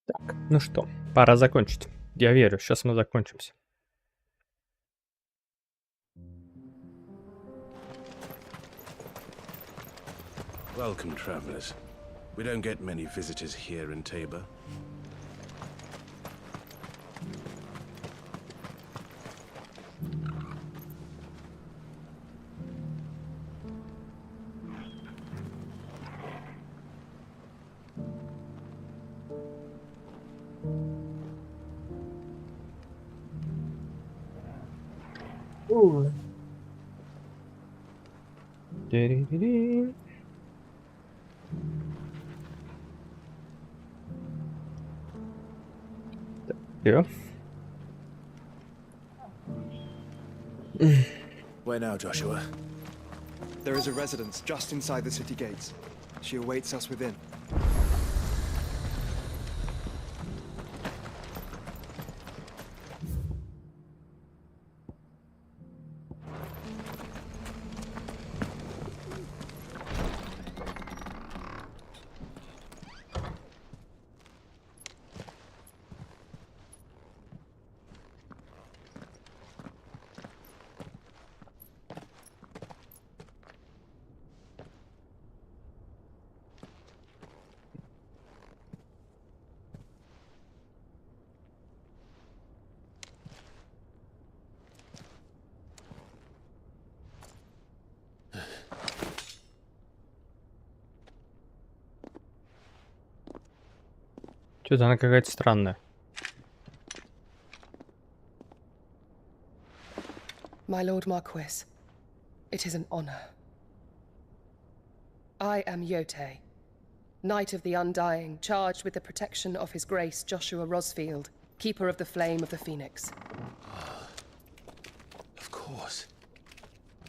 Так, ну что, пора закончить. Я верю, сейчас мы закончимся. Welcome, travelers. We don't get many visitors here in Tabor. Тири-ри-ри. Всё. Where now, Joshua? There is a residence just inside the city gates. She awaits us within. Чё-то она какая-то странная. My Lord Marquis, it is an honor. I am Yote, Knight of the Undying, charged with the protection of His Grace Joshua Rosfield, Keeper of the Flame of the Phoenix. Of course.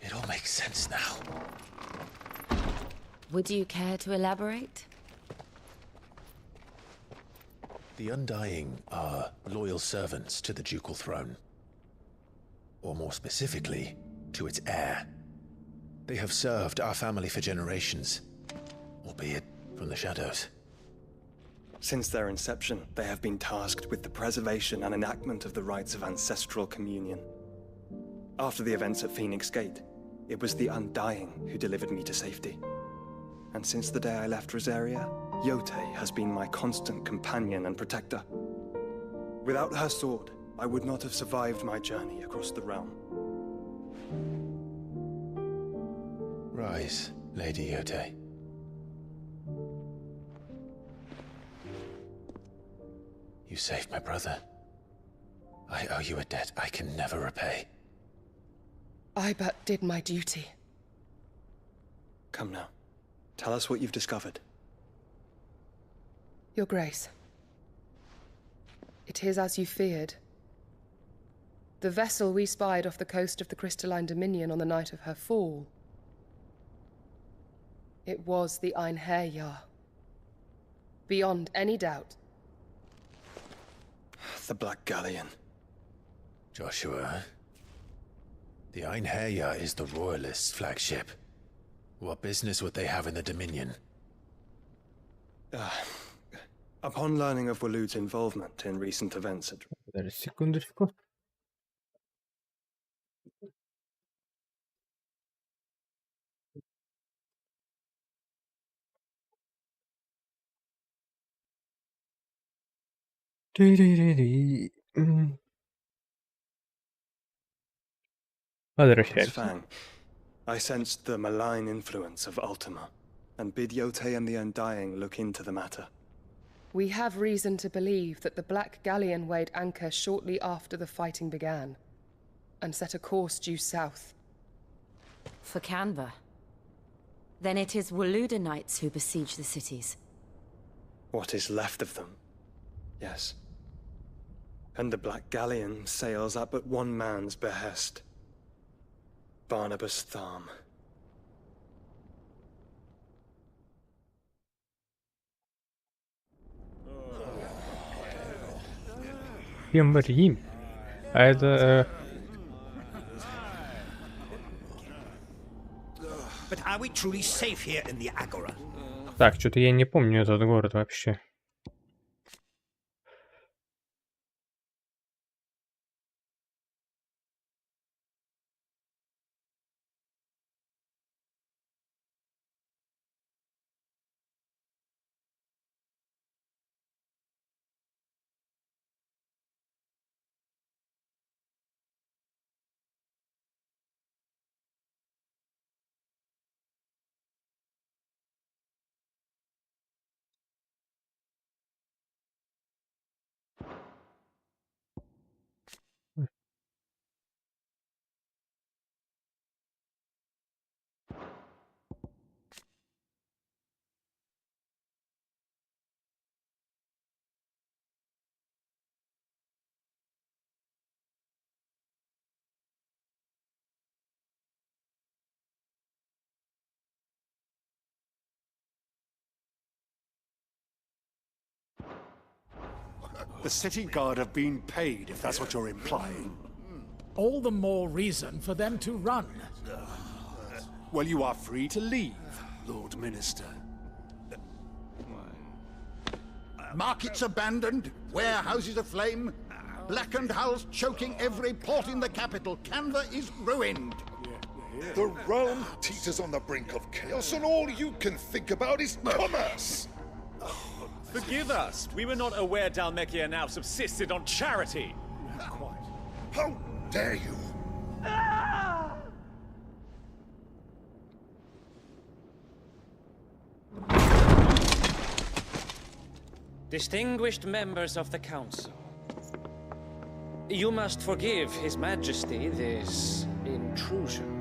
It all makes sense now. Would you care to elaborate? The Undying are loyal servants to the ducal throne. Or more specifically, to its heir. They have served our family for generations, albeit from the shadows. Since their inception, they have been tasked with the preservation and enactment of the rites of ancestral communion. After the events at Phoenix Gate, it was the Undying who delivered me to safety. And since the day I left Rosaria, Yote has been my constant companion and protector. Without her sword, I would not have survived my journey across the realm. Rise, Lady Yote. You saved my brother. I owe you a debt I can never repay. I but did my duty. Come now, tell us what you've discovered. Your Grace, it is as you feared. The vessel we spied off the coast of the Crystalline Dominion on the night of her fall. It was the Einherjar. Beyond any doubt. The Black Galleon. Joshua, the Einherjar is the Royalists' flagship. What business would they have in the Dominion? Upon learning of Waloed's involvement in recent events at... Даже секундочку. Тири-ри-ри. Возвращаемся. Fang, I sensed the malign influence of Ultima, and bid Yote and the Undying look into the matter. We have reason to believe that the Black Galleon weighed anchor shortly after the fighting began, and set a course due south. For Canva. Then it is Waloed knights who besiege the cities. What is left of them? Yes. And the Black Galleon sails at but one man's behest. Barnabas Tharm. Рим. А это... But are we truly safe here in the Agora? Так, что-то я не помню этот город вообще. The city guard have been paid, if that's what you're implying. All the more reason for them to run. Well, you are free to leave, Lord Minister. Markets abandoned, warehouses aflame, blackened hulls choking every port in the capital. Canva is ruined. The realm teeters on the brink of chaos, and all you can think about is commerce! Forgive us! We were not aware Dhalmekia now subsisted on charity! How dare you! Distinguished members of the Council, you must forgive His Majesty this intrusion.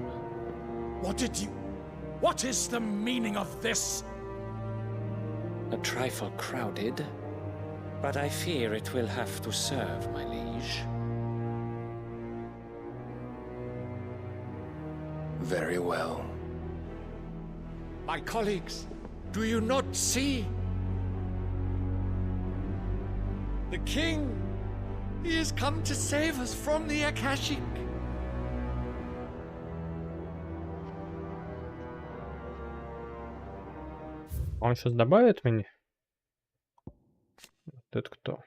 What is the meaning of this? A trifle crowded, but I fear it will have to serve, my liege. Very well. My colleagues, do you not see? The king! He has come to save us from the Akashic! Он сейчас добавит мне? Вот это кто?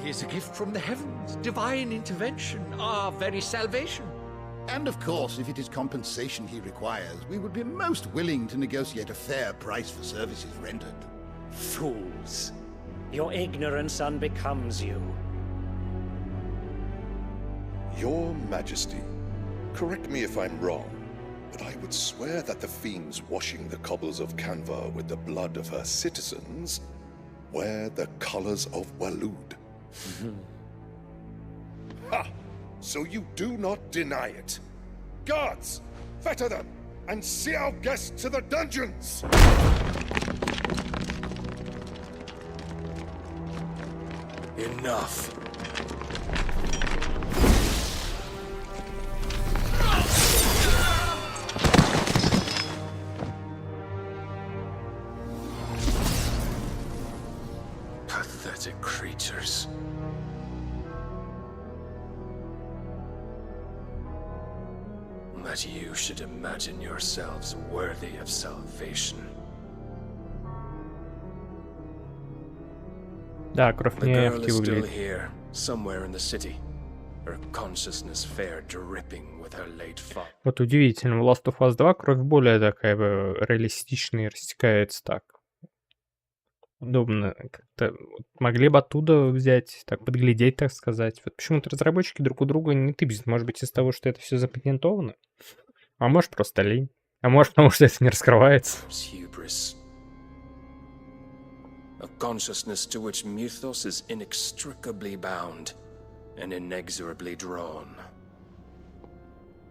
He is a gift from the heavens, divine intervention, our very salvation. And of course, if it is compensation he requires, we would be most willing to negotiate a fair price for services rendered. Fools! Your ignorance unbecomes you. Your Majesty, correct me if I'm wrong, but I would swear that the fiends washing the cobbles of Canva with the blood of her citizens wear the colors of Waloed. Ha! So you do not deny it. Guards, fetter them, and see our guests to the dungeons! Enough. Pathetic creatures. That you should imagine yourselves worthy of salvation. Да, кровь The не girl is still выглядит. here, somewhere in the city. Her consciousness fair dripping with her late father. Вот удивительно, в Last of Us 2 кровь более такая реалистичная и растекается так. Удобно как-то. Вот могли бы оттуда взять, так подглядеть, так сказать. Вот почему-то разработчики друг у друга не тыбят. Может быть, из-за того, что это все запатентовано? А может, просто лень. А может, потому что это не раскрывается. Hubris. A consciousness to which Mythos is inextricably bound and inexorably drawn.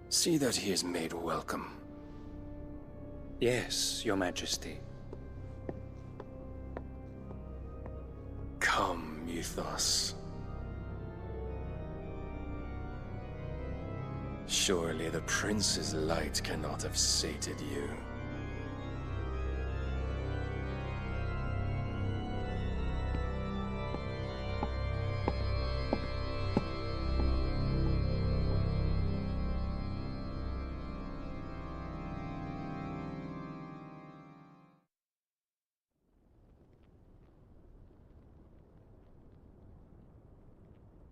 See that he is made welcome. Yes, Your Majesty. Come, Mythos. Surely the prince's light cannot have sated you.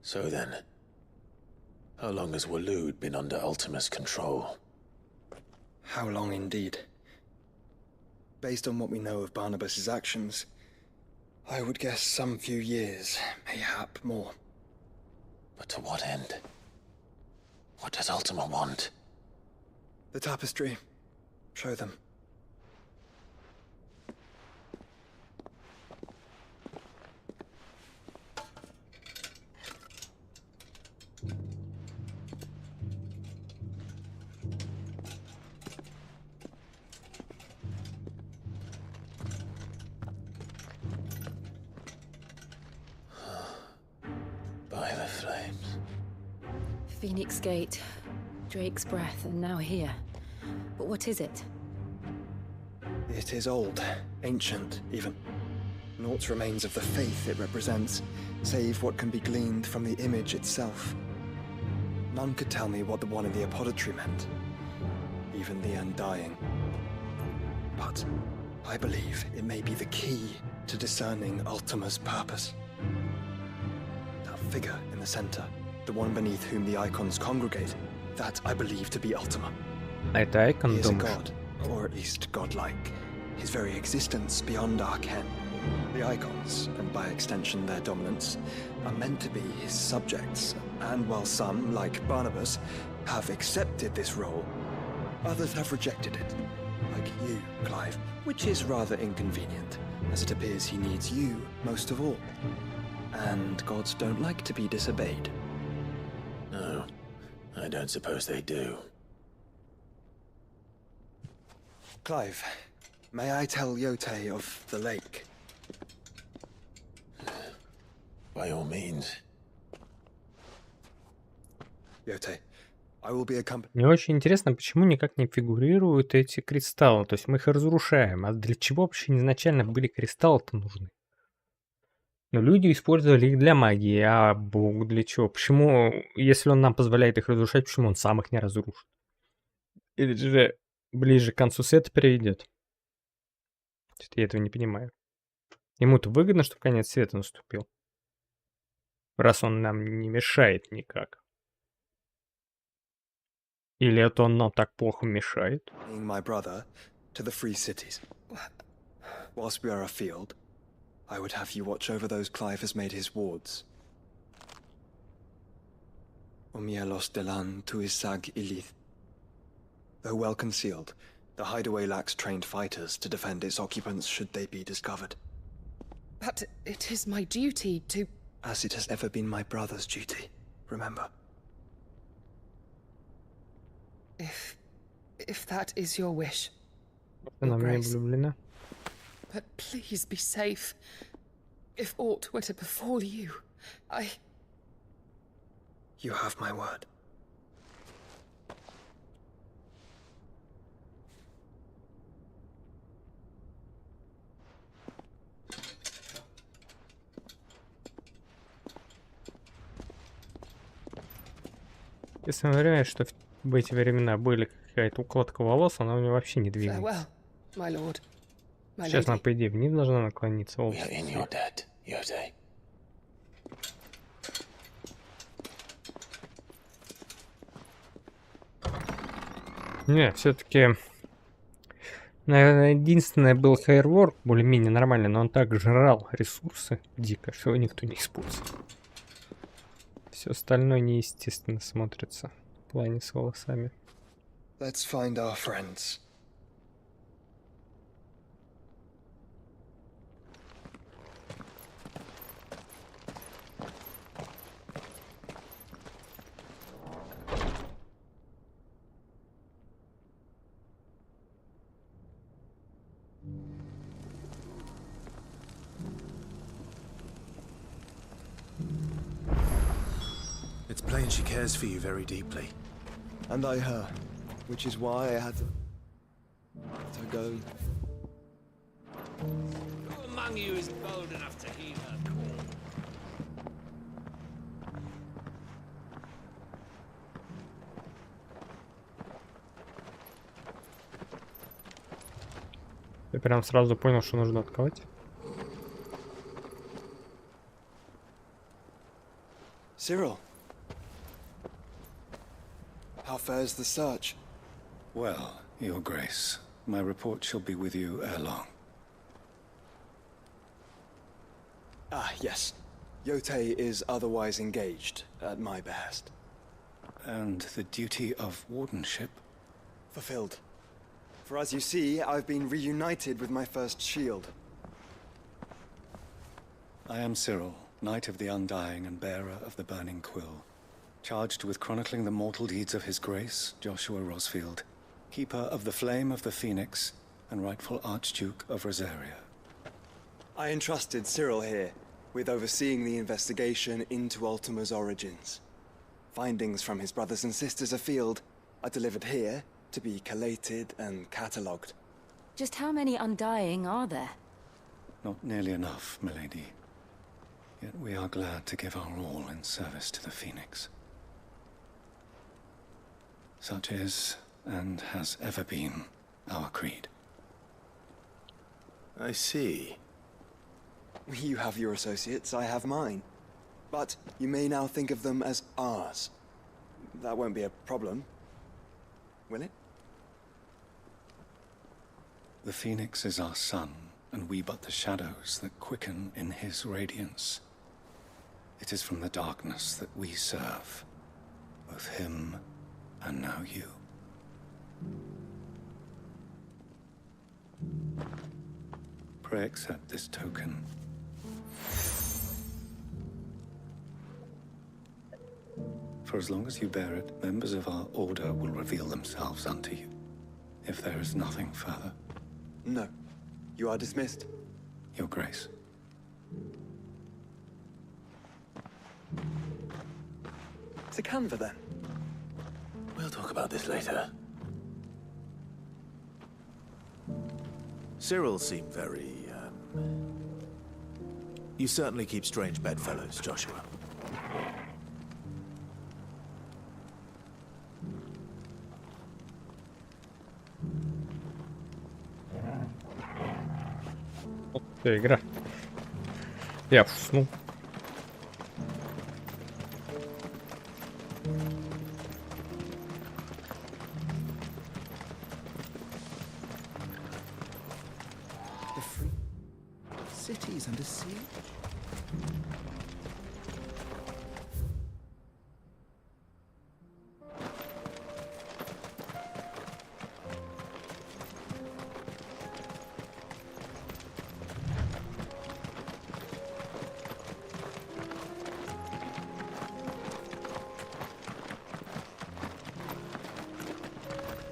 So then, how long has Waloed been under Ultima's control? How long indeed? Based on what we know of Barnabas's actions, I would guess some few years, mayhap more. But to what end? What does Ultima want? The tapestry. Show them. Phoenix Gate, Drake's Breath, and now here. But what is it? It is old, ancient, even. Naught remains of the faith it represents, save what can be gleaned from the image itself. None could tell me what the one in the apothecary meant, even the Undying. But I believe it may be the key to discerning Ultima's purpose. That figure in the center, the one beneath whom the icons congregate, that I believe to be Ultima. Это Айкон, He is a думаешь? god, or at least godlike. His very existence beyond our ken. The icons, and by extension their dominance, are meant to be his subjects, and while some, like Barnabas, have accepted this role, others have rejected it, like you, Clive, which is rather inconvenient, as it appears he needs you most of all. And gods don't like to be disobeyed. No, I don't suppose they do. Clive, may I tell Yote of the lake? By all means. Yote, I will be accompanied. Мне очень интересно, почему никак не фигурируют эти кристаллы. То есть мы их разрушаем. А для чего вообще изначально были кристаллы-то нужны? Но люди использовали их для магии, а Бог для чего? Почему, если он нам позволяет их разрушать, почему он сам их не разрушит? Или же ближе к концу сета переведет? Я этого не понимаю. Ему-то выгодно, чтобы конец света наступил. Раз он нам не мешает никак. Или это он нам так плохо мешает? My brother to the free cities. Whilst we are afield, I would have you watch over those Clive has made his wards. Omielos delan tu isag ilith. Though well concealed, the hideaway lacks trained fighters to defend its occupants should they be discovered. But it is my duty to... As it has ever been my brother's duty, remember. If that is your wish. Она мне влюблена. But please be safe. If aught were to befall you, You have my word. Если мы понимаем, что в эти времена были какая-то укладка волос, она у него вообще не двигается. farewell, my lord. My Сейчас lady. она, по идее, вниз должна наклониться. We are in your debt, Yote. Не, все-таки, наверное, единственное был Firework, более-менее нормальный, но он так жрал ресурсы дико, что его никто не использует. Все остальное неестественно смотрится в плане с волосами. Let's find our friends. It's plain she cares for you very deeply. And I her, which is why I had to go. Who among you is bold enough to heed her call? Я прям сразу понял, что нужно открывать. Cyril. How fares the search? Well, Your Grace, my report shall be with you ere long. Ah, yes. Yote is otherwise engaged, at my behest. And the duty of wardenship? Fulfilled. For as you see, I've been reunited with my first shield. I am Cyril, Knight of the Undying and bearer of the Burning Quill, charged with chronicling the mortal deeds of His Grace, Joshua Rosfield, Keeper of the Flame of the Phoenix, and rightful Archduke of Rosaria. I entrusted Cyril here with overseeing the investigation into Ultima's origins. Findings from his brothers and sisters afield are delivered here to be collated and catalogued. Just how many Undying are there? Not nearly enough, milady. Yet we are glad to give our all in service to the Phoenix. Such is, and has ever been, our creed. I see. You have your associates, I have mine. But you may now think of them as ours. That won't be a problem, will it? The Phoenix is our sun, and we but the shadows that quicken in his radiance. It is from the darkness that we serve, both him and now you. Pray accept this token. For as long as you bear it, members of our order will reveal themselves unto you. If there is nothing further. No. You are dismissed. Your Grace. To Canva, then. We'll talk about this later. Cyril seemed very, You certainly keep strange bedfellows, Joshua. Игра. Я уснул. The free cities under siege.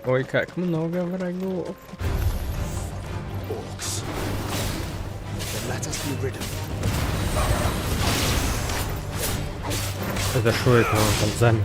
Ой, как много врагов. Orcs. Then let us be rid of them. Это шо это он там замер?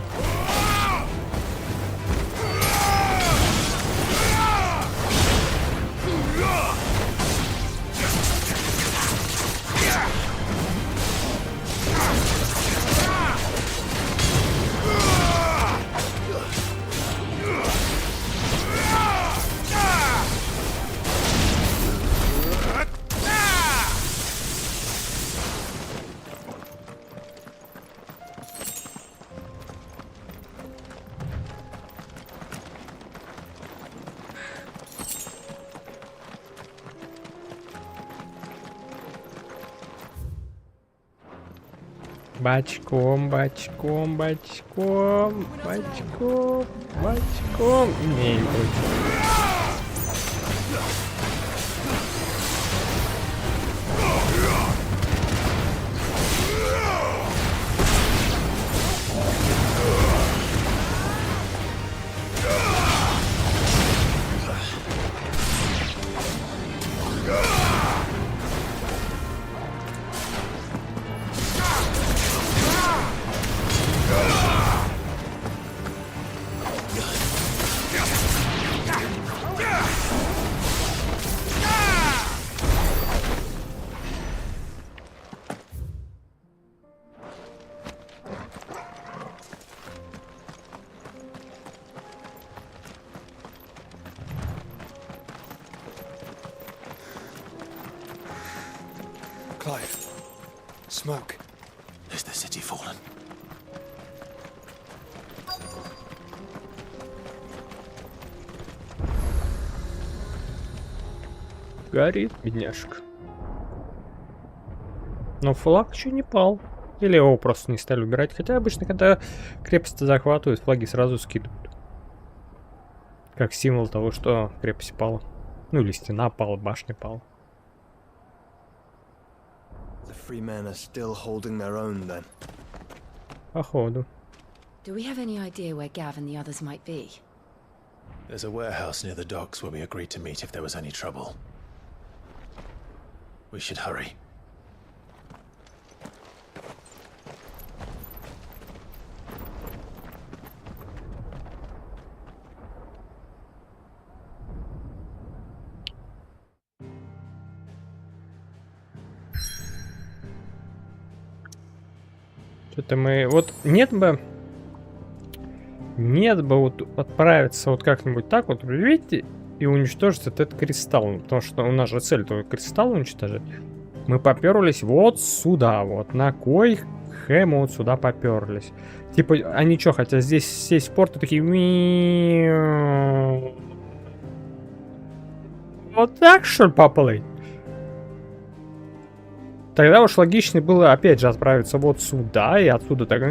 Бочком, бочком, бочком, бочком, бочком. Не получилось. Clive. Smoke. Is the city fallen? Горит, бедняжка. Но флаг еще не пал. Или его просто не стали убирать. Хотя обычно, когда крепость захватывают, флаги сразу скидывают. Как символ того, что крепость пала. Ну или стена пала, башня пала. The free men are still holding their own, then. Походу. Do we have any idea where Gav and the others might be? There's a warehouse near the docks where we agreed to meet if there was any trouble. We should hurry. Что-то мы... Вот нет бы вот отправиться вот как-нибудь так вот, видите, и уничтожить этот кристалл. Потому что у нас же цель только кристалл уничтожить. Мы поперлись вот сюда вот. На кой хэ мы вот сюда поперлись? Типа, они что, хотят здесь сесть в порт и такие... Вот так, что ли, поплыть? Тогда уж логичнее было, опять же, отправиться вот сюда и отсюда так...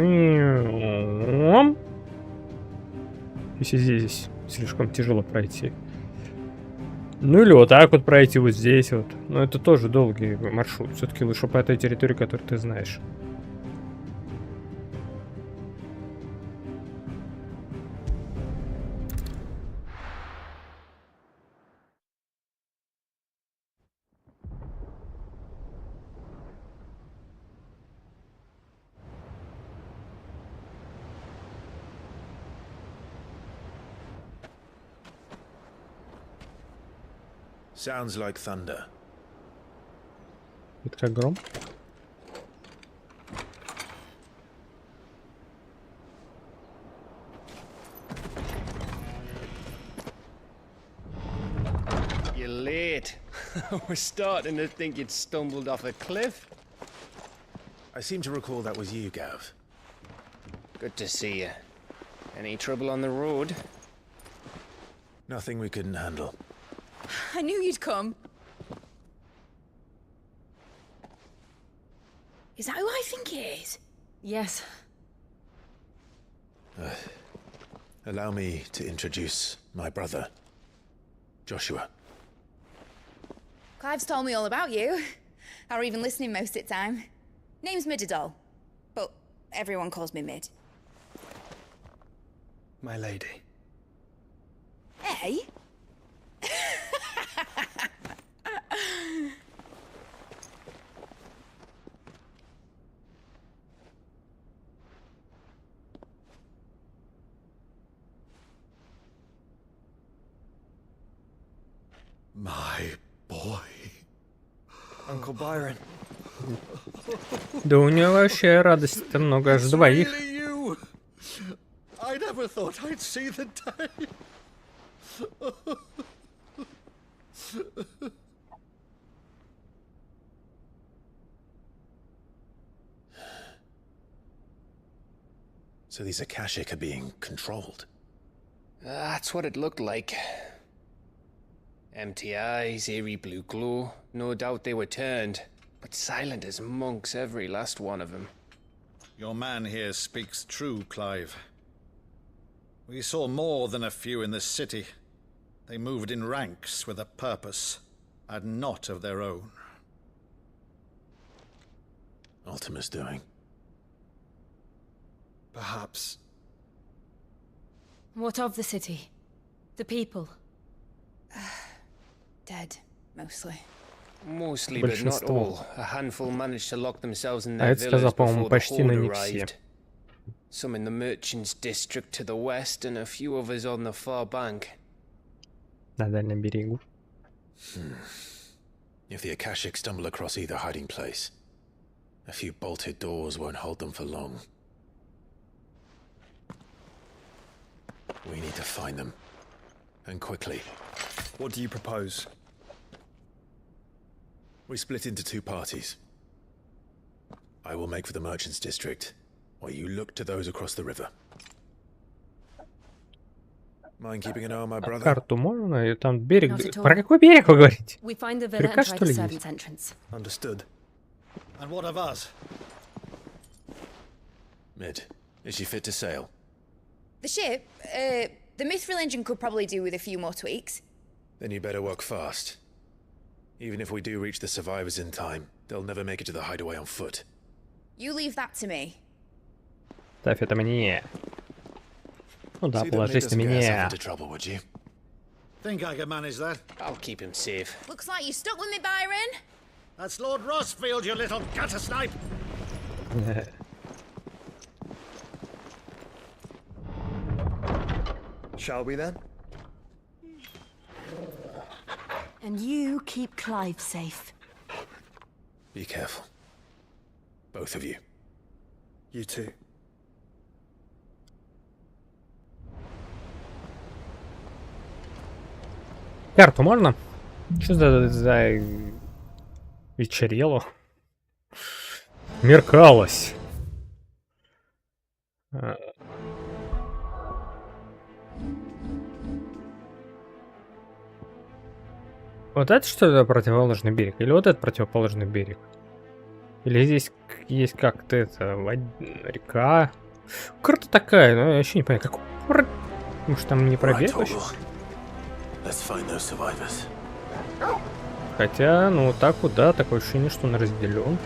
Если здесь слишком тяжело пройти. Ну или вот так вот пройти вот здесь вот. Но это тоже долгий маршрут. Все-таки лучше по этой территории, которую ты знаешь. Sounds like thunder. Это как гром? You're late. We're starting to think you'd stumbled off a cliff. I seem to recall that was you, Gav. Good to see you. Any trouble on the road? Nothing we couldn't handle. I knew you'd come. Is that who I think it is? Yes. Allow me to introduce my brother, Joshua. Clive's told me all about you. Or even listening most of the time. Name's Midadol, but everyone calls me Mid. My lady. Hey? My boy. Uncle Byron. Да у него вообще радости-то много, аж двоих. I never thought I'd see the day. So these Akashic are being controlled. That's what it looked like. Empty eyes, eerie blue glow. No doubt they were turned, but silent as monks, every last one of them. Your man here speaks true, Clive. We saw more than a few in this city. They moved in ranks with a purpose, and not of their own. Ultima's doing. Perhaps. What of the city? The people? Dead, mostly. Mostly, but not all. A handful managed to lock themselves in А their это сказал, villas по-моему, before the почти, но horde не все. arrived. Some in the merchants' district to the west, and a few others on the far bank. На дальнем берегу. If the Akashic stumble across either hiding place, a few bolted doors won't hold them for long. We need to find them. And quickly. What do you propose? We split into two parties. I will make for the merchants' district, while you look to those across the river. Mind keeping an eye on my brother? Карту можно? И там берег... Про какой берег вы говорите? Река, что ли, есть? Understood. And what of us? Mid, is she fit to sail? The ship, the mithril engine could probably do with a few more tweaks. Then you better work fast. Even if we do reach the survivors in time, they'll never make it to the hideaway on foot. You leave that to me. Ставь это мне. Ну да, положись на меня. Think I can manage that? I'll keep him safe. Looks like you stuck with me, Byron. That's Lord Rossfield, you little gutter snipe! Shall we then? And you keep Clive safe. Be careful. Both of you. You too. Карту можно? Что за вечерело? Меркалось. Вот это что это противоположный берег? Или вот этот противоположный берег? Или здесь есть как-то это река? Карта такая, но я вообще не понимаю, как... Может там не пробег вообще? Хотя, ну вот так вот, да, такое ощущение, что он разделен.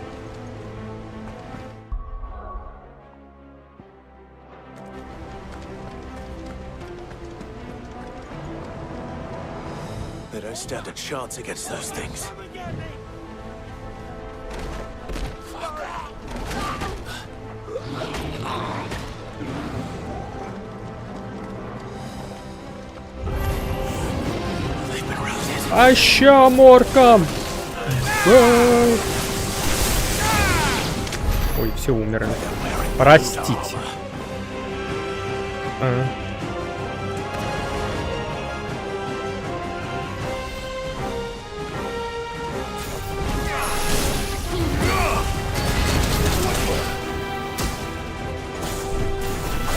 They don't stand a chance against those things. А ща моркам! Да. Ой, все умерли. Простите.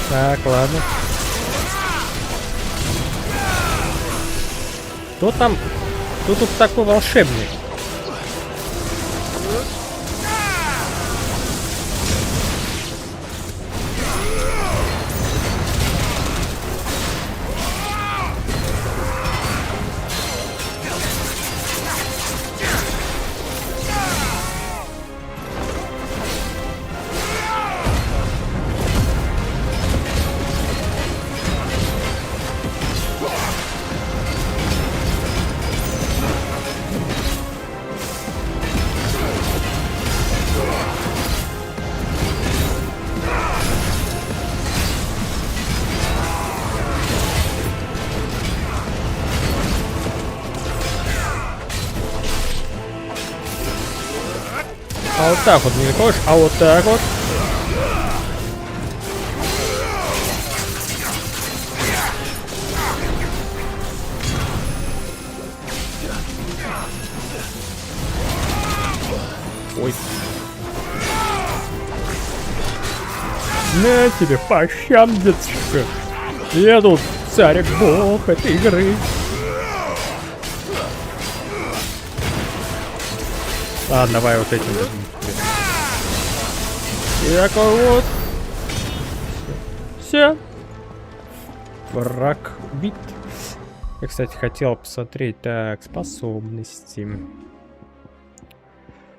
Так, ладно. Кто там? Кто тут такой волшебник? А вот так вот не хочешь, а вот так вот. Ой. На тебе по щам, деточка. Я тут царь бог этой игры. Ладно, давай вот этим. И такой вот. Все. Враг убит. Я, кстати, хотел посмотреть. Так, способности.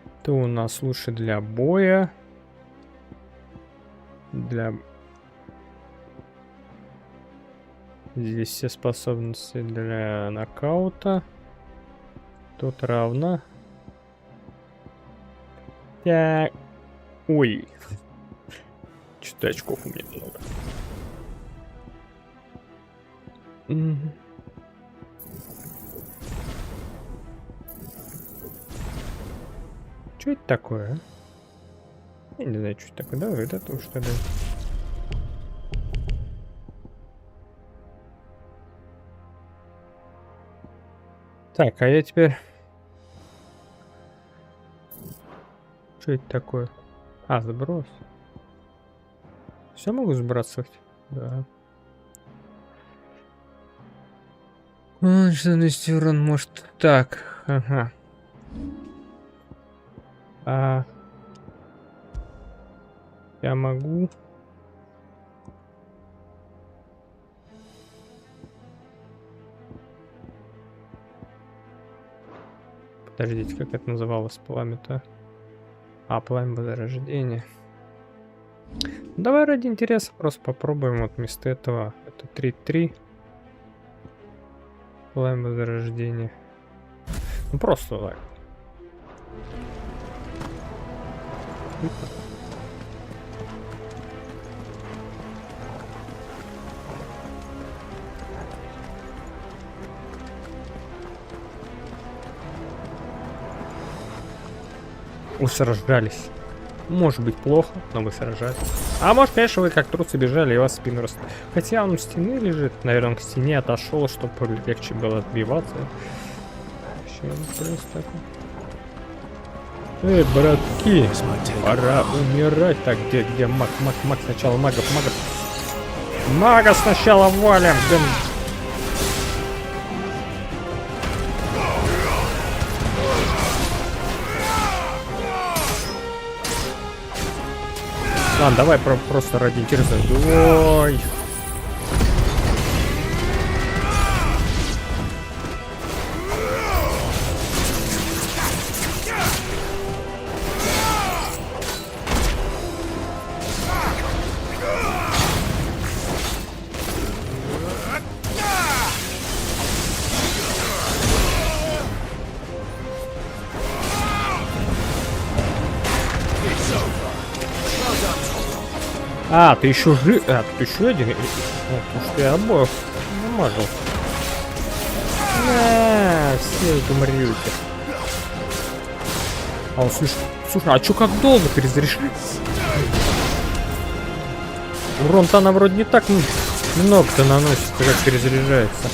Это у нас лучше для боя. Для... Здесь все способности для нокаута. Тут равно. Так. Ой. Что-то очков у меня много. Что это такое? Я не знаю, что это такое. Давай это тоже что-то. Так, а я теперь... Что это такое? А, заброс. Все могу сбрасывать? Да. Что нанести урон может так. Ага. А я могу. Подождите, как это называлось пламя-то? А, пламя возрождения. Давай ради интереса просто попробуем вот вместо этого. Это 3-3. Пламя возрождения. Ну просто так. Усраждались. Может быть плохо, но вы сражались. А может, конечно, вы как трусы бежали и вас в спину рос. Хотя он у стены лежит, наверное, он к стене отошел, чтобы легче было отбиваться. Братки, пора умирать. Так, где маг? Маг сначала, мага сначала валим, блин. Ладно, давай просто ради интереса. Ой. А, ты еще жив. А, тут еще один. Потому что я обоих намажил. Все умрете. А он слушай, а чё как долго перезаряжается? Урон-то она вроде не так много-то наносит, как перезаряжается.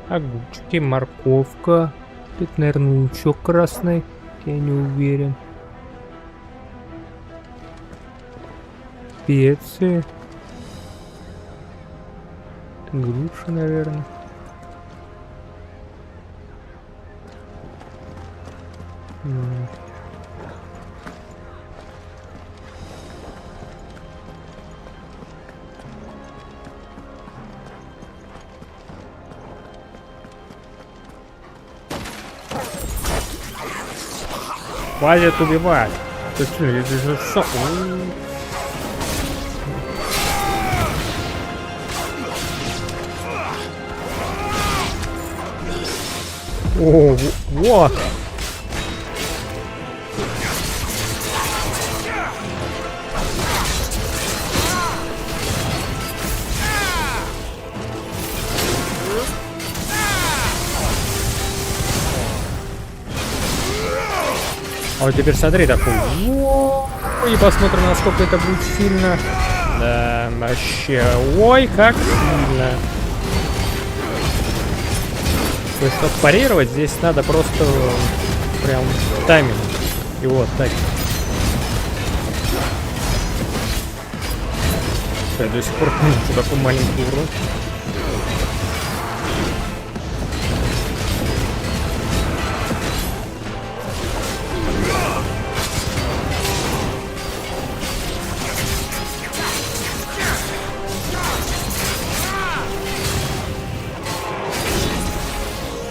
Огурчики, морковка. Тут, наверное, лучок красный. Я не уверен. Специи. Груша, наверное. Хватит убивать. Ты что, это же шо? О, вот. А вот теперь смотри такой. И посмотрим, насколько это будет сильно. Да, вообще. Ой, как сильно. То есть, чтобы парировать, здесь надо просто прям тайминг. И вот так. Я до сих пор помню, что такой маленький урон.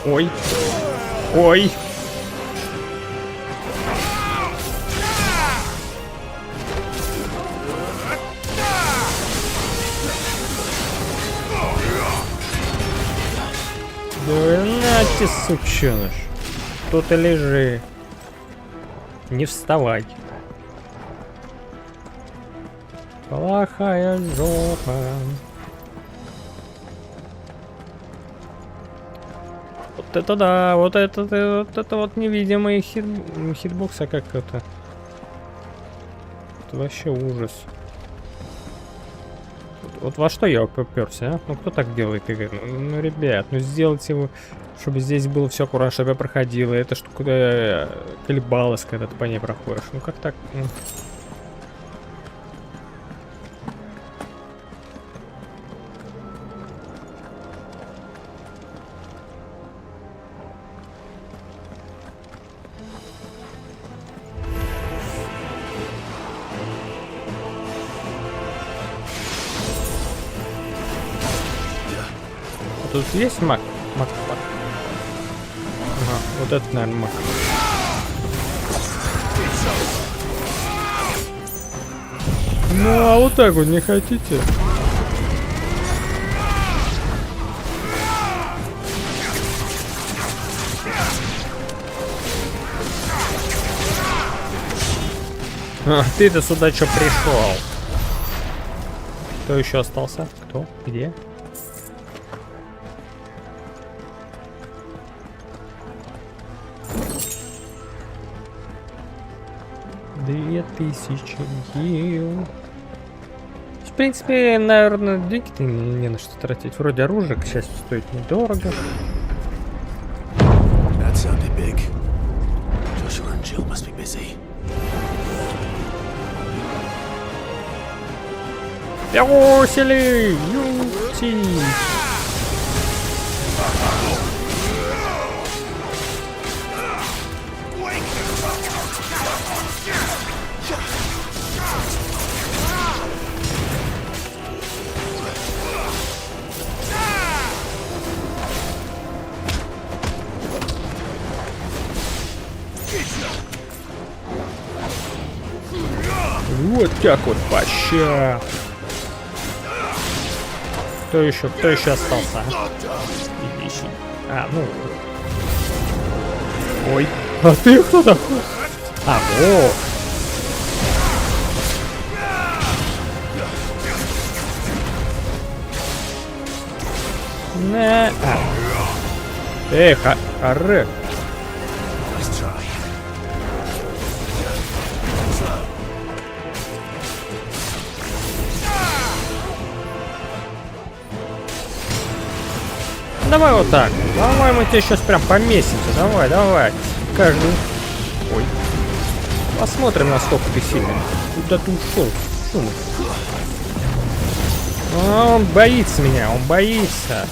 Ой. Ой. Да нате, сучёныш. Тут и лежи. Не вставай. Плохая жопа. Вот это да, вот это вот невидимый хитбокс, а как это? Это вообще ужас. Вот во что я попёрся, а? Ну кто так делает игры? Ну, ребят, ну сделайте его, чтобы здесь было все аккуратно, чтобы я проходила. Эта штука колебалась, когда ты по ней проходишь. Ну как так? Ну. Тут есть маг? Маг. Ага, вот это, наверное, маг. Ну, а вот так вот не хотите? А, ты-то сюда что пришел? Кто еще остался? Кто? Где? Две тысячи гил. В принципе, наверное, деньги-то не на что тратить. Вроде оружие, к счастью, стоит недорого. Пёсели! Юти! Вот так вот поща. Кто еще остался? Иди. А, ну. Ой. А ты кто такой? А, вот. Не. А. Эх, аре. Давай вот так. Давай мы тебя сейчас прям поместимся. Давай. Каждый. Ой. Посмотрим, насколько ты сильный. Куда ты ушел? Он боится меня, он боится.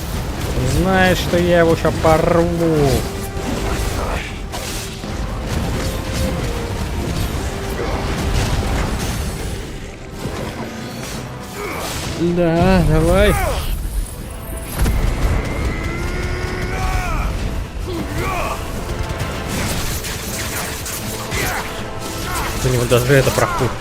Он знает, что я его сейчас порву. Да, давай. У него даже это проходит.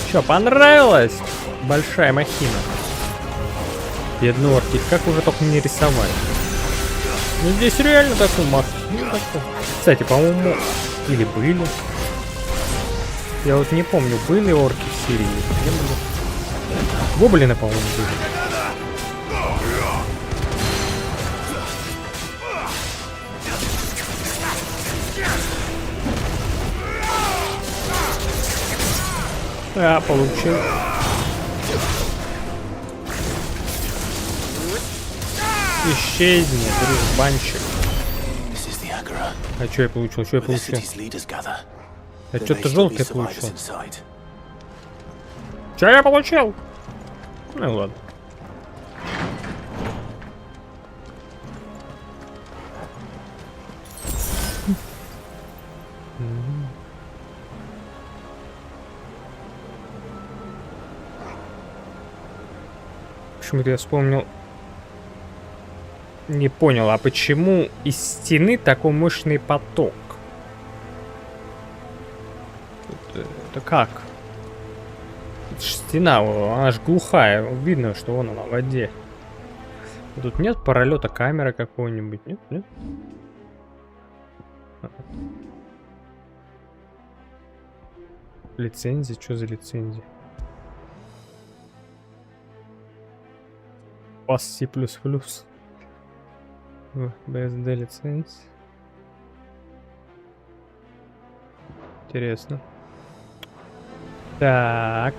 Чё, понравилось? Большая махина. Бедный орки, как уже только не рисовали. Ну здесь реально такой махина. Кстати, по-моему, или были. Я вот не помню, были орки в Сирии. Не были. Гоблины, по-моему, были. А, получил. Исчезни, дружбанчик. А что я получил? Я что-то желтое получил. Что я получил? Ну ладно. Почему-то я вспомнил. Не понял, а почему из стены такой мощный поток? Это как? Это ж стена, она же глухая. Видно, что вон она в воде. Тут нет пролета камеры какой-нибудь? Нет? Лицензия? Что за лицензия? Пас C++. BSD лицензия. Интересно. Так.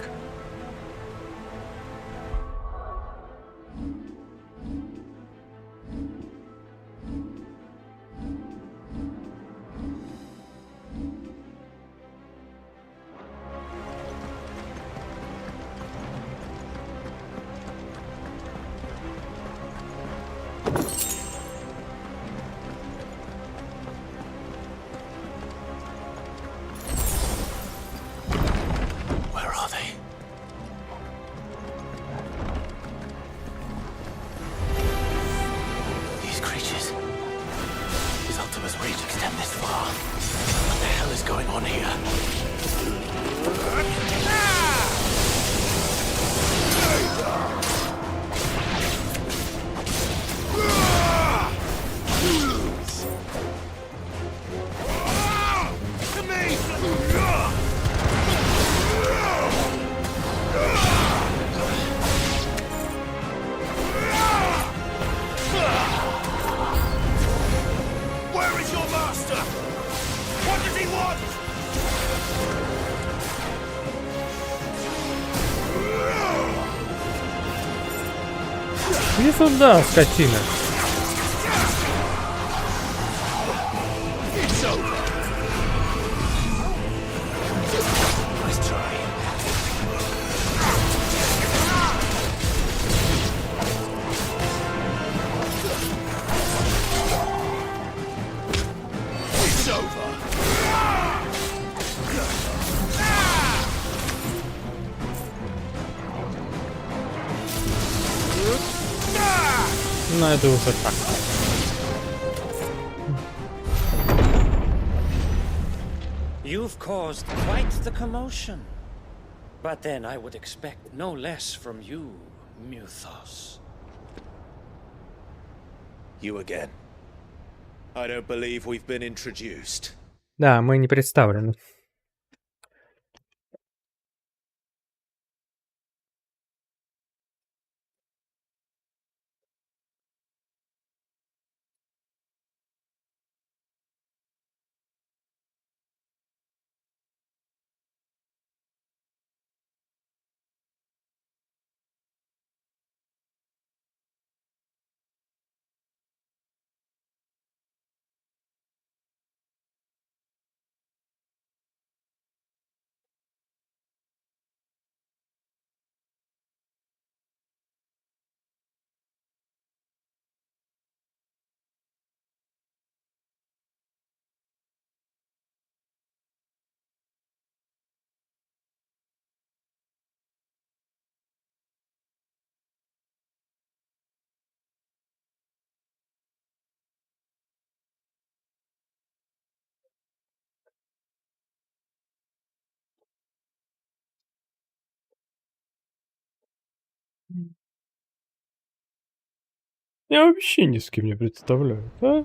Where are they? These creatures. His Ultima's reach extend this far. What the hell is going on here? Where is your master? What does he want? Иди сюда, скотина. It's over. Nice try. It's over. Ну, это уже так. You've caused quite the commotion. But then I would expect no less from you, Mythos. You again. I don't believe we've been introduced. Да, мы не представлены. Я вообще ни с кем не представляю, а?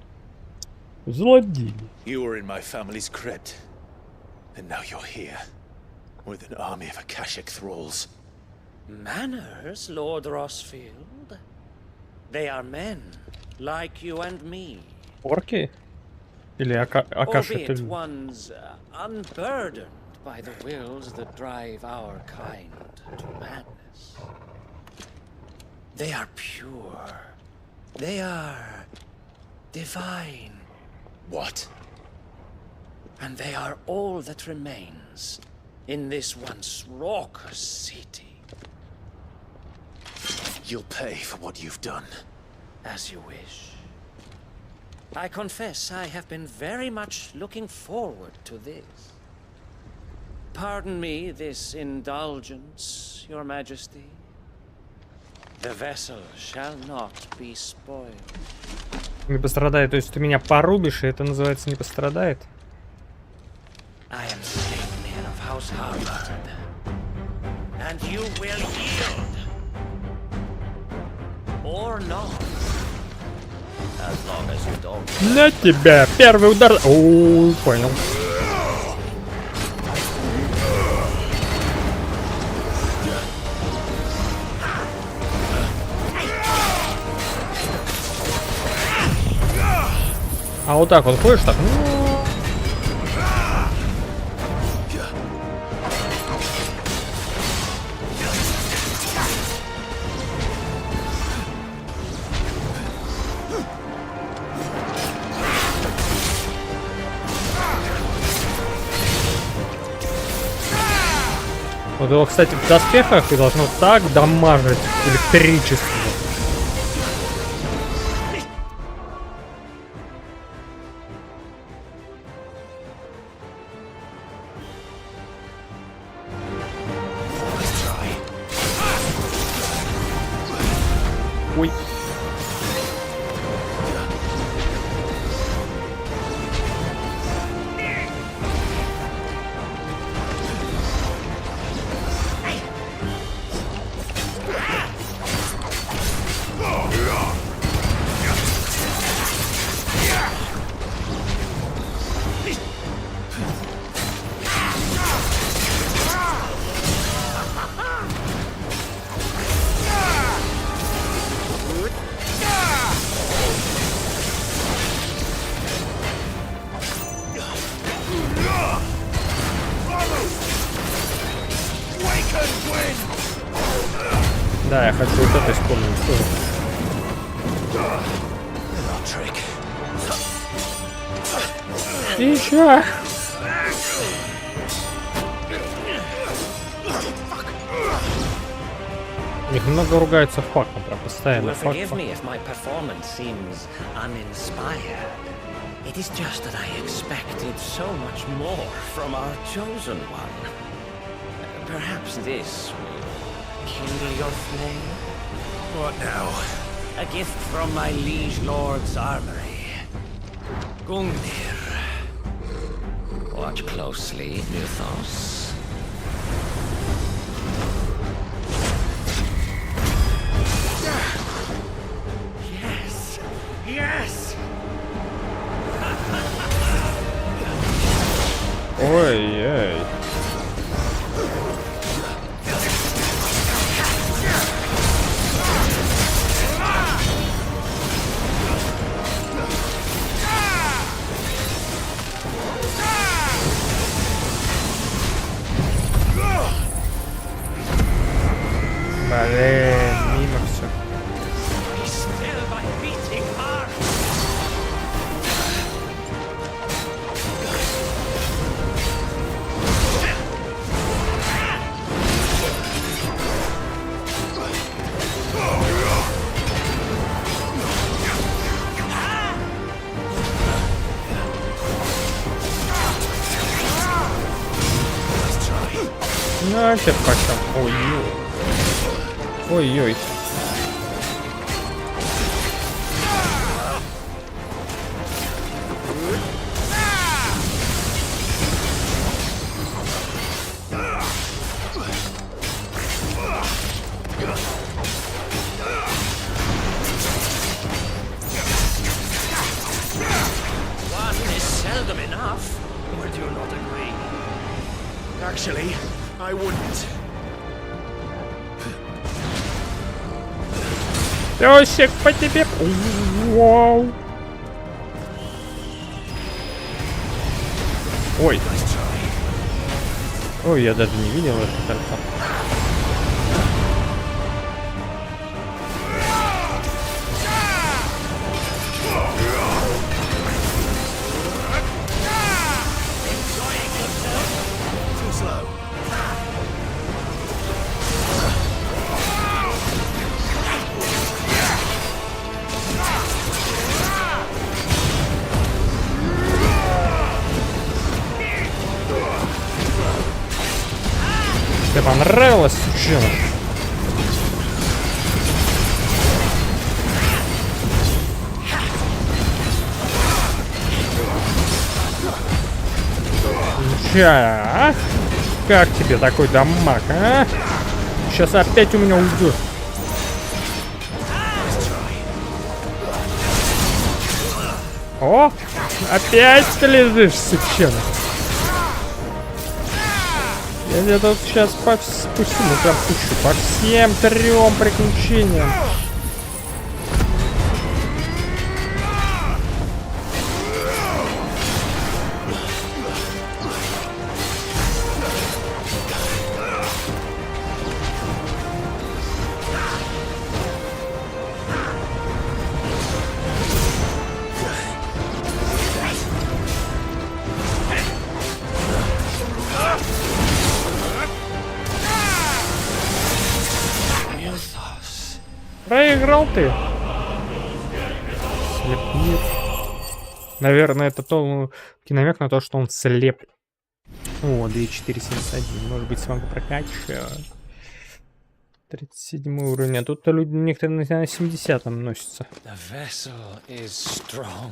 Злодей. You were in my family's crypt. And now you're here. With an army of Akashic thralls. Manners, Lord Rosfield? They are men, like you and me. Орки? Или Акаши? Albeit ones unburdened by the wills that drive our kind to madness. They are pure. They are divine. What? And they are all that remains in this once raucous city. You'll pay for what you've done. As you wish. I confess I have been very much looking forward to this. Pardon me this indulgence, Your Majesty. The vessel shall not be spoiled. Не пострадает, то есть ты меня порубишь, и это называется не пострадает? I am Sleipnir of House Harvard. And you will yield. Or not. As long as you don't. На тебя! Первый удар! О, понял. А вот так вот ходишь, так. Вот его, кстати, в доспехах и должно так дамажить электричество. Ой. Да, я хочу вот это исполнить тоже. Еще. Их много ругаются факом, прям постоянно. Фак, фак. It is just that I expected so much more from our chosen one. Perhaps this will kindle your flame? What now? A gift from my liege lord's armory. Gungnir. Watch closely, Mythos. Yes! Yes! Ой-ой. Блин, мимо все. Ну, опять почем. Ой-ой. Ой-ой. One is seldom enough. Would you not agree? Actually, I wouldn't. Пёсик по тебе. Вау. Ой. Ой, я даже не видел это кольцо. Тебе понравилось, сучина? Ща, как тебе такой дамаг, а? Сейчас опять у меня уйдет. О, опять ты лежишь, сучина. Я тебя тут сейчас по всему прям пущу, по всем 3 приключениям. проиграл ты. Слепнир. Наверное, это намек на то, что он слеп. О, 2471. Может быть, смогу прокачать. 37 уровень. А тут-то люди некоторые на 70-м носятся. The vessel is strong.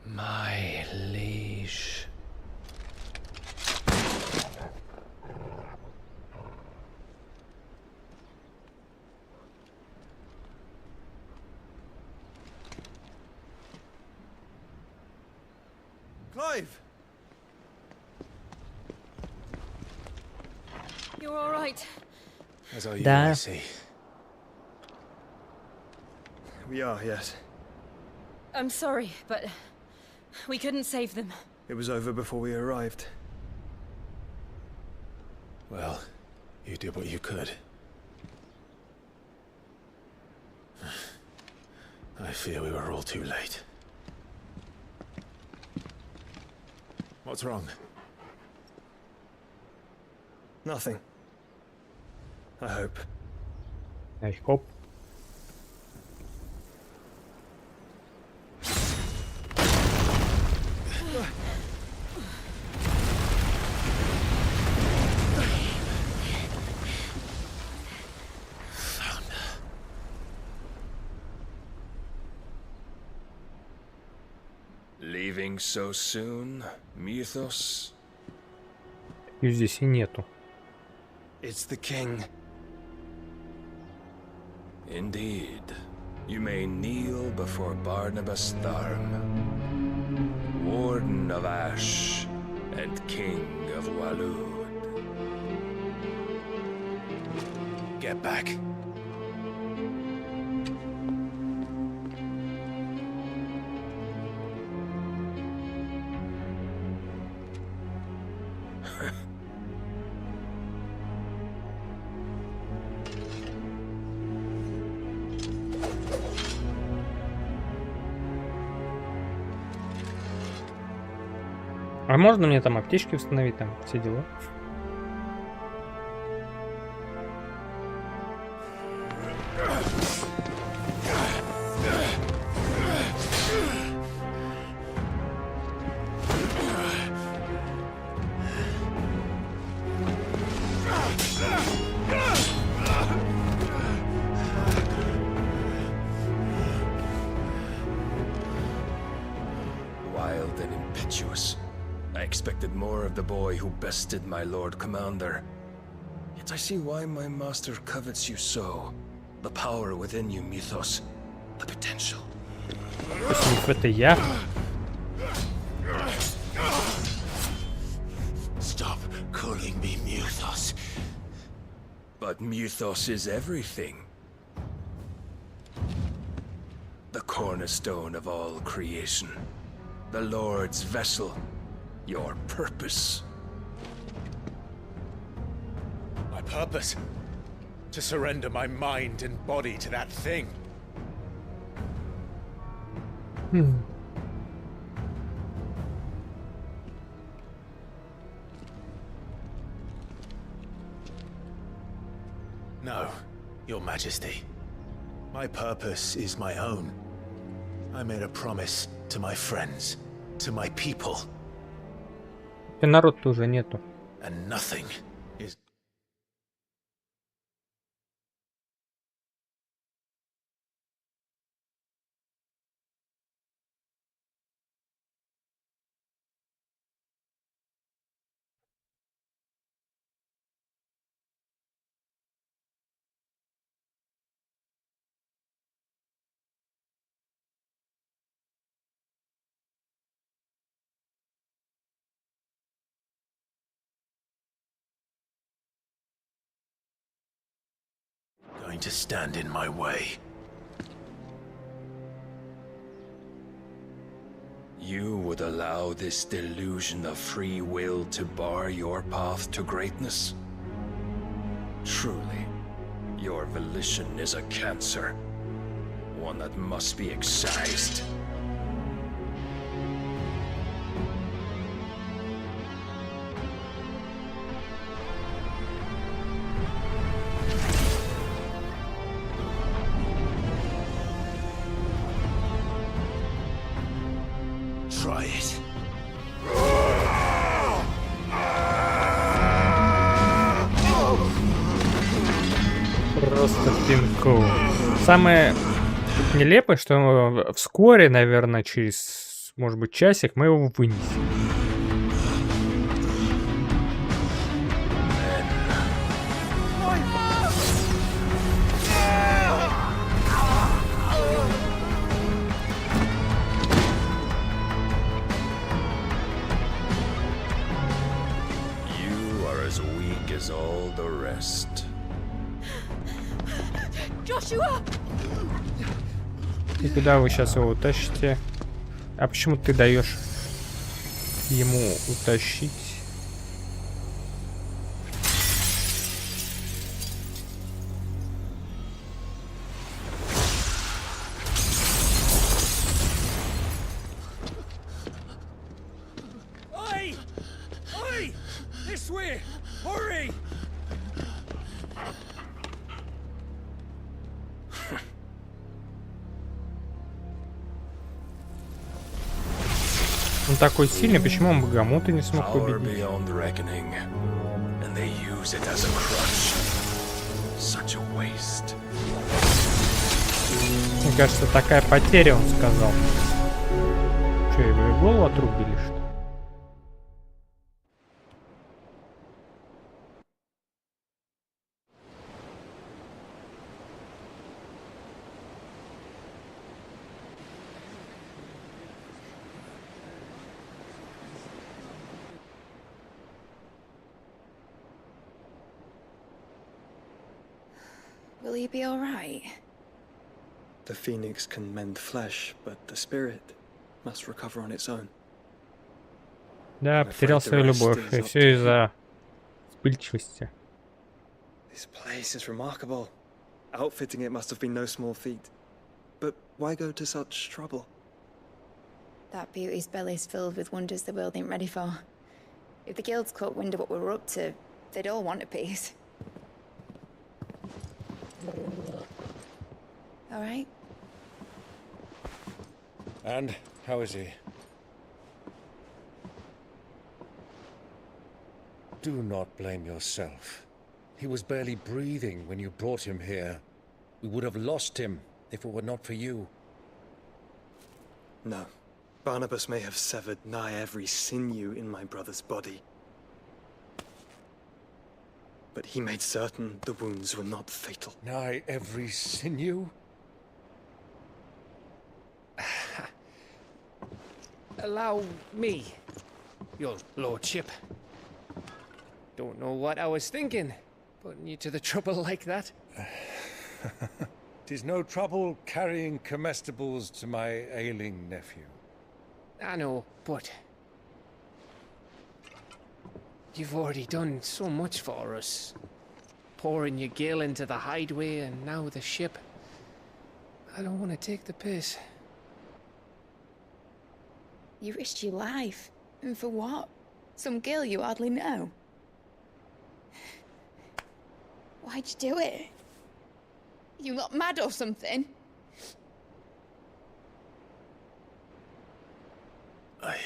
My liege. Clive! You're all right. As are you, Да. I see. We are, yes. I'm sorry, but we couldn't save them. It was over before we arrived. Well, you did what you could. I fear we were all too late. What's wrong? Nothing. I hope. I hope. Leaving so soon, Mythos? Ее здесь и нету. It's the king. Indeed. You may kneel before Barnabas Tharm, Warden of Ash and King of Waloed. Get back. А можно мне там аптечки установить, там все дела? Wild and impetuous. I expected more of the boy who bested my Lord Commander. Yet I see why my master covets you so. The power within you, Mythos. The potential. Это я? Stop calling me Mythos. But Mythos is everything. The cornerstone of all creation. The Lord's vessel. Your purpose. My purpose? To surrender my mind and body to that thing. No, Your Majesty. My purpose is my own. I made a promise to my friends, to my people. И народ тоже нету. And nothing is... going to stand in my way. You would allow this delusion of free will to bar your path to greatness? Truly, your volition is a cancer, one that must be excised. Пинку. Самое нелепое, что вскоре, наверное, через, может быть, часик мы его вынесем. You are as weak as all the rest. Joshua! И куда вы сейчас его утащите? А почему ты даешь ему утащить? Oi! Oi! This way! Hurry! Он такой сильный, почему он Богомута не смог Power победить? beyond reckoning, and they use it as a crutch. Such a waste. Мне кажется, такая потеря, он сказал. Че, его голову отрубили, что ли? Will you be all right? The phoenix can mend flesh, but the spirit must recover on its own. Да, потерял свою любовь, и все из-за вспыльчивости. This place is remarkable. Outfitting it must have been no small feat. But why go to such trouble? That beauty's belly's filled with wonders the world ain't ready for. If the guilds caught wind of what we were up to, they'd all want a piece. All right? And how is he? Do not blame yourself. He was barely breathing when you brought him here. We would have lost him if it were not for you. No. Barnabas may have severed nigh every sinew in my brother's body. But he made certain the wounds were not fatal. Nigh every sinew? Allow me, your lordship. Don't know what I was thinking, putting you to the trouble like that. 'Tis no trouble carrying comestibles to my ailing nephew. I know, but you've already done so much for us. Pouring your gil into the hideaway and now the ship. I don't want to take the piss. You risked your life. And for what? Some girl you hardly know. Why'd you do it? You not mad or something? I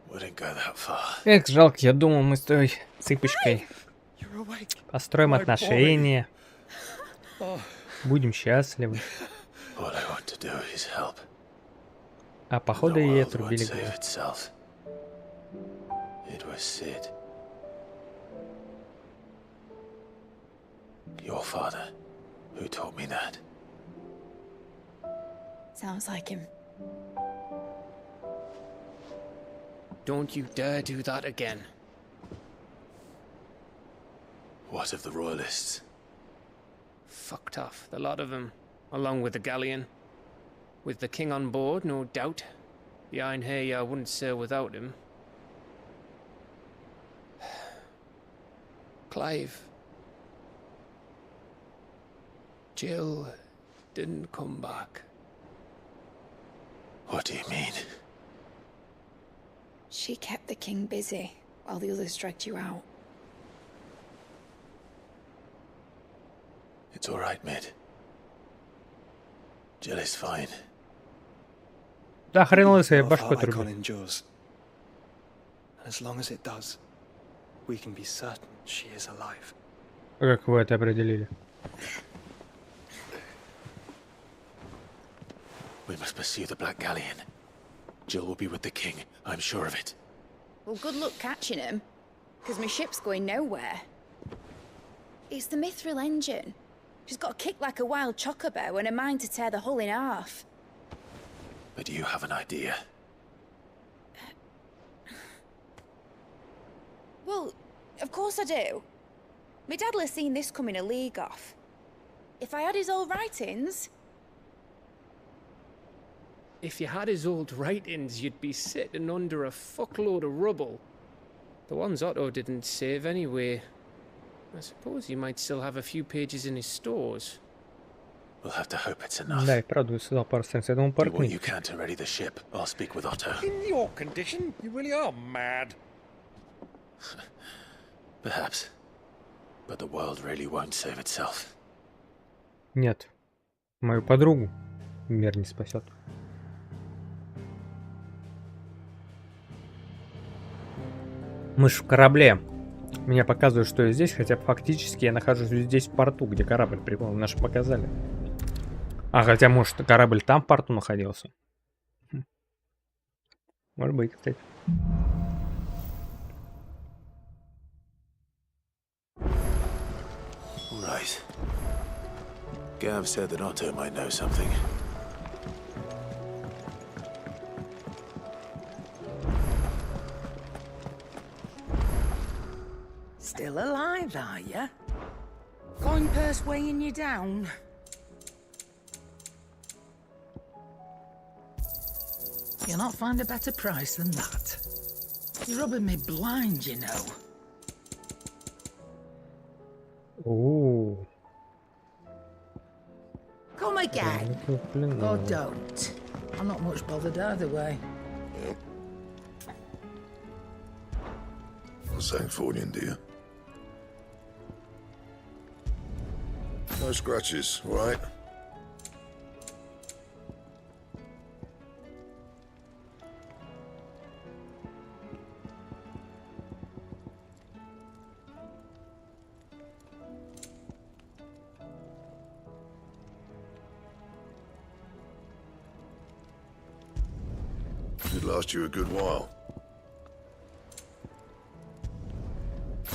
wouldn't go that far. Эх, жалко, я думал, мы с той цыпочкой построим отношения, будем счастливы. All I want to do is help. А походу The ей world отрубили won't save голову. itself. It was Sid. Your father, who taught me that. Sounds like him. Don't you dare do that again. What of the royalists? Fucked off, the lot of them, along with the galleon. With the king on board, no doubt. Behind here, I wouldn't sail without him. Clive. Jill didn't come back. What do you mean? She kept the king busy while the others dragged you out. It's all right, Mid. Jill is fine. Да, хрен лысый, Our башку icon отрубили. endures. And as long as it does, we can be certain she is alive. Как вы это определили? We must pursue the Black Galleon. Jill will be with the king, I'm sure of it. Well, good luck catching him, because my ship's going nowhere. It's the Mithril engine. She's got a kick like a wild chocobo and a mind to tear the hull in half. But do you have an idea? Well, of course I do. My dad'll have seen this coming a league off. If I had his old writings... If you had his old writings, you'd be sitting under a fuckload of rubble. The ones Otto didn't save anyway. I suppose you might still have a few pages in his stores. We'll have to hope it's enough. Да, и правда, сказал пару страниц. Я думал, пару Do what книг. you can to ready the ship. I'll speak with Otto. In your condition, you really are mad. Perhaps. But the world really won't save itself. Нет. Мою подругу мир не спасет. Мы ж в корабле. Мне показывают, что я здесь, хотя фактически я нахожусь здесь в порту, где корабль прибыл. Наши показали. А, хотя, может, корабль там в порту находился. Может быть, кстати. Right. Gav said that Otto might know something. Still alive, are you? Coin purse weighing you down? You'll not find a better price than that. You're rubbing me blind, you know. Ooh. Come again. Or don't. I'm not much bothered either way. Sancfordian, dear. No scratches, all right? Should last you a good while.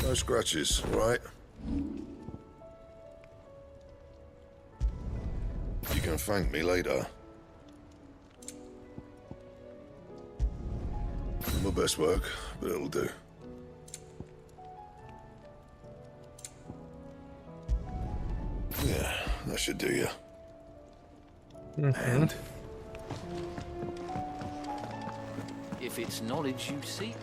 No scratches, all right? You can thank me later. My best work, but it'll do. Yeah, that should do you. And? If it's knowledge you seek.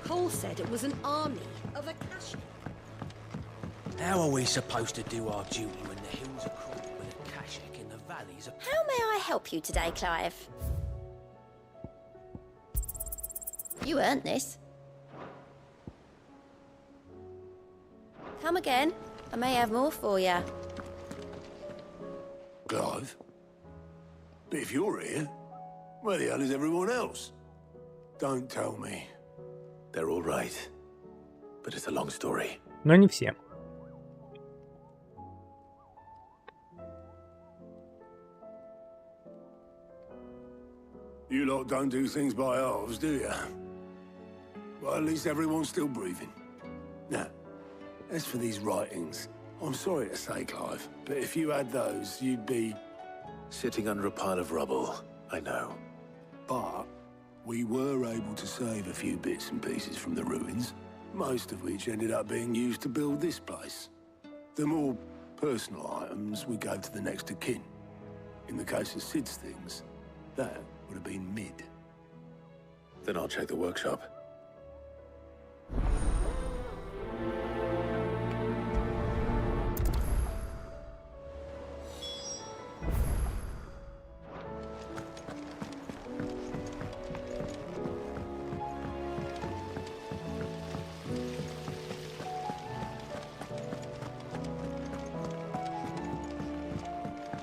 Cole said it was an army of Akashic. How are we supposed to do our duty when the hills are crawling with Akashic and the valleys are... How may I help you today, Clive? You earned this. Come again. I may have more for you. Clive? But if you're here, where the hell is everyone else? Don't tell me. They're all right. But it's a long story. Но не все. You lot don't do things by halves, do you? Well, at least everyone's still breathing. Now, as for these writings, I'm sorry to say, Clive, but if you had those, you'd be... Sitting under a pile of rubble, I know. But we were able to save a few bits and pieces from the ruins, most of which ended up being used to build this place. The more personal items we gave to the next of kin. In the case of Sid's things, that would have been mid. Then I'll check the workshop.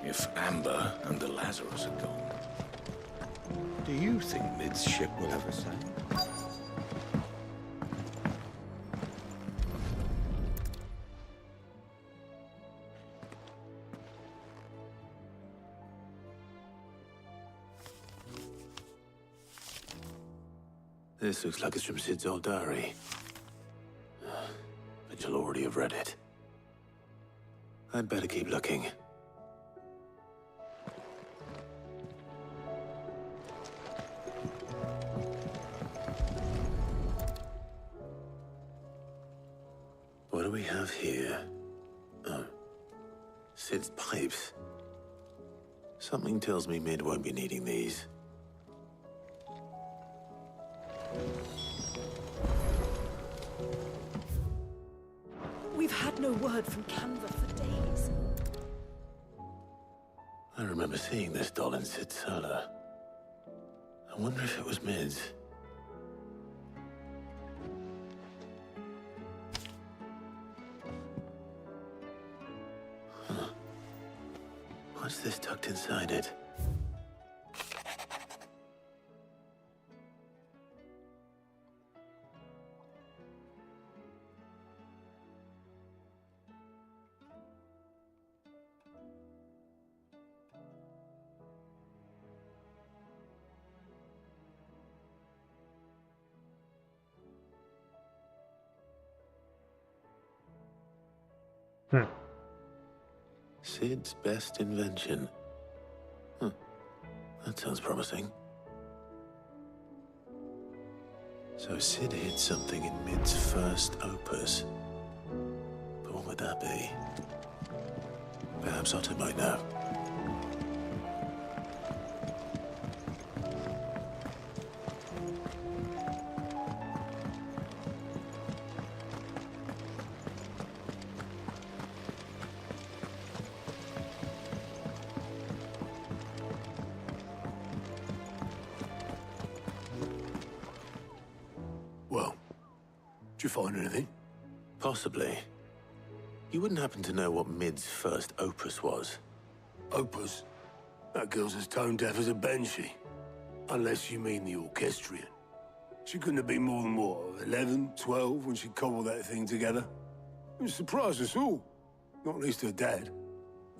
If Amber and the Lazarus are gone. Do you think Mid's ship will ever sail? This looks like it's from Sid's old diary. But you'll already have read it. I'd better keep looking. What do we have here? Oh. Sid's pipes. Something tells me Mid won't be needing these. We've had no word from Canva for days. I remember seeing this doll in Sid's cellar. I wonder if it was Mid's. Huh. What's this tucked inside it? Sid's best invention. Huh. That sounds promising. So Sid hid something in Mid's first opus. But what would that be? Perhaps Otto might know. Well, did you find anything? Possibly. You wouldn't happen to know what Mid's first opus was? Opus? That girl's as tone deaf as a banshee. Unless you mean the orchestrion. She couldn't have been more than, what, 11, 12 when she cobbled that thing together? It surprised us all. Not least her dad.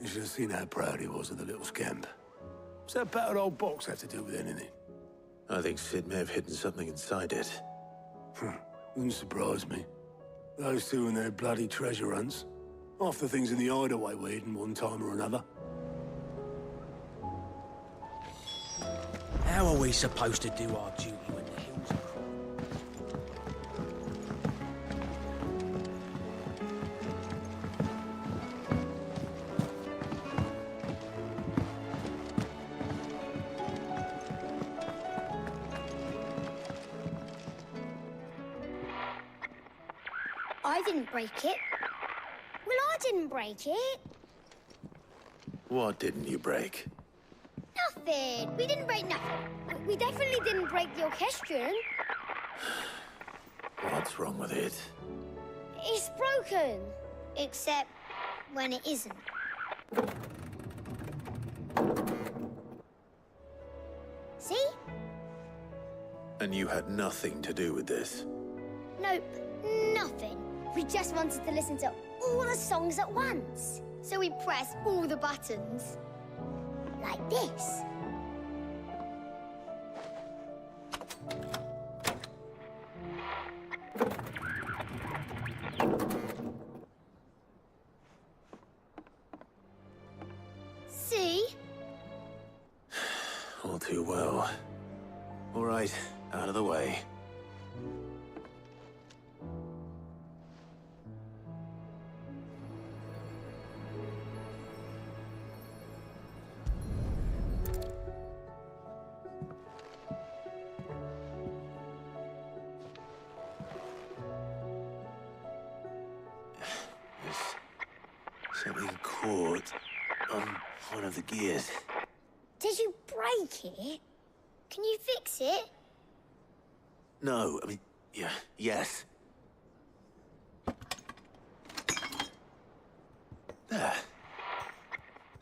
You should have seen how proud he was of the little scamp. What's that battered old box have to do with anything? I think Sid may have hidden something inside it. Wouldn't surprise me. Those two and their bloody treasure hunts. Half the things in the hideaway were hidden one time or another. How are we supposed to do our duty when the hills are crawling? I didn't break it. Well, I didn't break it. What didn't you break? Nothing. We didn't break nothing. We definitely didn't break the orchestrion. What's wrong with it? It's broken. Except when it isn't. See? And you had nothing to do with this? Nope. Nothing. We just wanted to listen to all the songs at once. So we pressed all the buttons. Like this. See? All too well. All right, out of the way. Something caught on one of the gears. Did you break it? Can you fix it? No, I mean, yes. There.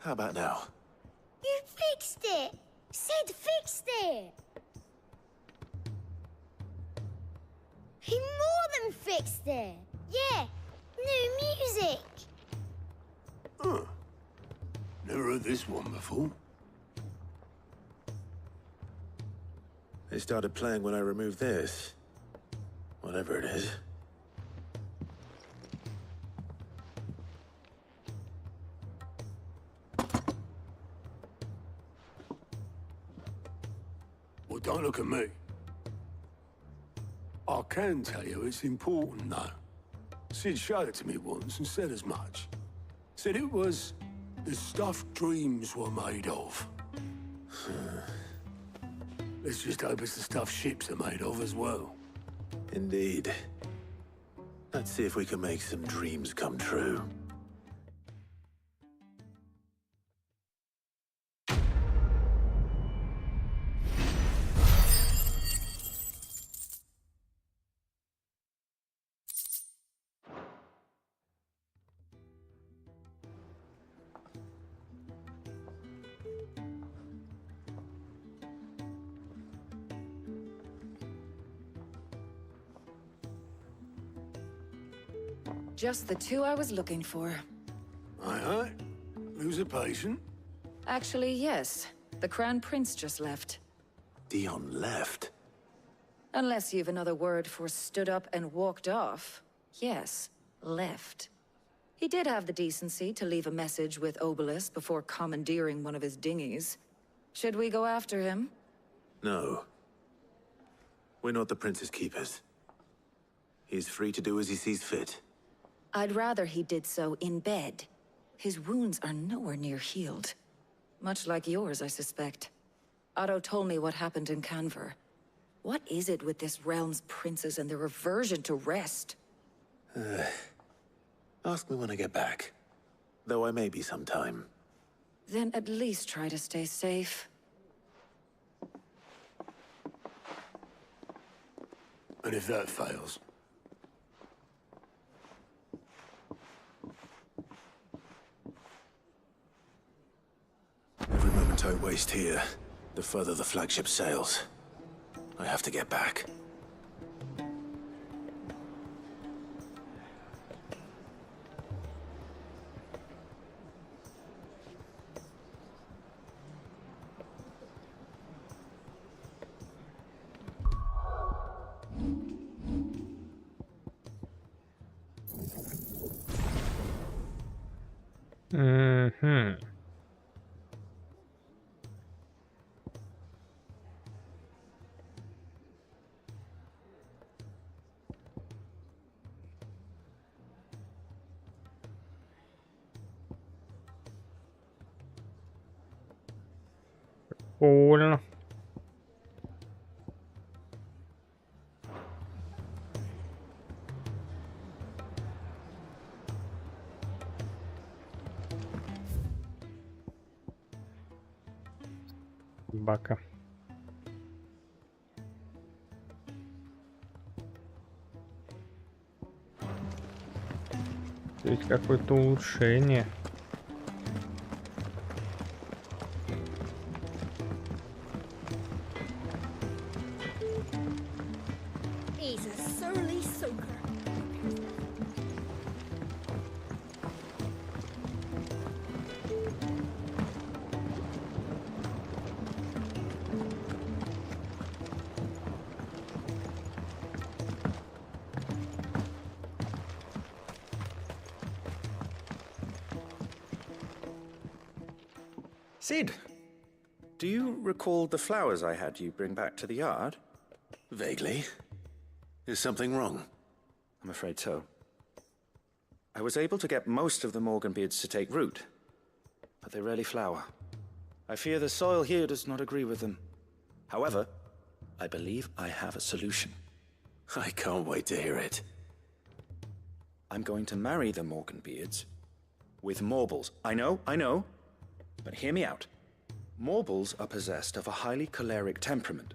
How about now? fixed it! Sid fixed it! He more than fixed it! Yeah, new music! Huh. Never heard this one before. They started playing when I removed this. Whatever it is. Well, don't look at me. I can tell you it's important, though. Sid showed it to me once and said as much. Said it was the stuff dreams were made of. Let's just hope it's the stuff ships are made of as well. Indeed. Let's see if we can make some dreams come true. Just the two I was looking for. Aye. Lose a patient? Actually, yes. The Crown Prince just left. Dion left? Unless you've another word for stood up and walked off. Yes, left. He did have the decency to leave a message with Obelisk before commandeering one of his dinghies. Should we go after him? No. We're not the Prince's keepers. He's free to do as he sees fit. I'd rather he did so in bed. His wounds are nowhere near healed. Much like yours, I suspect. Otto told me what happened in Canver. What is it with this realm's princes and their aversion to rest? Ask me when I get back. Though I may be sometime. Then at least try to stay safe. And if that fails? Every moment I waste here, the further the flagship sails. I have to get back. Mm-hmm. Прикольно. Собака. Здесь какое-то улучшение. He's a surly soaker. Sid, do you recall the flowers I had you bring back to the yard? Vaguely. Is something wrong? I'm afraid so. I was able to get most of the Morganbeards to take root, but they rarely flower. I fear the soil here does not agree with them. However, I believe I have a solution. I can't wait to hear it. I'm going to marry the Morganbeards with Morbles. I know, but hear me out. Morbles are possessed of a highly choleric temperament.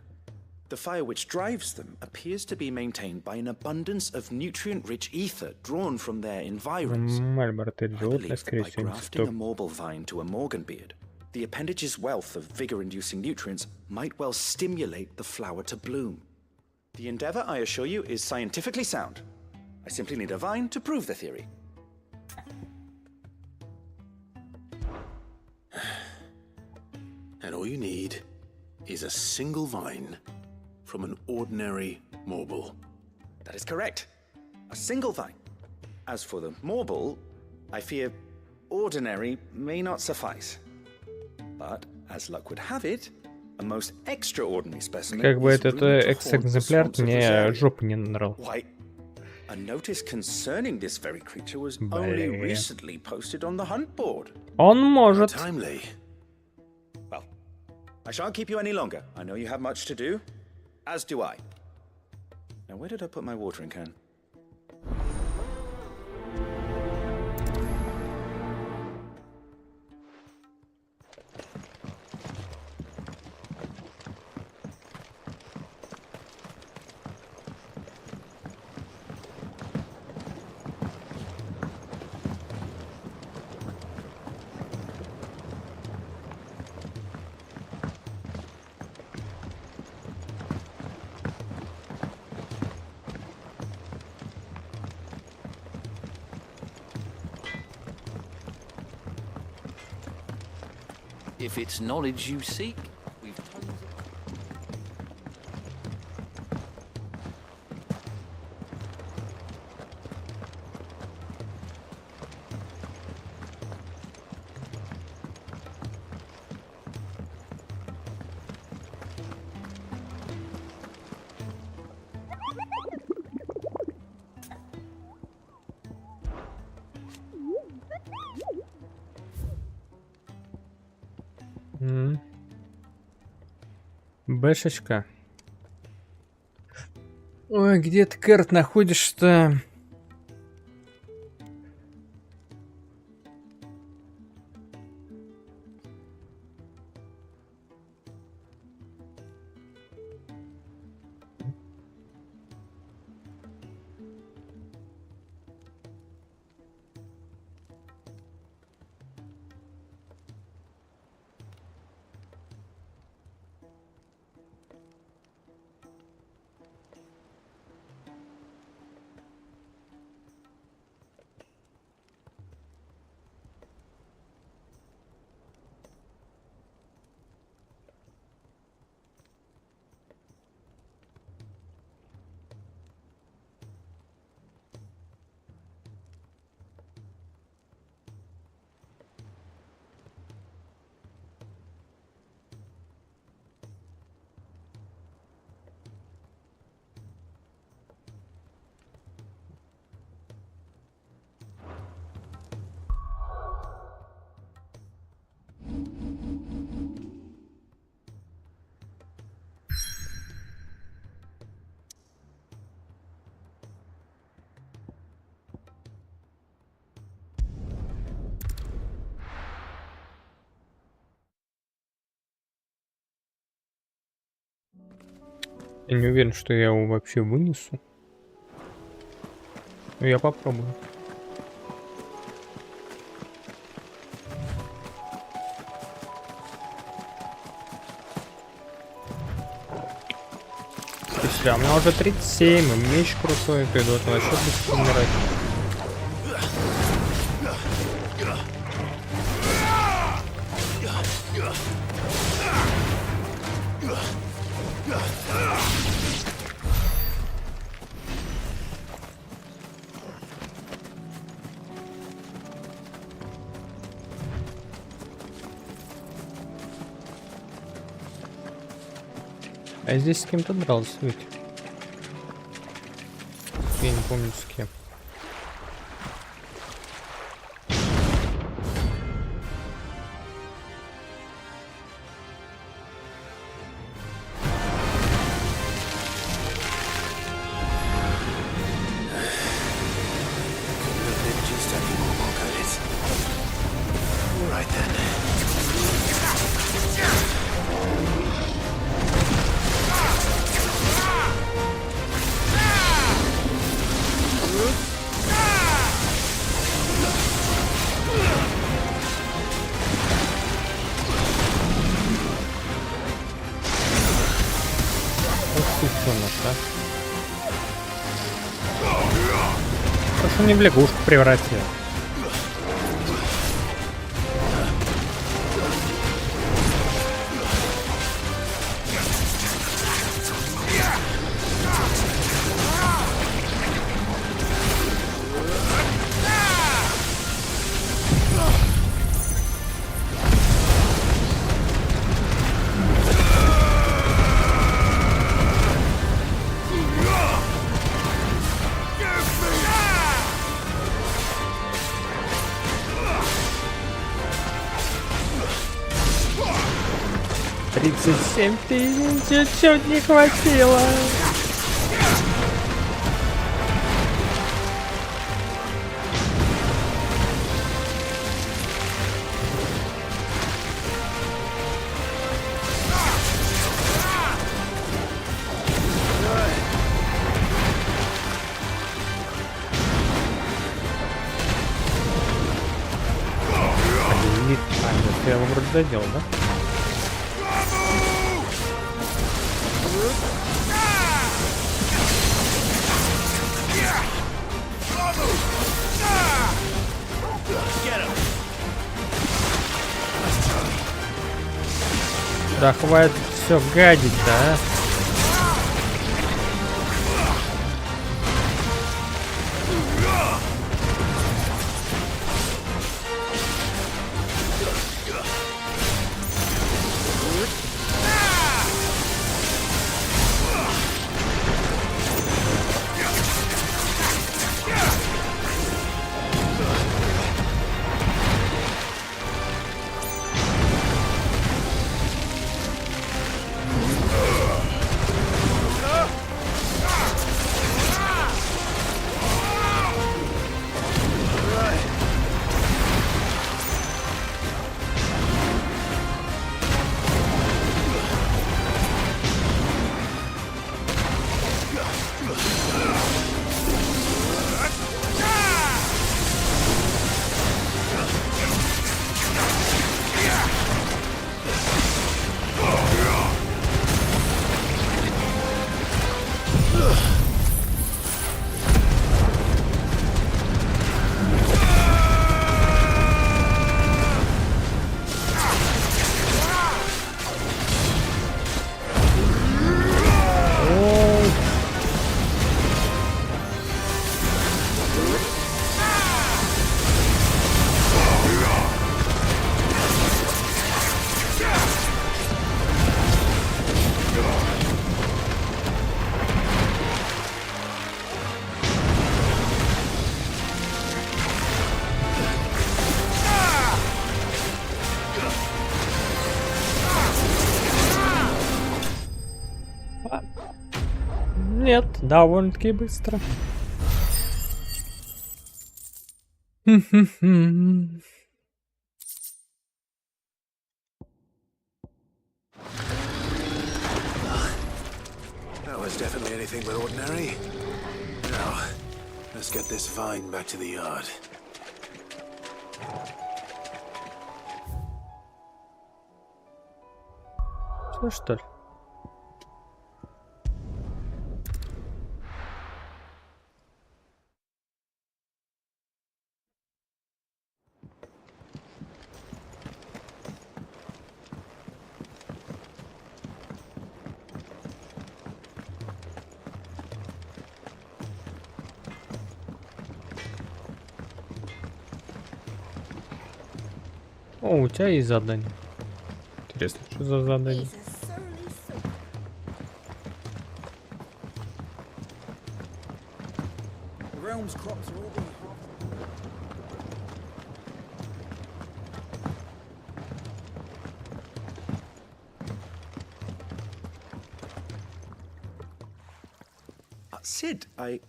The fire which drives them appears to be maintained by an abundance of nutrient-rich ether drawn from their environs. I believe that by grafting a Morble vine to a Morganbeard, The appendage's wealth of vigor-inducing nutrients might well stimulate the flower to bloom. The endeavor, I assure you, is scientifically sound. I simply need a vine to prove the theory. And all you need is a single vine from an ordinary marble. That is correct. A single vine. As for the marble, I fear ordinary may not suffice. But, as luck would have it, a most extraordinary specimen Как бы is этот rumored to haunt the экс-экземпляр swamps of мне Rosaria. жопу не надрал. Why, a notice concerning this very creature was only Блин. recently posted on the hunt board. Он может. Timely. Well, I shan't keep you any longer. I know you have much to do, as do I. Now, where did I put my watering can? If it's knowledge you seek, we've tons of... Бэшечка. Ой, где ты, Кэрт, находишься-то? Я не уверен, что я его вообще вынесу. Но я попробую. Слушай, а у меня уже 37, и меч крутой, то идут вообще будет умирать. А я здесь с кем-то дрался ведь. Я не помню с кем. что не в лягушку превратил. Чуть не хватило. Я его вроде доделал, да? Да хватит все гадить-то, а? Нет, довольно-таки быстро. That was definitely anything but ordinary. Now, let's get this vine back to the yard. Все, что ли? О, у тебя есть задание. Интересно, что за задание? Sid, I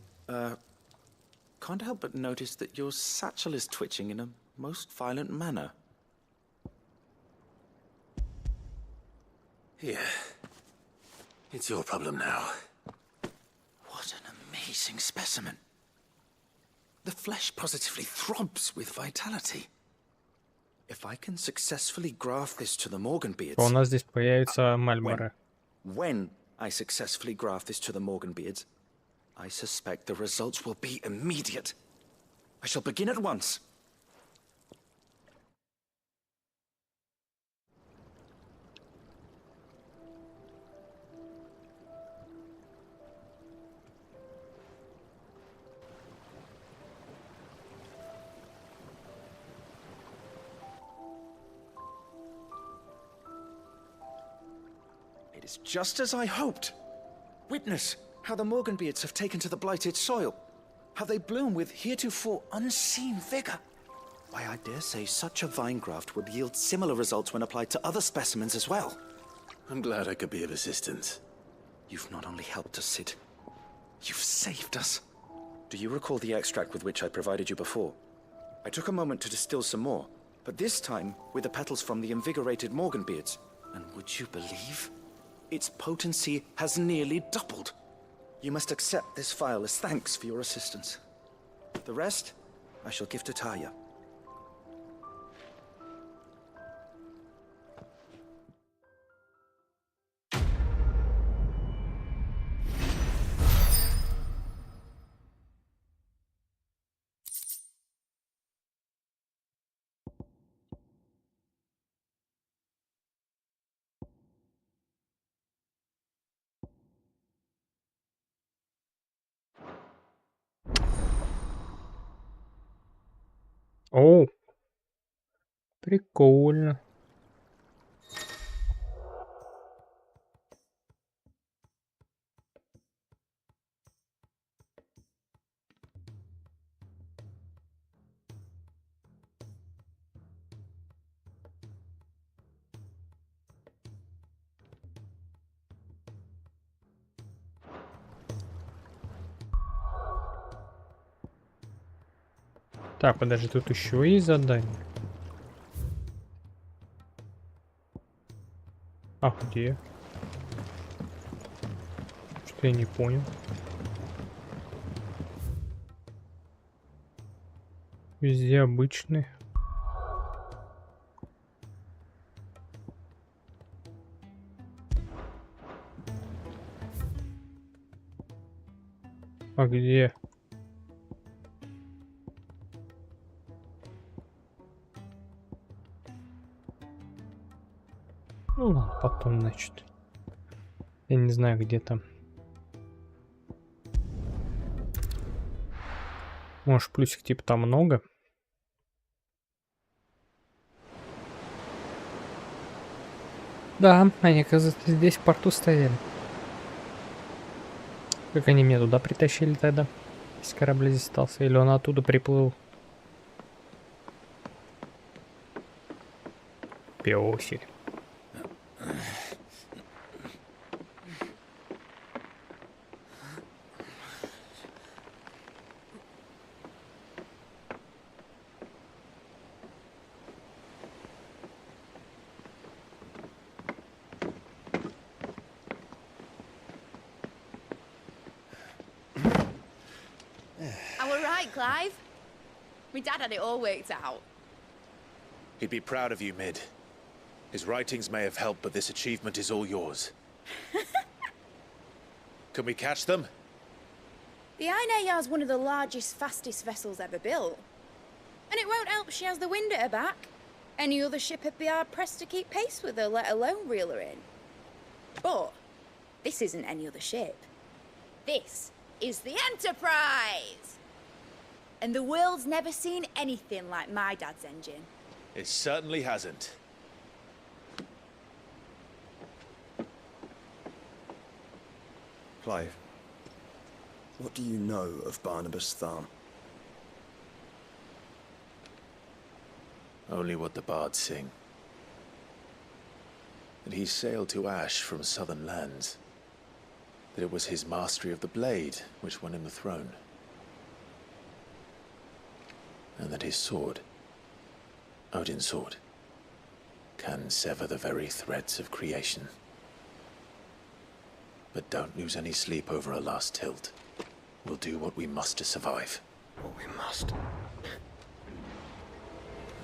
can't help but notice that your satchel is twitching in a most violent manner. Here. It's your problem now. What an amazing specimen. The flesh positively throbs with vitality. If I can successfully graft this to the Morganbeards... У нас здесь появится Мальборо. When I successfully graft this to the Morganbeards, I suspect the results will be immediate. I shall begin at once. It is just as I hoped. Witness how the Morganbeards have taken to the blighted soil. How they bloom with heretofore unseen vigor. Why, I dare say such a vine graft would yield similar results when applied to other specimens as well. I'm glad I could be of assistance. You've not only helped us, Sid, you've saved us. Do you recall the extract with which I provided you before? I took a moment to distill some more, but this time with the petals from the invigorated Morganbeards. And would you believe? Its potency has nearly doubled. You must accept this vial as thanks for your assistance. The rest, I shall give to Taya. О, прикольно. Так, подожди, тут еще есть задание. А где? Что я не понял. Везде обычные. А где? Ну ладно, потом, значит. Я не знаю, где там. Может, плюсик типа там много? Да, они, оказывается, здесь в порту стояли. Как они меня туда притащили тогда? Если корабль здесь остался, или он оттуда приплыл? Пёсик. Clive? My dad had it all worked out. He'd be proud of you, Mid. His writings may have helped, but this achievement is all yours. Can we catch them? The Iron Yard's one of the largest, fastest vessels ever built. And it won't help she has the wind at her back. Any other ship would be hard-pressed to keep pace with her, let alone reel her in. But this isn't any other ship. This is the Enterprise! And the world's never seen anything like my dad's engine. It certainly hasn't. Clive, what do you know of Barnabas Tharm? Only what the bards sing. That he sailed to Ash from southern lands. That it was his mastery of the blade which won him the throne. And that his sword, Odin's sword, can sever the very threads of creation. But don't lose any sleep over a last tilt. We'll do what we must to survive. What we must.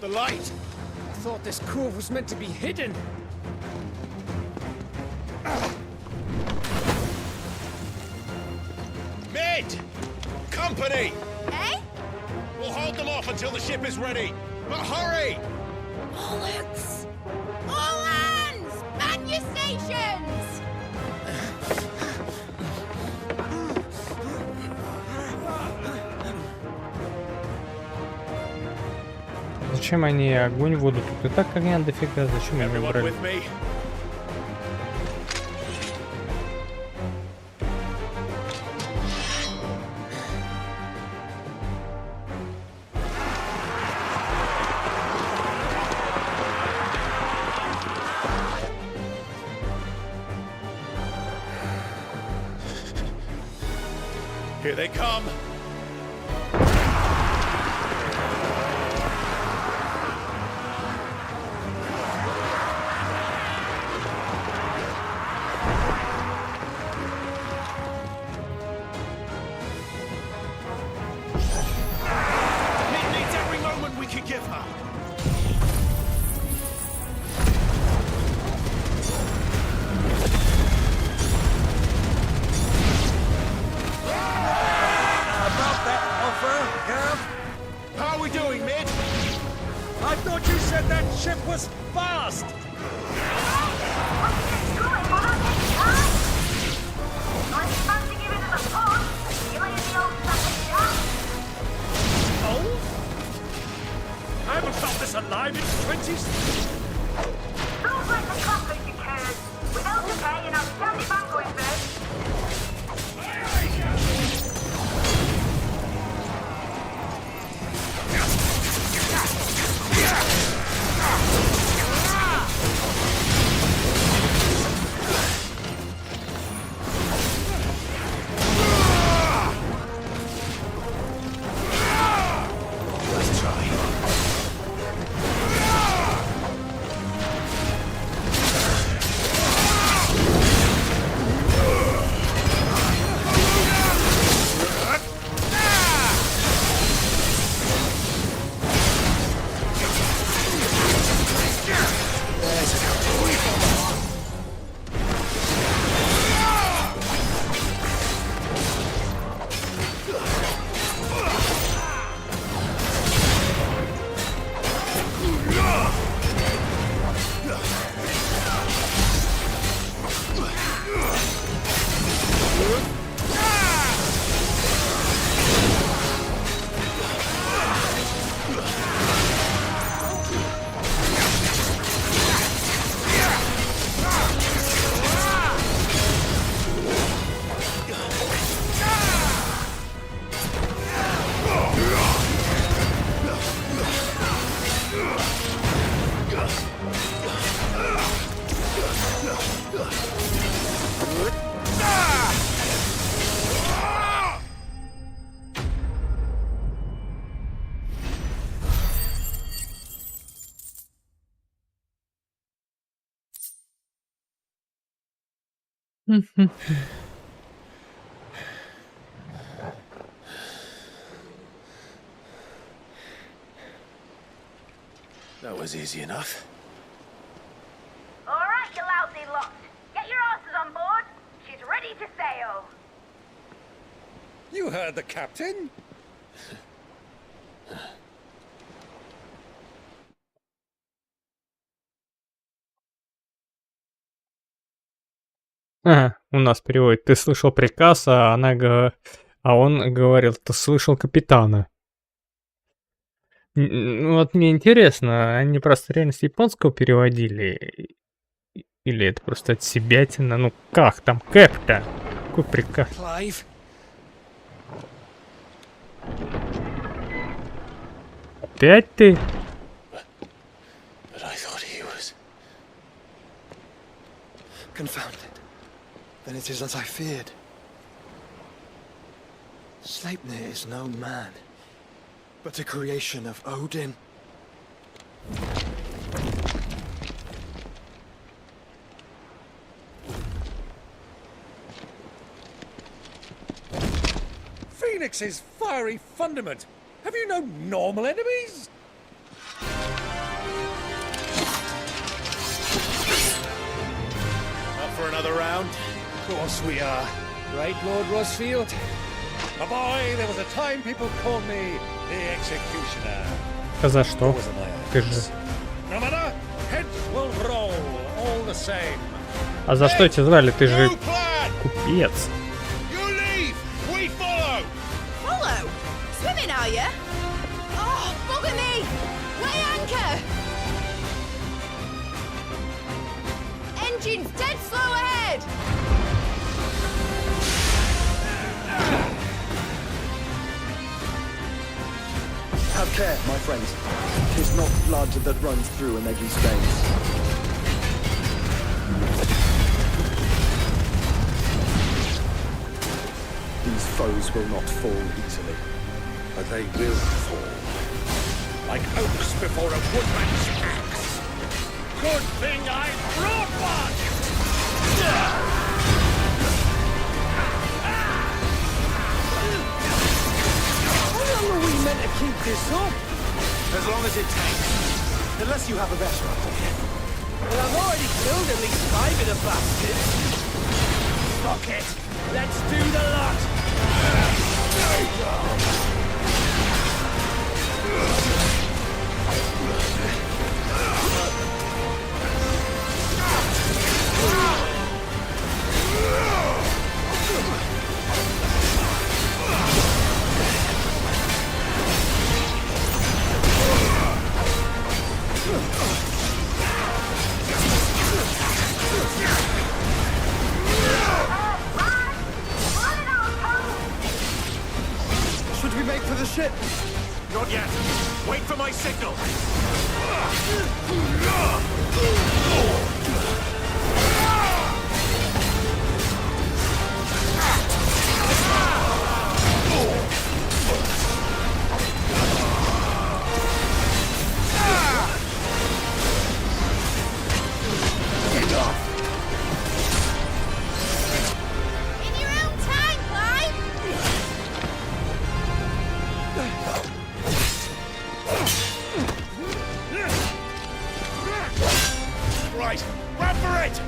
The light! I thought this cove was meant to be hidden. Mid! Company! Eh? We'll hold them off until the ship is ready. But hurry! Bollocks! All hands! Man your stations! Зачем они огонь в воду? Тут и так огня дофига. Зачем они Everyone брали? with me? Here they come. Nick needs every moment we can give her. About that offer, Gav? How are we doing, Mid? I thought you said that ship was fast! Oh? I haven't felt this alive in 20s. Don't let the comfort you cares. Without the pay, and I'll stand it back going first. Let's try. That was easy enough. All right, you lousy lot. Get your asses on board. She's ready to sail. You heard the captain? Ага, у нас переводит. Ты слышал приказ, а он говорил, ты слышал капитана. Вот мне интересно, они просто реально с японского переводили? Или это просто от себятина? Ну как там, Кэп-то? Какой приказ? Clive? Опять ты? But I thought he was... Confounded. Then it is as I feared. Sleipnir is no man, but a creation of Odin. Phoenix's fiery fundament! Have you no normal enemies? Up for another round? Of course we are. Right, Lord Rosfield? A boy, there was a time people called me the executioner. А за что? Ты же... No matter, heads will roll all the same. А за что тебя звали? Ты же купец. You leave, we follow. Follow? Swimming, are you? Oh, bugger me! Weigh anchor! Engine's dead slow ahead! Have care, my friends. 'Tis not blood that runs through Anegi's veins. These foes will not fall easily. But they will fall. Like oaks before a woodman's axe. Good thing I brought one! How long are we meant to keep this up? As long as it takes. Unless you have a better idea. Well, I've already killed at least 5 of the bastards. Fuck it. Let's do the lot. Should we make for the ship? Not yet. Wait for my signal. In your own time, Clive! Right, run for it!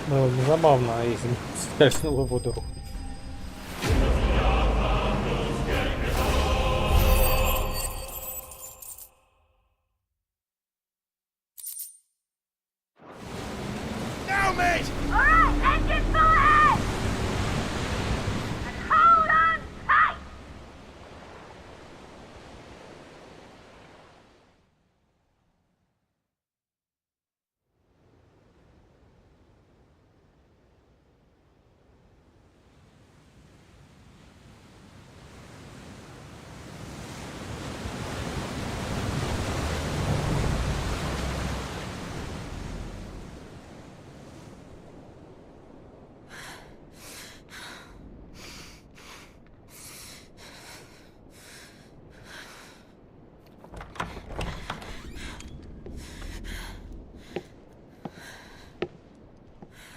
Ну, забавно, если скользнула в воду. Now, mate! Alright, engine full ahead! And hold on tight!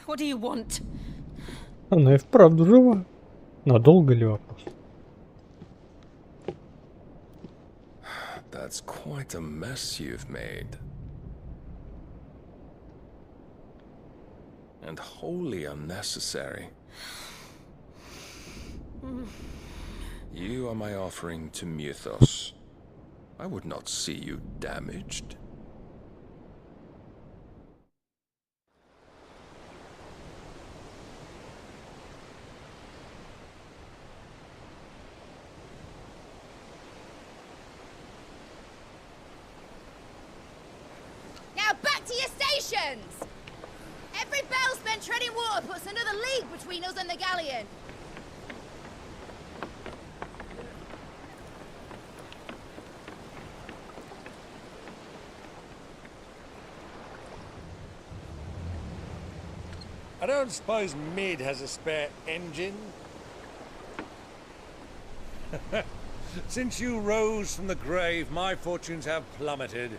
What do you want? Она и вправду жива. Надолго ли вопрос? That's quite a mess you've made. And wholly unnecessary. You are my offering to Mythos. I would not see you damaged. Congratulations! Every bell spent treading water puts another league between us and the galleon. I don't suppose Mid has a spare engine? Since you rose from the grave, my fortunes have plummeted.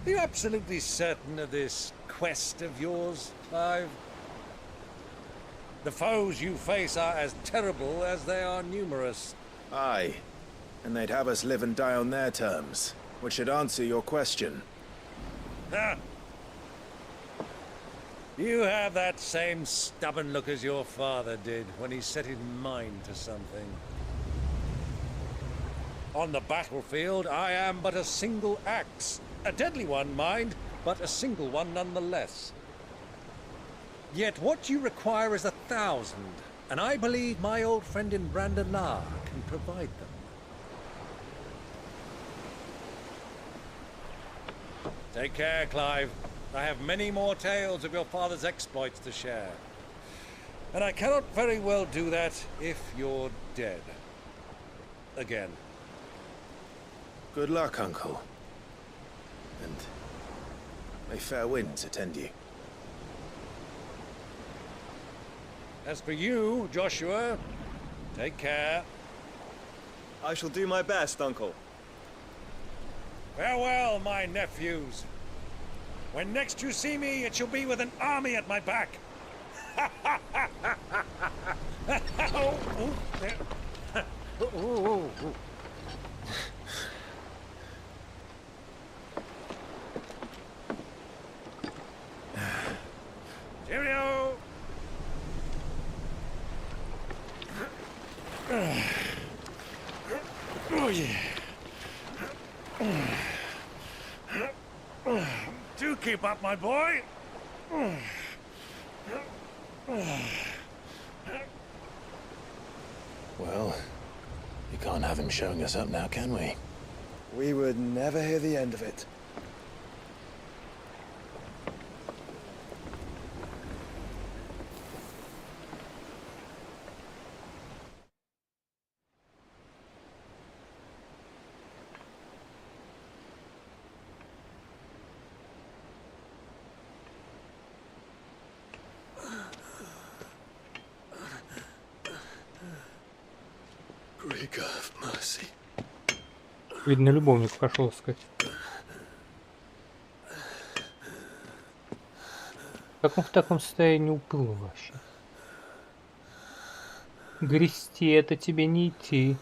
Are you absolutely certain of this quest of yours, Clive? The foes you face are as terrible as they are numerous. Aye. And they'd have us live and die on their terms, which should answer your question. Ha! You have that same stubborn look as your father did when he set his mind to something. On the battlefield, I am but a single axe. A deadly one, mind, but a single one nonetheless. Yet what you require is 1,000, and I believe my old friend in Brandalar can provide them. Take care, Clive. I have many more tales of your father's exploits to share. And I cannot very well do that if you're dead. Again. Good luck, Uncle. And may fair winds attend you. As for you, Joshua, take care. I shall do my best, Uncle. Farewell, my nephews. When next you see me, it shall be with an army at my back. Cheerio! Oh, yeah. Do keep up, my boy. Well, you can't have him showing us up now, can we? We would never hear the end of it. Greek of mercy. Видно, любовник пошел искать. Как он в таком состоянии уплыл вообще? Грести это тебе не идти.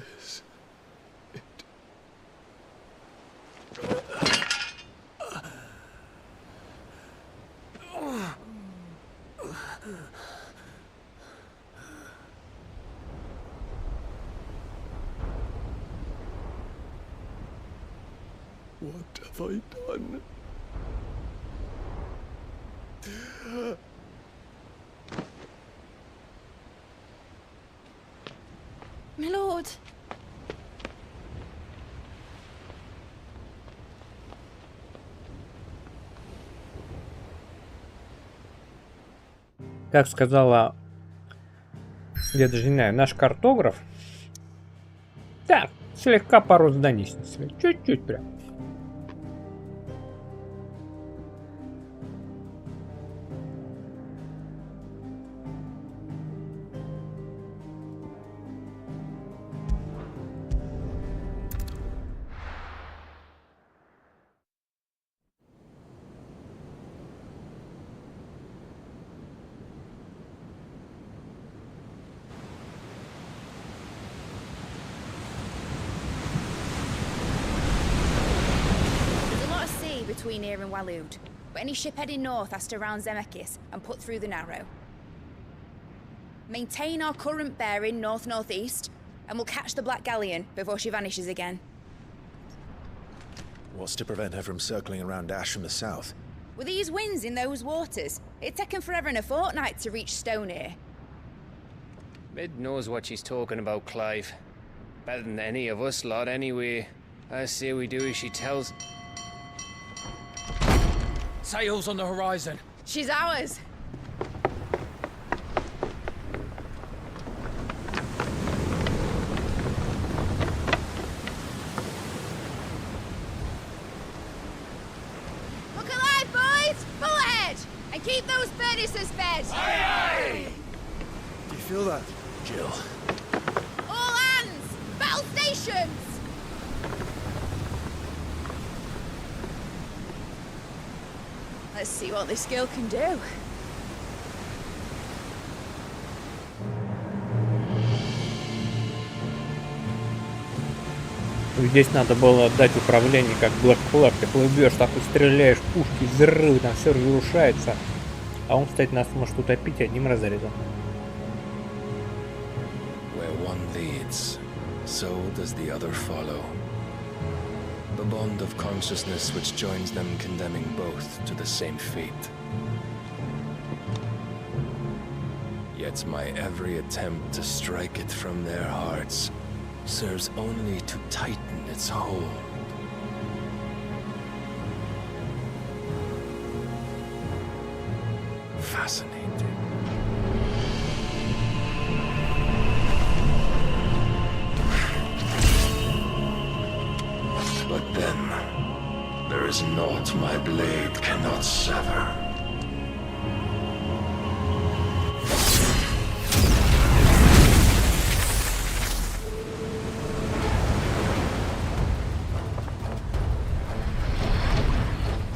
Is it? What have I done? My lord. Как сказала, я даже не знаю, наш картограф. Так, слегка пару зданий снесли. Чуть-чуть прям. Between here and Waloed, but any ship heading north has to round Zemeckis and put through the Narrow. Maintain our current bearing north-northeast, and we'll catch the Black Galleon before she vanishes again. What's to prevent her from circling around Ash from the south? With these winds in those waters, it'd take him forever and a fortnight to reach Stonehere. Mid knows what she's talking about, Clive. Better than any of us lot, anyway. I say we do as she tells. Sails on the horizon. She's ours. Look alive, boys! Pull ahead! And keep those furnaces fed! Aye, aye! Do you feel that, Jill? All hands! Battle stations! Let's see what this girl can do. Здесь надо было отдать управление, как Black Flag. Ты плывешь, так и стреляешь, пушки, взрывы, там все разрушается. А он, кстати, нас может утопить одним разрезом. Where one leads, so does the other follow. The bond of consciousness which joins them condemning both to the same fate. Yet my every attempt to strike it from their hearts serves only to tighten its hold. Fascinating. But then, there is naught my blade cannot sever.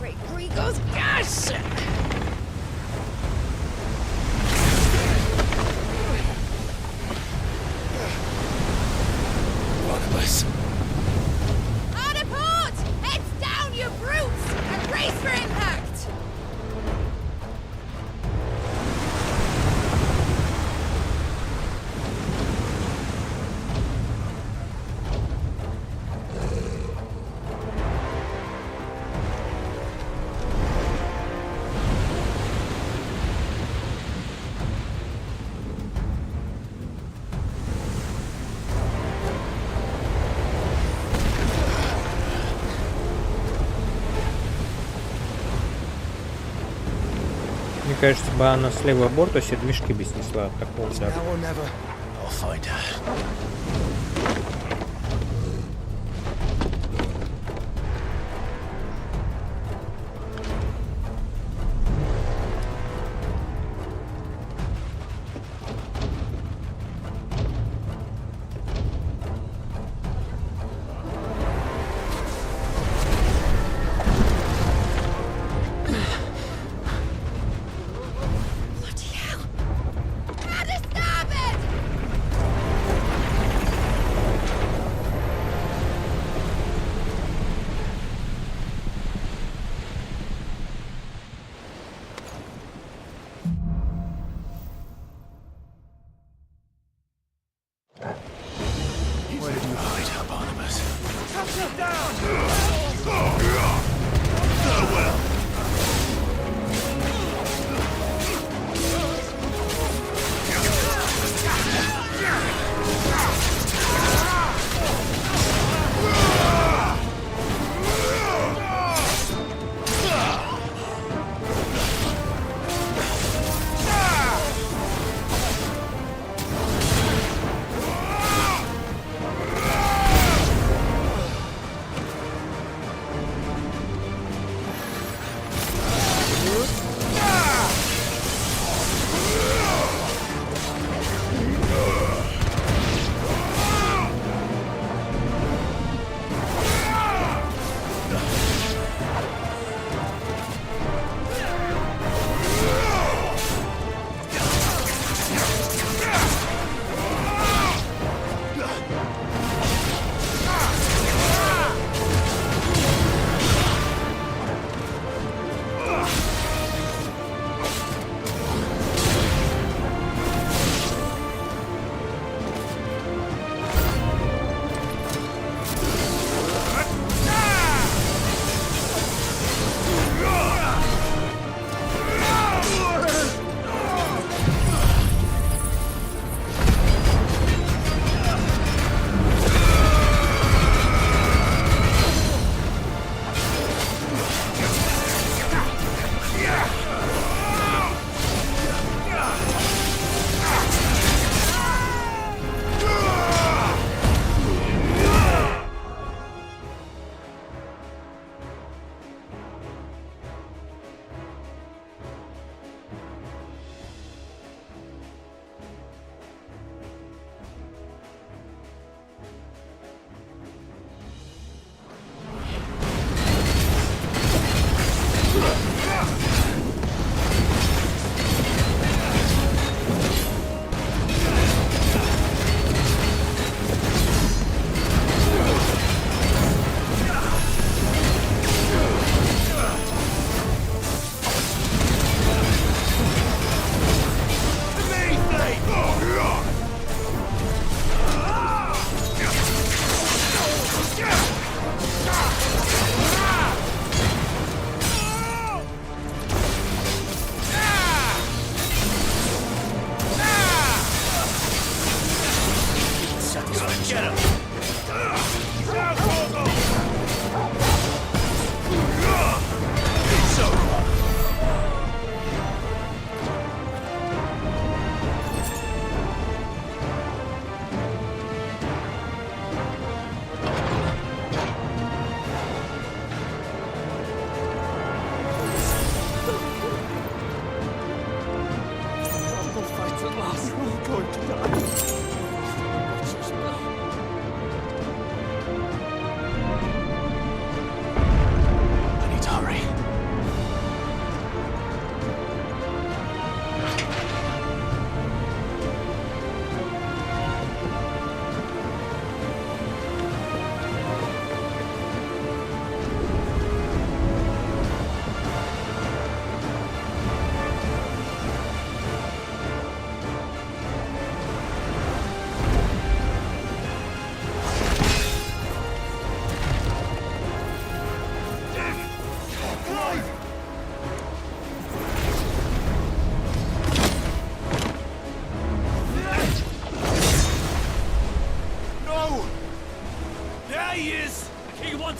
Great Grigos, gosh! Barnabas. Hard a port! Heads down, you brutes! And brace for impact! Мне кажется, бы она с левого борта все движки бы снесла от такого удара. I'll find her. Bloody hell! At a starboard!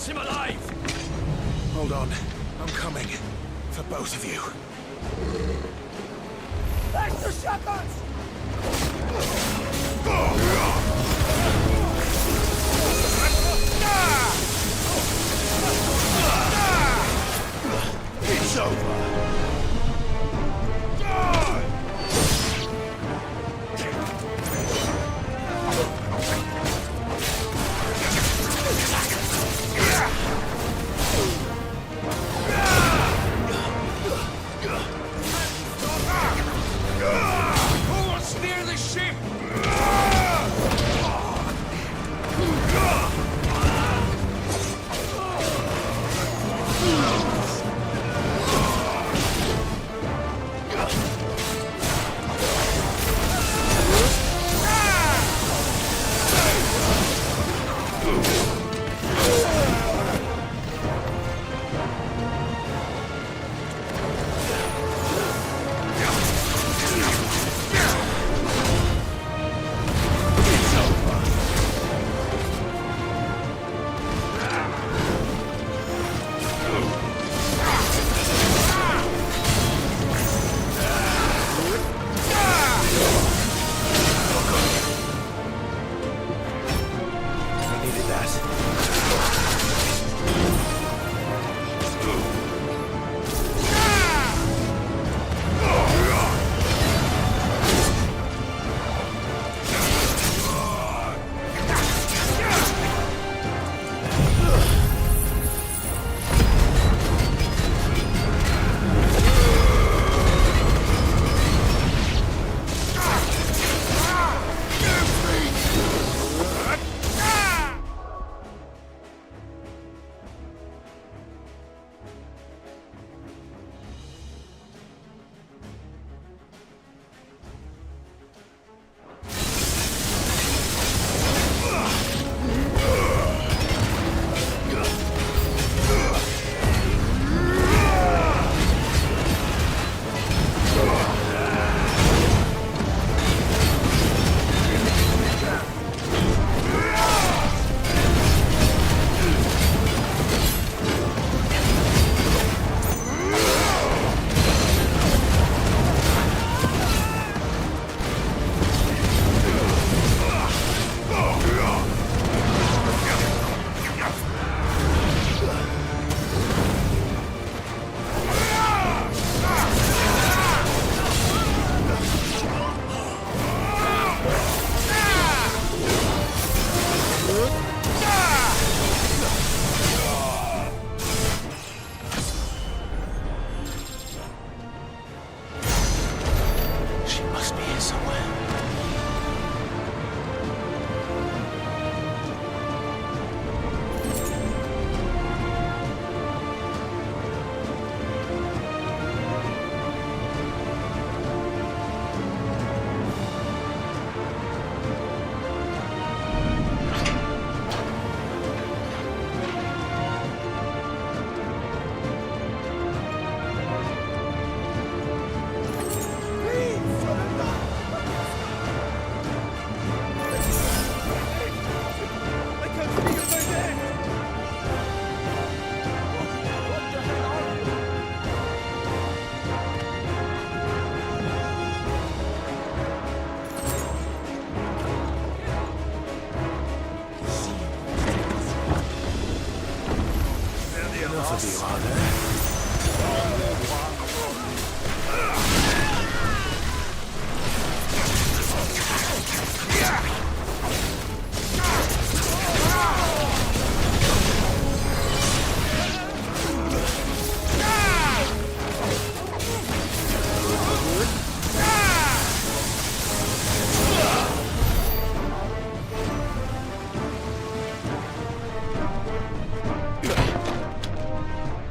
Him alive! Hold on. I'm coming. For both of you. Extra shotguns! It's over. here somewhere.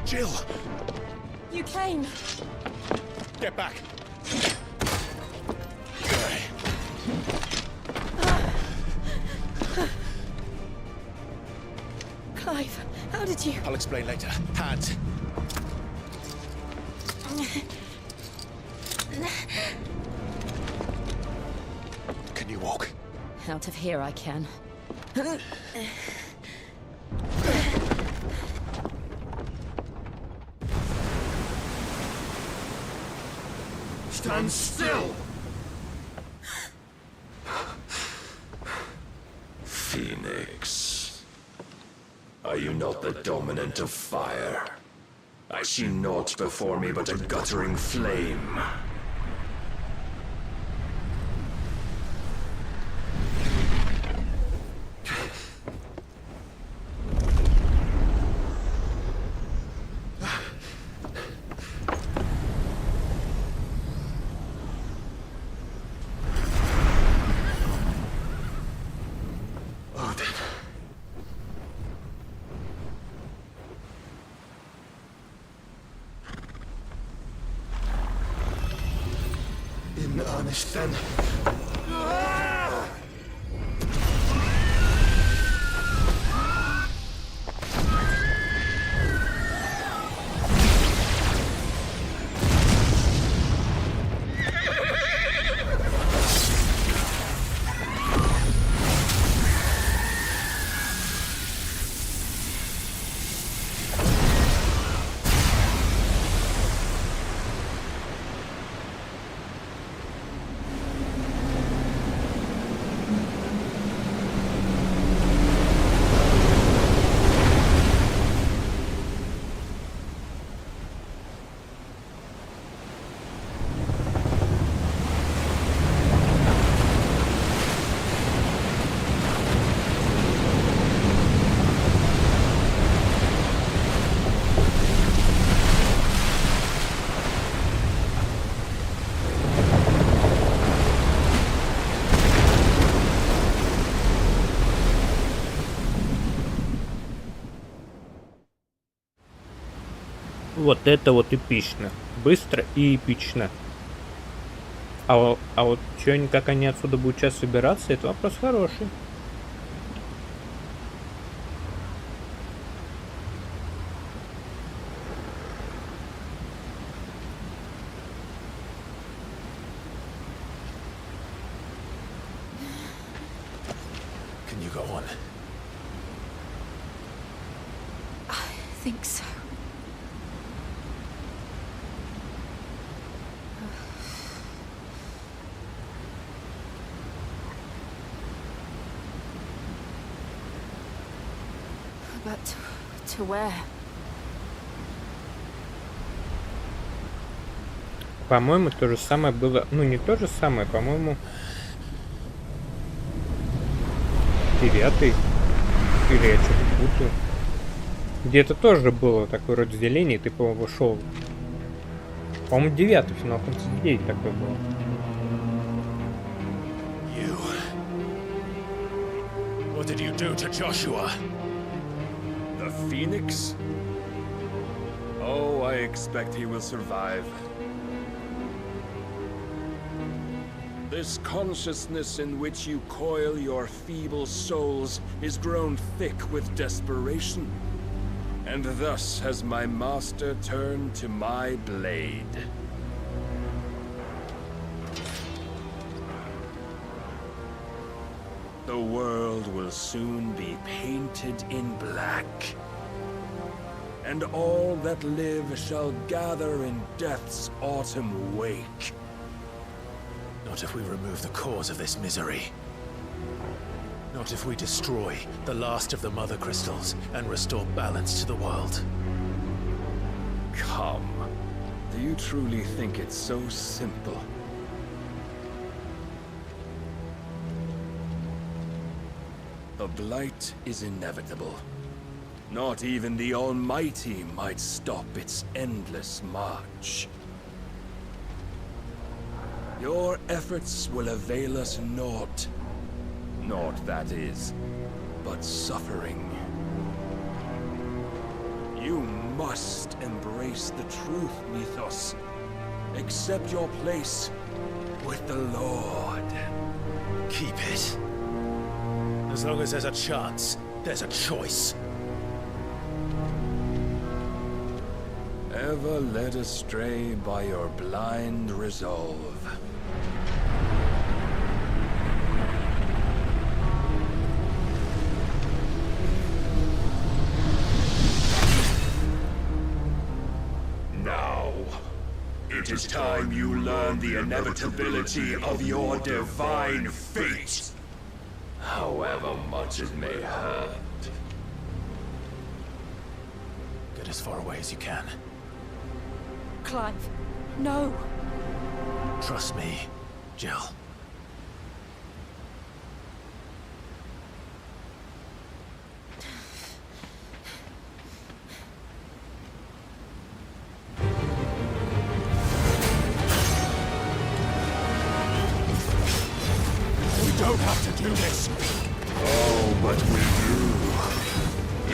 Jill! You came. Get back! Clive, how did you... I'll explain later. Hands! Can you walk? Out of here I can. Stand still! Phoenix. Are you not the dominant of fire? I see naught before me but a guttering flame. Honest then. Вот это вот эпично. Быстро и эпично. А вот чё, как они отсюда будут сейчас собираться, это вопрос хороший. Can you go on? I think so. But to where? По-моему, то же самое было... Ну, не то же самое, по-моему... 9-й. Или я что-то путаю. Где-то тоже было такое разделение, ты, по-моему, шел. По-моему, 9-й Final Fantasy 9 такой был. What did you do to Joshua? The Phoenix? Oh, I expect he will survive. This consciousness in which you coil your feeble souls is grown thick with desperation. And thus has my master turned to my blade. The world will soon be painted in black. And all that live shall gather in death's autumn wake. Not if we remove the cause of this misery. Not if we destroy the last of the Mother Crystals and restore balance to the world. Come. Do you truly think it's so simple? The blight is inevitable. Not even the Almighty might stop its endless march. Your efforts will avail us naught. Naught, that is, but suffering. You must embrace the truth, Mythos. Accept your place with the Lord. Keep it. As long as there's a chance, there's a choice. Ever led astray by your blind resolve. Now, it is time you learn the inevitability of your divine fate. However much it may hurt. Get as far away as you can. Clive, no. Trust me, Jill. We don't have to do this. Oh, but we do.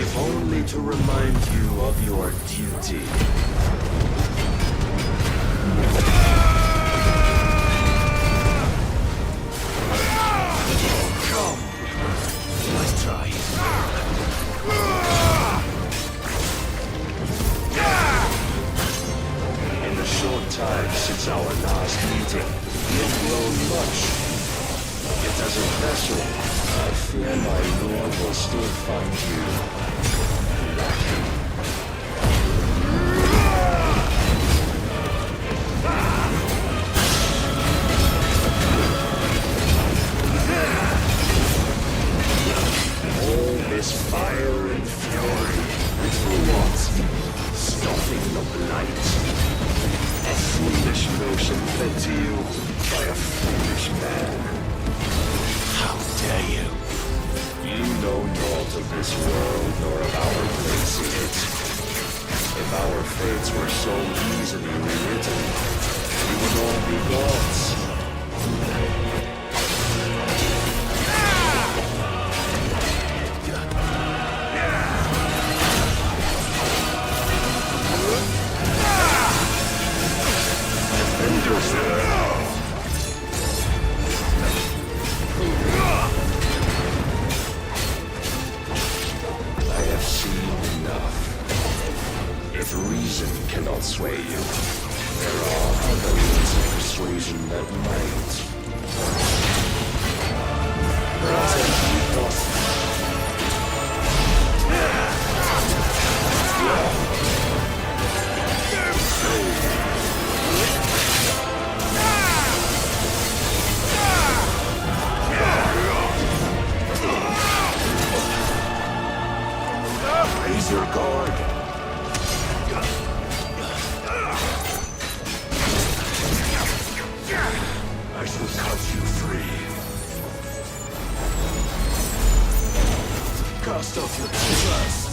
If only to remind you of your duty. Nice try. In the short time since our last meeting, you've grown much. Yet as a vessel, I fear my lord will still find you lacking. All this fire and fury, for what? Stopping the blight. A foolish notion fed to you by a foolish man. How dare you? You know naught of this world nor of our place in it. If our fates were so easily rewritten, we would all be gods. Defend yourself! I have seen enough. If reason cannot sway you, there are other means of persuasion that might. Raise your guard. I shall cut you free. Cast off your trust.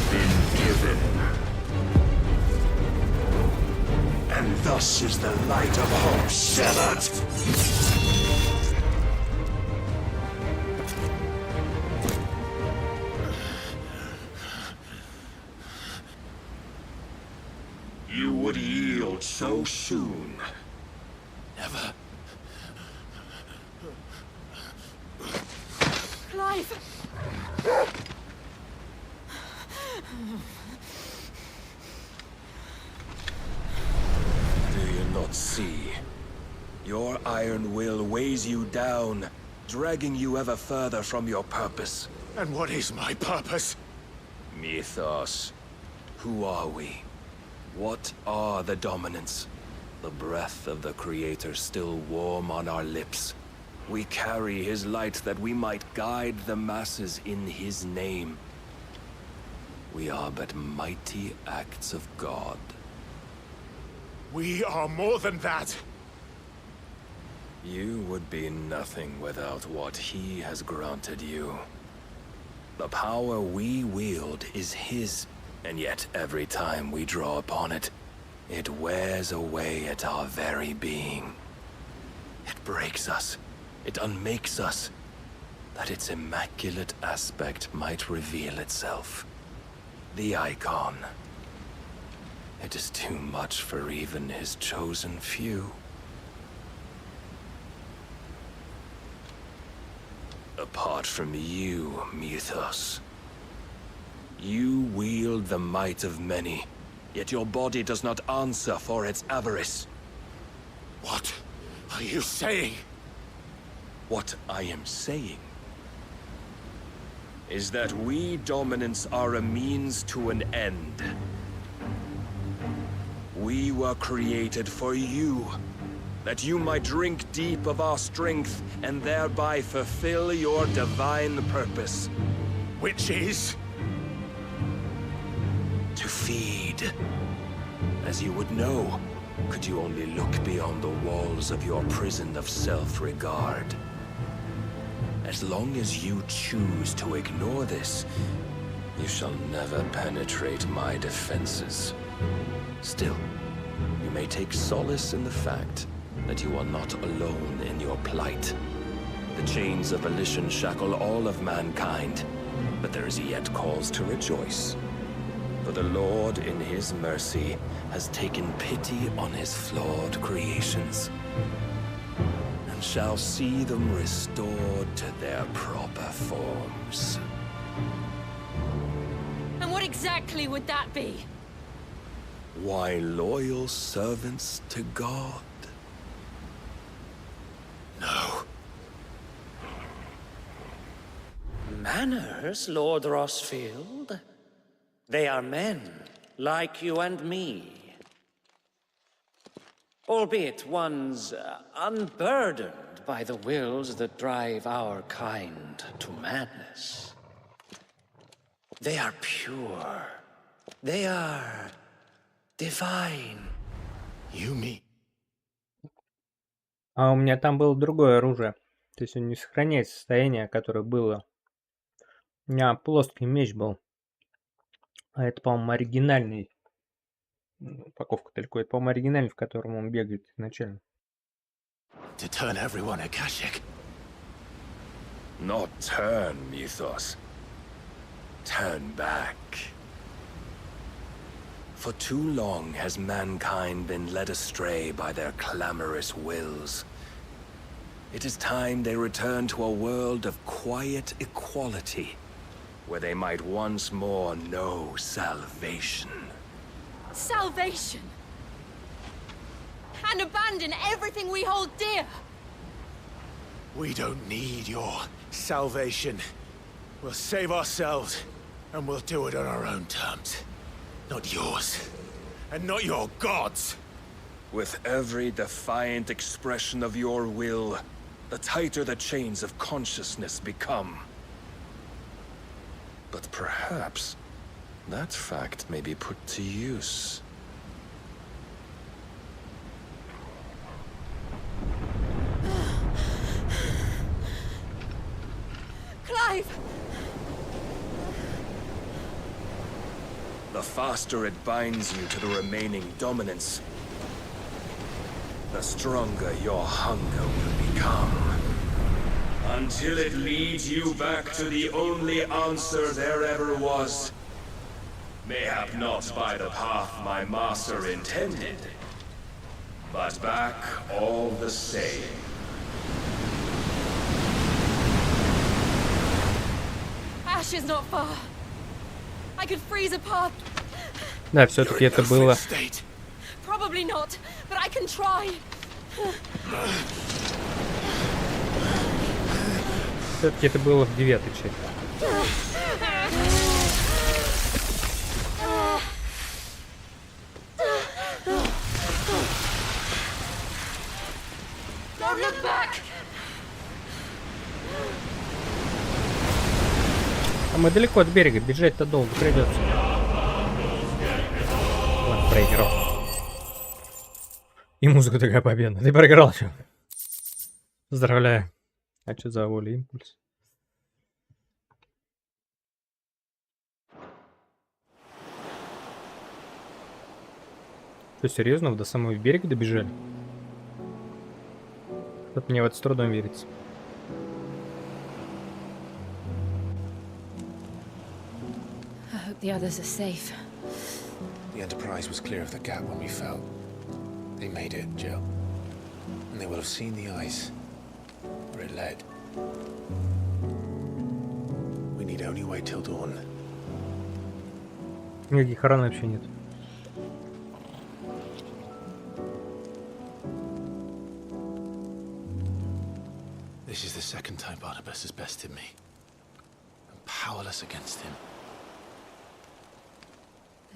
been given. And thus is the light of hope severed. You would yield so soon. Never. Clive! Do you not see? Your iron will weighs you down, dragging you ever further from your purpose. And what is my purpose? Mythos. Who are we? What are the dominants? The breath of the Creator still warm on our lips. We carry his light that we might guide the masses in his name. We are but mighty acts of God. We are more than that. You would be nothing without what he has granted you. The power we wield is his, and yet every time we draw upon it, it wears away at our very being. It breaks us. It unmakes us, that its immaculate aspect might reveal itself. The icon. It is too much for even his chosen few. Apart from you, Mythos, you wield the might of many, yet your body does not answer for its avarice. What are you saying? What I am saying is that we dominants are a means to an end. We were created for you, that you might drink deep of our strength and thereby fulfill your divine purpose. Which is? To feed. As you would know, could you only look beyond the walls of your prison of self-regard. As long as you choose to ignore this, you shall never penetrate my defenses. Still, you may take solace in the fact that you are not alone in your plight. The chains of volition shackle all of mankind, but there is yet cause to rejoice. For the Lord, in his mercy, has taken pity on his flawed creations, and shall see them restored to their proper forms. And what exactly would that be? Why, loyal servants to God. No. Manners, Lord Rossfield? They are men, like you and me. Albeit ones unburdened by the wills that drive our kind to madness. They are pure. They are divine. You mean? А у меня там было другое оружие. То есть он не сохраняет состояние, которое было. У меня плоский меч был. А это, по-моему, оригинальный. Упаковка далеко. Это, по-моему, оригинальный, в котором он бегает изначально. To turn everyone Akashic. Not turn, Mythos. Turn back. For too long has mankind been led astray by their clamorous wills. It is time they return to a world of quiet equality, where they might once more know salvation. Salvation! And abandon everything we hold dear! We don't need your salvation. We'll save ourselves, and we'll do it on our own terms. Not yours. And not your gods! With every defiant expression of your will, the tighter the chains of consciousness become. But perhaps that fact may be put to use. Clive! the faster it binds you to the remaining dominance, the stronger your hunger will become. Until it leads you back to the only answer there ever was. Mayhap not by the path my master intended, but back all the same. Ash is not far. I could freeze a path. Да, все-таки это было. Probably not, but I can try. Все-таки это было в 9-й части. Don't look back. А мы далеко от берега, бежать-то долго придется. Ладно, проиграл. И музыка такая победная. Ты проиграл, что? Поздравляю. А что за воля импульс? Что, серьезно? До самого берега добежали? Вот мне в это с трудом верится. I hope the others are safe. The Enterprise was clear of the gap when we fell. They made it, Jill. And they will have seen the ice where it led. We need only wait till dawn. Никаких ран вообще нет. This is the second time Barnabas has bested me. I'm powerless against him.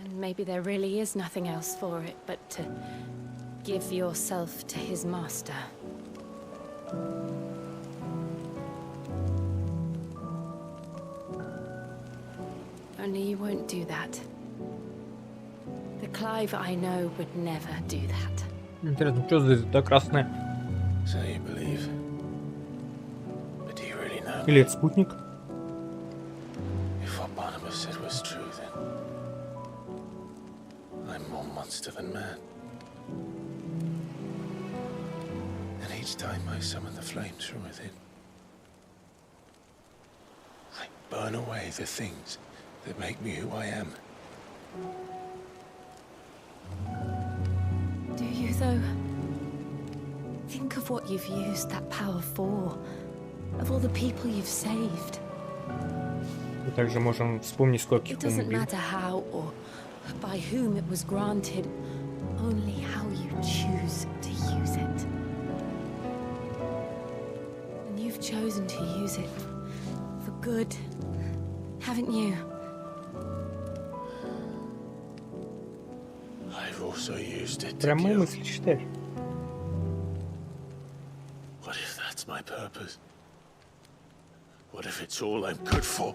And maybe there really is nothing else for it but to give yourself to his master. Only you won't do that. The Clive I know would never do that. Интересно, что здесь-то красное? So you believe. But do you really know? Или это спутник? If what Barnabas said was true, then I'm more monster than man. And each time I summon the flames from within, I burn away the things that make me who I am. Do you, though? Think of what you've used that power for. Of all the people you've saved. Мы также можем вспомнить, сколько It он doesn't убил. matter how or by whom it was granted, only how you choose to use it. And you've chosen to use it for good, haven't you? I've also used it to Прям мои kill. мысли читаешь. What if that's my purpose? What if it's all I'm good for?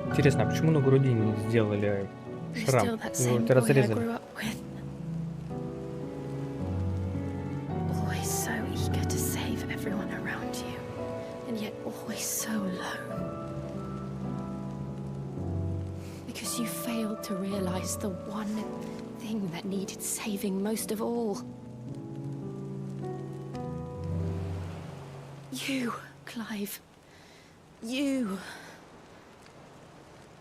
Интересно, а почему на груди не сделали You're шрам? still that Его same это boy I разрезали. grew up with. Always so eager to save everyone around you, and yet always so alone. Because you failed to realize the one thing that needed saving most of all. You, Clive. You.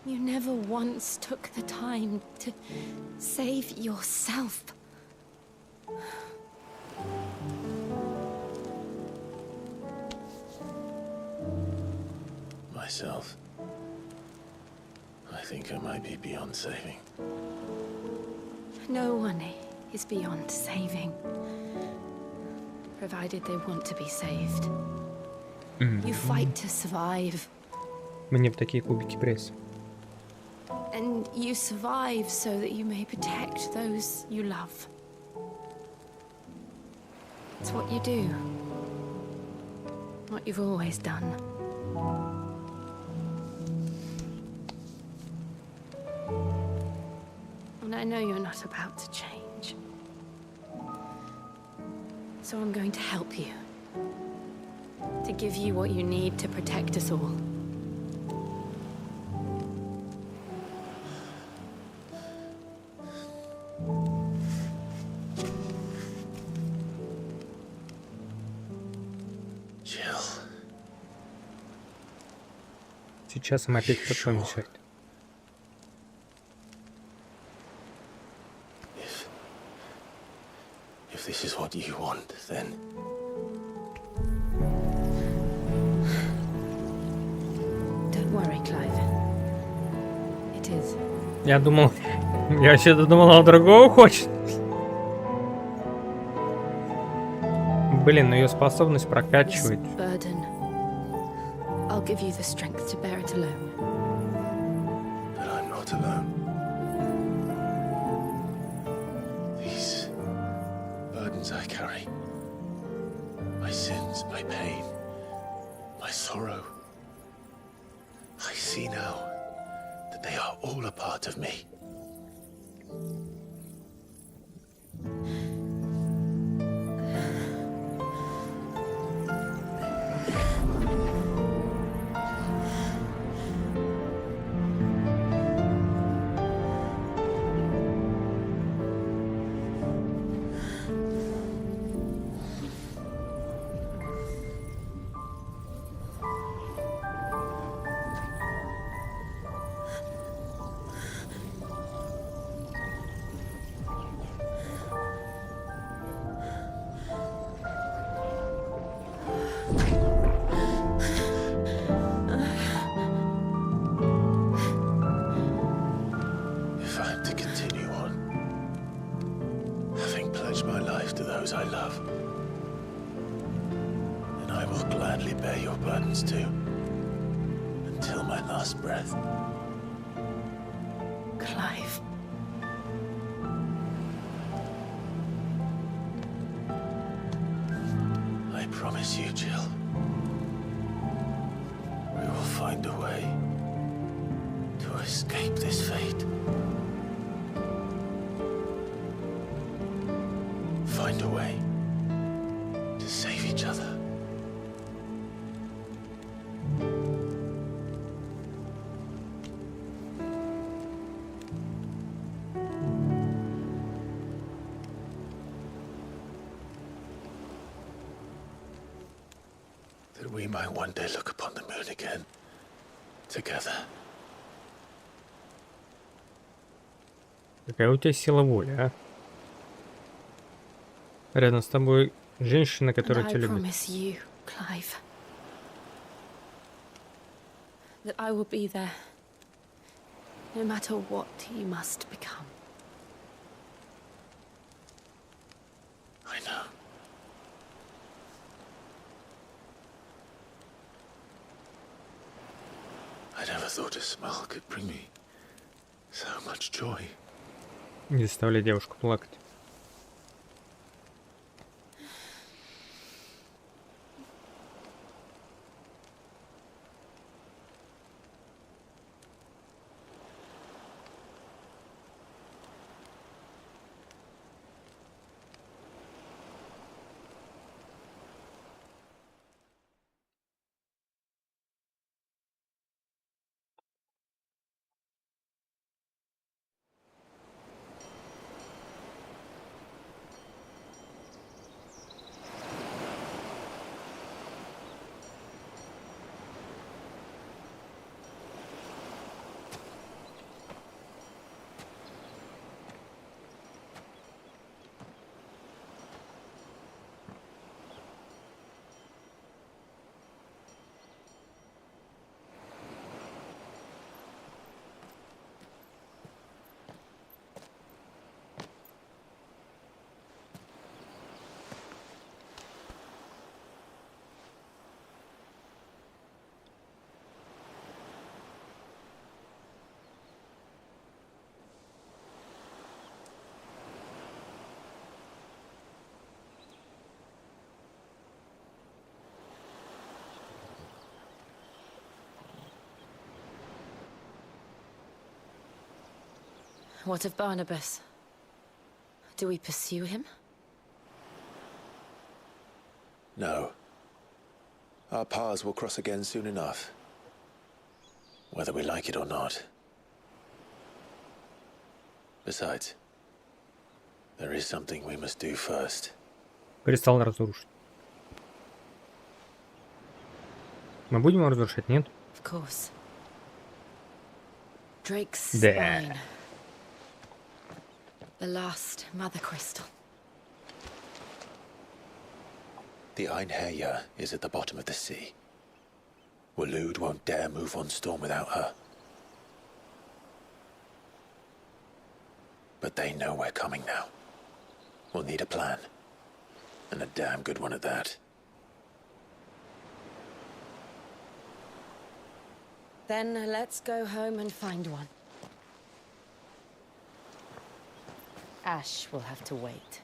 You never once took the time to save yourself. Myself. I think I might be beyond saving. No one is beyond saving, provided they want to be saved. You fight to survive, Мне в такие кубики пресс. and you survive so that you may protect those you love. It's what you do. What you've always done. And I know you're not about to change. So I'm going to help you. To give you what you need to protect us all. Сейчас им опять кто-то мешает. If this is what you want, then... Don't worry, Clive. It is. Я думал... Я вообще-то думал, он другого хочет. Блин, но ее способность прокачивать. Burden. I'll give you the strength to bear it alone. But I'm not alone. These burdens I carry, my sins, my pain, my sorrow, I see now that they are all a part of me. If I'm to continue on, having pledged my life to those I love, then I will gladly bear your burdens too, until my last breath. Clive. I promise you, Jill, we will find a way to escape this fate. Find a way to save each other. That we might one day look upon the moon again, together. Какая у тебя сила воли, а? Рядом с тобой женщина, которая тебя I любит. promise you, Clive, that I will be there, no matter what you must become. I know. I never thought a smile could bring me so much joy. Не заставляй девушку плакать. What of Barnabas? Do we pursue him? No, Our paths will cross again soon enough. Whether we like it or not. Besides, there is something we must do first. Кристалл разрушить. Мы будем его разрушать, нет? Of course. Drake's Да. spine. The last mother crystal. The Einherja is at the bottom of the sea. Waloed won't dare move on Storm without her. But they know we're coming now. We'll need a plan. And a damn good one at that. Then let's go home and find one. Ash will have to wait.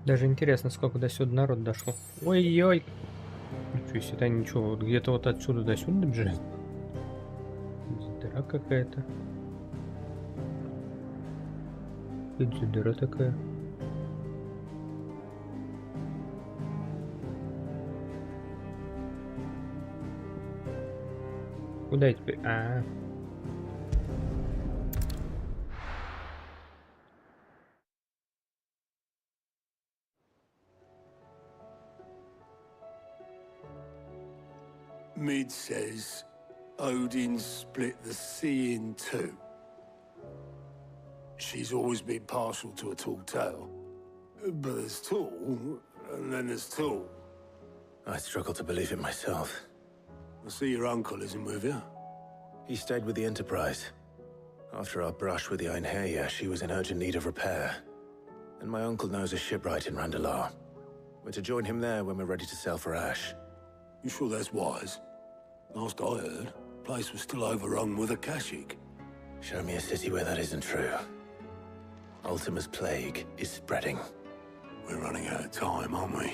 Даже интересно, сколько до сюда народ дошло. Ой-ой. Ничего себе, это ничего, вот где-то вот отсюда до сюда добежать. Дыра какая-то. Это дыра такая. Куда я теперь? Mid says Odin split the sea in two. She's always been partial to a tall tale. But there's tall, and then there's tall. I struggle to believe it myself. I see your uncle isn't with you. He stayed with the Enterprise. After our brush with the Einherja, she was in urgent need of repair. And my uncle knows a shipwright in Randalar. We're to join him there when we're ready to sail for Ash. You sure that's wise? Last I heard, the place was still overrun with Akashic. Show me a city where that isn't true. Ultima's plague is spreading. We're running out of time, aren't we?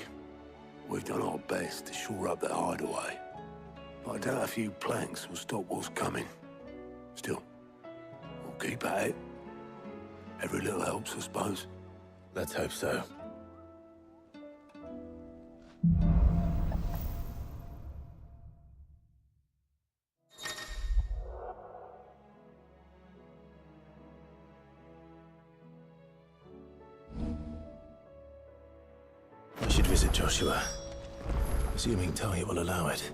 We've done our best to shore up that hideaway. But I doubt a few planks will stop what's coming. Still, we'll keep at it. Every little helps, I suppose. Let's hope so. I should visit Joshua, assuming Talia will allow it.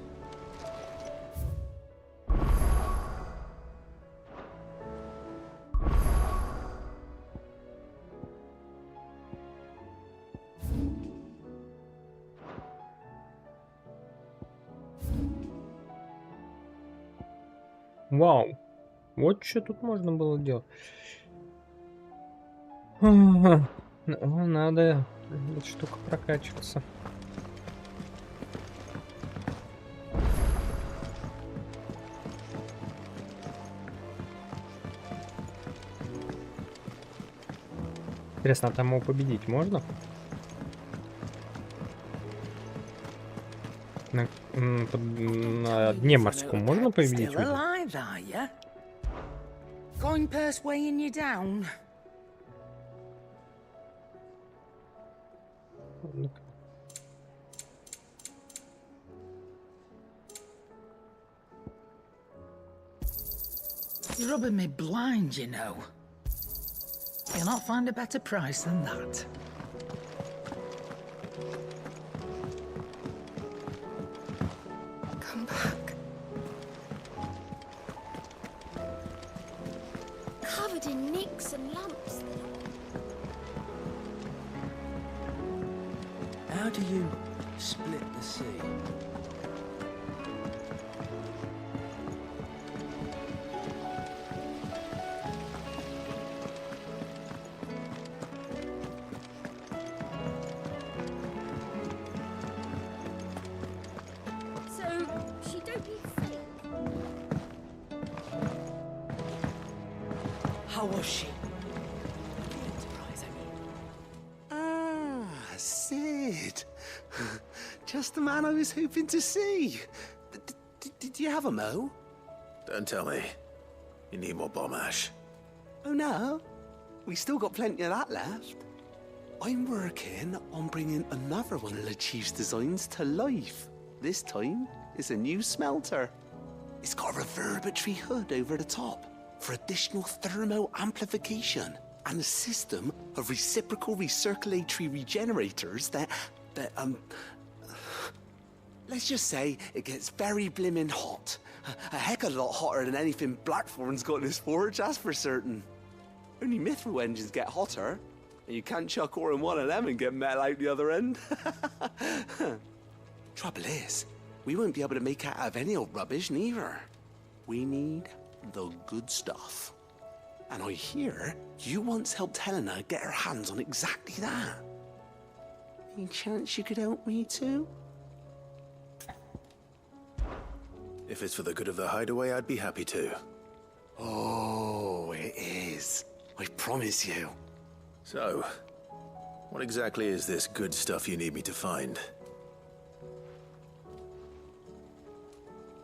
Вау. Вот что тут можно было делать. Надо эта штука прокачиваться. Интересно, а там его победить можно? На дне морском можно победить? Going persuading you down. You're rubbing me blind, you know. You'll not find a better price than that. Come back. Covered in nicks and lumps. How do you split the sea? So, she don't need sick. How was she? Ah, Sid. did. Just the man I was hoping to see. Did you have a mo? Don't tell me. You need more bomb ash. Oh no, we still got plenty of that left. I'm working on bringing another one of the Chief's designs to life. This time, it's a new smelter. It's got a reverberatory hood over the top for additional thermo amplification and a system of reciprocal recirculatory regenerators that let's just say it gets very blimmin' hot. A heck of a lot hotter than anything Blackthorn's got in his forge, that's for certain. Only mithril engines get hotter, and you can't chuck ore in one of them and get metal out the other end. Trouble is, we won't be able to make it out of any old rubbish, neither. We need the good stuff. And I hear you once helped Helena get her hands on exactly that. Any chance you could help me too? If it's for the good of the hideaway, I'd be happy to. Oh, it is. I promise you. So, what exactly is this good stuff you need me to find?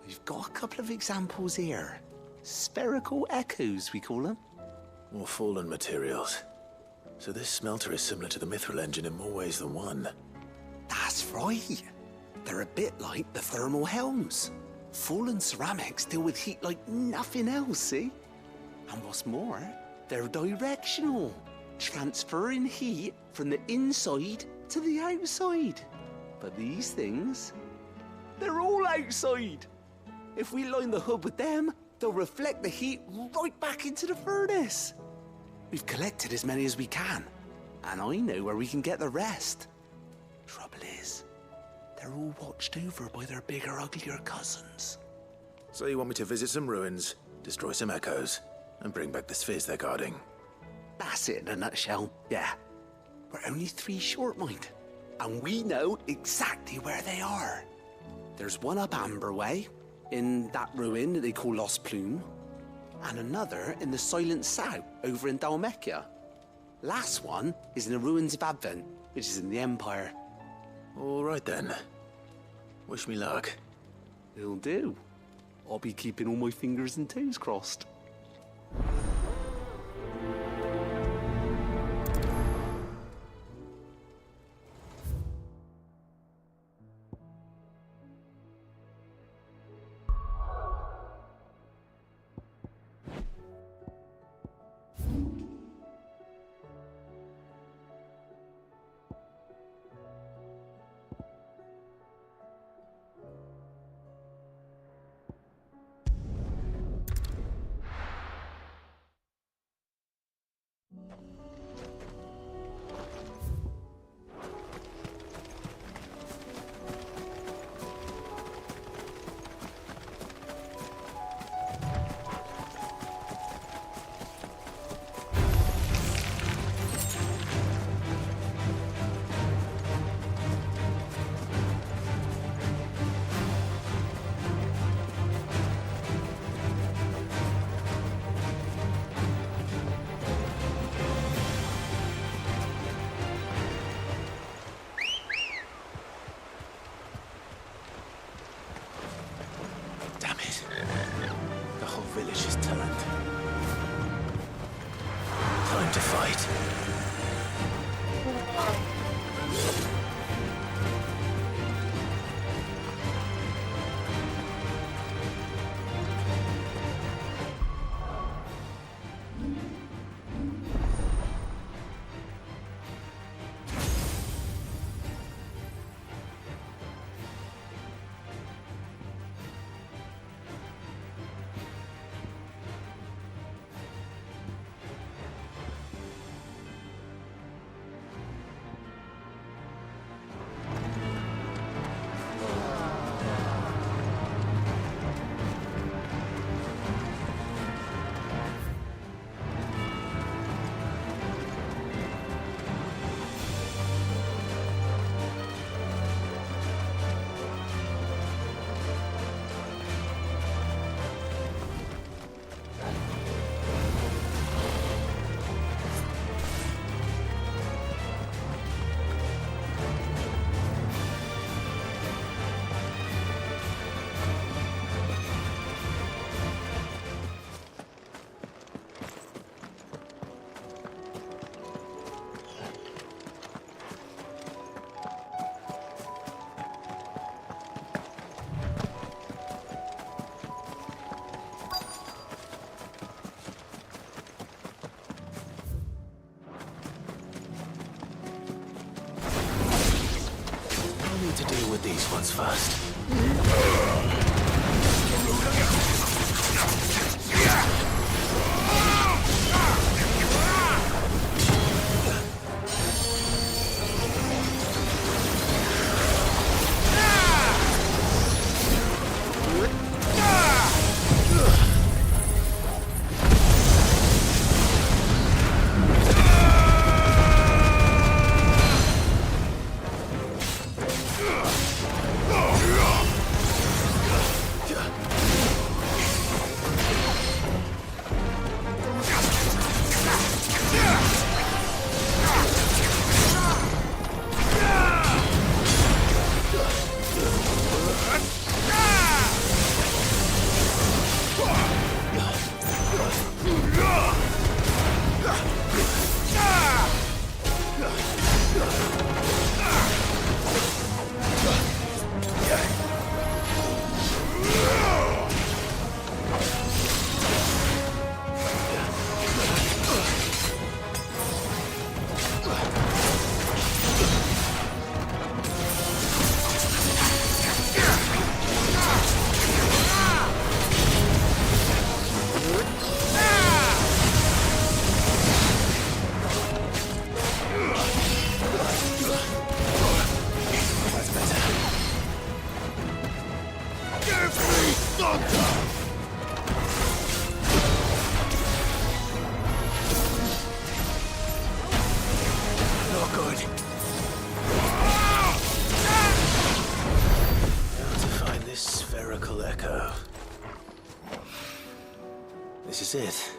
We've got a couple of examples here. Spherical echoes, we call them. More fallen materials. So this smelter is similar to the mithril engine in more ways than one. That's right. They're a bit like the thermal helms. Fallen ceramics deal with heat like nothing else, see? And what's more, they're directional, transferring heat from the inside to the outside. But these things, they're all outside. If we line the hood with them, they'll reflect the heat right back into the furnace. We've collected as many as we can, and I know where we can get the rest. Trouble is, they're all watched over by their bigger, uglier cousins. So you want me to visit some ruins, destroy some echoes, and bring back the spheres they're guarding? That's it in a nutshell, yeah. We're only 3 short, mind, and we know exactly where they are. There's one up Amber Way, in that ruin that they call Lost Plume, and another in the Silent South over in Dalmekia. Last one is in the ruins of Advent, which is in the Empire. All right then. Wish me luck. It'll do. I'll be keeping all my fingers and toes crossed. to deal with these ones first. This is it.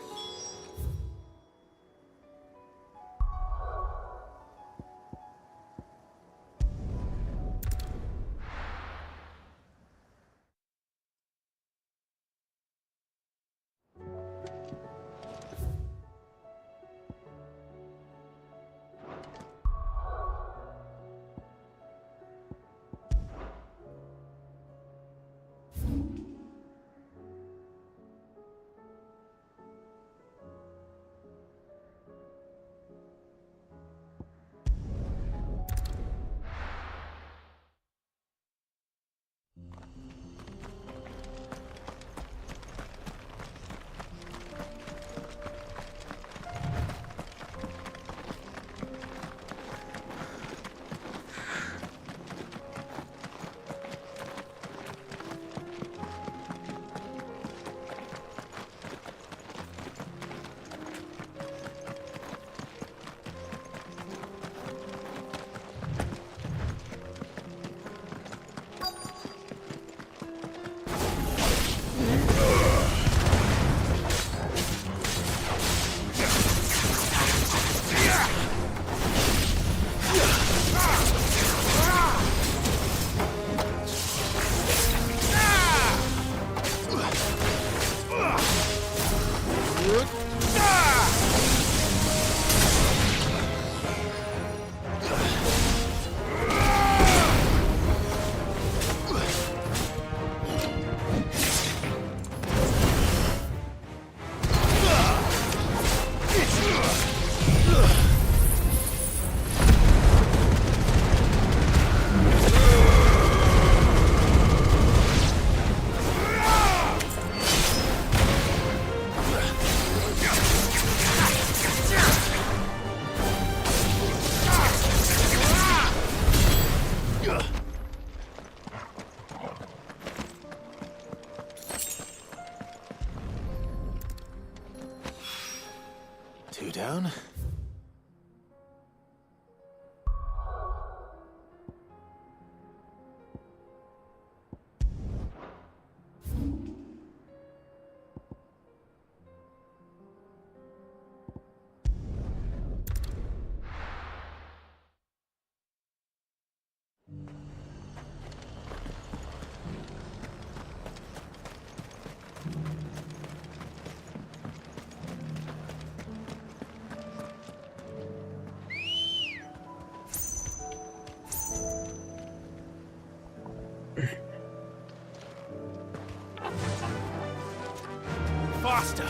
Two down. Faster!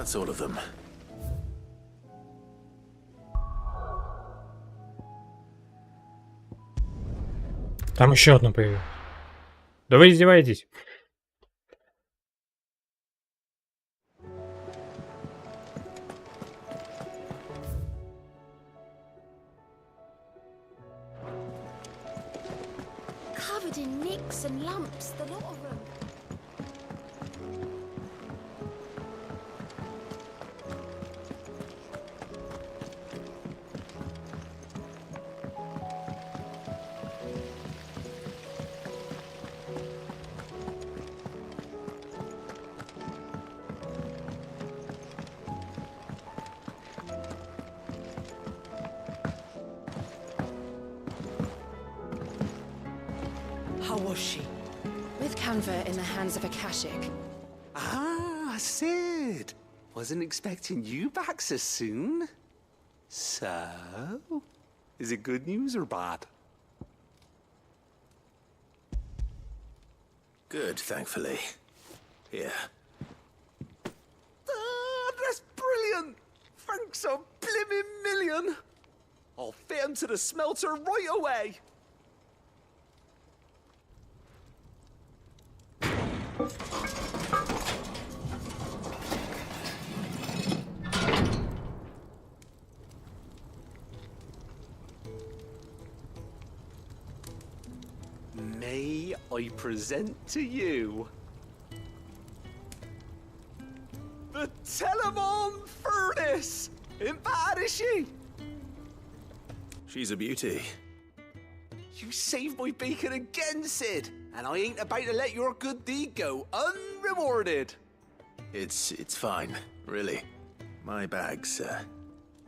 That's all of them. Там еще одно появилось. Да вы издеваетесь? Covered in nicks and lumps, the lot of them. How was she? With Canva in the hands of Akashic. Ah, Sid. Wasn't expecting you back so soon. So, is it good news or bad? Good, thankfully. Here. Ah, that's brilliant! Thanks a blimmin' million! I'll fit 'em to the smelter right away! May I present to you the Telemon Furnace? Ain't bad, is she? She's a beauty. You saved my bacon again, Sid, and I ain't about to let your good deed go unrewarded. It's fine, really. My bag's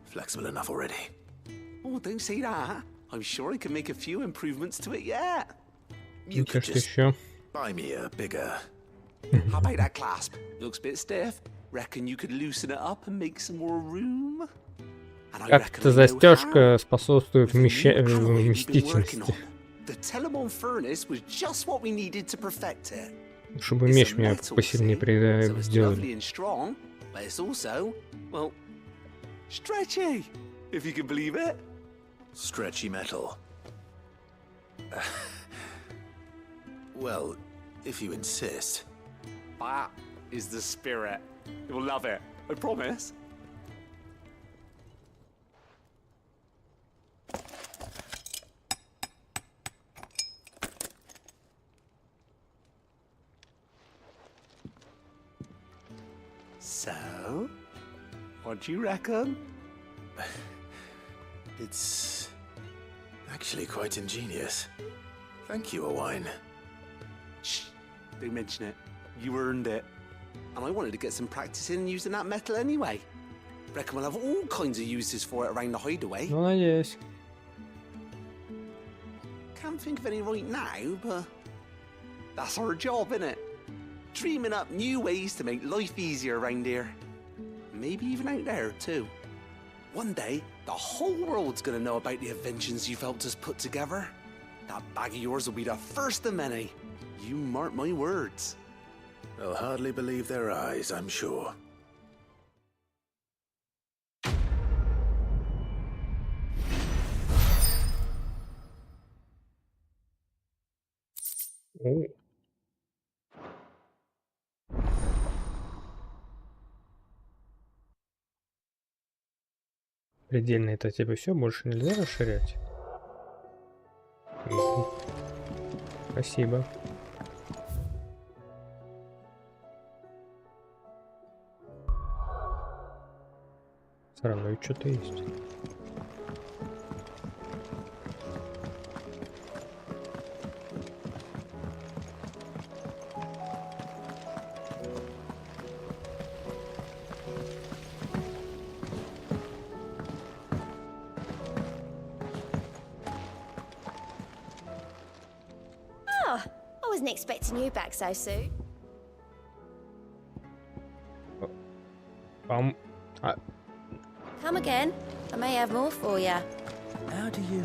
flexible enough already. Oh, don't say that. I'm sure I can make a few improvements to it yet. You could just еще. buy me a bigger. How about that clasp? Looks a bit stiff. Reckon you could loosen it up and make some more room? And I Как эта застежка способствует вместительности. The Telemon Furnace was just what we needed to perfect it. Чтобы меч меня посильнее Lovely сделали. and strong, but it's also, well, stretchy, if you can believe it. Stretchy metal. Well, if you insist. That is the spirit. You'll love it, I promise. So, what do you reckon? It's actually quite ingenious. Thank you, Owain. Shh, don't mention it. You earned it. And I wanted to get some practice in using that metal anyway. Reckon we'll have all kinds of uses for it around the hideaway. Ну, надеюсь. Can't think of any right now, but that's our job, innit? Dreaming up new ways to make life easier around here. Maybe even out there, too. One day, the whole world's gonna know about the inventions you've helped us put together. That bag of yours will be the first of many. You mark my words. They'll hardly believe their eyes, I'm sure. О. Предельно это типа все, больше нельзя расширять. Спасибо. Все равно и что-то есть. Oh, I wasn't expecting you back so soon. Come again. I may have more for you. How do you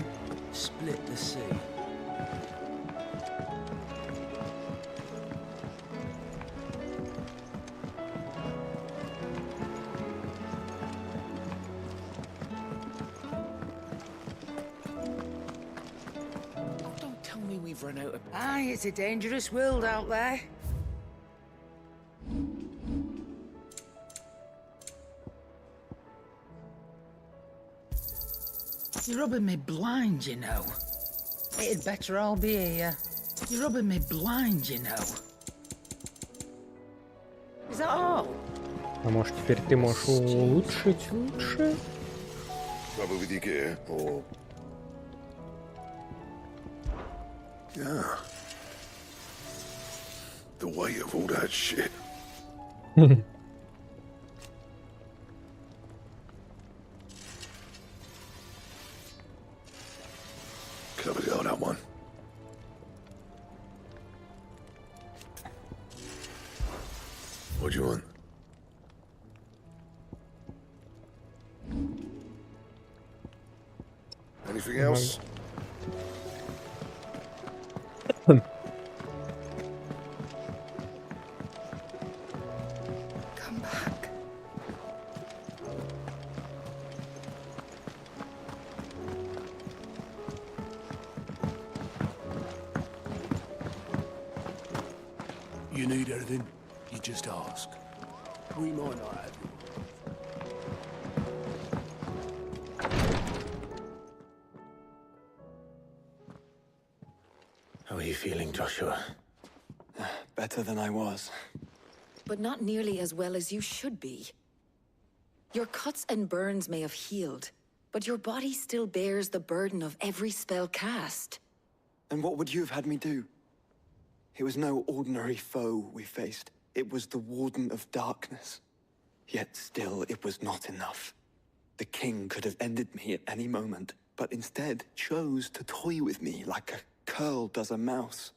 split the sea? me we've run out of... Aye, it's a dangerous world out there. You're rubbing me blind, you know. It'd better all be here. You're rubbing me blind, you know. Is that all? А может, теперь ты можешь улучшить лучше? Trouble with your gear, or... Yeah. The weight of all that shit. Cover the old that one. What do you want? Anything else? Come back. You need anything, you just ask. We might not have you. How are you feeling, Joshua? Better than I was. But not nearly as well as you should be. Your cuts and burns may have healed, but your body still bears the burden of every spell cast. And what would you have had me do? It was no ordinary foe we faced. It was the Warden of Darkness. Yet still, it was not enough. The king could have ended me at any moment, but instead chose to toy with me like a curl does a mouse.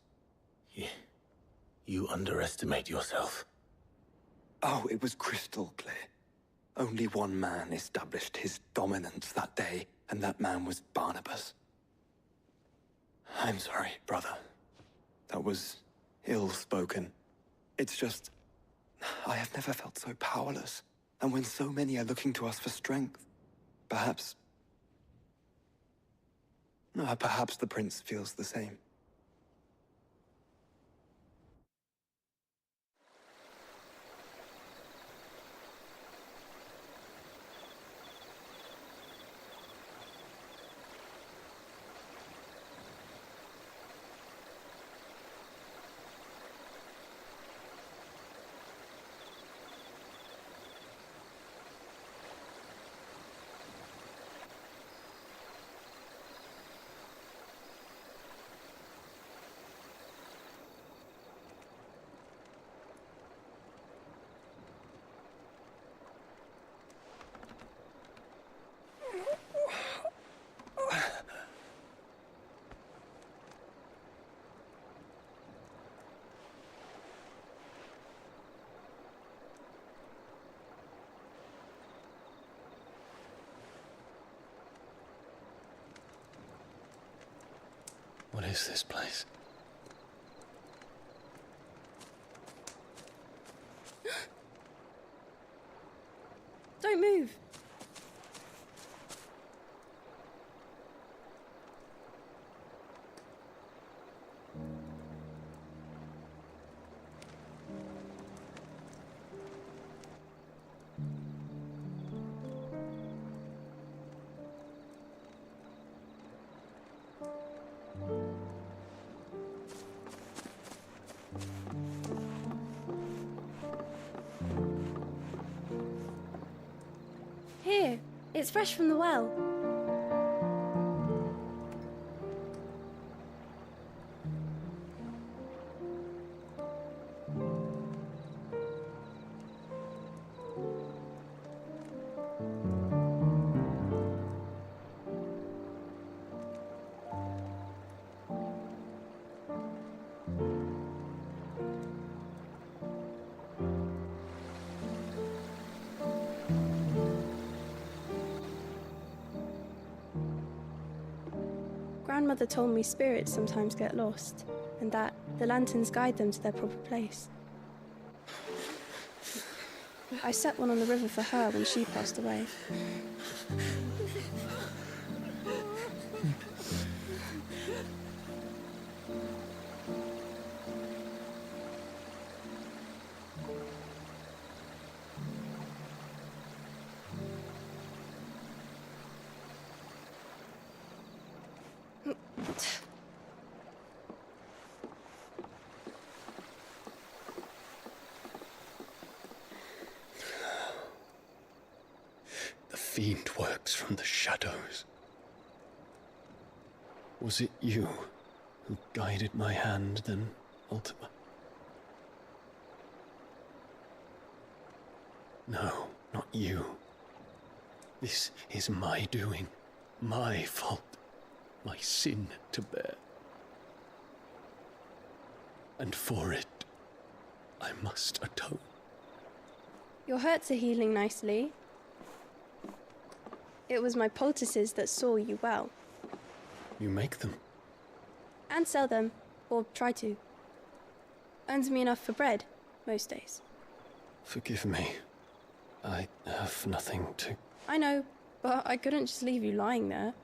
You underestimate yourself. Oh, it was crystal clear. Only one man established his dominance that day, and that man was Barnabas. I'm sorry, brother. That was ill-spoken. It's just... I have never felt so powerless. And when so many are looking to us for strength, perhaps... perhaps the prince feels the same. What is this place? Don't move. Here, it's fresh from the well. Grandmother told me spirits sometimes get lost, and that the lanterns guide them to their proper place. I set one on the river for her when she passed away. want. The fiend works from the shadows. Was it you who guided my hand then, Ultima? No, not you. This is my doing, my fault, my sin to bear. And for it, I must atone. Your hurts are healing nicely. It was my poultices that saw you well. You make them? And sell them, or try to. Earns me enough for bread, most days. Forgive me. I have nothing to... I know, but I couldn't just leave you lying there.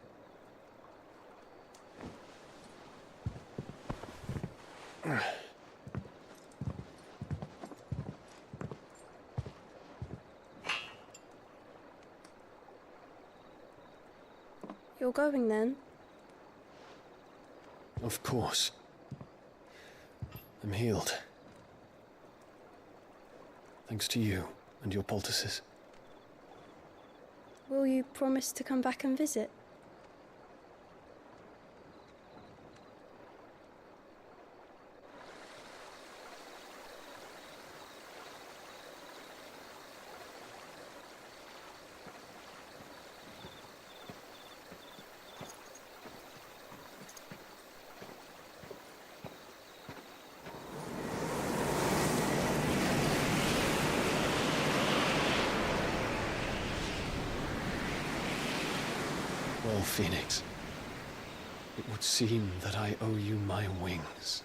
You're going then? Of course. I'm healed. Thanks to you and your poultices. Will you promise to come back and visit? Well, Phoenix, it would seem that I owe you my wings.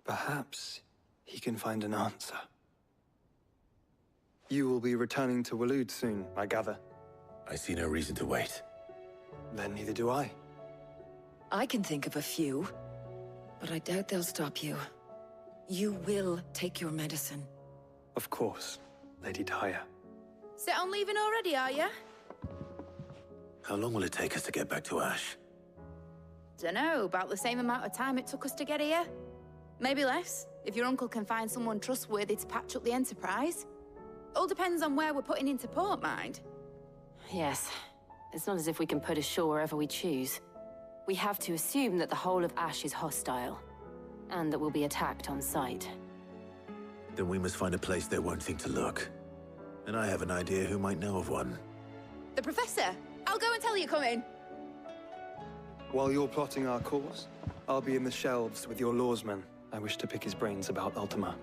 Perhaps he can find an answer. You will be returning to Waloed soon, I gather. I see no reason to wait. Then neither do I. I can think of a few, but I doubt they'll stop you. You will take your medicine. Of course, Lady Daya. Set on leaving already, are ya? How long will it take us to get back to Ash? Dunno, about the same amount of time it took us to get here. Maybe less, if your uncle can find someone trustworthy to patch up the Enterprise. All depends on where we're putting into port, mind. Yes. It's not as if we can put ashore wherever we choose. We have to assume that the whole of Ash is hostile, and that we'll be attacked on sight. Then we must find a place they won't think to look. And I have an idea who might know of one. The Professor! I'll go and tell you coming! While you're plotting our course, I'll be in the shelves with your lawsman. I wish to pick his brains about Ultima.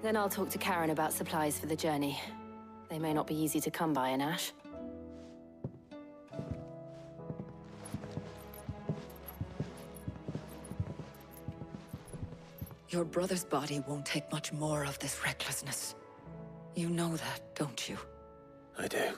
Then I'll talk to Karen about supplies for the journey. They may not be easy to come by in Ash. Your brother's body won't take much more of this recklessness. You know that, don't you? I do.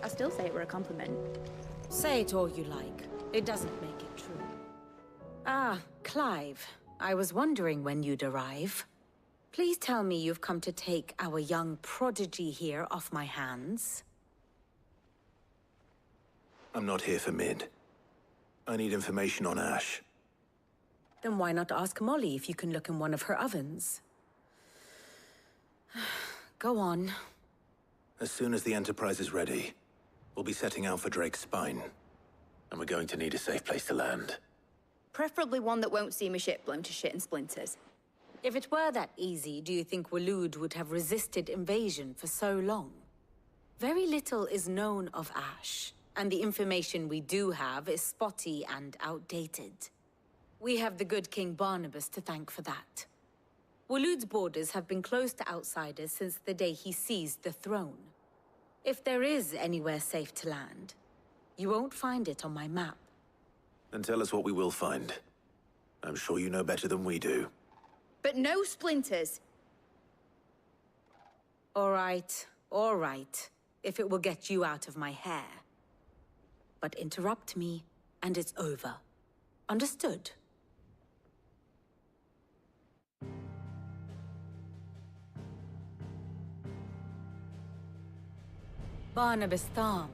I still say it were a compliment. Say it all you like. It doesn't make it true. Ah, Clive. I was wondering when you'd arrive. Please tell me you've come to take our young prodigy here off my hands. I'm not here for Mid. I need information on Ash. Then why not ask Molly if you can look in one of her ovens? Go on. As soon as the Enterprise is ready, we'll be setting out for Drake's Spine. And we're going to need a safe place to land. Preferably one that won't see my ship blown to shit and splinters. If it were that easy, do you think Waloed would have resisted invasion for so long? Very little is known of Ash, and the information we do have is spotty and outdated. We have the good King Barnabas to thank for that. Waloed's borders have been closed to outsiders since the day he seized the throne. If there is anywhere safe to land, you won't find it on my map. Then tell us what we will find. I'm sure you know better than we do. But no splinters. All right, if it will get you out of my hair. But interrupt me, and it's over. Understood? Barnabas Thom.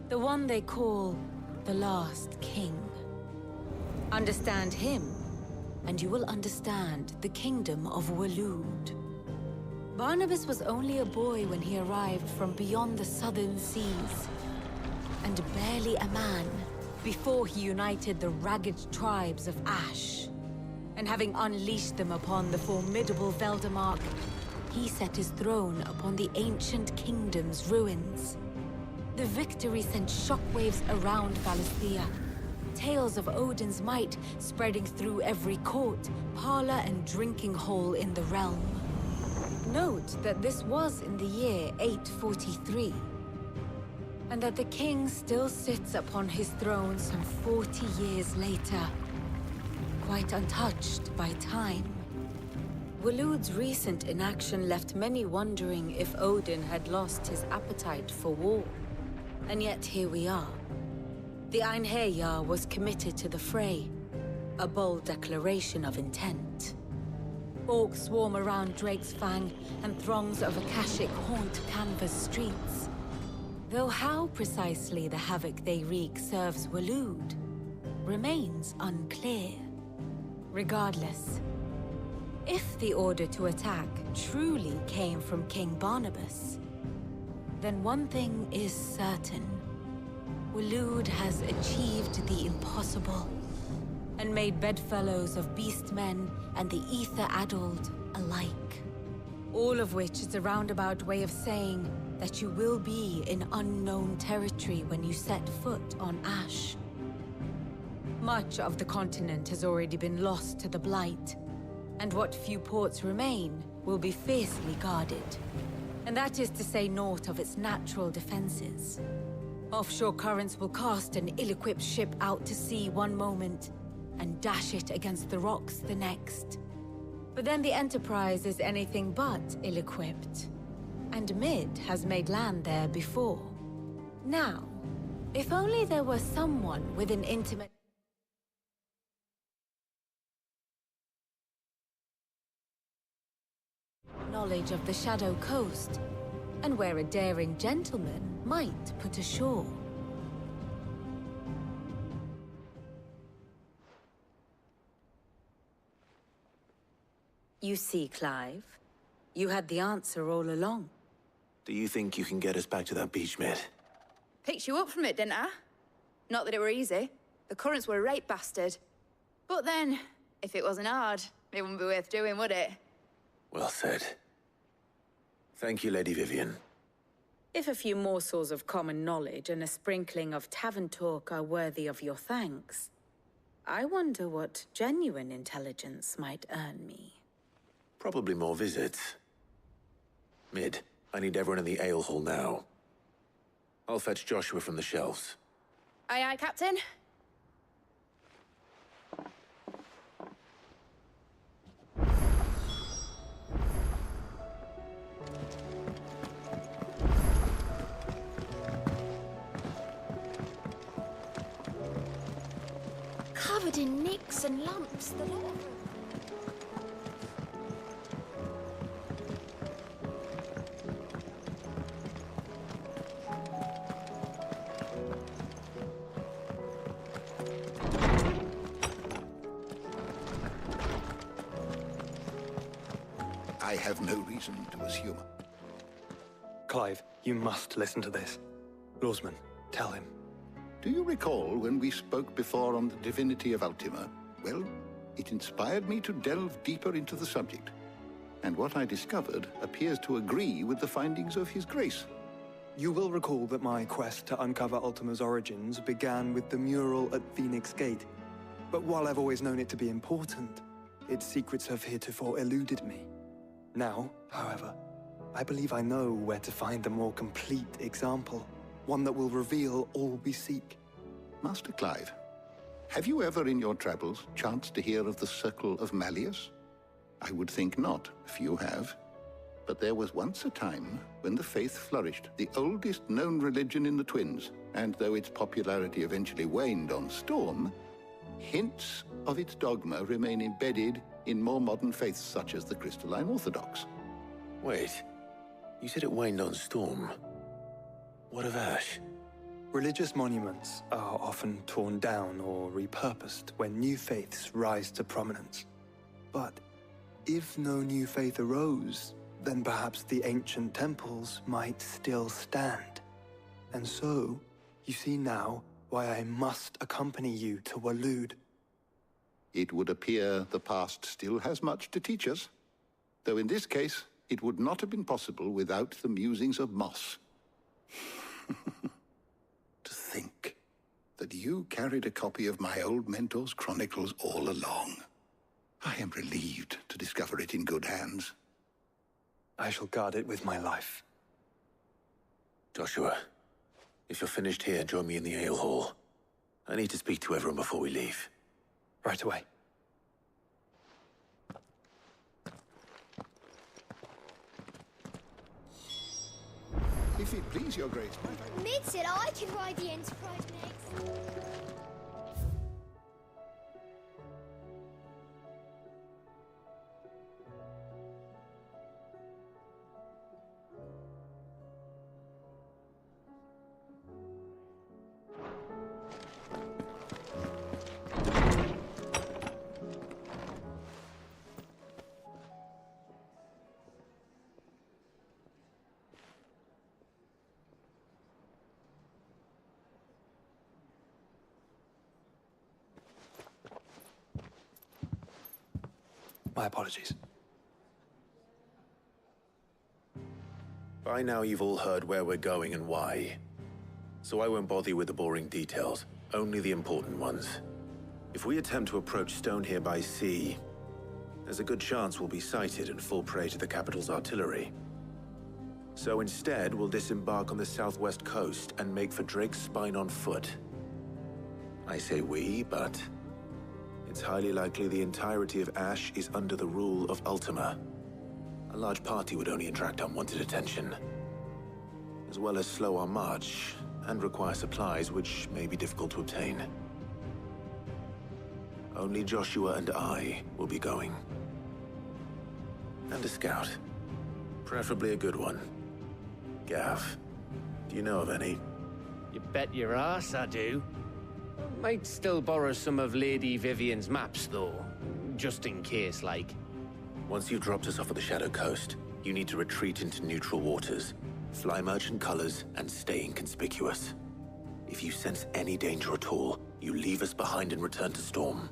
The one they call the Last King. Understand him, and you will understand the kingdom of Waloed. Barnabas was only a boy when he arrived from beyond the southern seas, and barely a man before he united the ragged tribes of Ash. And having unleashed them upon the formidable Veldamark, he set his throne upon the ancient kingdom's ruins. The victory sent shockwaves around Valisthea, tales of Odin's might spreading through every court, parlor, and drinking hole in the realm. Note that this was in the year 843, and that the king still sits upon his throne some 40 years later, quite untouched by time. Waloed's recent inaction left many wondering if Odin had lost his appetite for war. And yet here we are. The Einherjar was committed to the fray, a bold declaration of intent. Orcs swarm around Drake's Fang, and throngs of Akashic haunt Canva's streets. Though how precisely the havoc they wreak serves Waloed remains unclear. Regardless, if the order to attack truly came from King Barnabas, then one thing is certain. Waloed has achieved the impossible, and made bedfellows of beastmen and the ether-addled alike. All of which is a roundabout way of saying that you will be in unknown territory when you set foot on Ash. Much of the continent has already been lost to the Blight, and what few ports remain will be fiercely guarded. And that is to say naught of its natural defenses. Offshore currents will cast an ill-equipped ship out to sea one moment, and dash it against the rocks the next. But then the Enterprise is anything but ill-equipped. And Mid has made land there before. Now, if only there were someone with an intimate knowledge of the Shadow Coast, and where a daring gentleman might put ashore. You see, Clive, you had the answer all along. Do you think you can get us back to that beach, Mid? Picked you up from it, didn't I? Not that it were easy. The currents were a right bastard. But then, if it wasn't hard, it wouldn't be worth doing, would it? Well said. Thank you, Lady Vivian. If a few morsels of common knowledge and a sprinkling of tavern talk are worthy of your thanks, I wonder what genuine intelligence might earn me. Probably more visits. Mid, I need everyone in the ale hall now. I'll fetch Joshua from the shelves. Aye, aye, Captain. Covered in nicks and lumps, the lot of them. I have no reason to assume. Clive, you must listen to this. Lawsman, tell him. Do you recall when we spoke before on the divinity of Ultima? Well, it inspired me to delve deeper into the subject. And what I discovered appears to agree with the findings of His Grace. You will recall that my quest to uncover Ultima's origins began with the mural at Phoenix Gate. But while I've always known it to be important, its secrets have heretofore eluded me. Now, however, I believe I know where to find the more complete example. One that will reveal all we seek. Master Clive, have you ever in your travels chanced to hear of the Circle of Malleus? I would think not, if you have. But there was once a time when the faith flourished, the oldest known religion in the Twins, and though its popularity eventually waned on Storm, hints of its dogma remain embedded in more modern faiths such as the Crystalline Orthodox. Wait, you said it waned on Storm. What of Ash? Religious monuments are often torn down or repurposed when new faiths rise to prominence. But if no new faith arose, then perhaps the ancient temples might still stand. And so, you see now why I must accompany you to Waloed. It would appear the past still has much to teach us, though in this case, it would not have been possible without the musings of Moss. To think that you carried a copy of my old mentor's chronicles all along. I am relieved to discover it in good hands. I shall guard it with my life. Joshua, if you're finished here, join me in the ale hall. I need to speak to everyone before we leave. Right away. If it please your grace, Mid said I could ride the Enterprise next. My apologies. By now you've all heard where we're going and why. So I won't bother you with the boring details, only the important ones. If we attempt to approach Stonehere by sea, there's a good chance we'll be sighted and fall prey to the capital's artillery. So instead, we'll disembark on the southwest coast and make for Drake's Spine on foot. I say we, but it's highly likely the entirety of Ash is under the rule of Ultima. A large party would only attract unwanted attention, as well as slow our march and require supplies which may be difficult to obtain. Only Joshua and I will be going. And a scout. Preferably a good one. Gav, do you know of any? You bet your ass I do. Might still borrow some of Lady Vivian's maps, though. Just in case, like. Once you've dropped us off at the Shadow Coast, you need to retreat into neutral waters, fly merchant colors, and stay inconspicuous. If you sense any danger at all, you leave us behind and return to Storm.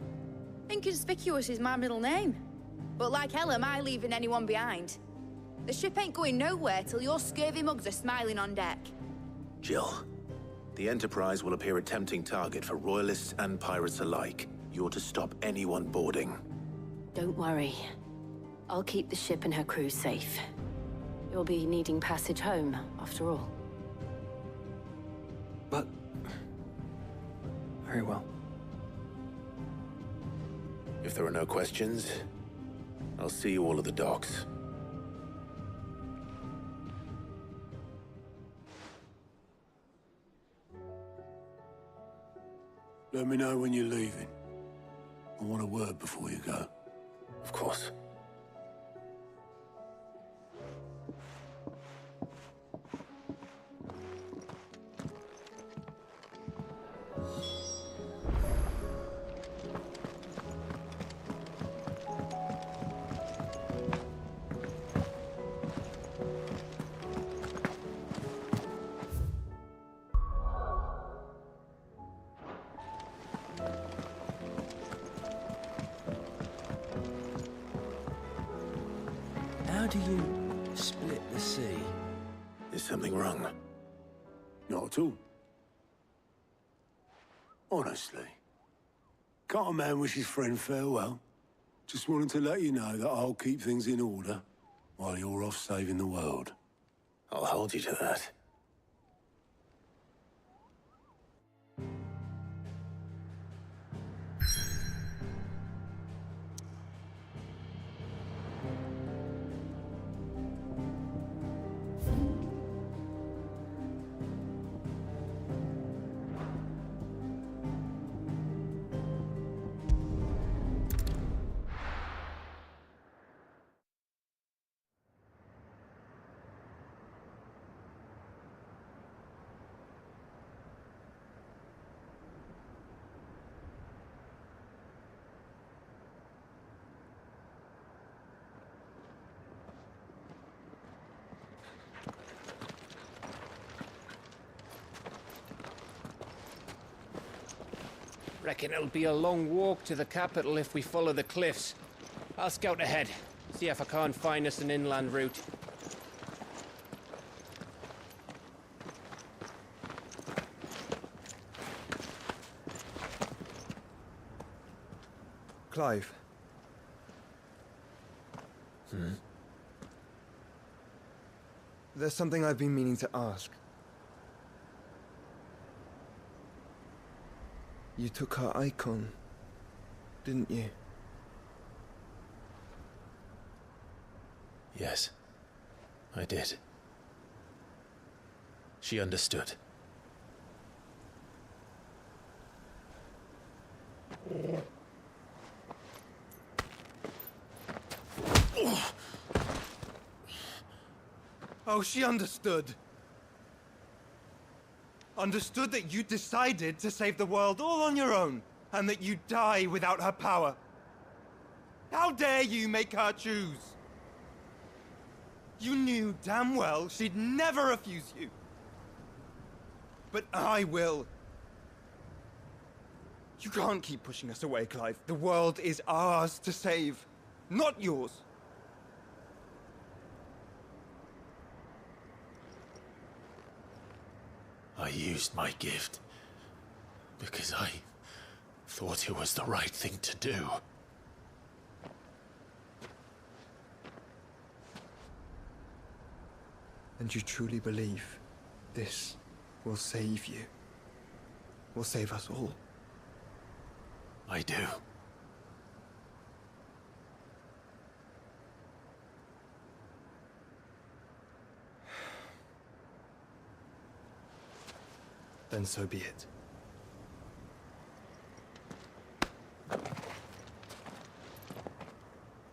Inconspicuous is my middle name. But like hell am I leaving anyone behind. The ship ain't going nowhere till your scurvy mugs are smiling on deck. Jill, the Enterprise will appear a tempting target for royalists and pirates alike. You're to stop anyone boarding. Don't worry. I'll keep the ship and her crew safe. You'll be needing passage home, after all. But... very well. If there are no questions, I'll see you all at the docks. Let me know when you're leaving. I want a word before you go. Of course. How do you split the sea? Is something wrong? Not at all. Honestly. Can't a man wish his friend farewell? Just wanted to let you know that I'll keep things in order while you're off saving the world. I'll hold you to that. Reckon it'll be a long walk to the capital if we follow the cliffs. I'll scout ahead, see if I can't find us an inland route. Clive. There's something I've been meaning to ask. You took her icon, didn't you? Yes, I did. She understood. Oh, she understood. Understood that you decided to save the world all on your own, and that you'd die without her power. How dare you make her choose? You knew damn well she'd never refuse you. But I will. You can't keep pushing us away, Clive. The world is ours to save, not yours. I used my gift because I thought it was the right thing to do. And you truly believe this will save you? Will save us all? I do. Then so be it.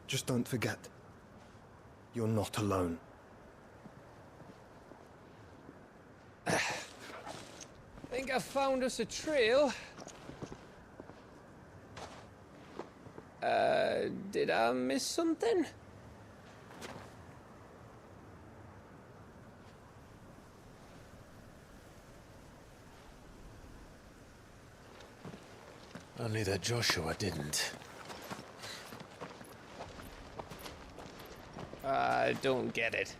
Just don't forget, you're not alone. Think I found us a trail. Did I miss something? Only that Joshua didn't. I don't get it.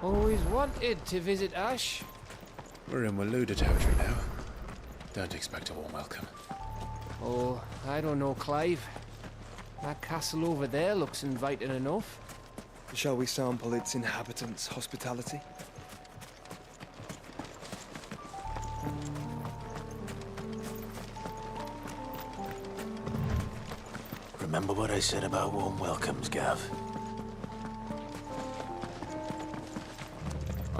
Always wanted to visit Ash. We're in Waluda territory now. Don't expect a warm welcome. Oh, I don't know, Clive. That castle over there looks inviting enough. Shall we sample its inhabitants' hospitality? Remember what I said about warm welcomes, Gav?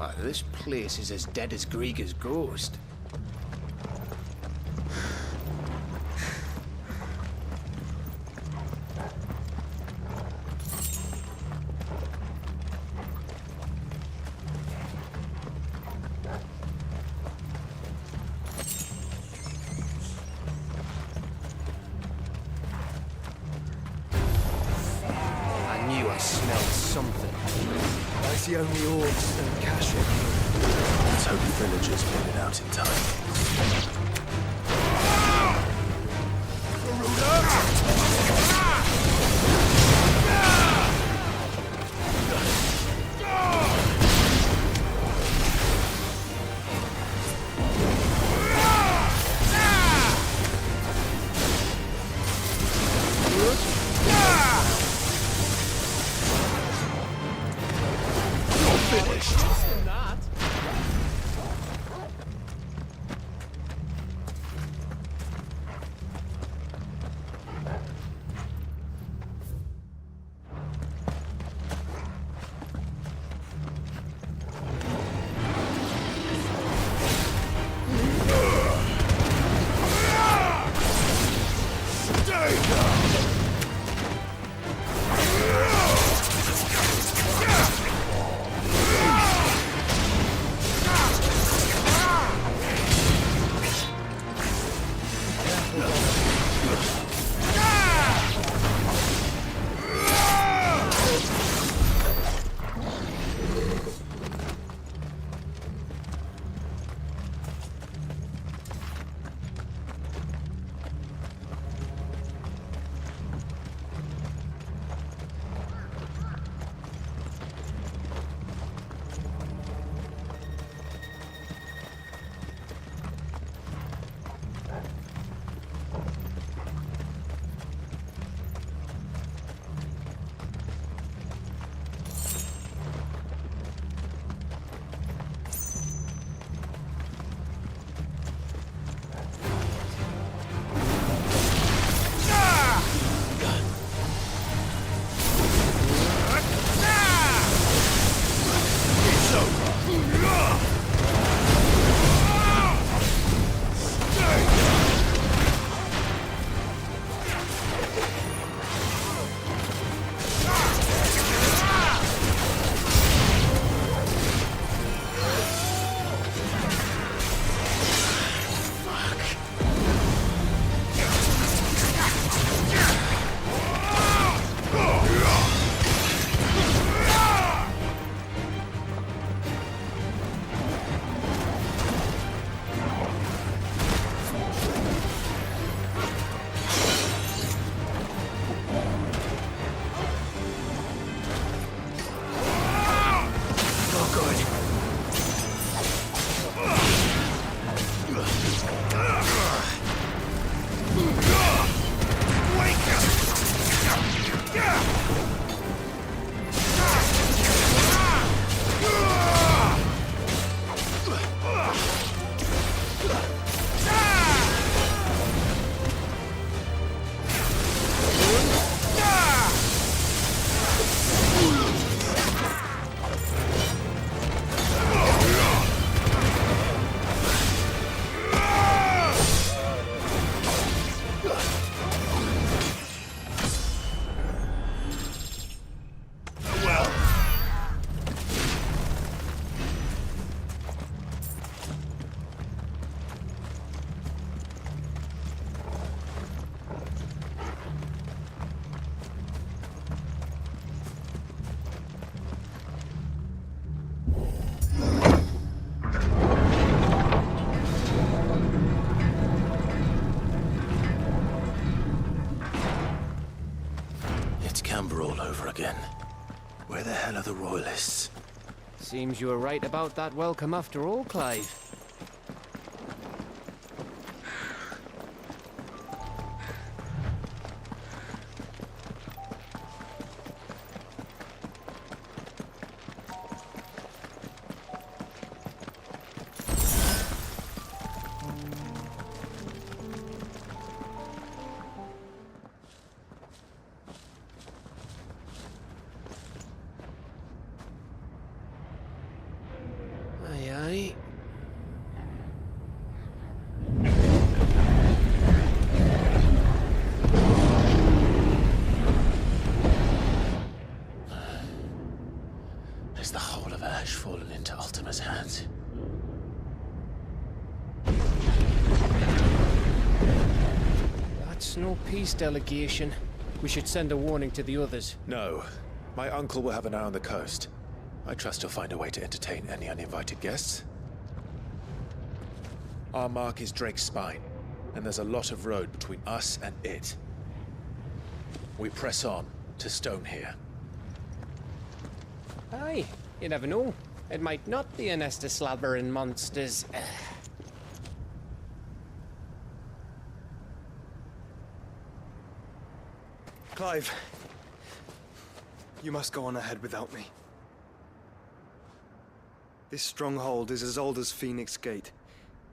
Oh, this place is as dead as Grieger's ghost. I knew I smelled something. I see only orcs and Kashik. Let's hope the villagers made it out in time. Canberra all over again. Where the hell are the royalists? Seems you were right about that welcome after all, Clive. Aye, aye. Has the whole of Ash fallen into Ultima's hands? That's no peace delegation. We should send a warning to the others. No. My uncle will have an eye on the coast. I trust he'll find a way to entertain any uninvited guests. Our mark is Drake's Spine, and there's a lot of road between us and it. We press on to Stone here. Aye, you never know. It might not be a nest of slabbering monsters. Clive, you must go on ahead without me. This stronghold is as old as Phoenix Gate,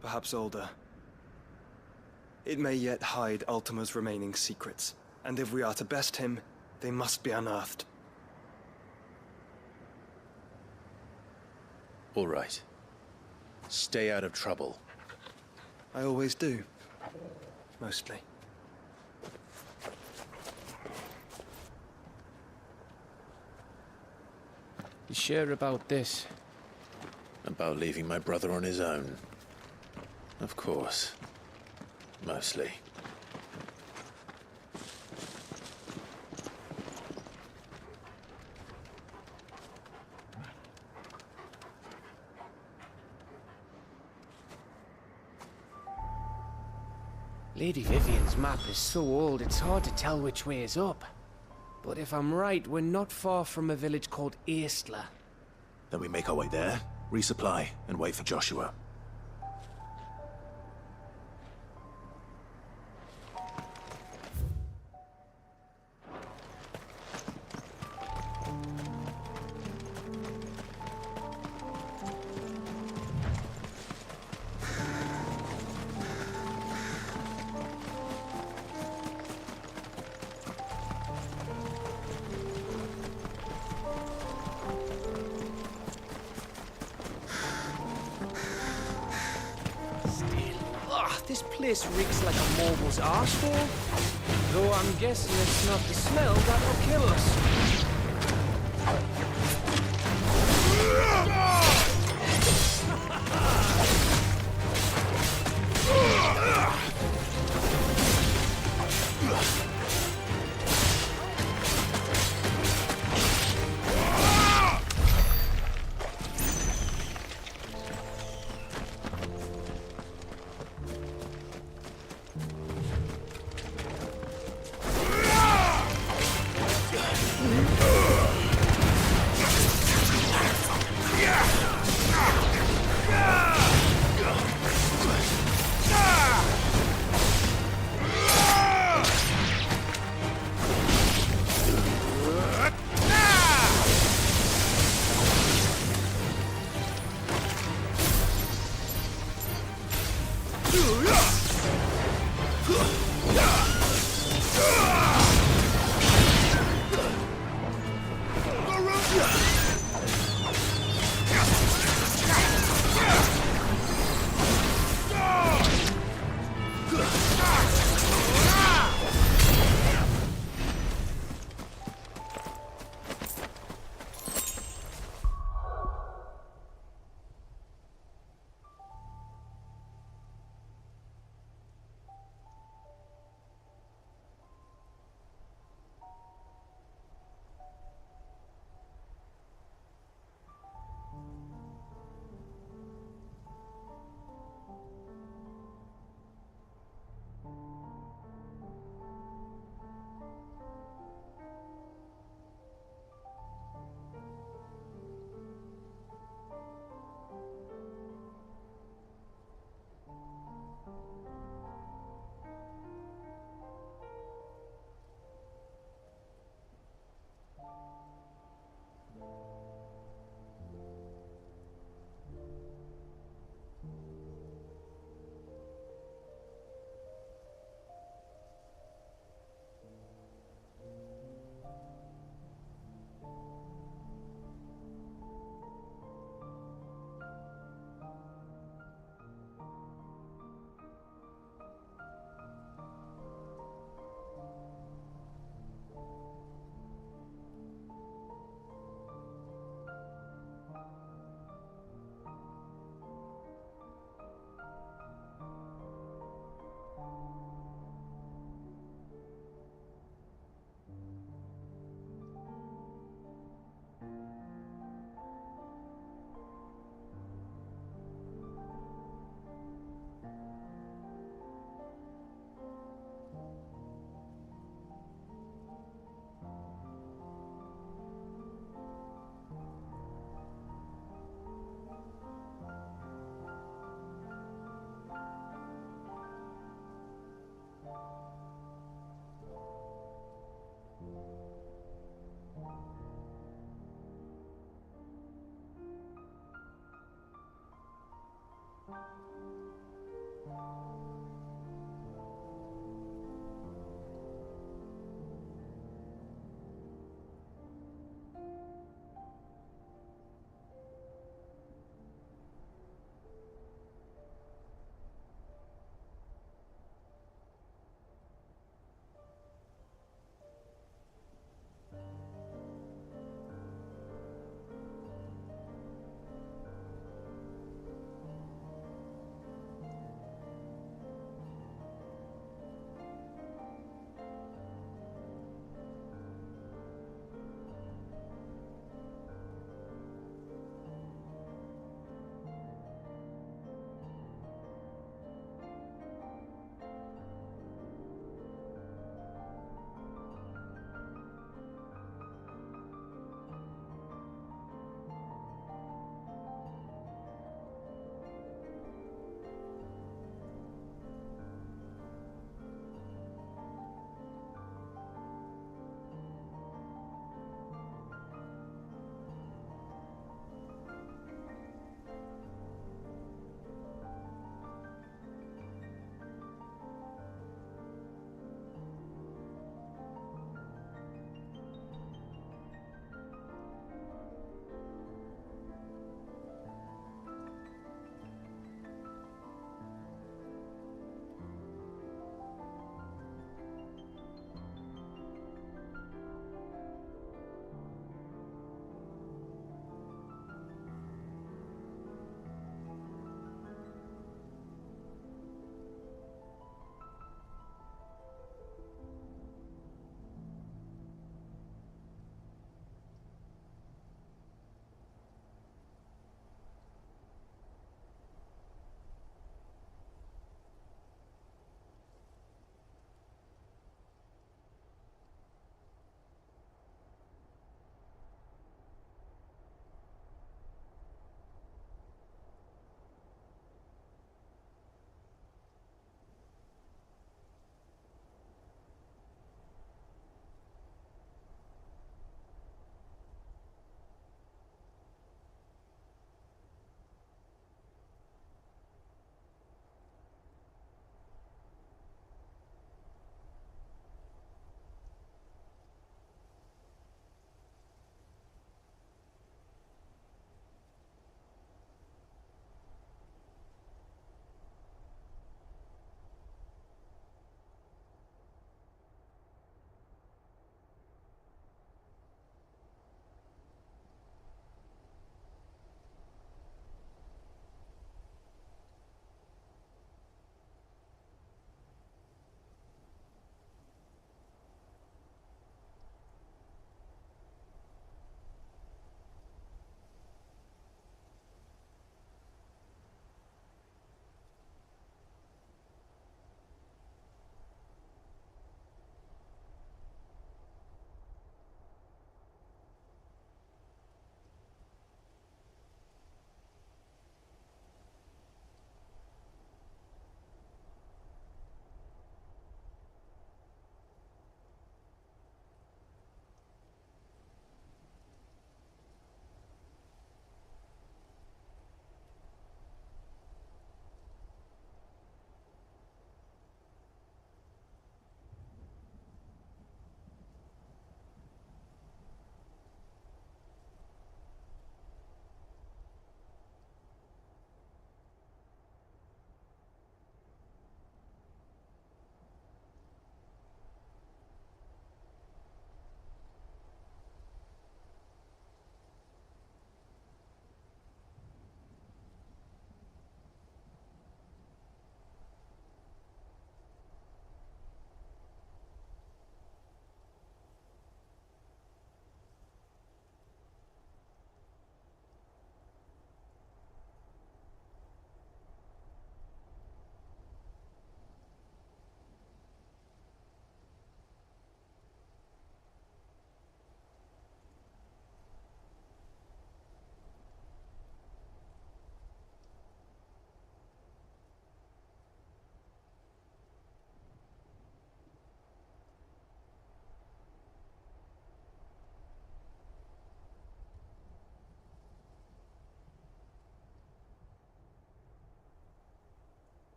perhaps older. It may yet hide Ultima's remaining secrets, and if we are to best him, they must be unearthed. All right. Stay out of trouble. I always do. Mostly. You sure about this? About leaving my brother on his own. Of course. Mostly. Lady Vivian's map is so old it's hard to tell which way is up. But if I'm right, we're not far from a village called Aistla. Then we make our way there, resupply, and wait for Joshua. This place reeks like a mobile's arsehole. Though I'm guessing it's not the smell that'll kill us.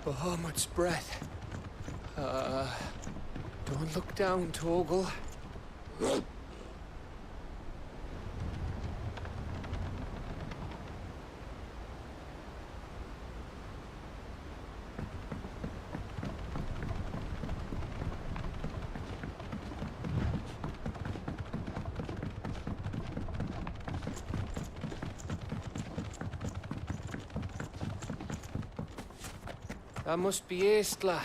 Bahamut's breath. Don't look down, Torgal. That must be Aistla.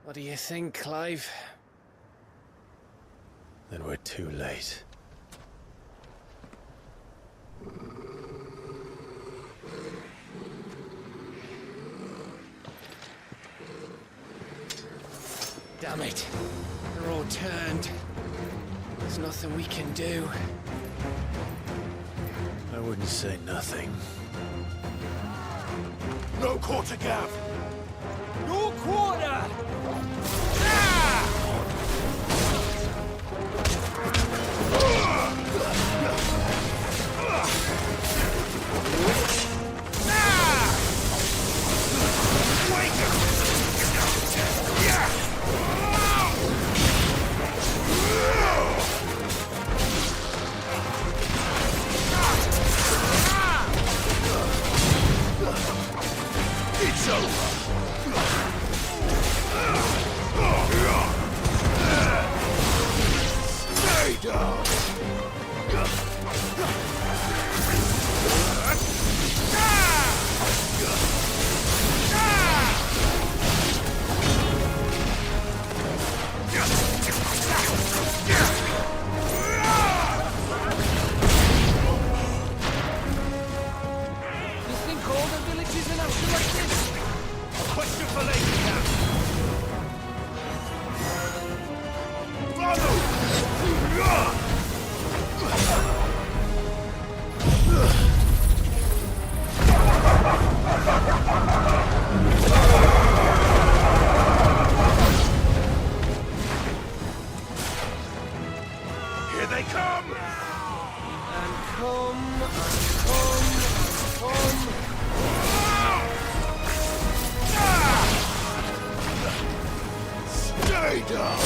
What do you think, Clive? Then we're too late. Damn it. They're all turned. There's nothing we can do. I wouldn't say nothing. No quarter, Gav! No quarter! It's over! Stay down! You think all the villages in Asher like this? A question for later, Gav! Here they come! And come, and come, and come. Stay down!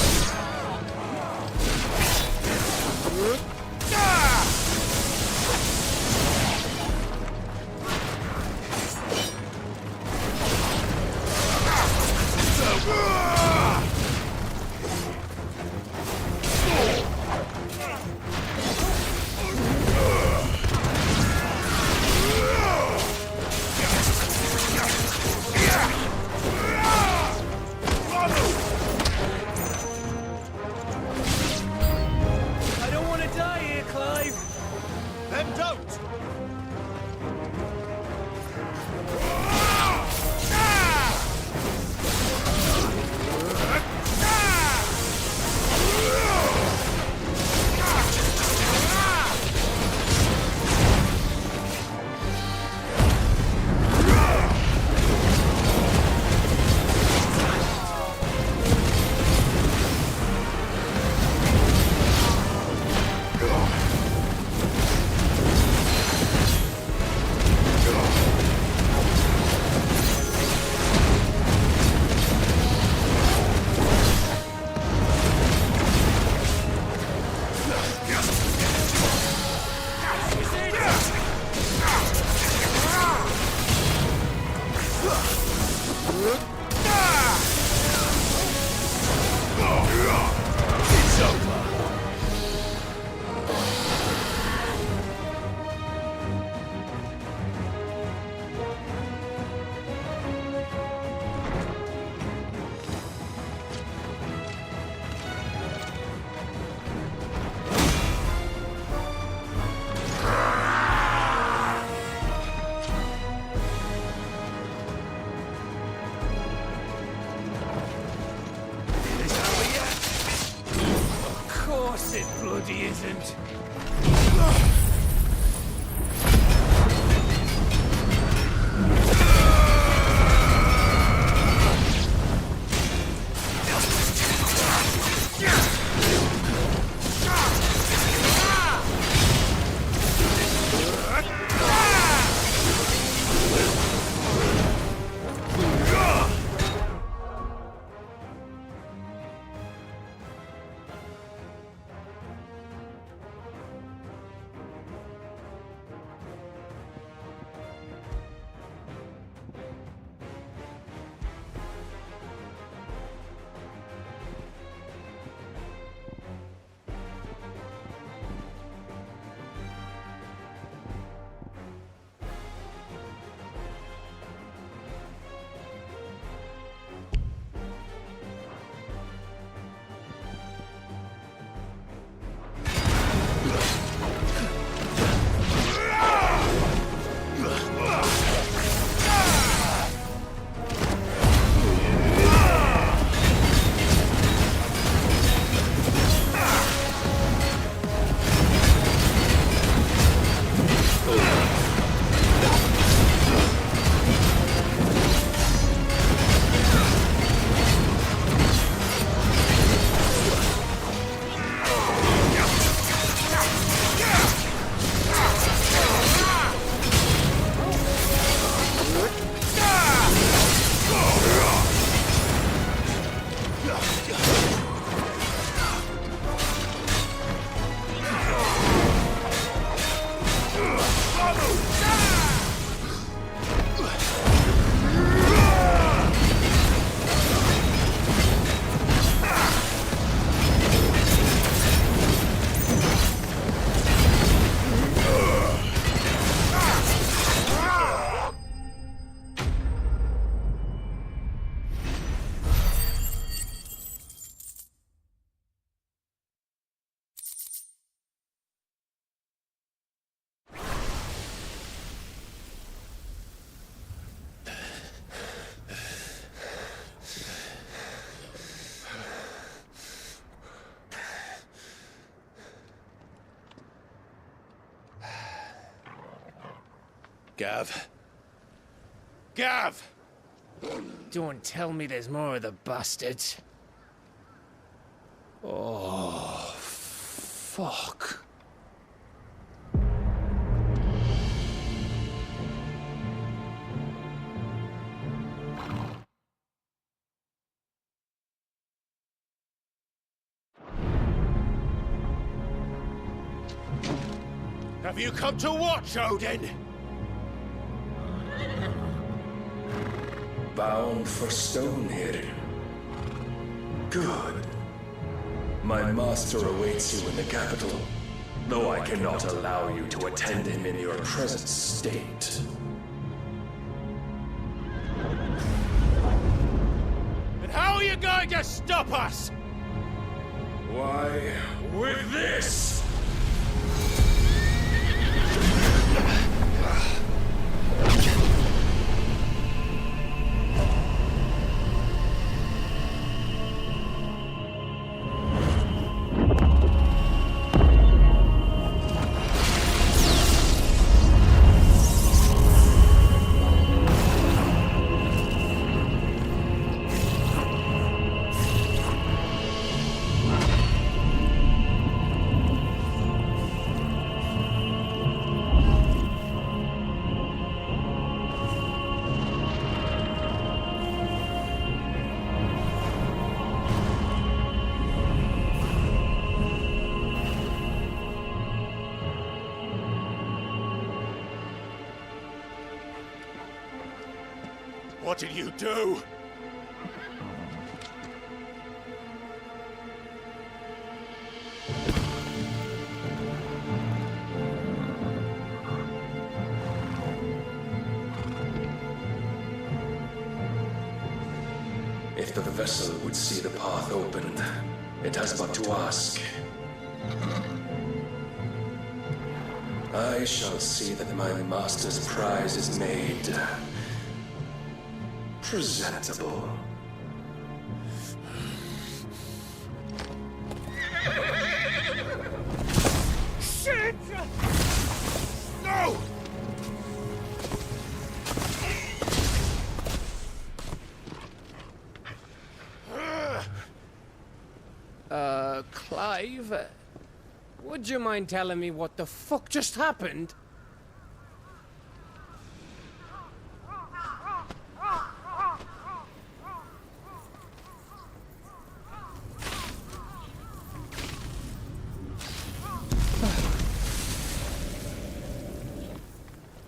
I don't want to die here, Clive. Then don't! It's over! Of course it bloody isn't. Gav. Gav! Don't tell me there's more of the bastards. Oh, fuck. Have you come to watch, Odin? Bound for stone here. Good. My master awaits you in the capital, though I cannot allow you to attend him in your present state. And how are you going to stop us? Why, with this! What did you do? If the vessel would see the path opened, it has but to ask. I shall see that my master's prize is made presentable. Shit! No! Clive, would you mind telling me what the fuck just happened?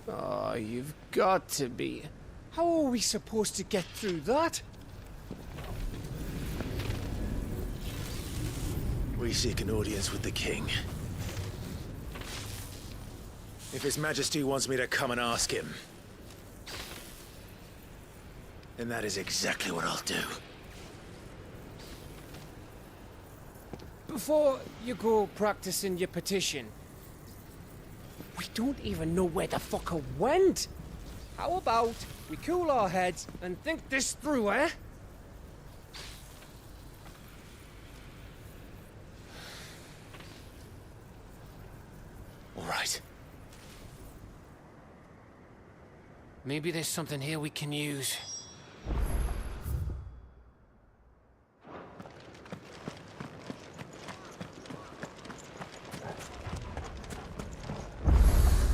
Oh, you've got to be. How are we supposed to get through that? We seek an audience with the king. If His Majesty wants me to come and ask him, then that is exactly what I'll do. Before you go practicing your petition, we don't even know where the fucker went. How about we cool our heads and think this through, eh? All right. Maybe there's something here we can use. I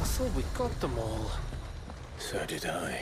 thought we got them all. So did I.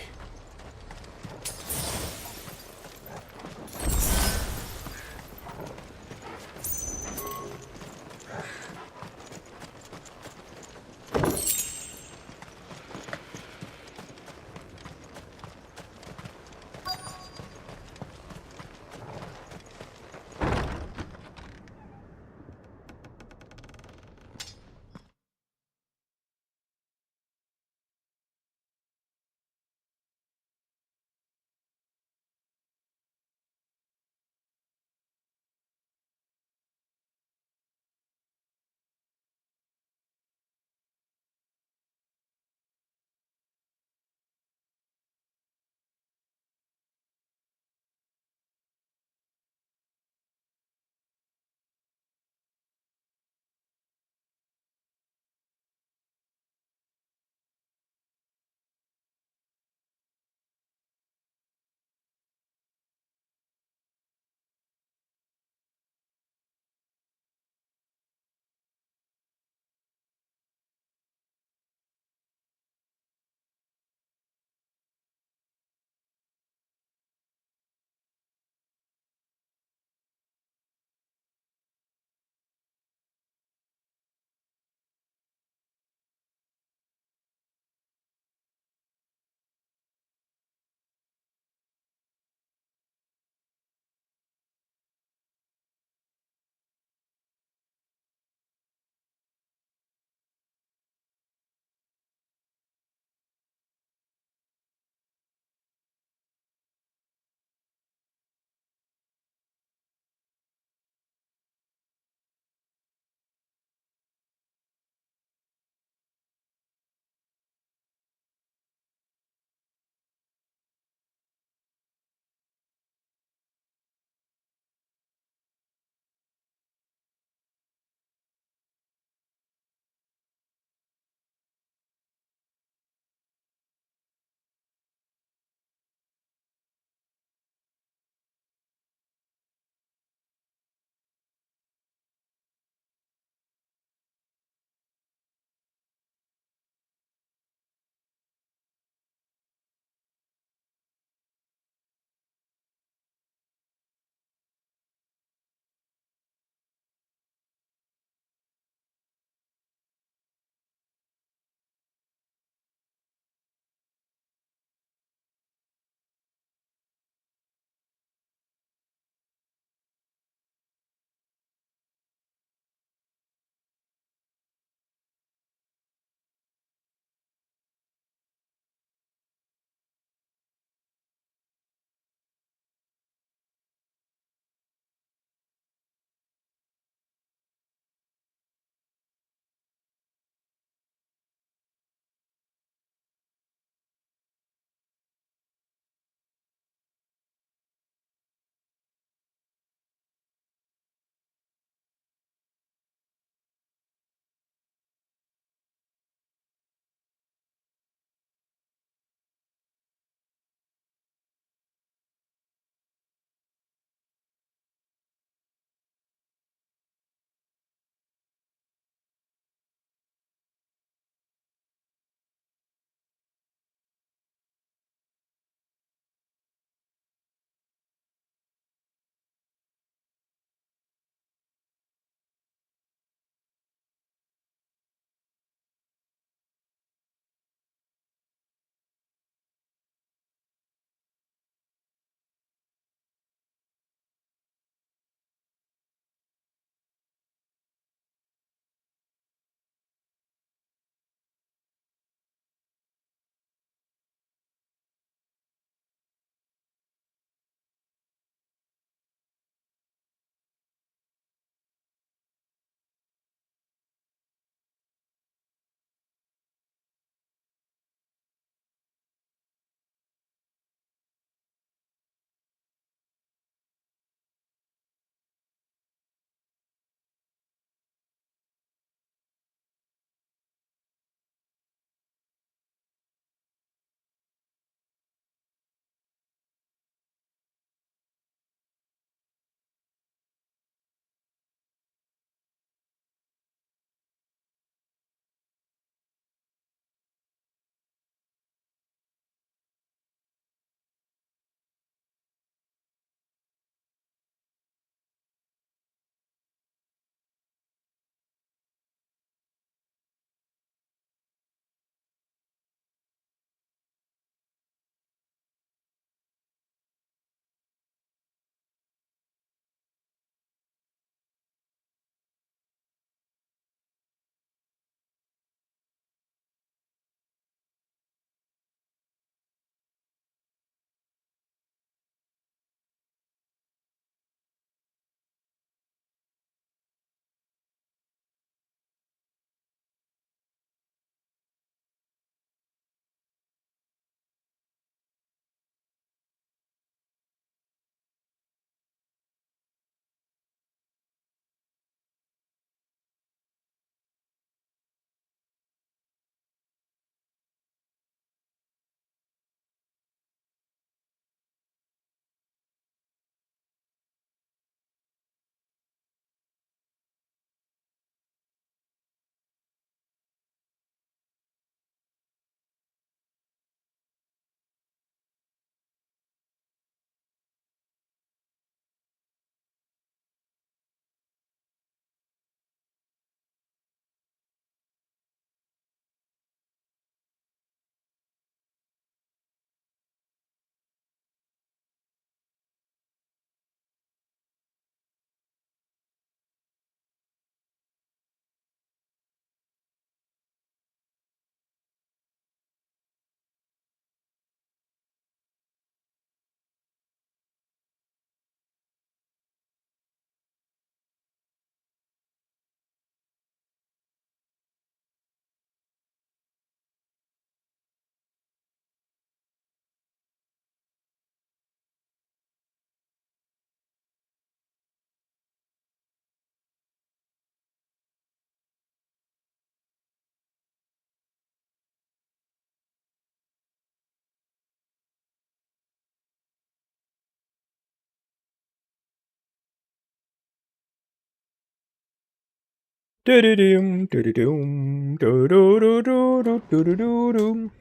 Ту-ду-дум, ту-ду-дум, ту-ду-ду-ду-ду, ту-ду-ду-дум.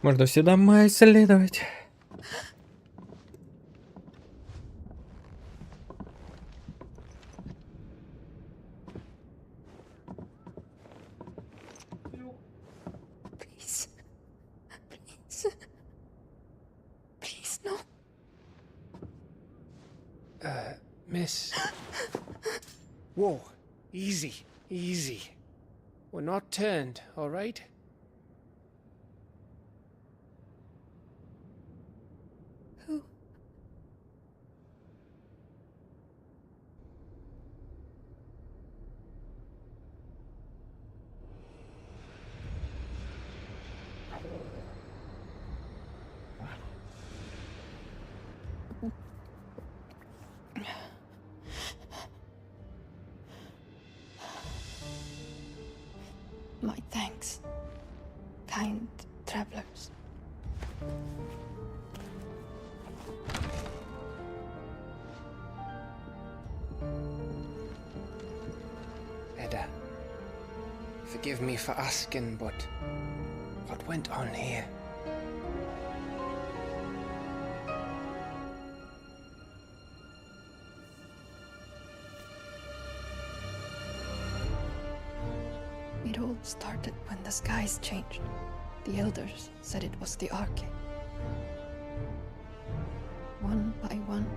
Можно все дома исследовать. Please. Please. Please, no. Miss. Whoa. Easy. Easy. We're not turned, all right? Who? My thanks, kind travelers. Edda, forgive me for asking, but what went on here? It all started when the skies changed. The elders said it was the Arche. One by one,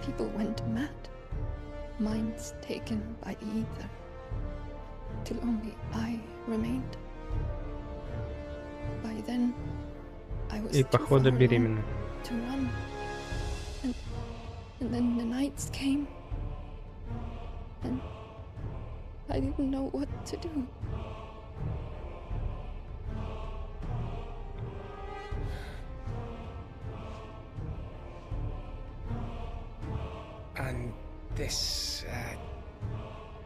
people went mad. Minds taken by the ether. Till only I remained. By then, I was И too far походу along беременна. to run. And then the nights came. And I didn't know what to do. And this,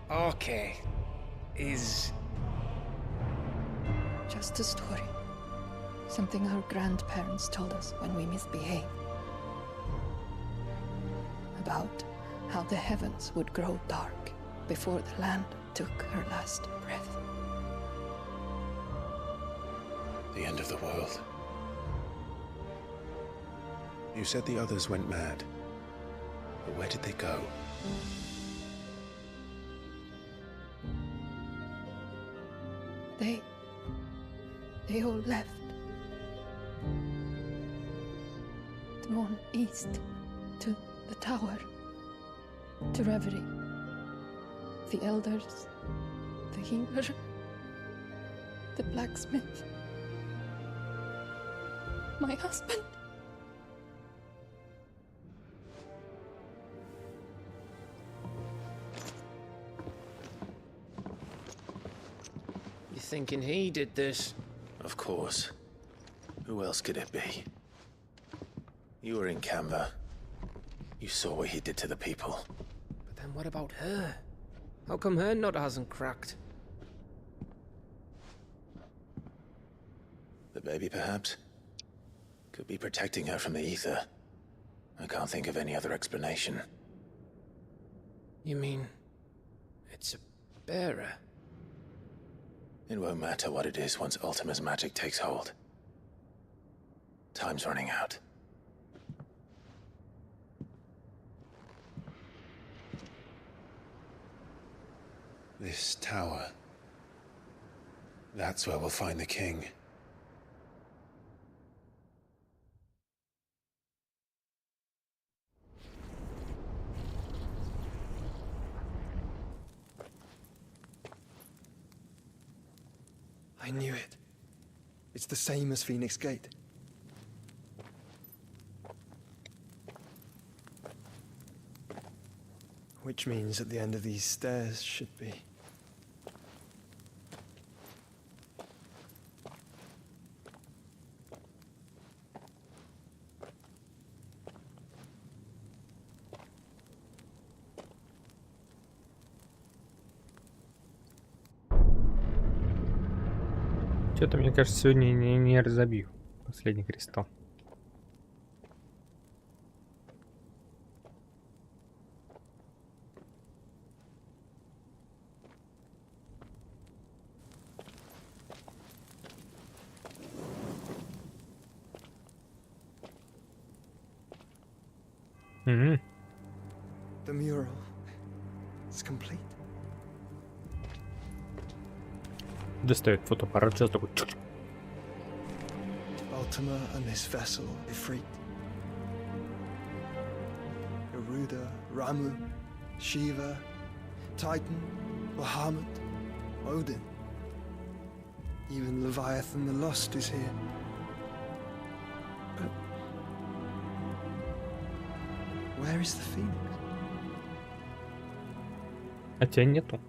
Arche is... Just a story. Something our grandparents told us when we misbehaved. About how the heavens would grow dark before the land took her last breath. The end of the world. You said the others went mad. But where did they go? They all left. Drawn east to the tower, to reverie. The elders, the healer, the blacksmith, my husband. You thinking he did this? Of course. Who else could it be? You were in Canva. You saw what he did to the people. But then what about her? How come her nut hasn't cracked? The baby, perhaps? Could be protecting her from the ether. I can't think of any other explanation. You mean... it's a bearer? It won't matter what it is once Ultima's magic takes hold. Time's running out. This tower. That's where we'll find the king. I knew it. It's the same as Phoenix Gate. Which means at the end of these stairs should be... Что-то, мне кажется, сегодня не разобью последний кристалл. Мгм. The mural is complete. Достает фотоаппарат, сейчас такой. Ultima and this vessel, Ifrit. Garuda, Ramu, Shiva, Titan, Bahamut, Odin. Even Leviathan the Lost is here. But where is the Phoenix? А тебя нету.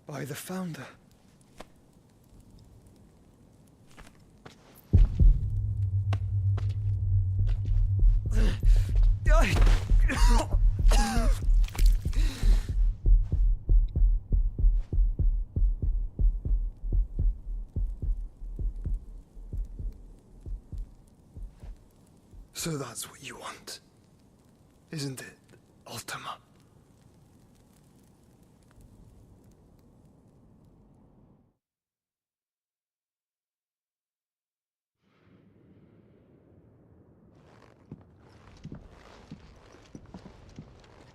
By the Founder. So that's what you want, isn't it, Ultima?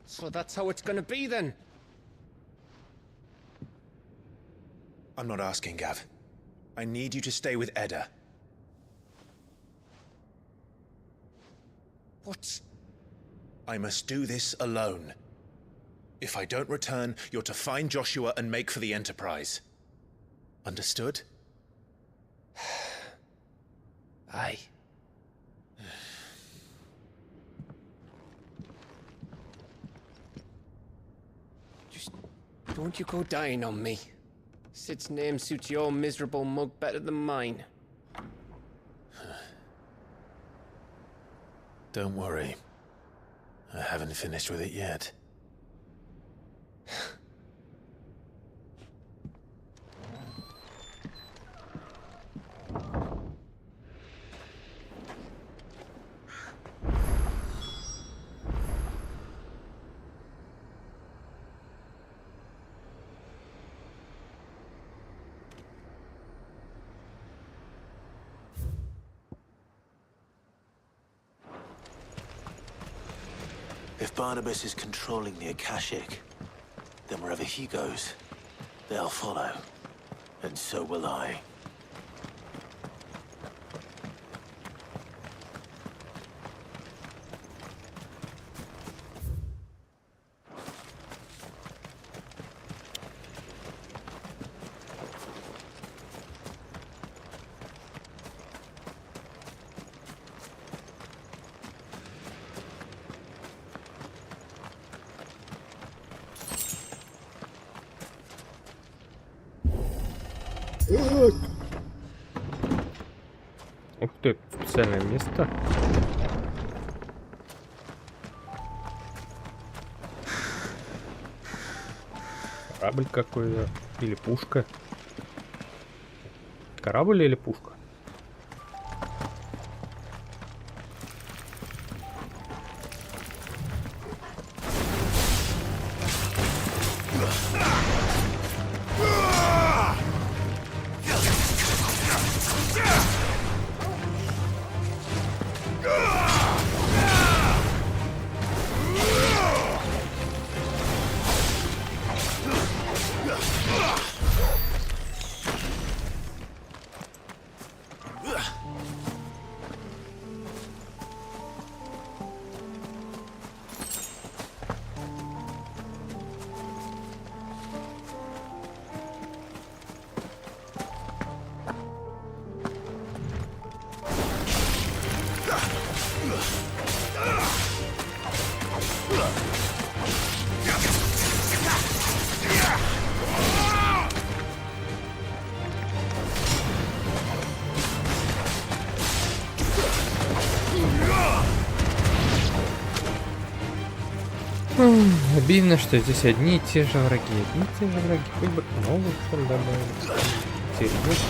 So that's how it's gonna be then? I'm not asking, Gav. I need you to stay with Edda. What? I must do this alone. If I don't return, you're to find Joshua and make for the Enterprise. Understood? Aye. Just don't you go dying on me. Sid's name suits your miserable mug better than mine. Don't worry. I haven't finished with it yet. If Barnabas is controlling the Akashic, then wherever he goes, they'll follow. And so will I. Ух ты, специальное место. Корабль какой-то. Или пушка. Корабль или пушка? Обидно, что здесь одни и те же враги. Одни и те же враги. Хоть бы новых что ли добавили. Интересно.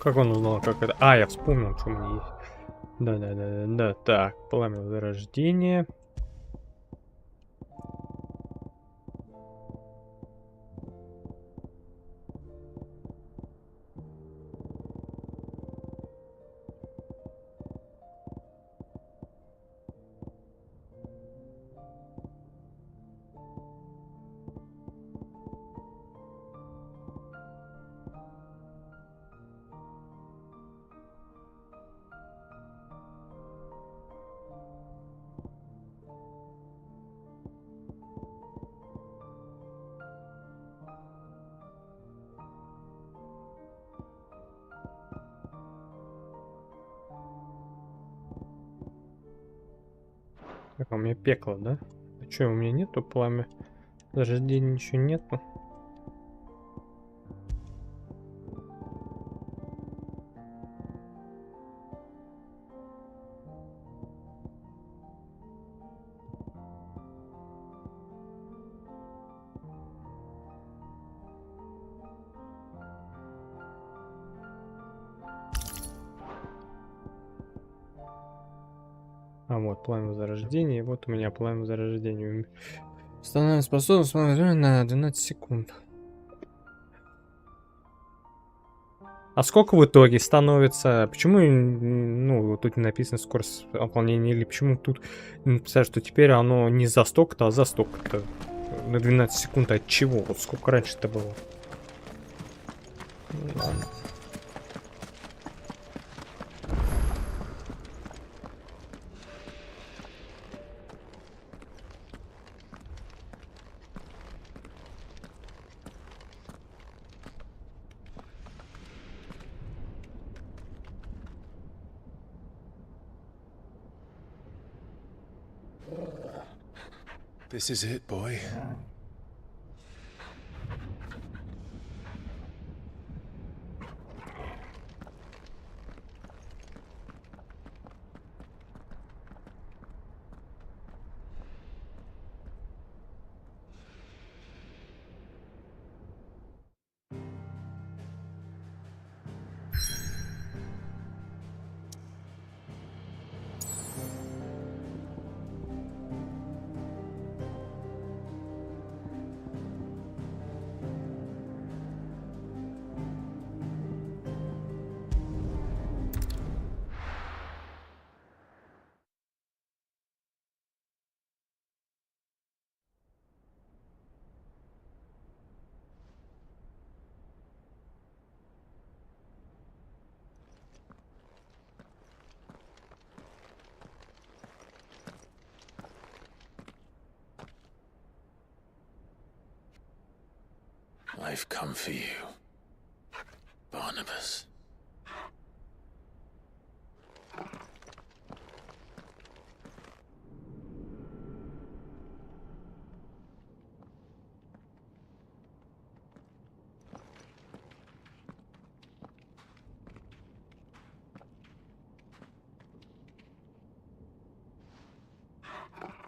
Как он узнал, как это? А, я вспомнил, что у меня есть. Да. Так, пламя возрождения. Так, у меня пекло, да? А что, у меня нету пламя возрождения, ничего нету? А вот пламя возрождения, вот у меня пламя возрождения. Становится способным на 12 секунд. А сколько в итоге становится? Почему, ну, тут не написано скорость выполнения, или почему тут написано, что теперь оно не за столько-то, а за столько-то? На 12 секунд от чего? Вот сколько раньше это было? Ладно. This is it, boy. I've come for you, Barnabas.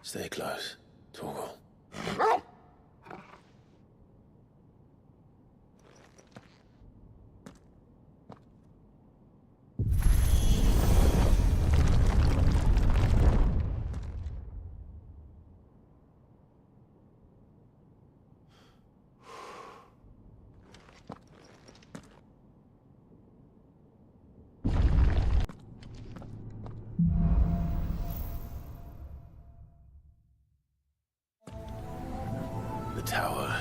Stay close, Torgal. The tower.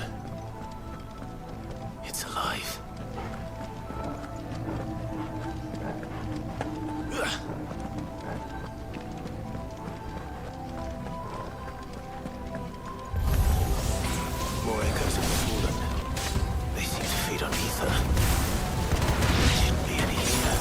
It's alive. More echoes of the fallen. They seem to feed on ether. There shouldn't be any here.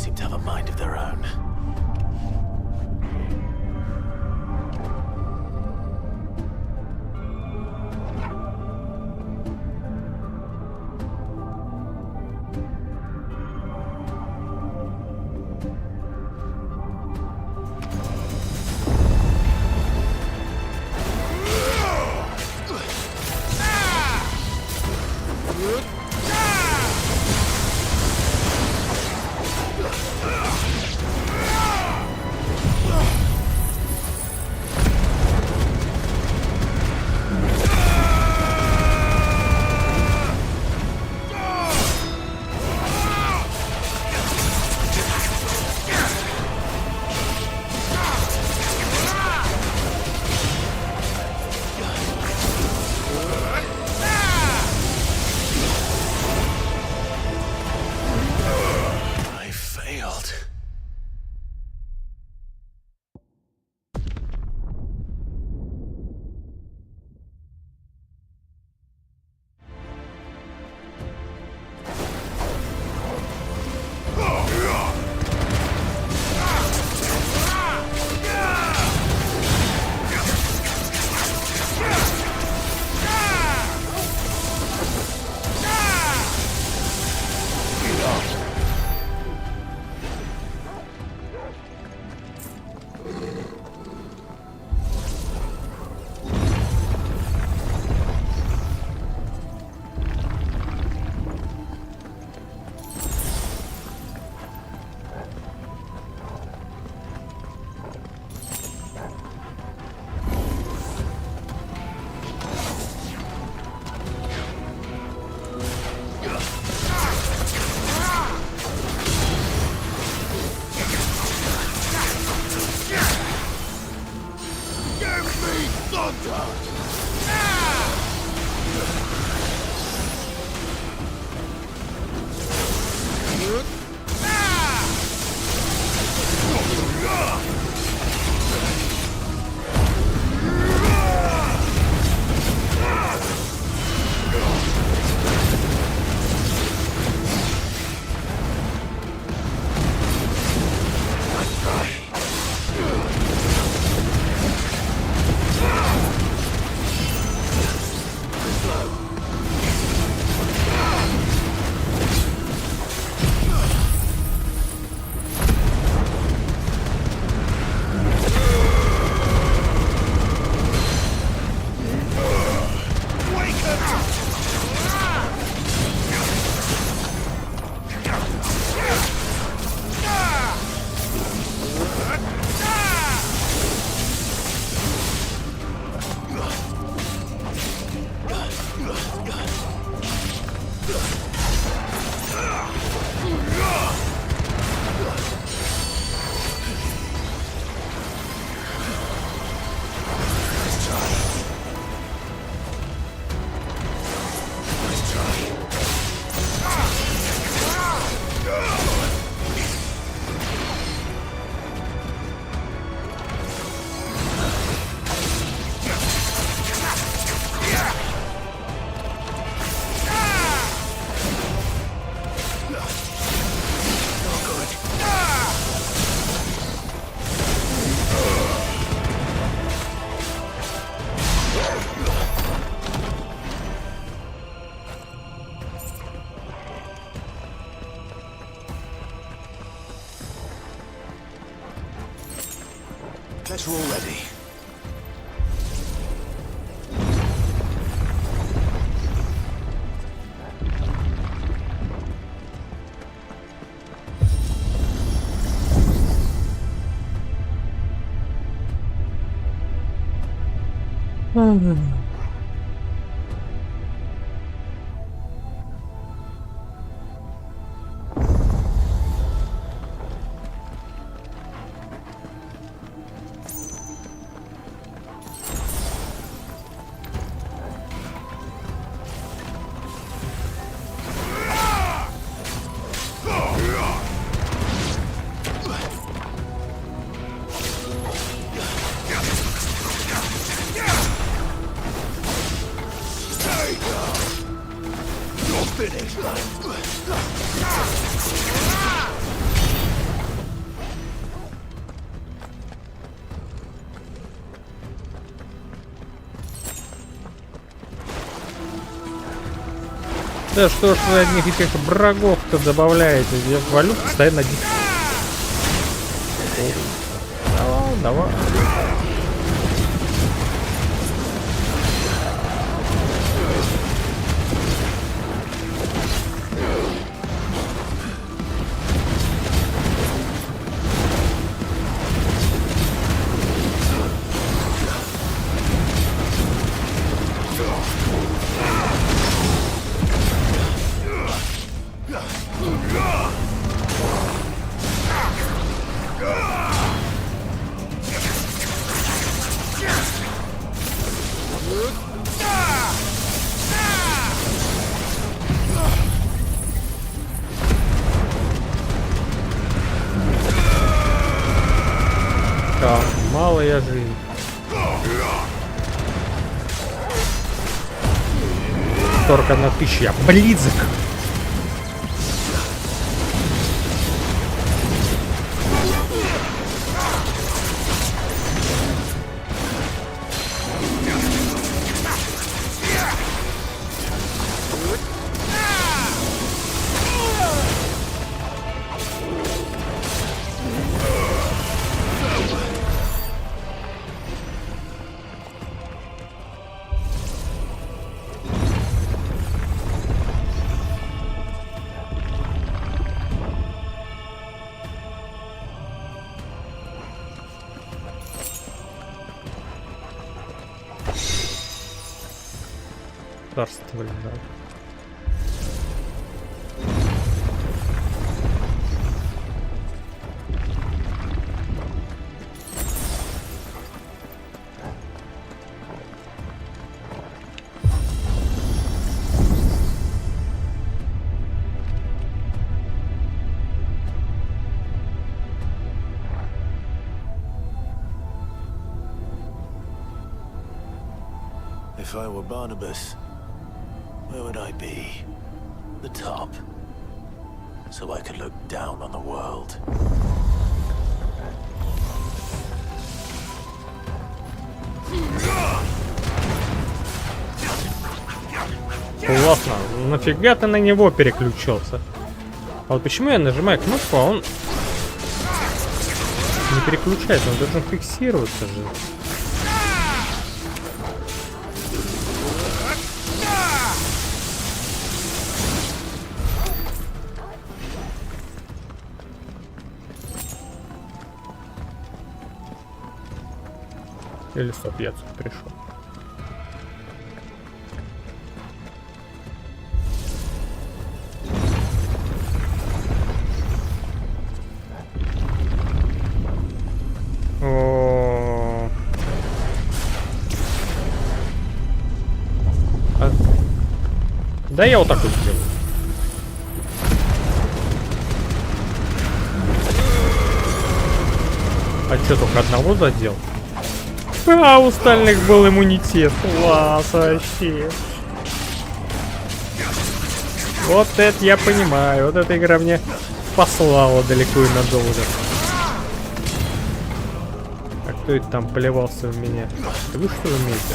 seem to have a mind of their own. We're all ready. Да что ж вы одних этих врагов-то добавляете? Я валю постоянно один. Давай, давай. Малая жизнь. Только на 1000. Близок. Царствовали, да. If I were Barnabas, where would I be? The top. So I could look down on the world. Классно. Нафига ты на него переключился? А вот почему я нажимаю кнопку, а он не переключается? Он должен фиксироваться же. Или стоп, я отсюда пришел. О. Да я вот так вот сделаю. А что, только одного задел? А у остальных был иммунитет. Класс вообще. Вот это я понимаю. Вот эта игра мне послала далеко и надолго. А кто это там плевался в меня? Это вы что умеете?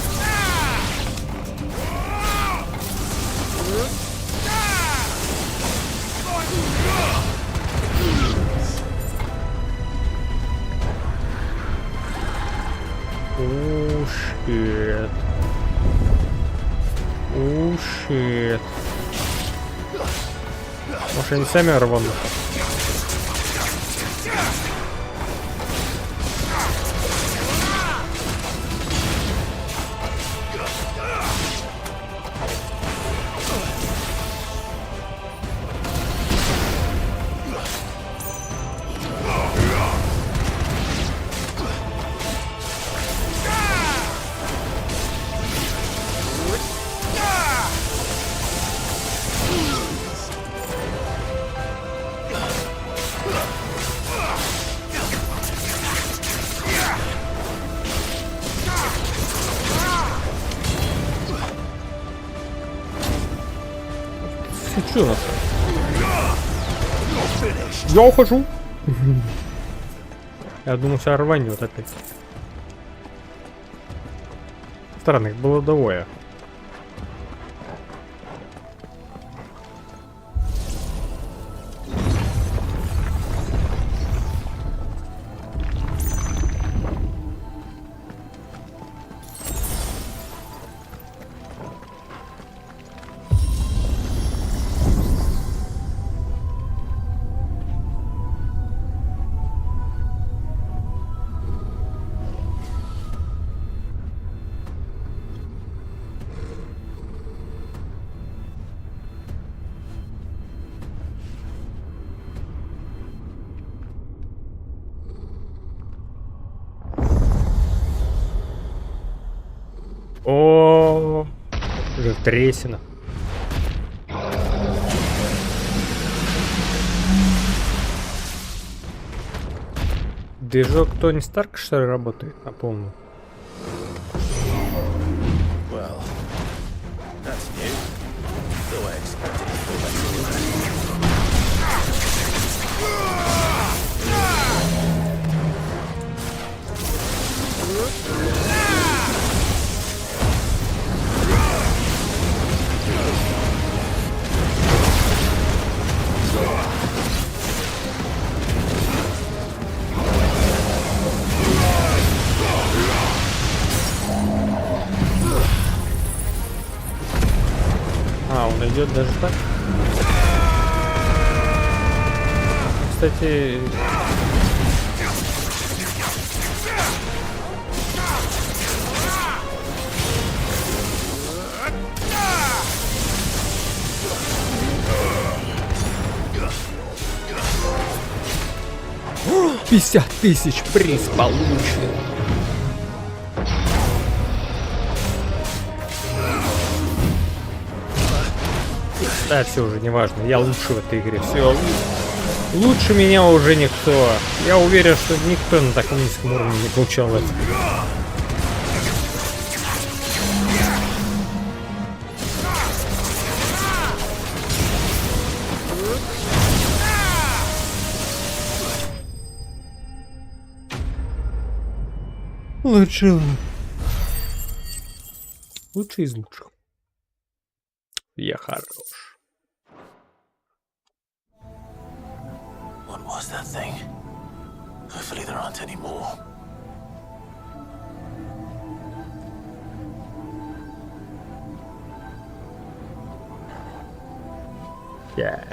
Shit. Oh shit. Может, они сами рванут? Че у нас? Я ухожу. Я думал, сейчас рванет опять. Странно, их было двое. Тресина. Движок Тони Старк, что ли, работает на полную? Well, that's new. Though I expected it to go back to А, он идет даже так. Кстати, — 50 тысяч приз получен. Да, все уже не важно. Я лучше в этой игре. Все. Лучше меня уже никто. Я уверен, что никто на таком низком уровне не получал это. Лучший из лучших. Я хорош. What was that thing? Hopefully there aren't any more. Yeah.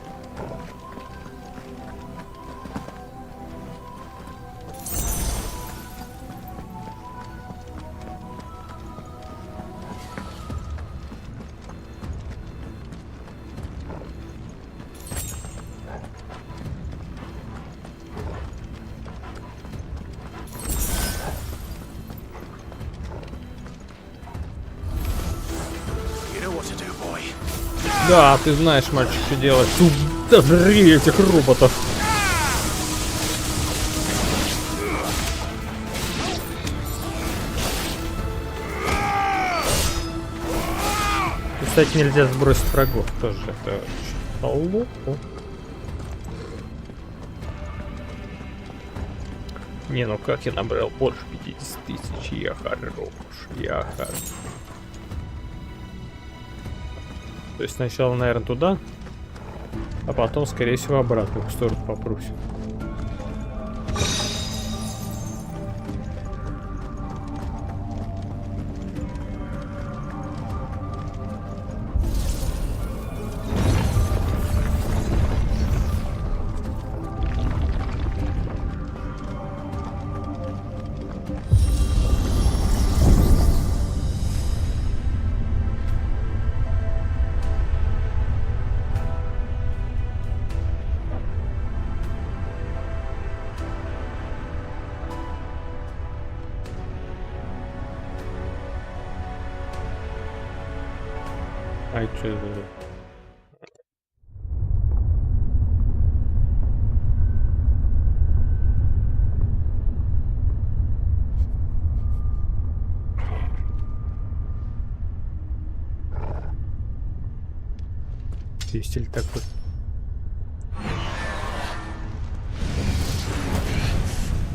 Да, ты знаешь, мальчик, что делать. Сожри этих роботов. Кстати, нельзя сбросить врагов. Тоже это очень лопу. Не, ну как я набрал больше 50 тысяч? Я хорош. Я хорош. То есть сначала, наверное, туда, а потом, скорее всего, обратно в сторону попрусь. Ай, что это? Стиль такой.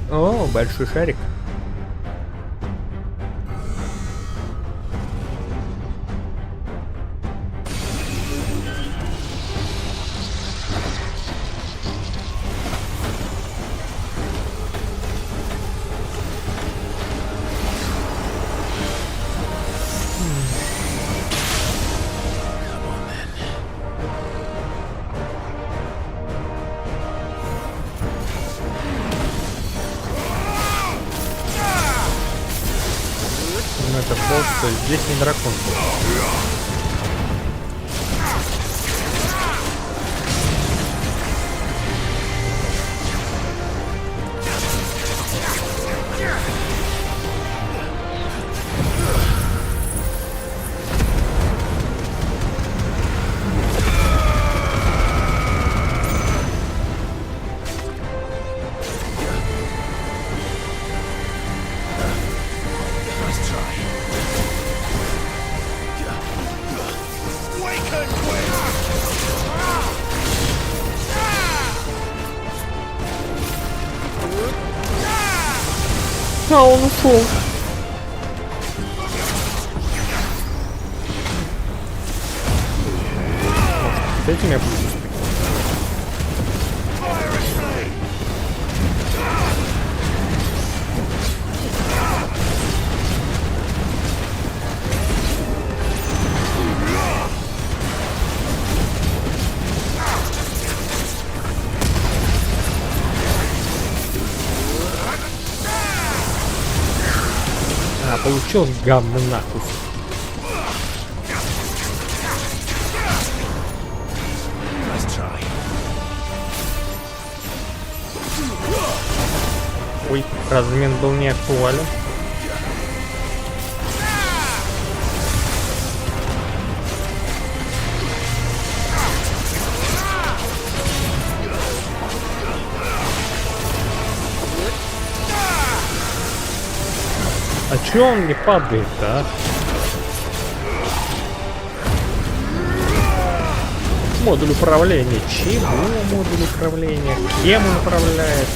О, большой шарик. Это босс, то есть здесь не дракон. А, он ушел. С этим я буду успеть. Получил говно нахуй. Ой, размен был не актуален. А чё он не падает-то, а? Модуль управления. Чего модуль управления? Кем он управляет?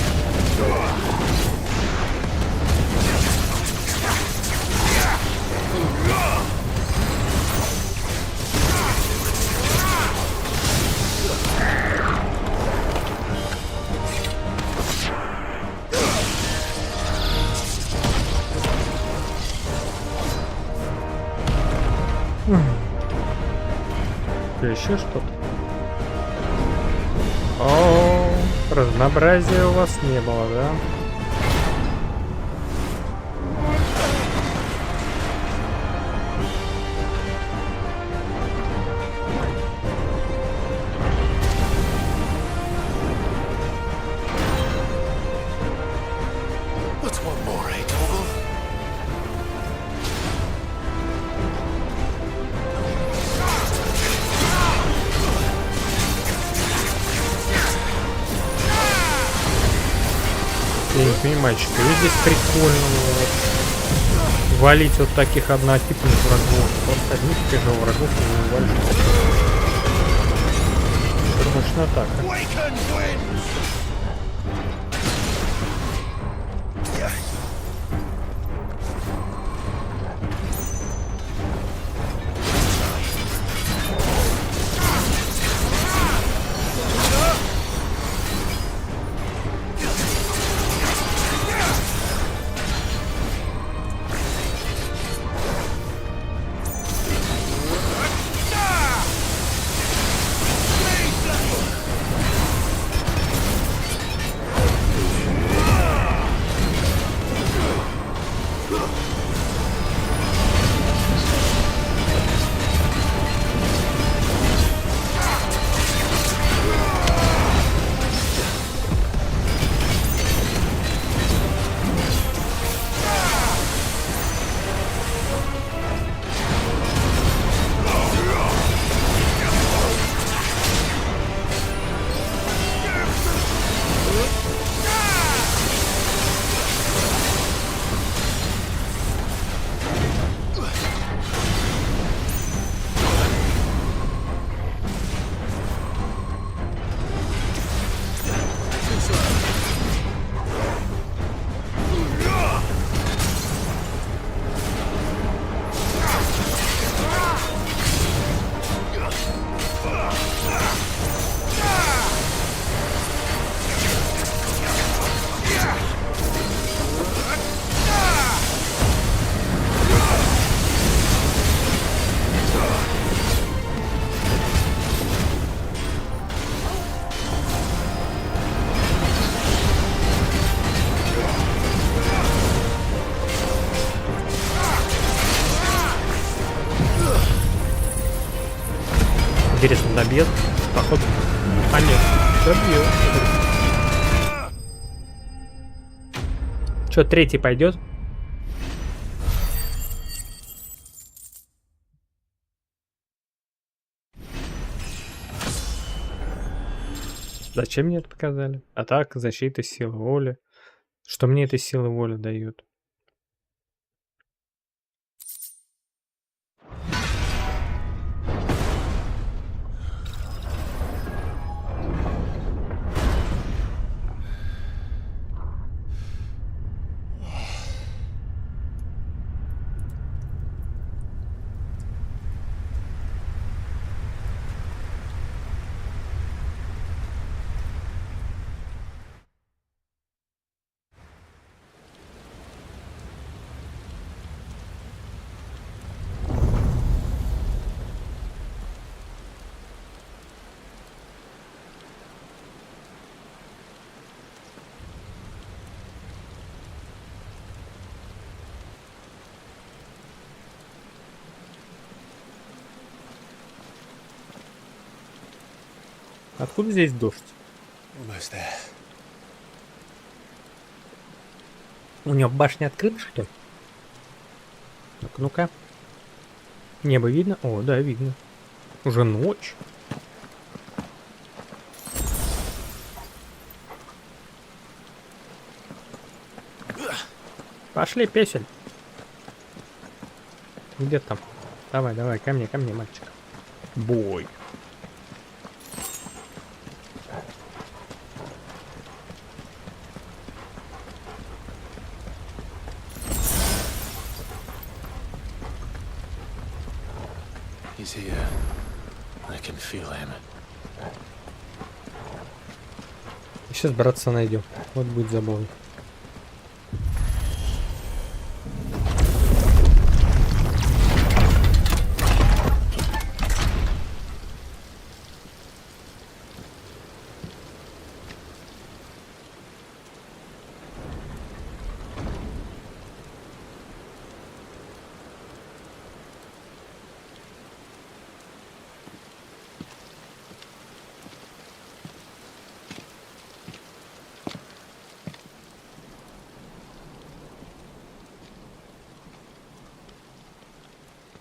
Еще что-то? О, разнообразия у вас не было, да? What's one more, eh, Toggle? Я не понимаю, что здесь прикольно вот. Валить вот таких однотипных врагов. Просто одних и тех же врагов не валить. Ручная атака. Интересно, добьет? Походу. А нет, добьет. Че, третий пойдет? Зачем мне это показали? Атака, защита, сила воли. Что мне эта сила воли дает? Откуда здесь дождь? Almost there. У него башня открыта, что ли? Так, ну-ка. Небо видно? О, да, видно. Уже ночь. Пошли, песель. Где там? Давай, давай, ко мне, мальчик. Бой. He's here. I can feel him. Сейчас братца найдем. Вот будет забавно.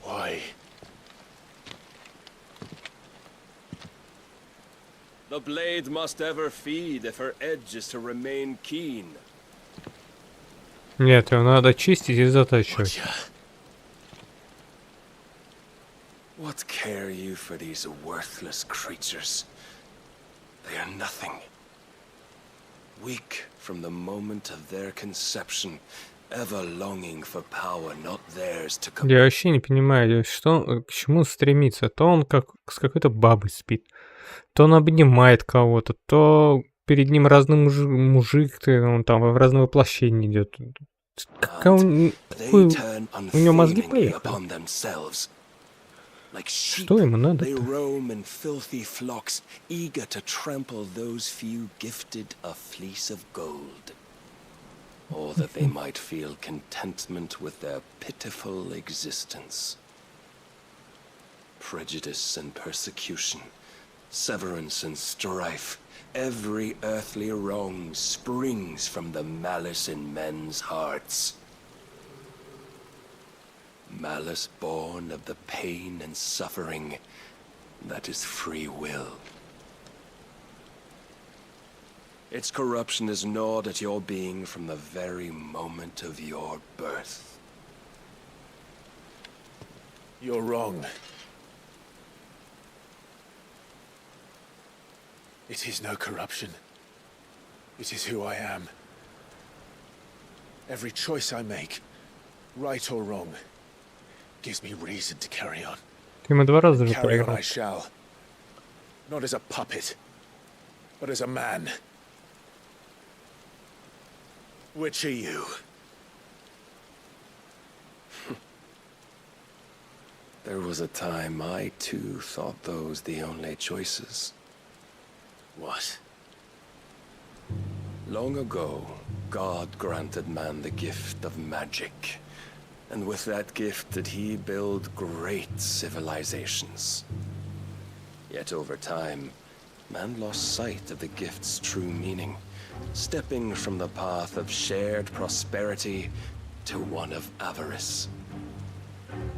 Why? The blade must ever feed if her edge is to remain keen. Нет, его надо чистить и затачивать. What care you for these worthless creatures? They are nothing. Weak from the moment of their conception, ever longing for power not theirs to Я вообще не понимаю, что он, к чему стремится. То он как с какой-то бабой спит, то он обнимает кого-то, то перед ним разный мужик, он там в разное воплощение идет. У него мозги поехали. Что ему надо? They roam in filthy flocks, eager to trample those few gifted a fleece of gold, or that they might feel contentment with their pitiful existence. Prejudice and persecution, severance and strife, every earthly wrong springs from the malice in men's hearts. Malice born of the pain and suffering that is free will. Its corruption is gnawed at your being from the very moment of your birth. You're wrong. It is no corruption. It is who I am. Every choice I make, right or wrong, gives me reason to carry on. Ты ему 2 раза уже Carry on проиграл. I shall. Not as a puppet, but as a man. Which are you? There was a time I too thought those the only choices. What? Long ago, God granted man the gift of magic. And with that gift did he build great civilizations. Yet over time, man lost sight of the gift's true meaning, stepping from the path of shared prosperity to one of avarice.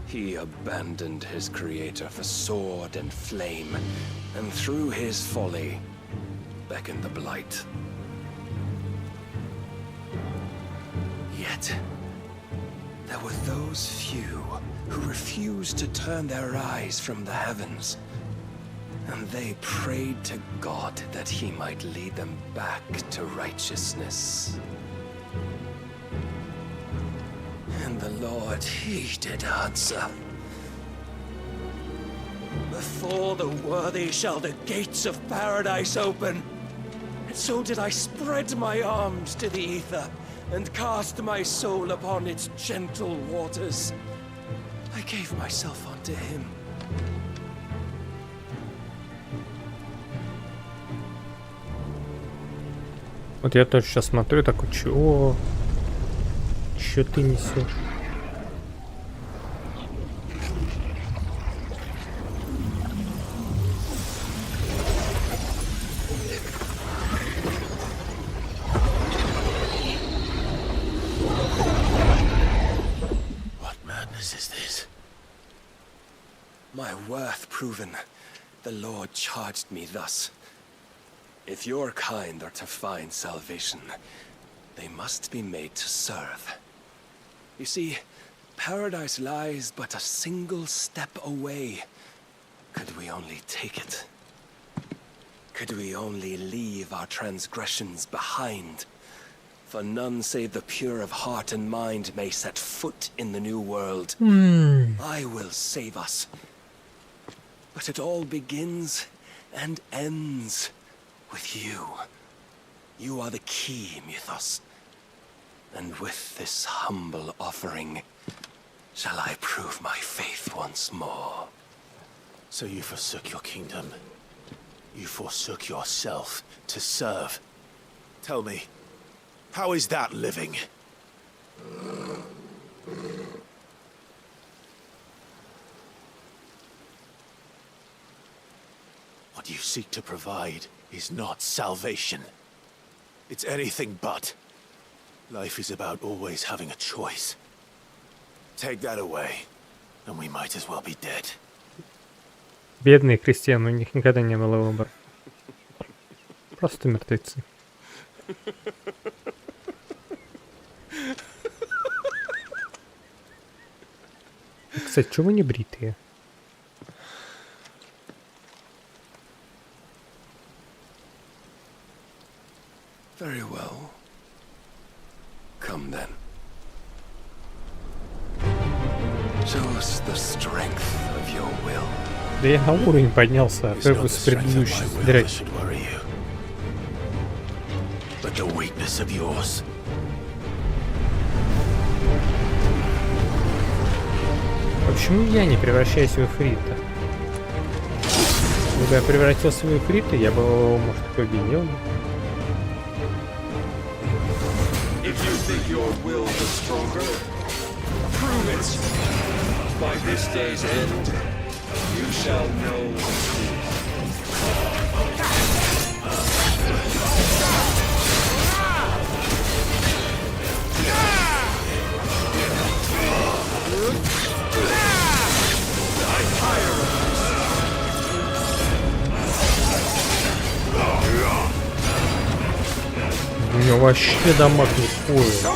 He abandoned his creator for sword and flame, and through his folly, beckoned the blight. Yet, there were those few who refused to turn their eyes from the heavens, and they prayed to God that he might lead them back to righteousness. And the Lord, he did answer. Before the worthy shall the gates of paradise open. And so did I spread my arms to the ether, and cast my soul upon its gentle waters. I gave myself unto him. Вот я тоже сейчас смотрю, такой, чё ты несешь? my worth proven, the Lord charged me thus. If your kind are to find salvation, they must be made to serve. You see, paradise lies but a single step away. Could we only take it? Could we only leave our transgressions behind? For none save the pure of heart and mind may set foot in the new world. I will save us. But it all begins and ends with you. You are the key, Mythos. And with this humble offering, shall I prove my faith once more. So you forsook your kingdom. You forsook yourself to serve. Tell me, how is that living? What you seek to provide is not salvation. It's anything but. Life is about always having a choice. Take that away, and we might as well be dead. Бедные крестьяне, у них никогда не было выбора. Просто мертвецы. Кстати, чего вы не бритые? Very well. Come then. Show us the strength of your will. Да я на уровень поднялся, как бы с предыдущей дрянью. But the weakness of yours. Почему я не превращаюсь в Эфрита? Если бы я превратился в Эфрита, я бы его, может, победил. If you think your will is stronger, prove it. By this day's end, you shall know the truth. У него вообще дамаг не входит.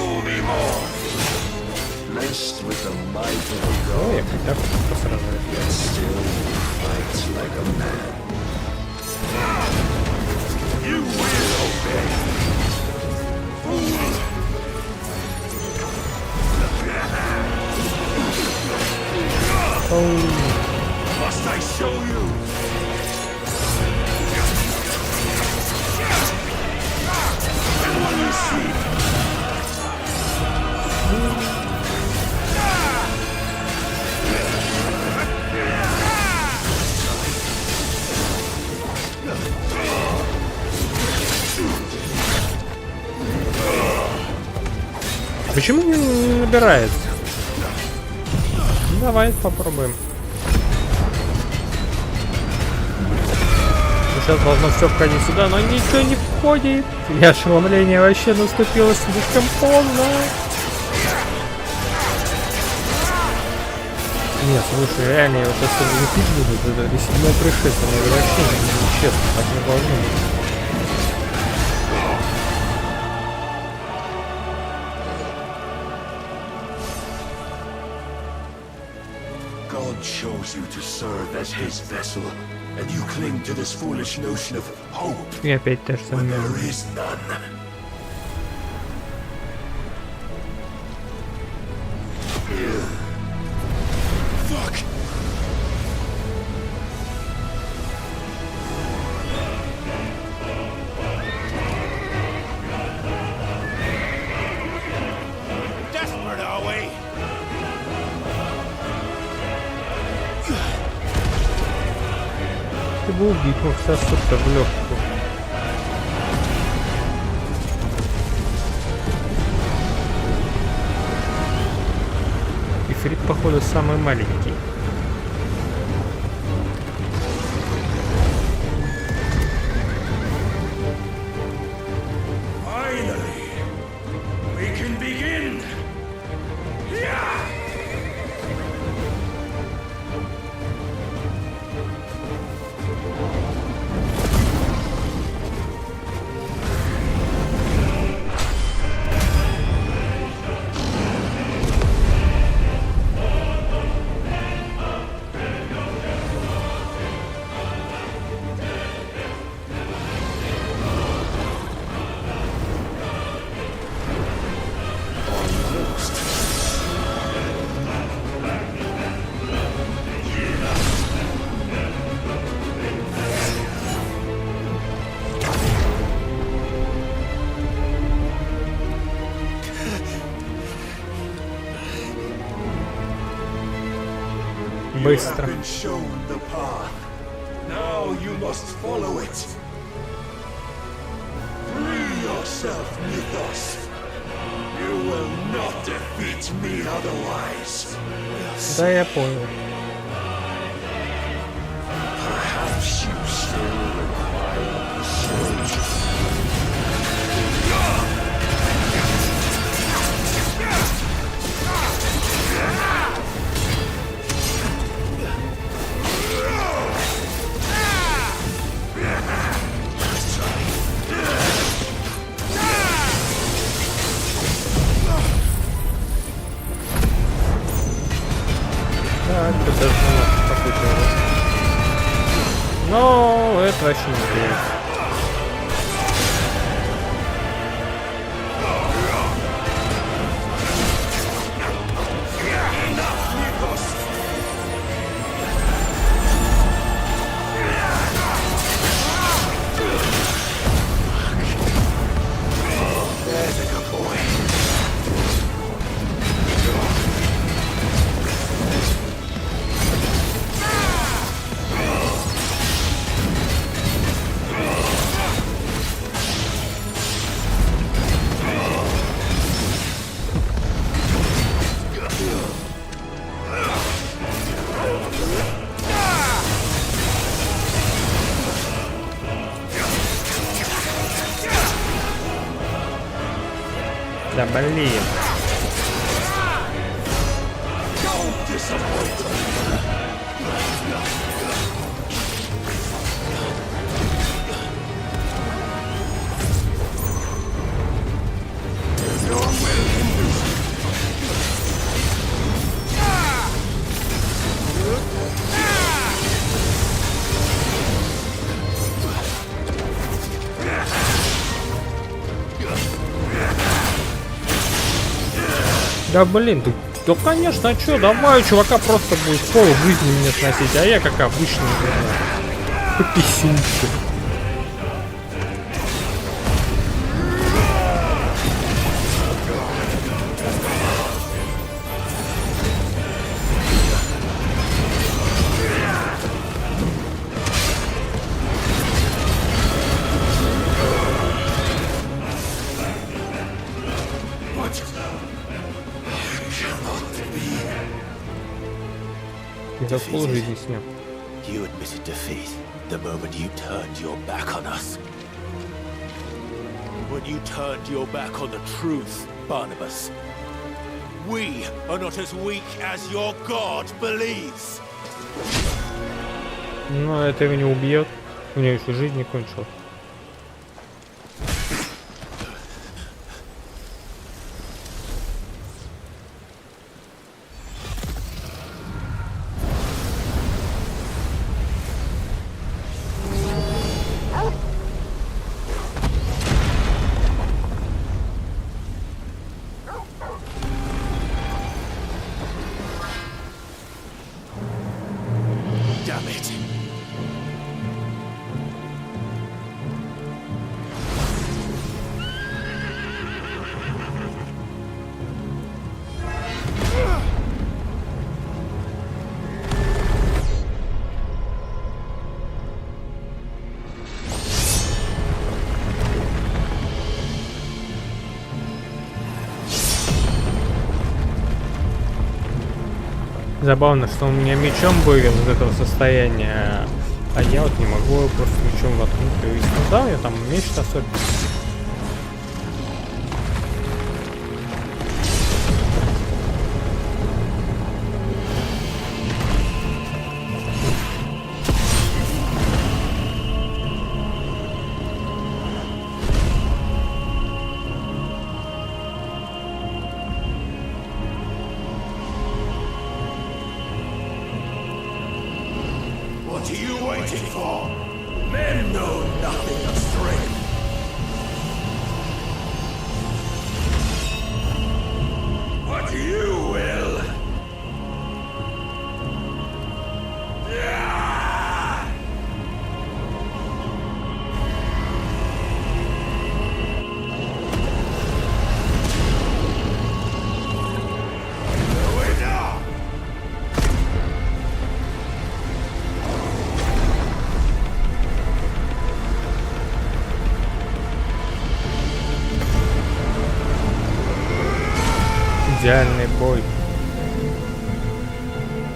Ой, я так посражаюсь. Must I show you? And what you see? Почему не набирается? Давай попробуем. Сейчас должно все входить сюда, но ничего не входит. И ошеломление вообще наступило слишком поздно. Нет, слушай, реально, я вот если лепить буду, это седьмое пришествие, это вообще нечестно, так не должно быть. God chose you to serve as his vessel, and you cling to this foolish notion of hope И опять та же when самая. there is none. Fuck! Desperate, are we? Ты бы убить мог сосуд-то в легкую. Ифрит, походу, самый маленький. Finally, we can begin. Yeah! Быстро. Now you must follow it. Free yourself, Mythos. You will not defeat me otherwise. Да, я понял. Perhaps you still require persuasion. Так, подожди, какой-то. Но это вообще не интересно. Да блин. Да блин, ты, да конечно, а чё, давай, чувака просто будет пол жизни мне сносить, а я как обычно, по писюнчик. You admitted defeat the moment you turned your back on us. When you turned your back on the truth, Barnabas. We are not as weak as your God believes. Но это его не убьет. У него еще жизнь не кончилась. Забавно, что он меня мечом вывел из этого состояния, а я вот не могу его просто мечом воткнуть и увидеть. Ну да, я там меч особенно. What are you waiting for? Men know nothing of strength. Идеальный бой.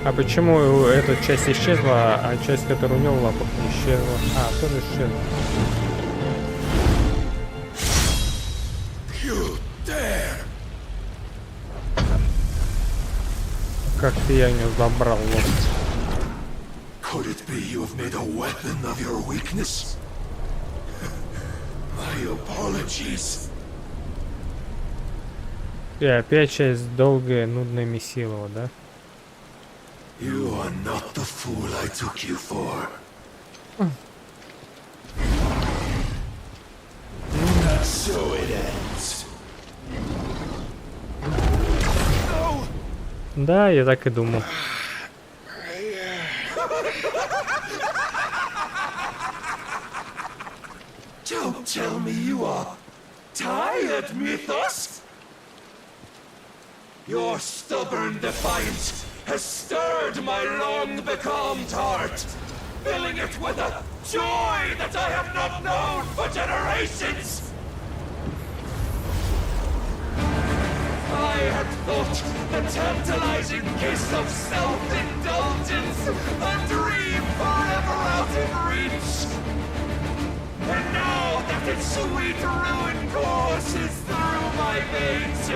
А почему эта часть исчезла, а часть, которая у него была, исчезла? А, тоже исчезла. Как ты я не забрал лошадь? Could it be you have made a weapon of your weakness? My apologies. И опять часть долгая, нудная месилова, да? You are not the fool I took you for. So it ends. Да, я так и думал. Don't tell me you are tired, Mythos. Your stubborn defiance has stirred my long becalmed heart, filling it with a joy that I have not known for generations. I had thought the tantalizing kiss of self-indulgence a dream forever out of reach. And now that its sweet ruin courses through my veins,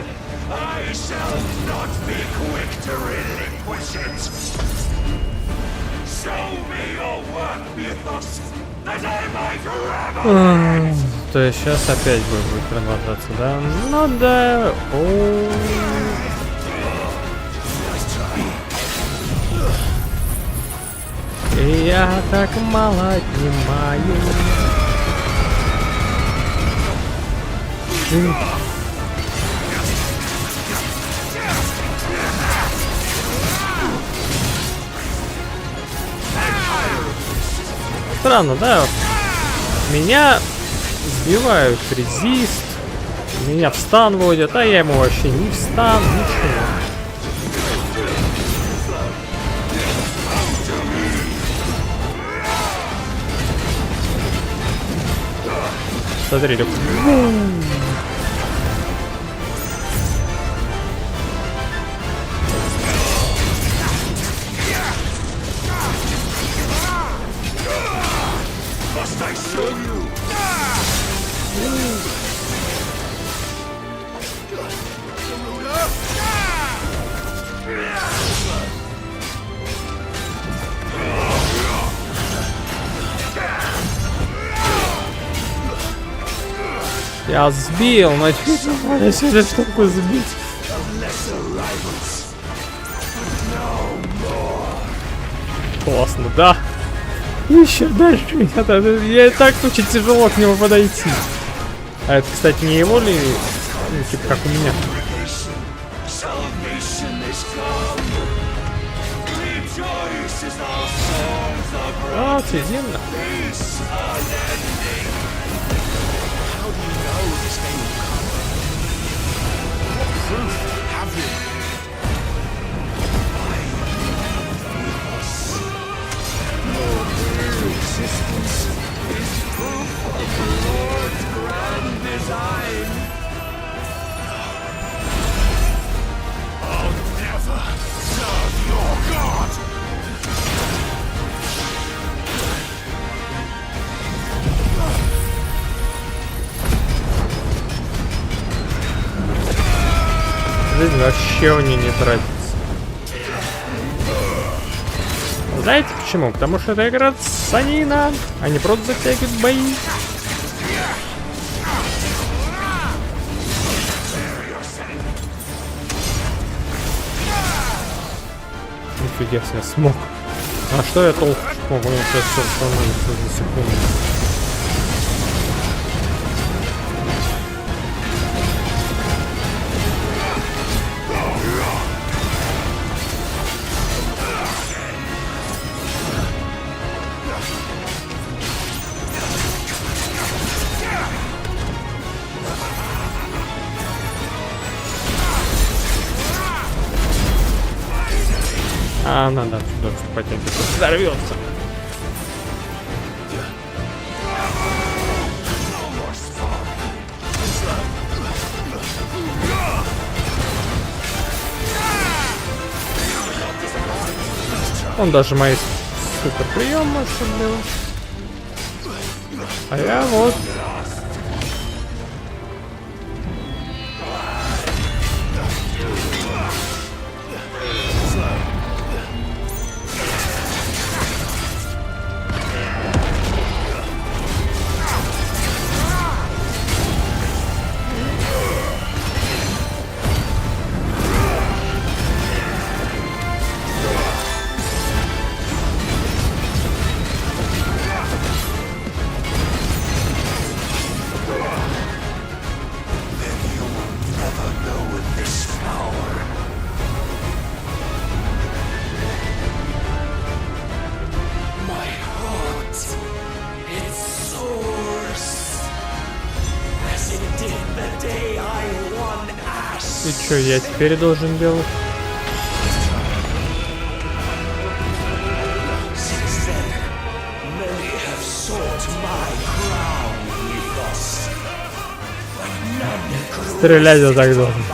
I shall not be quick to relinquish it. Show me your work, Mythos, that I might revel. То есть сейчас опять будет продолжаться, да? Ну да. И я так мало отнимаю. Странно, да? Меня сбивают резист, меня в стан вводят, а я ему вообще не в стан, ничего. Смотри, так... Must I show you? Я сбил, но теперь эту штуку сбить. Классно, да? Еще дальше меня даже... Я и так очень тяжело к нему подойти. А это, кстати, не его ли? Ну, типа как у меня. А, офигенно. Existence is proof of the Lord's grand design. I'll never serve your God. Жизнь вообще у нее не тратится. Знаете почему? Потому что это игра санина, а не просто затягивает бои. Нифига себе, смог. А что я толку смог? У него сейчас все становится за секунду. А, надо отсюда вступать, это взорвется. Он даже мои супер прием может сделать. А я вот. И что я теперь должен делать? Стрелять я так должен.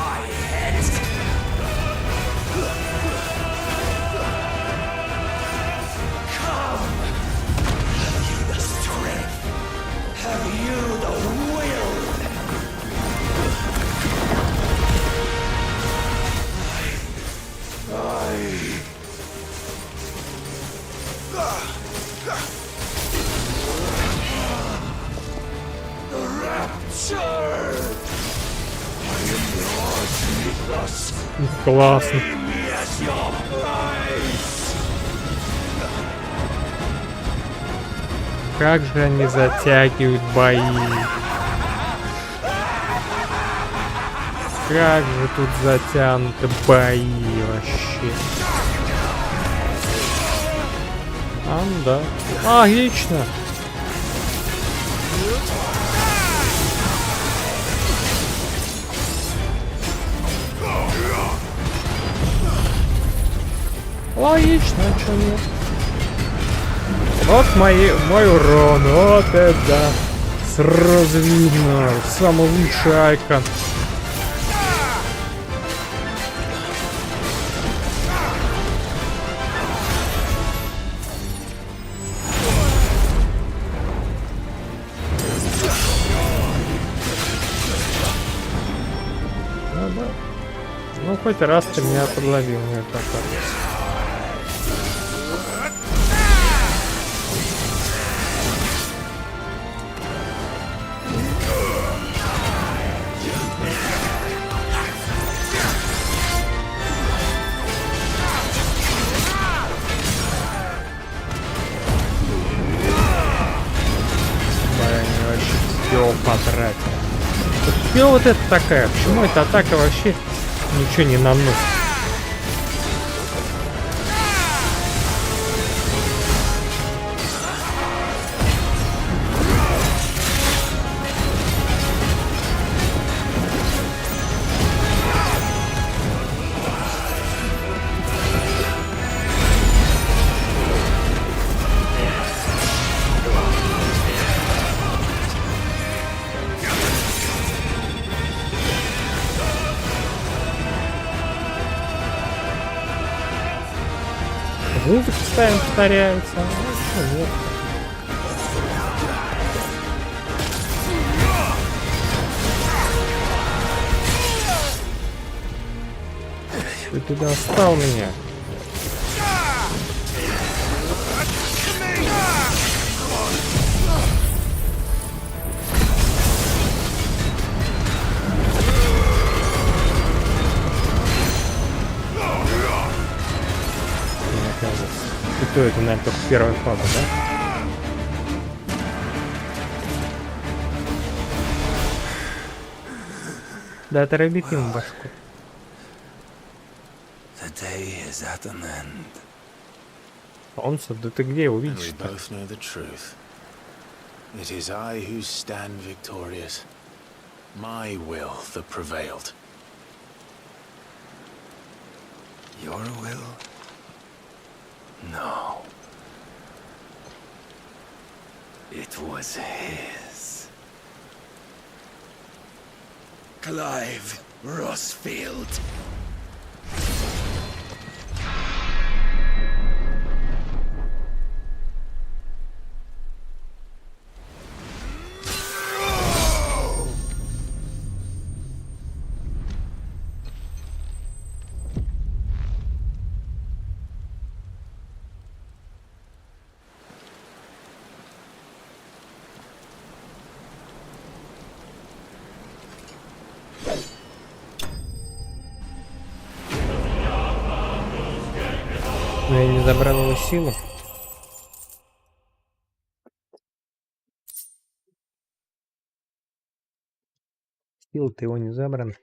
Классно. Как же они затягивают бои. Как же тут затянуты бои вообще. А, ну да. Отлично. Логично, а чё нет? Вот мой урон, вот это да. Сразу видно, самый лучший айкон. Ну да. Ну хоть раз ты меня подловил, мне так кажется. Потратил. Что вот это такая? Почему эта атака вообще ничего не наносит? Музыка постоянно повторяется. Ну, нет. Ты достал меня. И то это, наверное, только первая фаза, да? Да, это рабит ему башку. Солнце, да ты где его видишь? It is I who stand victorious. My will that prevailed. Your will? No. It was his. Clive Rossfield. Но я не забрал его силу. Сила-то его не забрана.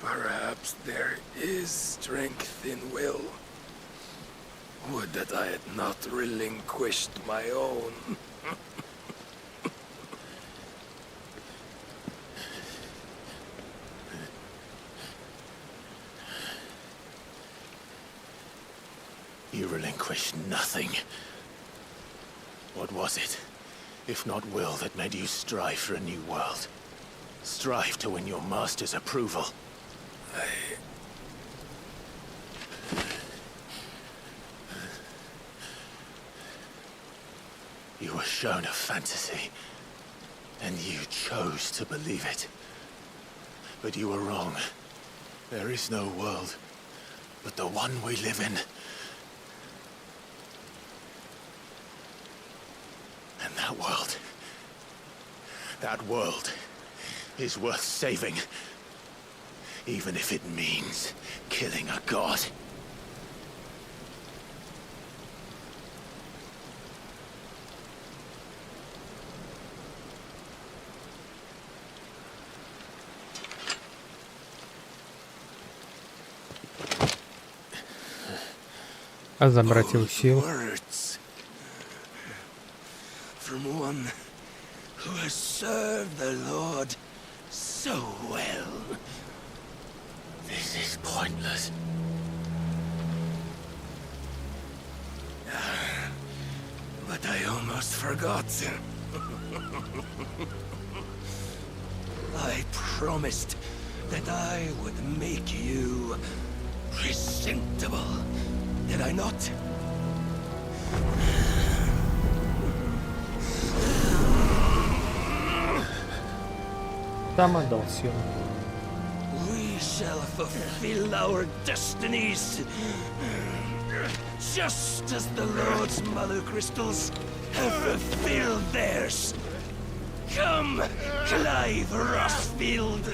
Perhaps there is strength in will. Would that I had not relinquished my own. You relinquished nothing. What was it, if not will, that made you strive for a new world? Strive to win your master's approval? You were shown a fantasy, and you chose to believe it. But you were wrong. There is no world but the one we live in. And that world is worth saving, even if it means killing a god. А забрать его силу? From one who has served the Lord so well. This is pointless. But I almost forgot. I promised that I would make you presentable. Did I not? Там отдал силу. We shall fulfill our destinies, just as the Lord's mother crystals have fulfilled theirs. Come, Clive Rossfield,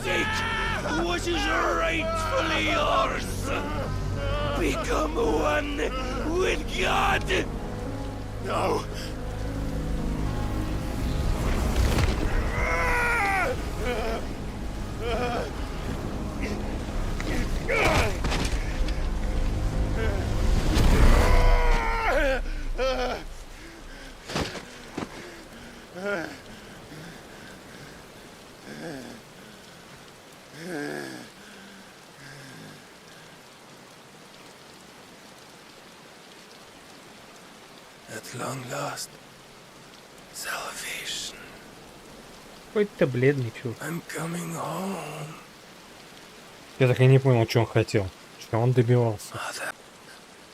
take what is rightfully yours. Become one with God. No. At long last, salvation. Какой-то бледный чувак. I'm coming home. Я так и не понял, что он хотел. Что он добивался.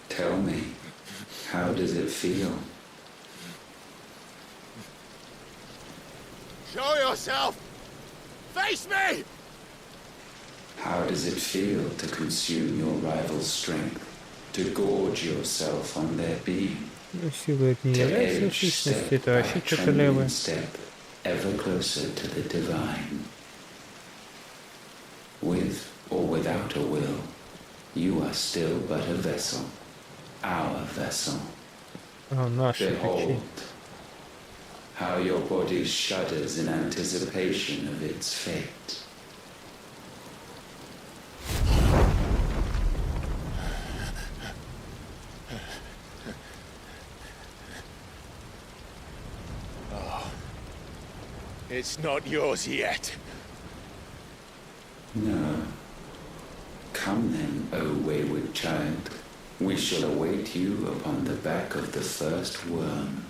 Tell me, how does it feel? Show yourself! Face me! How does it feel to consume your rival's strength, to gorge yourself on their being? Ну, сила это не To является edge сущностью, step это by вообще что-то левое. trembling step, ever closer to the divine. With or without a will, you are still but a vessel, our vessel. Behold, how your body shudders in anticipation of its fate. It's not yours yet. No. Come then, O wayward child. We shall await you upon the back of the first worm.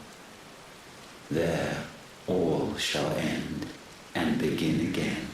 There all shall end and begin again.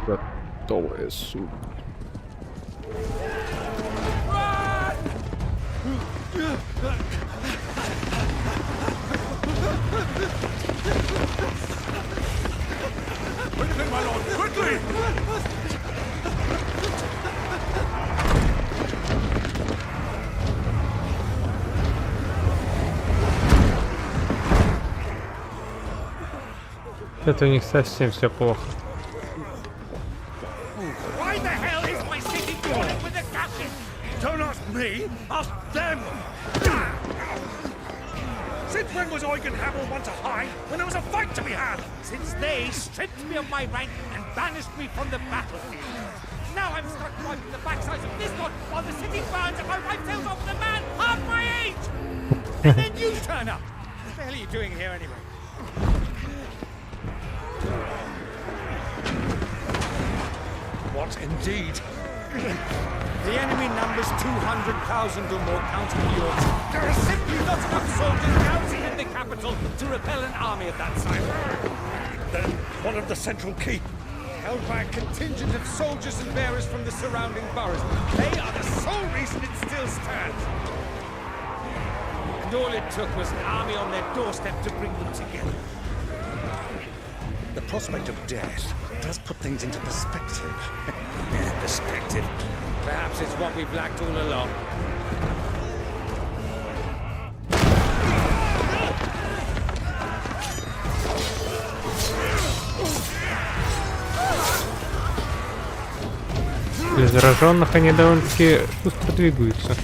Готовая, сука. Quickly, my lord, quickly! Это у них совсем все плохо. Why the hell is my city falling with the captain? Don't ask me, ask them! Since when was Eugen Hamel one to hide when there was a fight to be had? Since they stripped me of my rank and banished me from the battlefield. Now I'm stuck wiping the backsides of this lot while the city burns and my wife tails off with a man half my age! And then you turn up! What the hell are you doing here anyway? What indeed? The enemy numbers 200,000 or more, counting the Yorks. There are simply not enough soldiers garrisoned in the capital to repel an army of that size. Then one of the central keep, held by a contingent of soldiers and bearers from the surrounding boroughs. They are the sole reason it still stands. And all it took was an army on their doorstep to bring them together. The prospect of death does put things into perspective. Perspective. Perhaps it's what we've lacked all along. Для зараженных они довольно-таки быстро двигаются.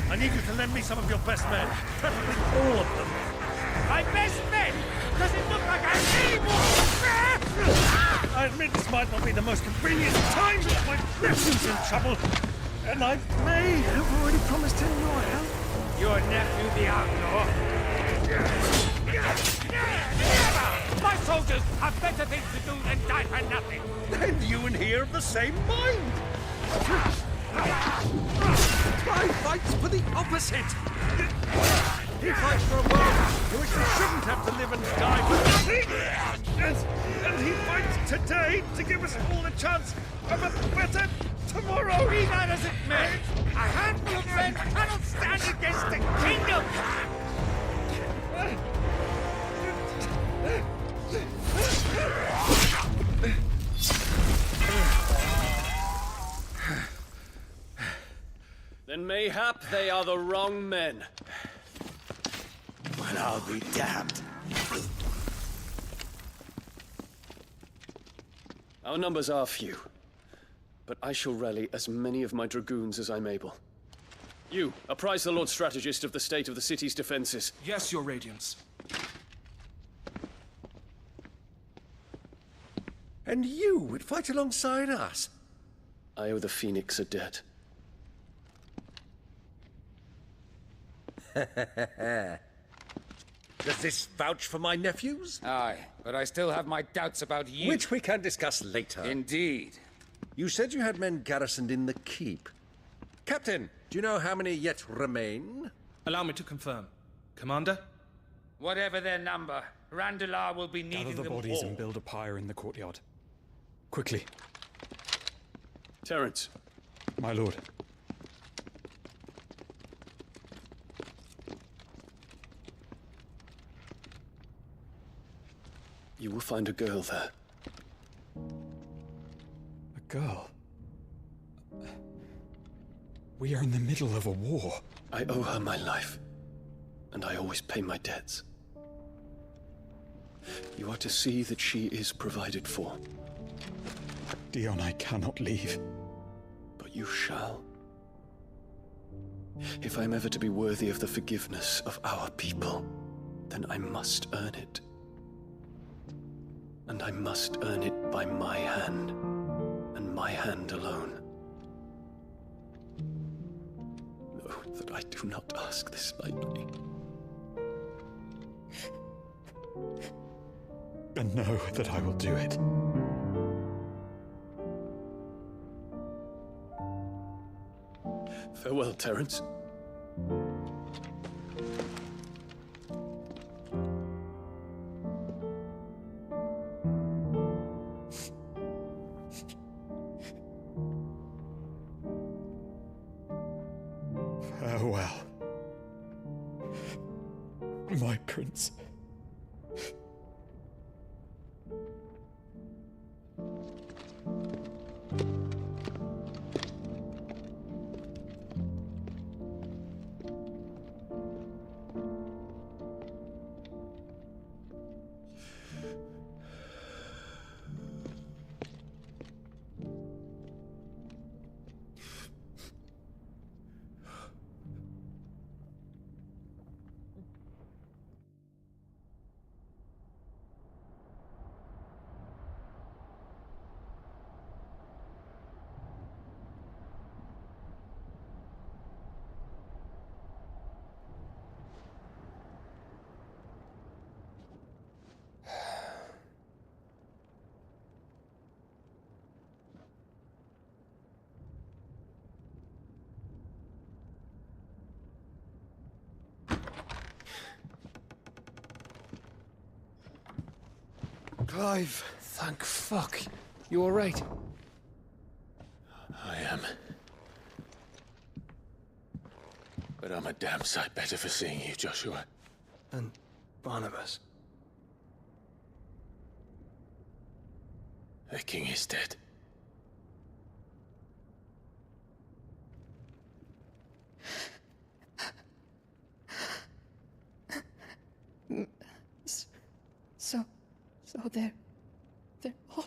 I need you to lend me some of your best men. Preferably all of them. My best men? Does it look like I need more? I admit this might not be the most convenient time, but my nephew's in trouble. And I may have already promised him your help. Your nephew, the outlaw? Never! My soldiers have better things to do than die for nothing. Then you and he are of the same mind. I fights for the opposite. He fights for a world in which we shouldn't have to live and die for nothing. And he fights today to give us all the chance of a better tomorrow. Be that as it may, a handful of men cannot stand against a kingdom. Then mayhap they are the wrong men. Well, I'll be damned. Our numbers are few, but I shall rally as many of my dragoons as I'm able. You, apprise the Lord Strategist of the state of the city's defenses. Yes, Your Radiance. And you would fight alongside us? I owe the Phoenix a debt. Does this vouch for my nephews? Aye, but I still have my doubts about you. Which we can discuss later. Indeed. You said you had men garrisoned in the keep. Captain, do you know how many yet remain? Allow me to confirm. Commander? Whatever their number, Randalar will be needing Gather the them bodies all. and build a pyre in the courtyard. Quickly. Terence. My lord. You will find a girl there. A girl? We are in the middle of a war. I owe her my life, and I always pay my debts. You are to see that she is provided for. Dion, I cannot leave. But you shall. If I'm ever to be worthy of the forgiveness of our people, then I must earn it. And I must earn it by my hand, and my hand alone. Know that I do not ask this lightly. And know that I will do it. Farewell, Terence. Farewell, my prince. Clive! Thank fuck. You alright? I am. But I'm a damn sight better for seeing you, Joshua. And Barnabas. The king is dead. So they're all...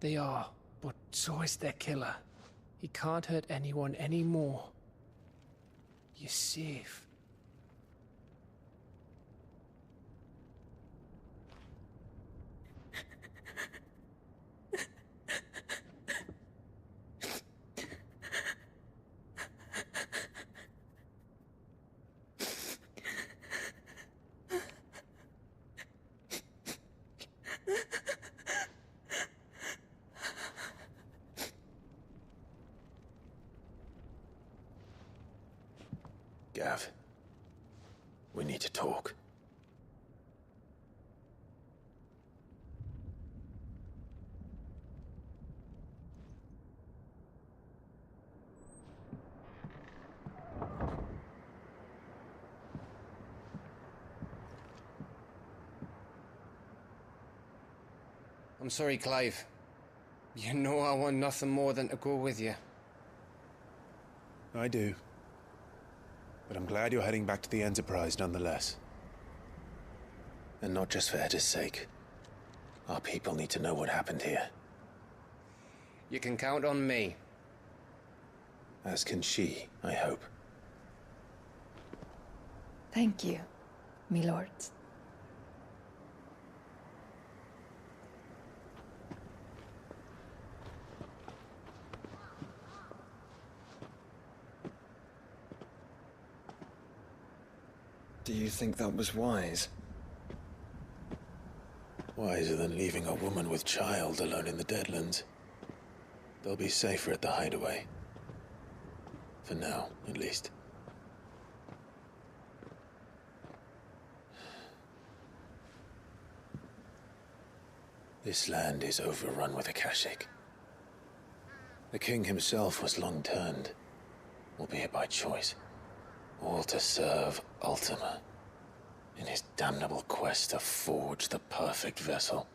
They are, but so is their killer. He can't hurt anyone anymore. You're safe. Gav, we need to talk. I'm sorry, Clive. You know I want nothing more than to go with you. I do. But I'm glad you're heading back to the Enterprise nonetheless. And not just for Edda's sake. Our people need to know what happened here. You can count on me. As can she, I hope. Thank you, me lords. Do you think that was wise? Wiser than leaving a woman with child alone in the Deadlands. They'll be safer at the hideaway. For now, at least. This land is overrun with Akashic. The king himself was long turned, albeit by choice, all to serve Ultima in his damnable quest to forge the perfect vessel.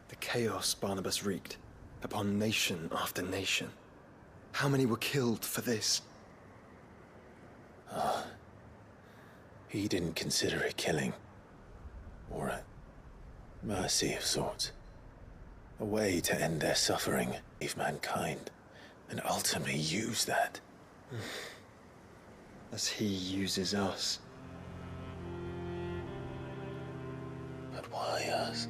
The chaos Barnabas wreaked upon nation after nation. How many were killed for this? He didn't consider it killing, or a mercy of sorts. A way to end their suffering, save mankind, and ultimately use that. As he uses us. But why? us.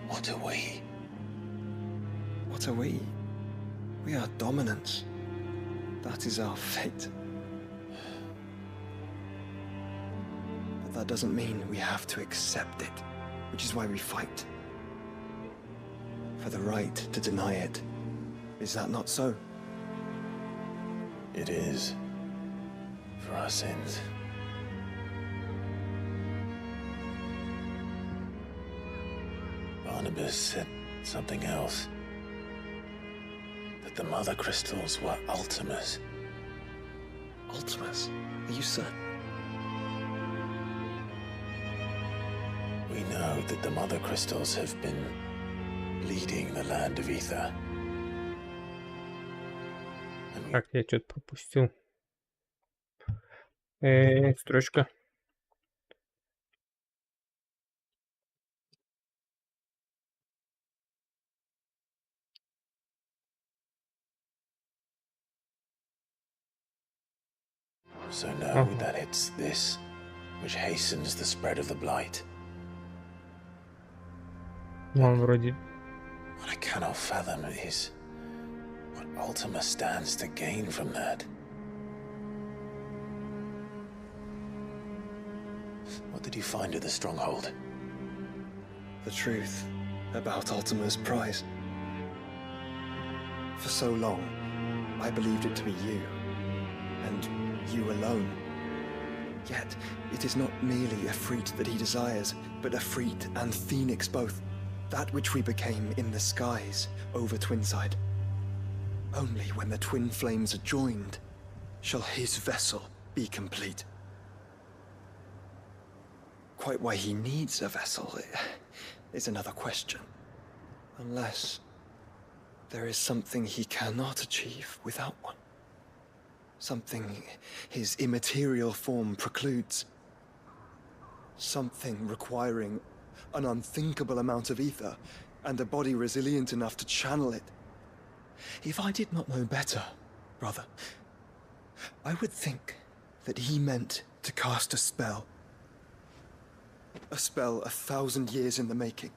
What are we? What are we? We are dominance. That is our fate. But that doesn't mean we have to accept it, which is why we fight. For the right to deny it. Is that not so? It is. For our sins. Barnabas said something else. That the mother crystals were Ultimas. Ultimas? Are you certain? We know that the mother crystals have been leading the land of Ether. Так, я что-то пропустил. Строчка. So know that it's this which hastens the spread of the blight. Вроде. What I cannot fathom is what Ultima stands to gain from that. What did you find at the stronghold? The truth about Ultima's prize. For so long, I believed it to be you, and you alone. Yet, it is not merely a freat that he desires, but a freat and phoenix both. That which we became in the skies over Twinside. Only when the twin flames are joined shall his vessel be complete. Quite why he needs a vessel is another question. Unless there is something he cannot achieve without one. Something his immaterial form precludes. Something requiring an unthinkable amount of ether and a body resilient enough to channel it. If I did not know better, brother, I would think that he meant to cast a spell. A spell 1,000 years in the making.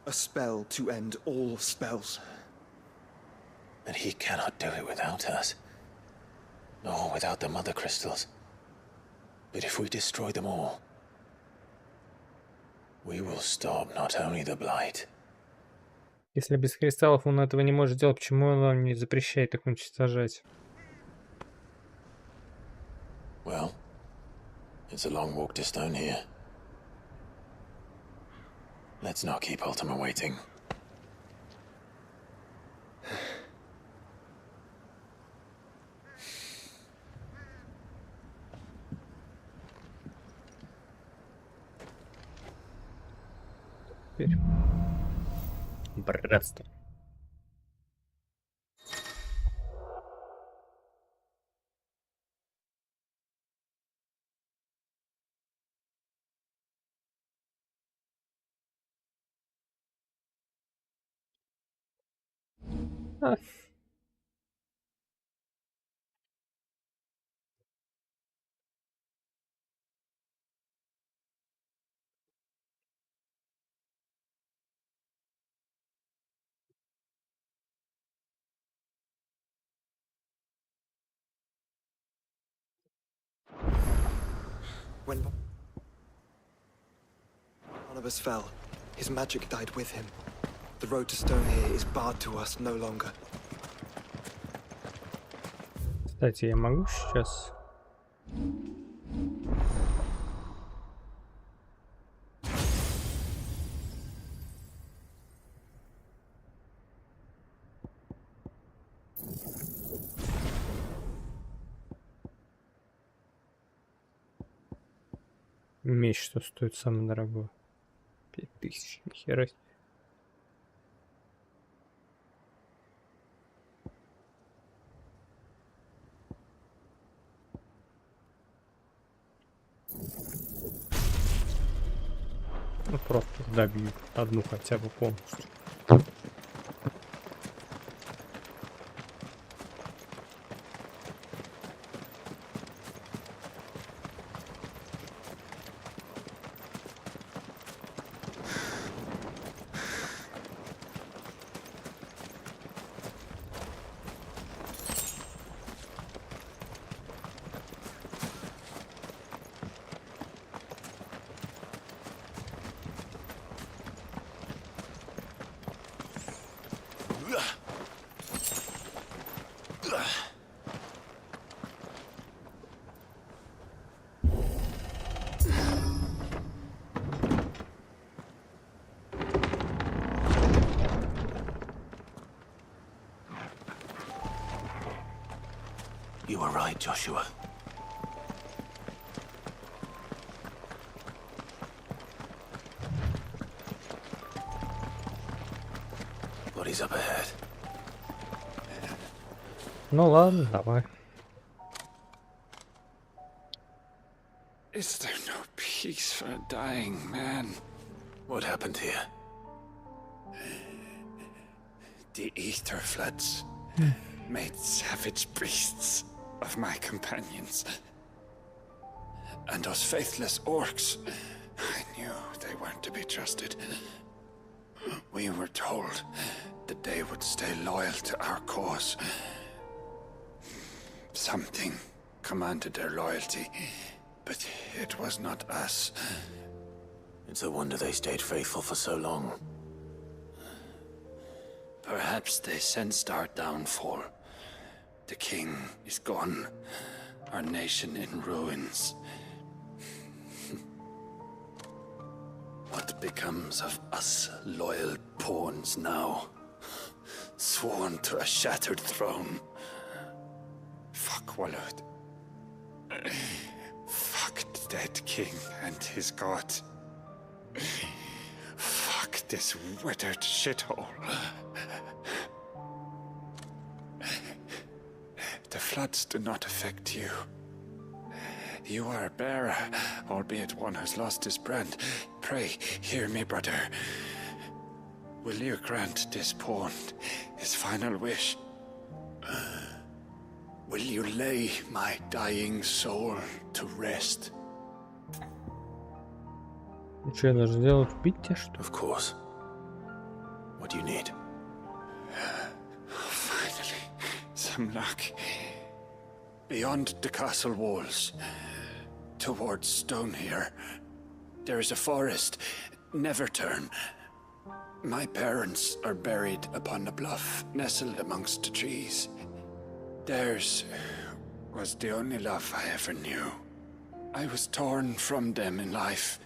A spell to end all spells. And he cannot do it without us. Nor without the mother crystals. But if we destroy them all, we will stop not only the blight. Если без кристаллов он этого не может делать, почему он вам не запрещает их уничтожать? Well, it's a long walk to stone here. Let's not keep Ultima waiting. Теперь. Братство. When Barnabas fell, his magic died with him. The road to stone here is barred to us no longer. Кстати, я могу сейчас... Меч, что стоит самый дорогой. 5000, нихера. Ну просто добью одну хотя бы полностью. You were right, Joshua. Bodies up ahead. Ну ладно, давай. Is there no peace for a dying man? What happened here? The ether floods made savage beasts of my companions. And those faithless orcs, I knew they weren't to be trusted. We were told that they would stay loyal to our cause. Something commanded their loyalty, but it was not us. It's a wonder they stayed faithful for so long. Perhaps they sensed our downfall. The king is gone, our nation in ruins. What becomes of us loyal pawns now? Sworn to a shattered throne. Fuck Walud. Fuck the dead king and his god. Fuck this withered shithole. The floods do not affect you. You are a bearer, albeit one who's lost his brand. Pray, hear me, brother. Will you grant this pawn his final wish? Will you lay my dying soul to rest? Что я должен сделать? Убить тебя, что ли? Of course. What do you need? Finally, some luck. Beyond the castle walls, towards Stone here, there is a forest. Never turn. My parents are buried upon a bluff, nestled amongst the trees. Theirs was the only love I ever knew. I was torn from them in life,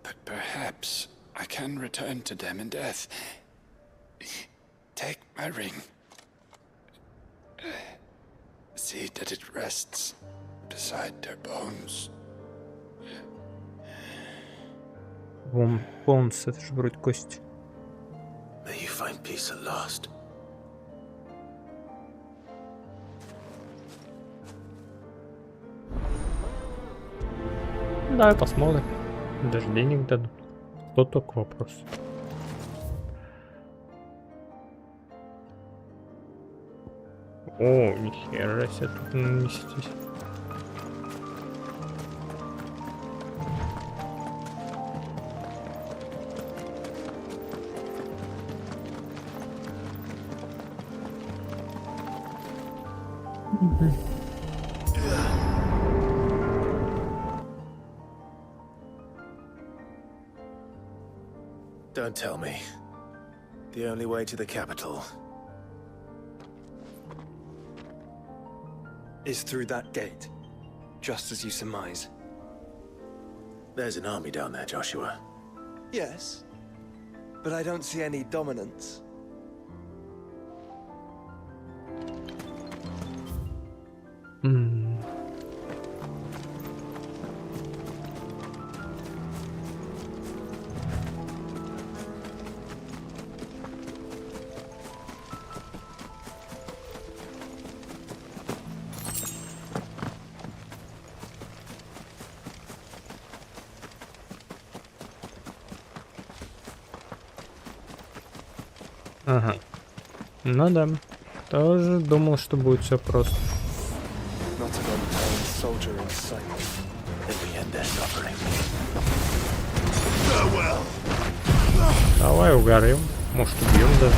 but perhaps I can return to them in death. Take my ring. See that it rests beside their bones. Bones, это же вроде кость. May you find peace at last. Давай посмотрим. Даже денег дадут. Вот только вопрос. О, нихера себе тут нанестись. Don't tell me. The only way to the capital is through that gate, just as you surmise. There's an army down there, Joshua. Yes, but I don't see any dominance. Ага. Ну да. Тоже думал, что будет все просто. Давай угорим. Может, убьем даже.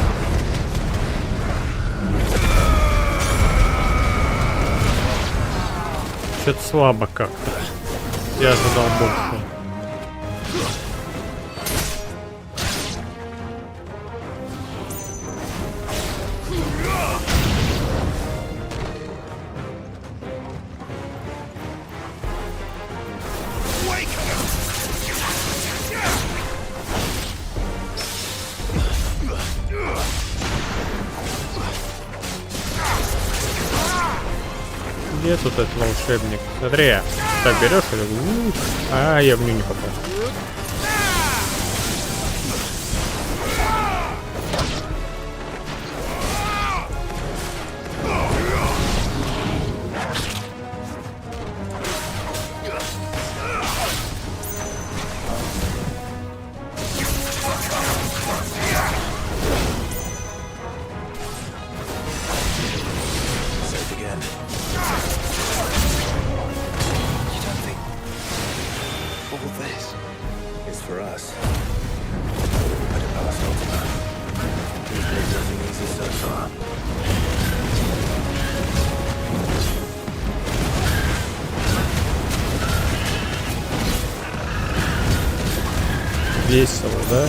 Что-то слабо как-то. Я ожидал больше. Где тут этот волшебник? Смотри, так берешь или... А, я в нее не попал. Весело, да?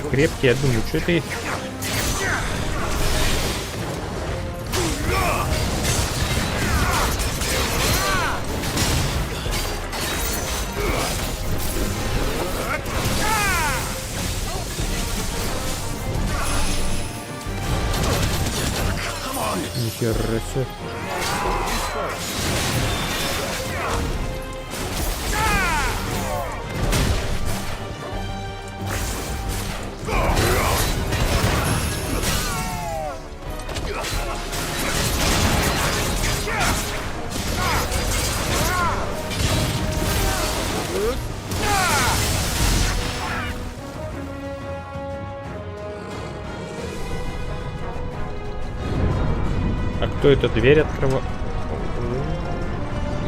Крепкий, я думаю, что ты... Нихера себе. Кто эту дверь открывал?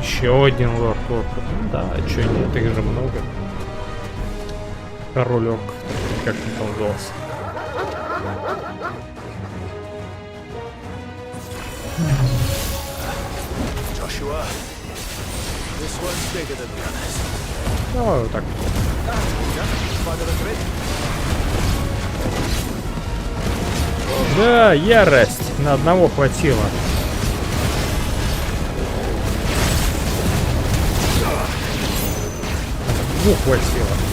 Еще один лорд орков. Да, а что нет, их же много. Король орков, как он там назывался. Ну, вот так. Да, ярость. На одного хватило. Двух хватило.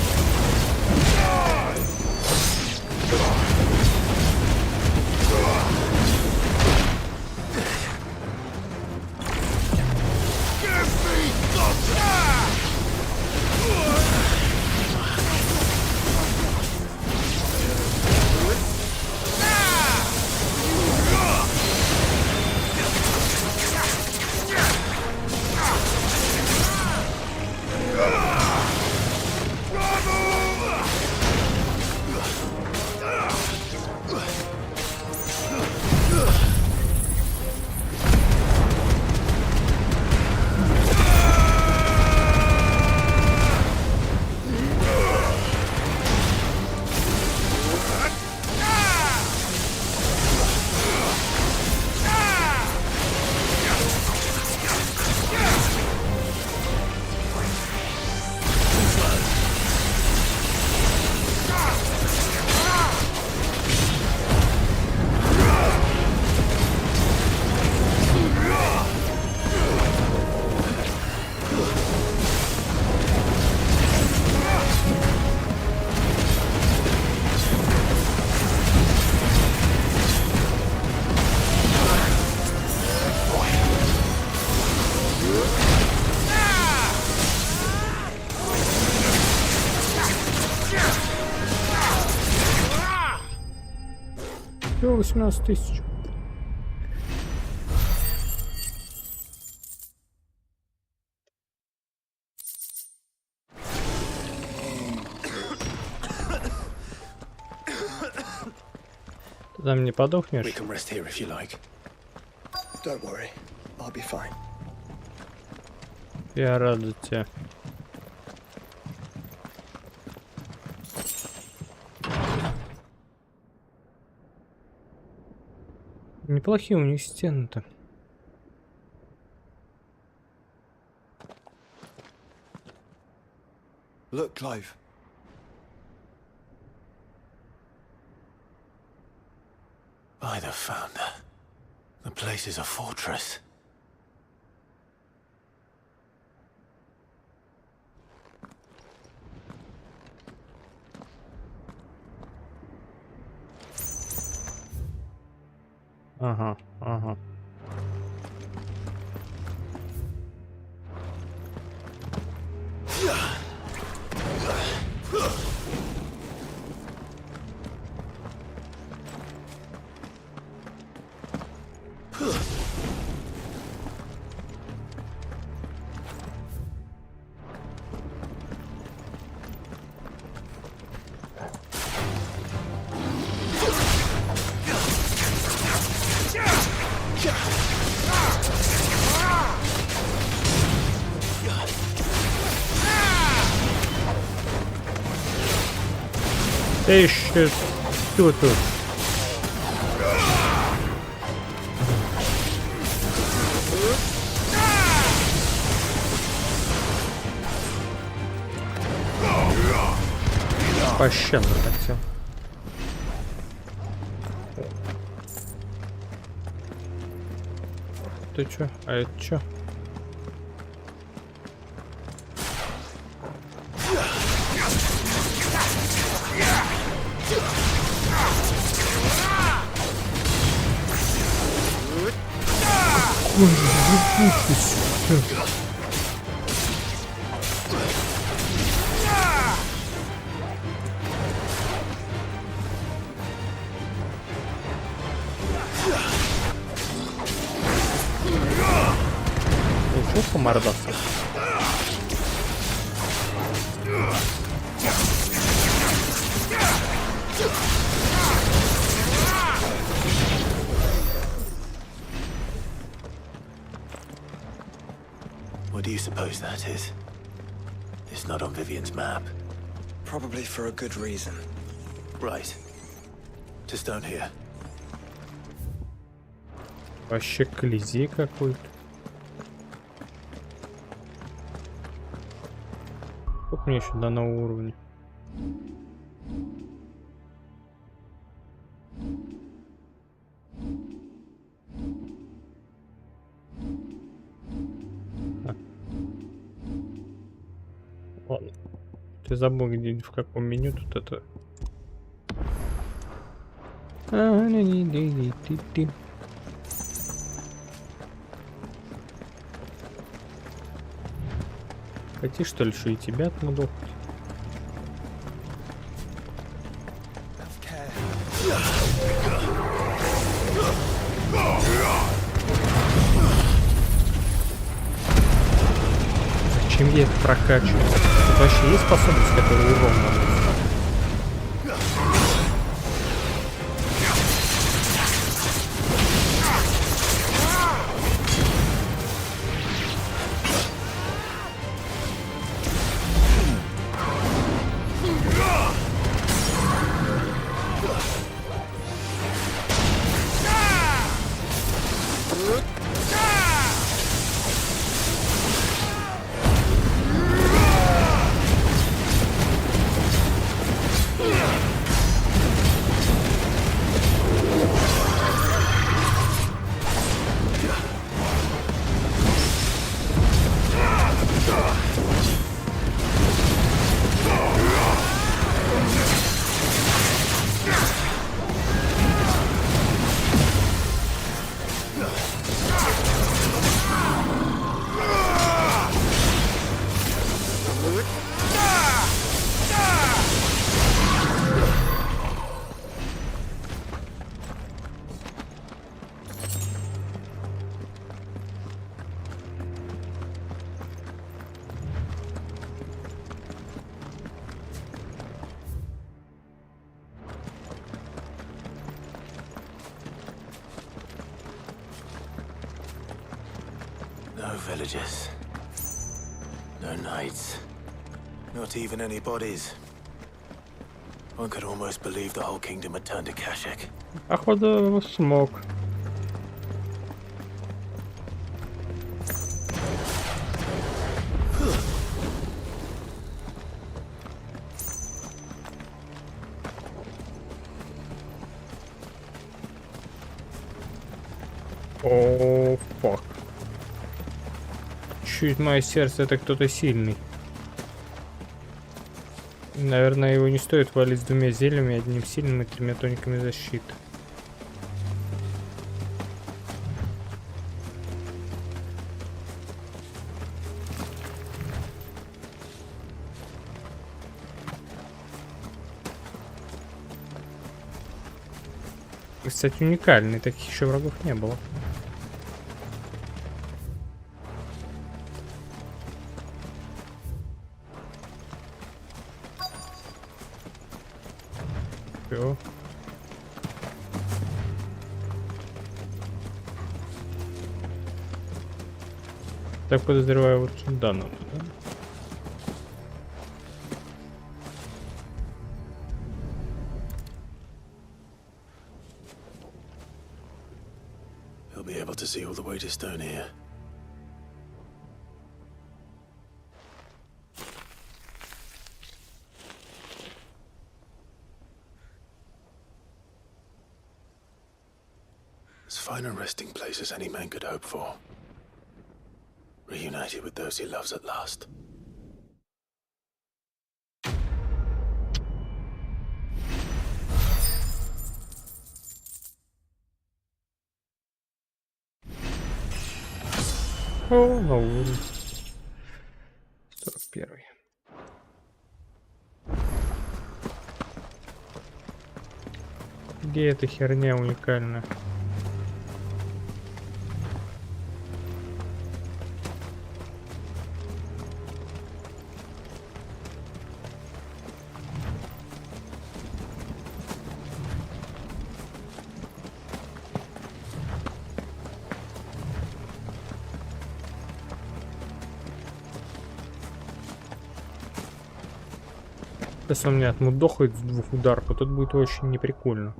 Всего 18 тысяч. Ты там не подохнешь? Я рад за тебя. Неплохие у них стены-то. Look, Clive. By the founder. The place is a fortress. Ага, ага. Ты еще тут. Пощадно так все. Ты чё? А это чё? Ой, ебучись. Чё мордаться? What do you suppose that is? It's not on Vivian's map. Probably for a good reason. Right. Just down here. Вообще колизей какой-то. Сколько мне еще до нового уровня? Ладно. Ты забыл, где в каком меню тут это. Хотишь, что ли, что и тебя отмудохать? Зачем я это прокачиваю? Тут вообще есть способность, которая урон наносит? No villages. No knights. Not even any bodies. One could almost believe the whole kingdom had turned to Kashik. Походу, смог. О, фак. Чуть мое сердце, это кто-то сильный. Наверное, его не стоит валить с 2 зельями, 1 сильным и 3 тониками защиты. Кстати, уникальный, таких еще врагов не было. Все. Так подозреваю, вот сюда надо, да? He'll be able to see all the way to stone here. As fine a resting place as any man could hope for. Reunited with those he loves at last. О, на уровне. 41. Где эта херня уникальная? Если он меня отмудохает в 2 ударах, то тут будет очень неприкольно.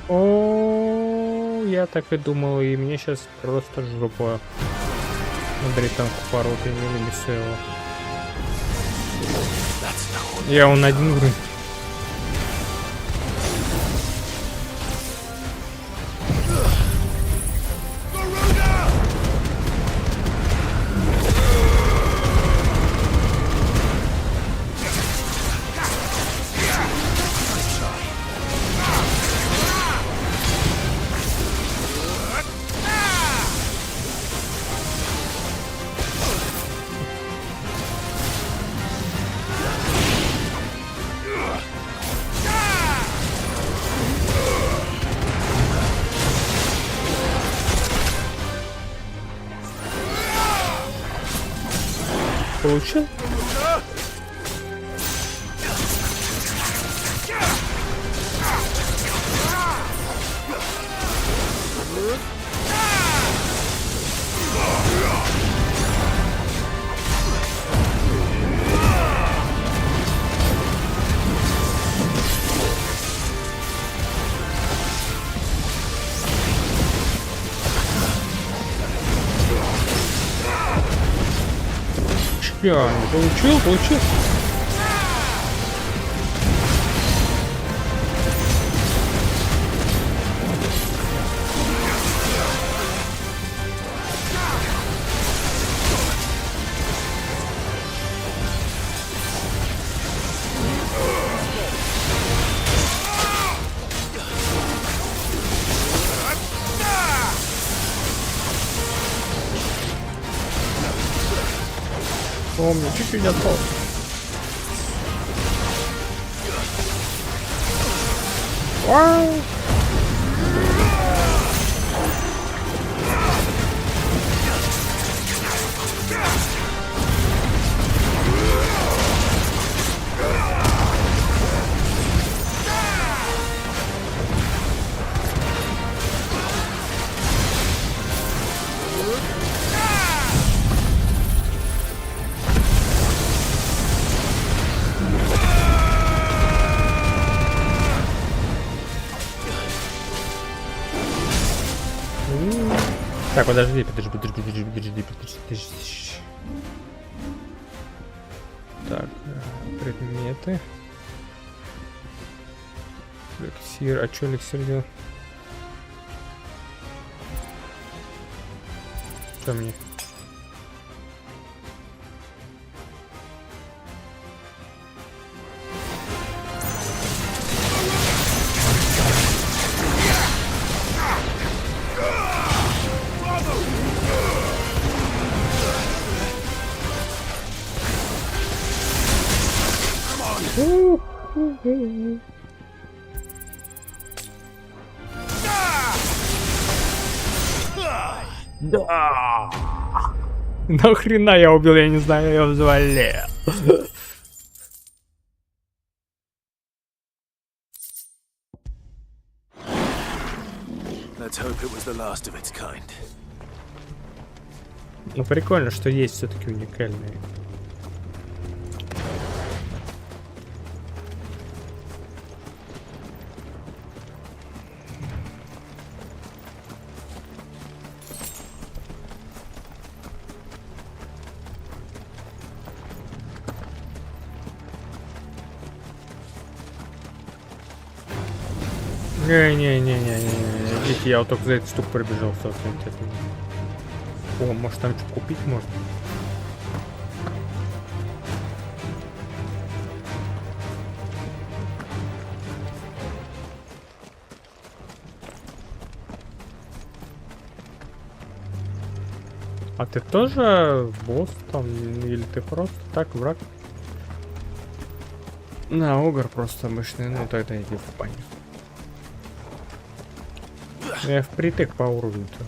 О, я так и думал, и мне сейчас просто жопа. Британку порот, я не вынесу его. Я он один уровень. Получил? Получил. Помню, чуть-чуть не отпал. Вау! Так, подожди. Так, предметы. Эликсир. А что эликсир делал? Что мне? Да! Нахрена я убил, я не знаю, я взвалил. Let's hope it was the last of its kind. Ну прикольно, что есть все-таки уникальные. Не-не-не-не-не. Видите, я вот только за эту штуку пробежал, собственно. О, может там что купить можно? А ты тоже босс там? Или ты просто так враг? На, огр просто обычный. Ну тогда иди в баню. Я впритык по уровню-то.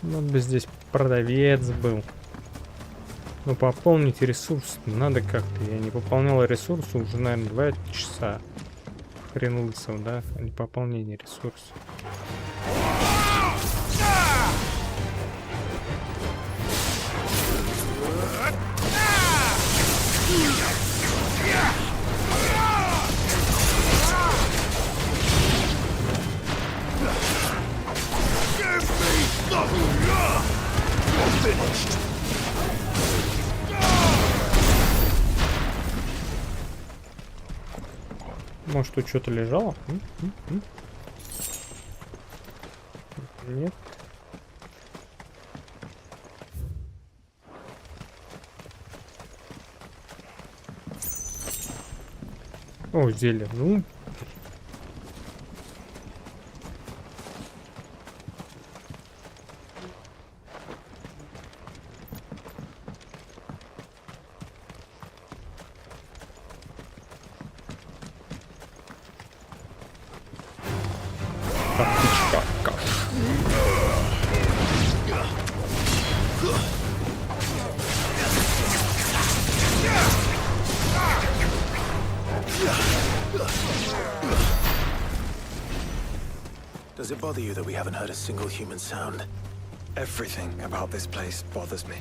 Вот бы здесь продавец был. Ну пополнить ресурс надо как-то. Я не пополнял ресурсы уже, наверное, 2 часа. Хрен лысого, да? А не пополнение ресурсов. Может, тут что-то лежало? Нет. О, зелье. Ну. Does it bother you that we haven't heard a single human sound? Everything about this place bothers me.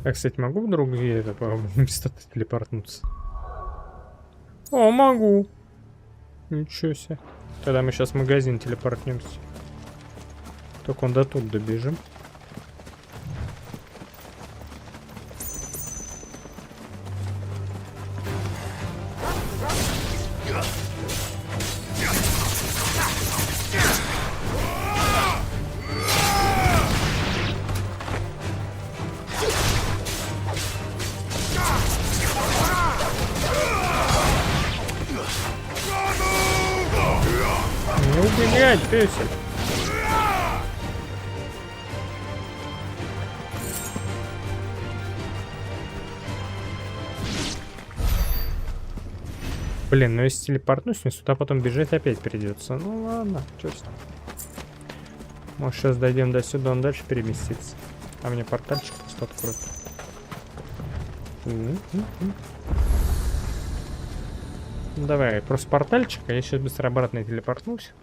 Я, кстати, могу в другие места телепортнуться? О, могу. Ничего себе. Тогда мы сейчас в магазин телепортнемся. Только он до тут добежим. Не убегай, пёсель. Блин, ну если телепортнусь, мне сюда потом бежать опять придется. Ну ладно, что с ним. Может, сейчас дойдем до сюда, он дальше переместится. А мне портальчик просто откроет. Ну, давай, просто портальчик, а я сейчас быстро обратно телепортнусь.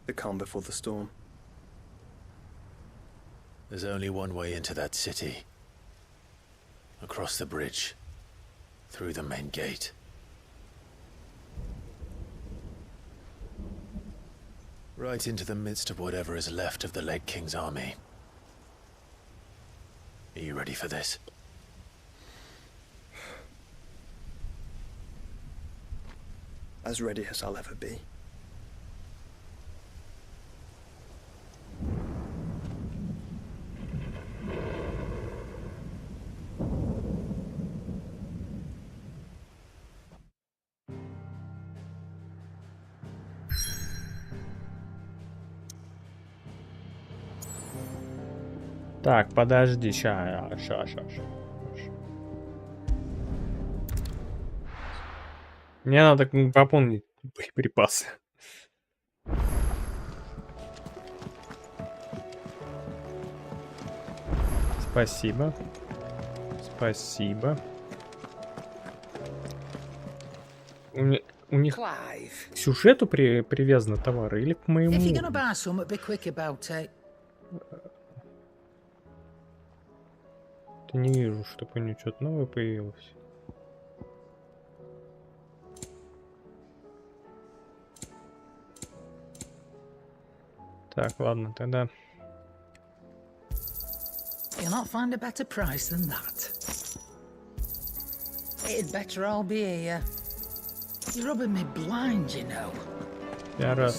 The calm before the storm. There's only one way into that city. Across the bridge. Through the main gate. Right into the midst of whatever is left of the late King's army. Are you ready for this? As ready as I'll ever be. Так, подожди, ща. Мне надо пополнить боеприпасы. Спасибо. Спасибо. У них к сюжету привязаны товары или к моему? Не вижу, чтобы у нее что-то новое появилось. Так, ладно, тогда. You'll not find a better price than that. It'd better all be here. You're rubbing me blind, you know. Я рад.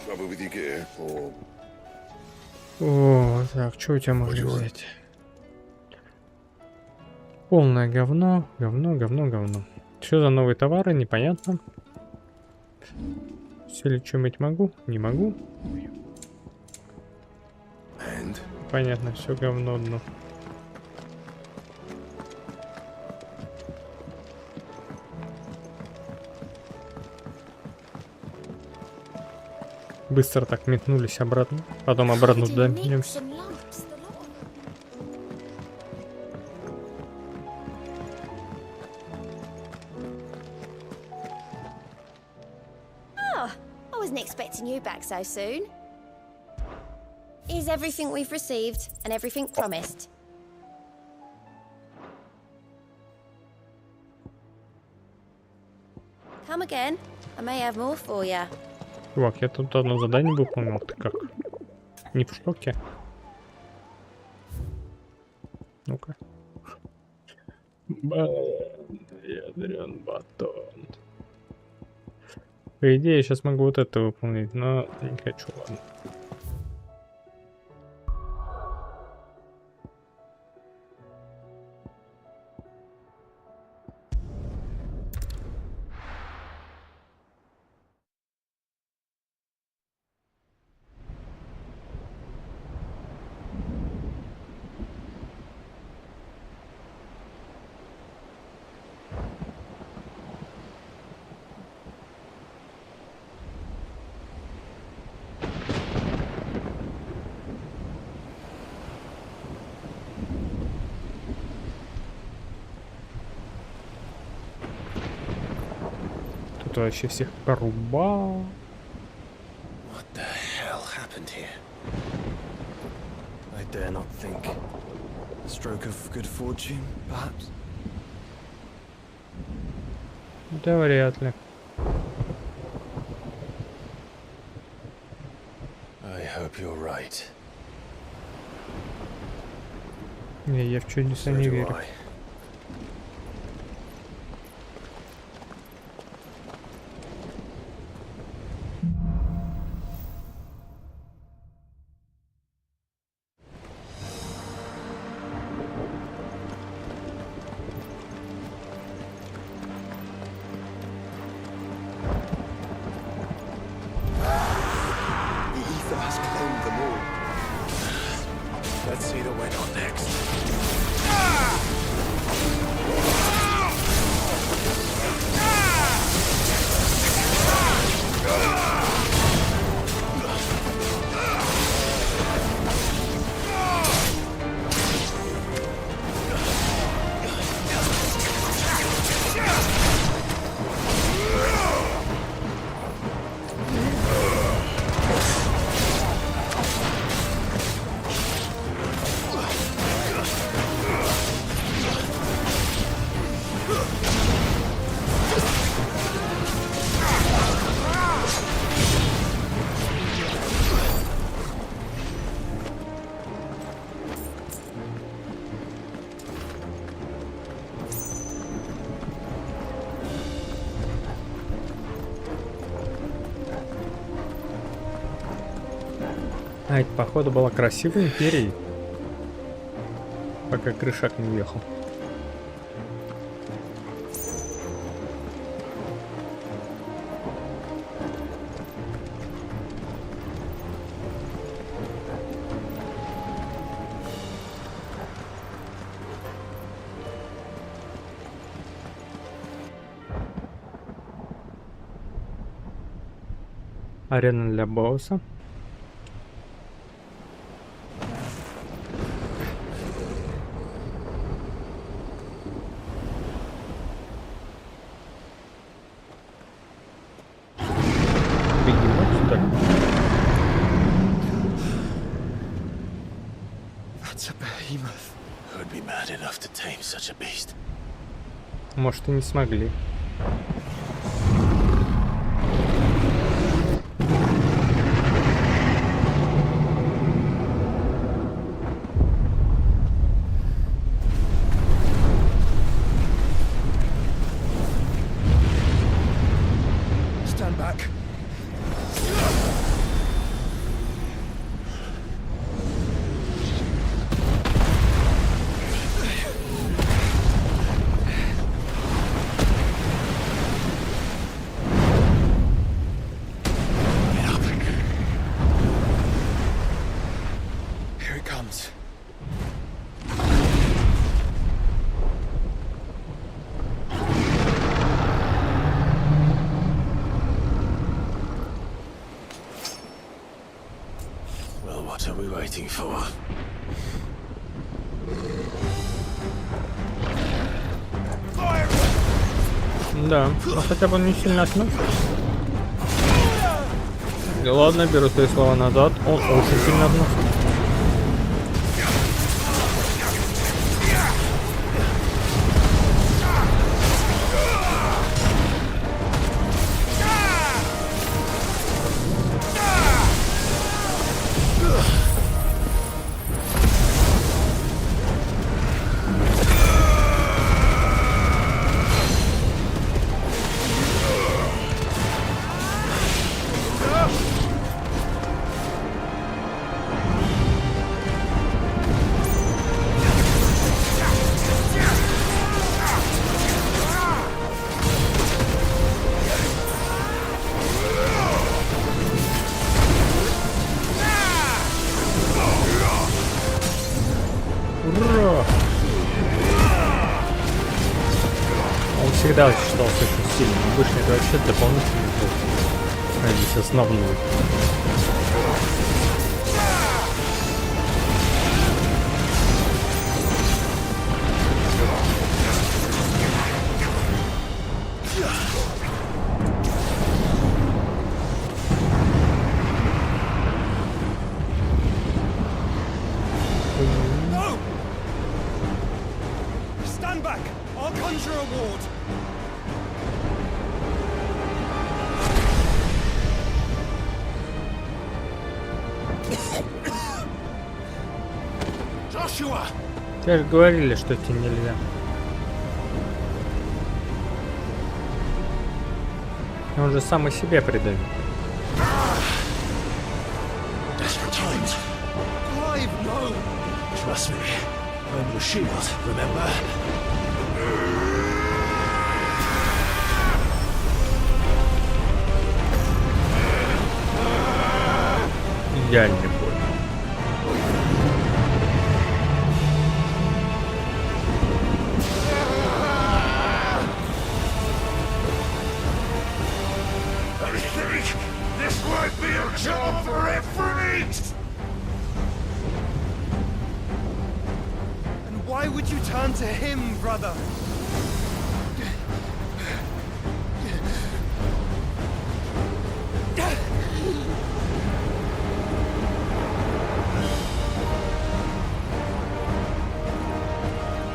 Trouble with your gear, or... О, так, что у тебя можно взять? Полное говно, говно. Что за новые товары, непонятно. Все ли что-нибудь могу? Не могу. Понятно, все говно одно. Быстро так метнулись обратно. Потом обратно туда метнемся. Ah, I wasn't expecting you back so soon. Here's everything we've received and everything promised. Come again. I may have more for you. Чувак, я тут одно задание выполнил. Ты как? Не в шоке? Ну-ка. Ядрен батон. По идее, я сейчас могу вот это выполнить, но не хочу, ладно. Тут вообще всех порубал. What the hell happened here? I dare not think. A stroke of good fortune, perhaps? Да вряд ли. I hope you're right. Не, я в чудеса не верю. Let's see the win on next. А это, походу, была красивая империя, пока крышак не уехал. Арена для босса. That's a behemoth. Who'd be mad enough to tame such a beast? Может, и не смогли. Stand back. Here it comes. Well, what are we waiting for? Да, но хотя бы он не сильно сносит. Ладно, беру твои слова назад. Он очень сильно относится. Ура! Он всегда считался очень сильным. Обычно это вообще дополнительный был. А здесь основной. No! Stand back! I'll conjure a ward! Joshua! Те же говорили, что тебе нельзя. Он же сам и себе придавит. Desperate times. Clive, no! Trust me. I'm your shield, remember? Идеальный бой. Why would you turn to him, brother?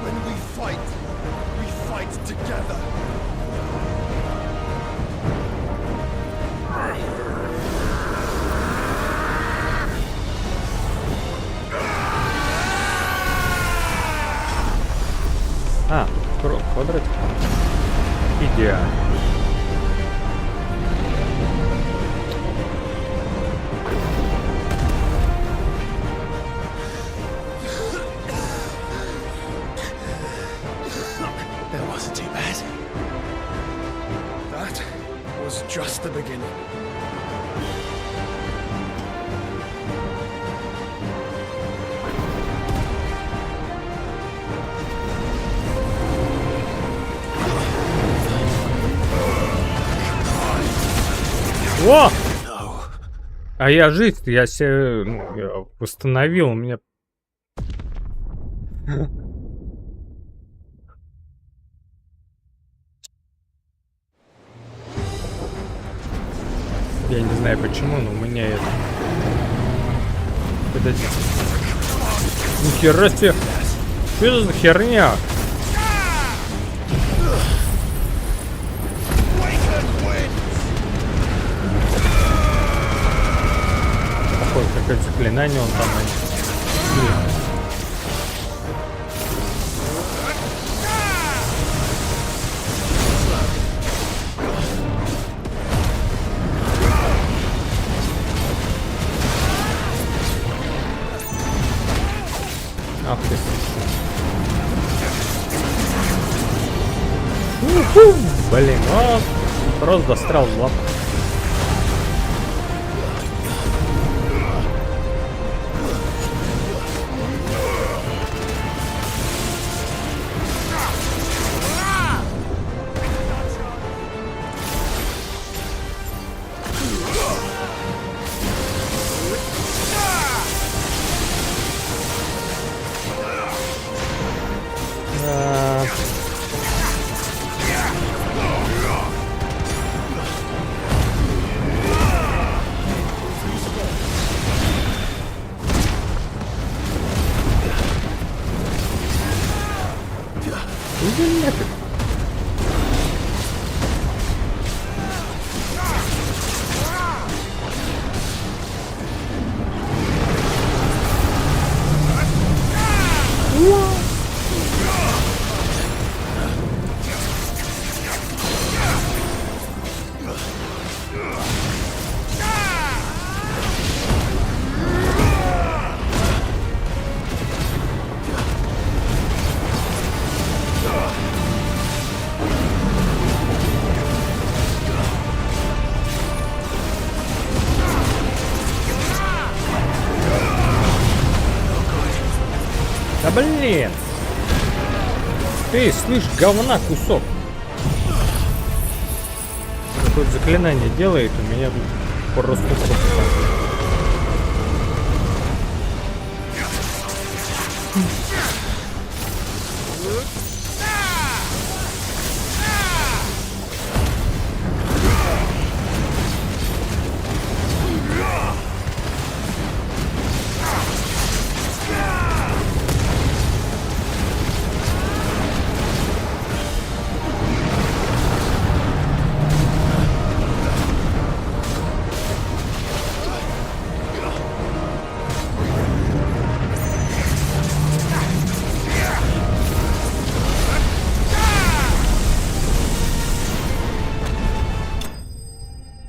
When we fight together. А, квадрат. Идеально. That wasn't too bad. That was just the beginning. О! А я жизнь, я себя я восстановил, у меня... Я не знаю почему, но у меня это... Подожди. Нихера себе! Что это за херня? Какое заклинание он там... Ах ты. Блин, просто дострал в лапу. Да блин! Ты, слышь, говна кусок! Какое-то заклинание делает, у меня тут просто...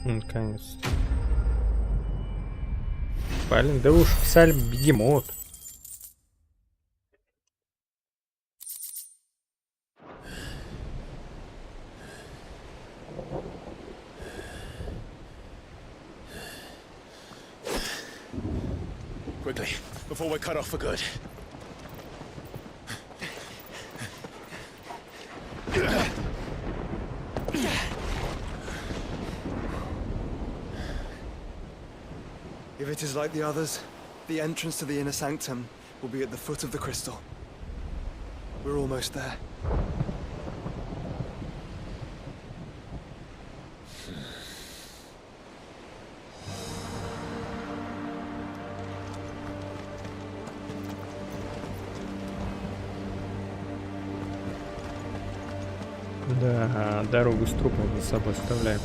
Наконец. Блин, да уж писали бегемот. Quickly, before we're cut off for good. If it is like the others, the entrance to the inner sanctum will be at the foot of the crystal. We're almost there. Да, дорогу с трупом за собой оставляем.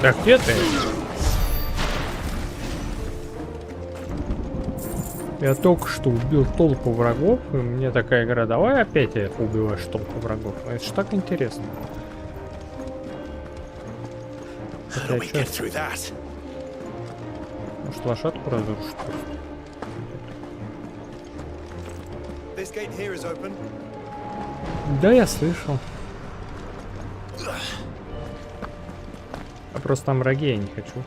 Да где ты? Я только что убил толпу врагов, и мне такая игра, давай опять убиваешь толпу врагов. Это ж так интересно. Может, лошадку разрушить? Да, я слышал. Просто там враги я не хочу.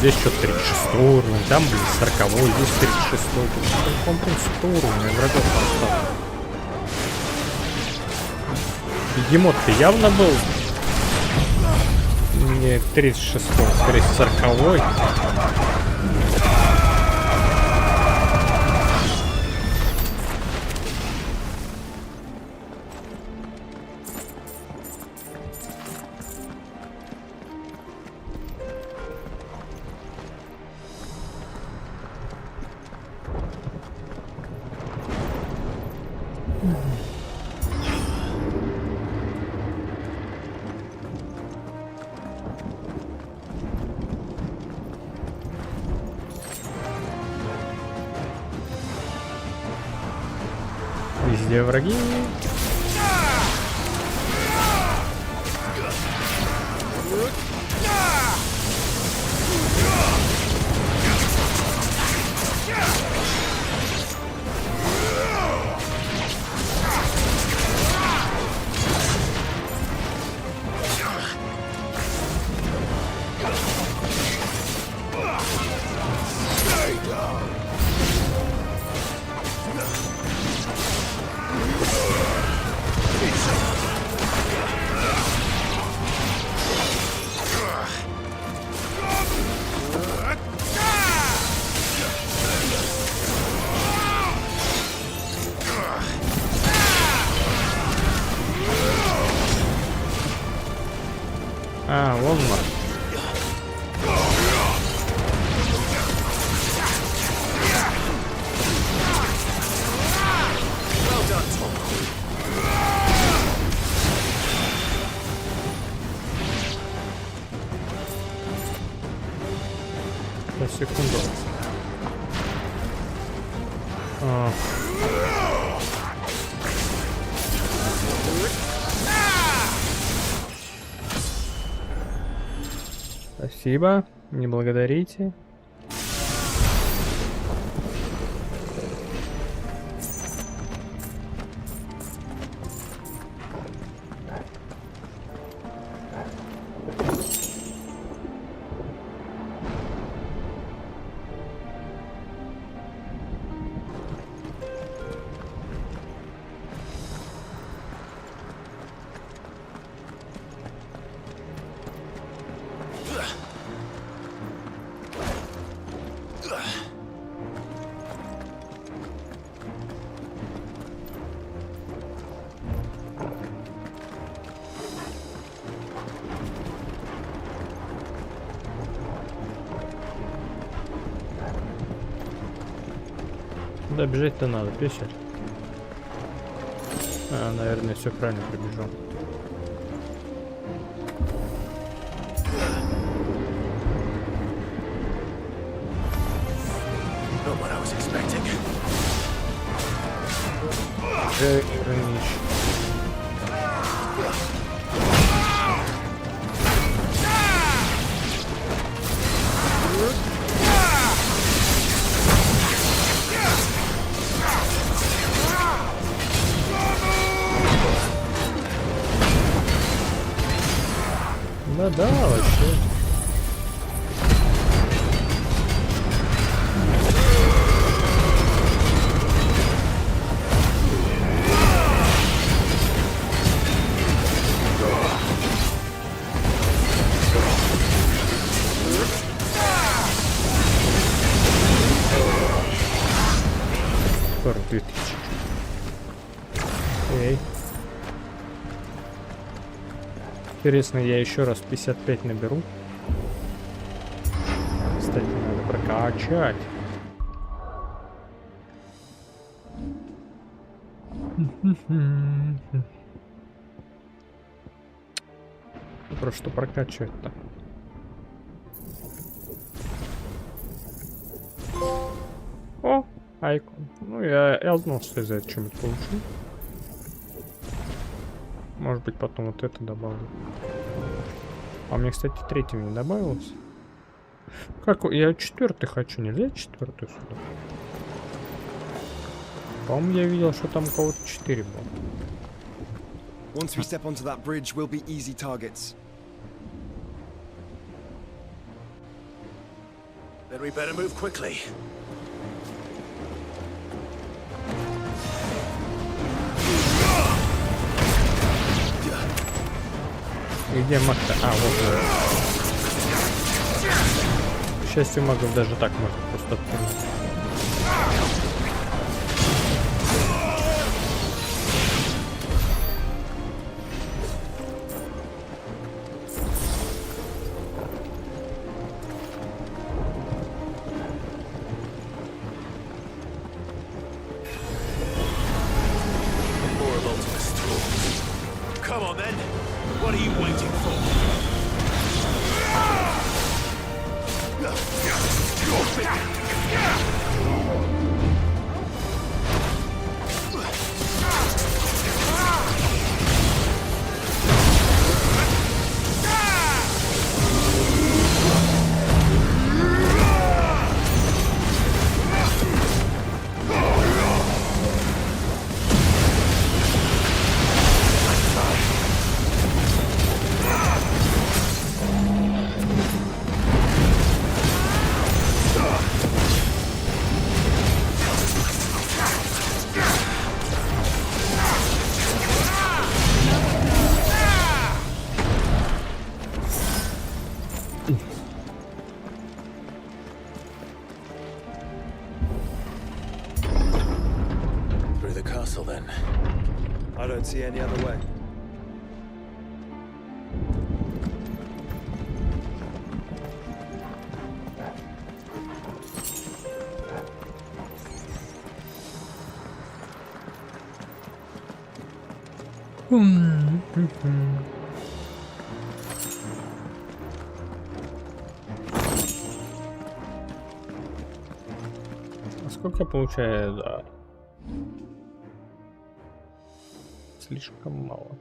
Здесь что-то 36 уровень, там, блин, 40, здесь 36, по принципу уровня врагов осталось. Бегемот-то явно был не 36, скорее 40. Везде враги. А, вон он. На секунду. Спасибо, не благодарите. Куда бежать-то надо, песня? А, наверное, все правильно пробежал. Not what I was expecting. Да, вообще. Скоро 2000. Эй. Интересно, я еще раз 55 наберу. Кстати, надо прокачать. Про что прокачивать-то? О, айкон. Ну, я знал, что я за это что-нибудь получу. Может быть, потом вот это добавлю. А мне, кстати, третьим не добавилось. Как? Я четвертый хочу. Нельзя четвертый сюда? По-моему, я видел, что там у кого-то 4 было. Once we step onto that bridge, we'll be easy targets. Then we better move quickly. Где маг-то? А, вот. К счастью, магов даже так можно просто откинуть. Come on then. What are you waiting for? I don't see any other way. А сколько я получаю? Да. Слишком мало.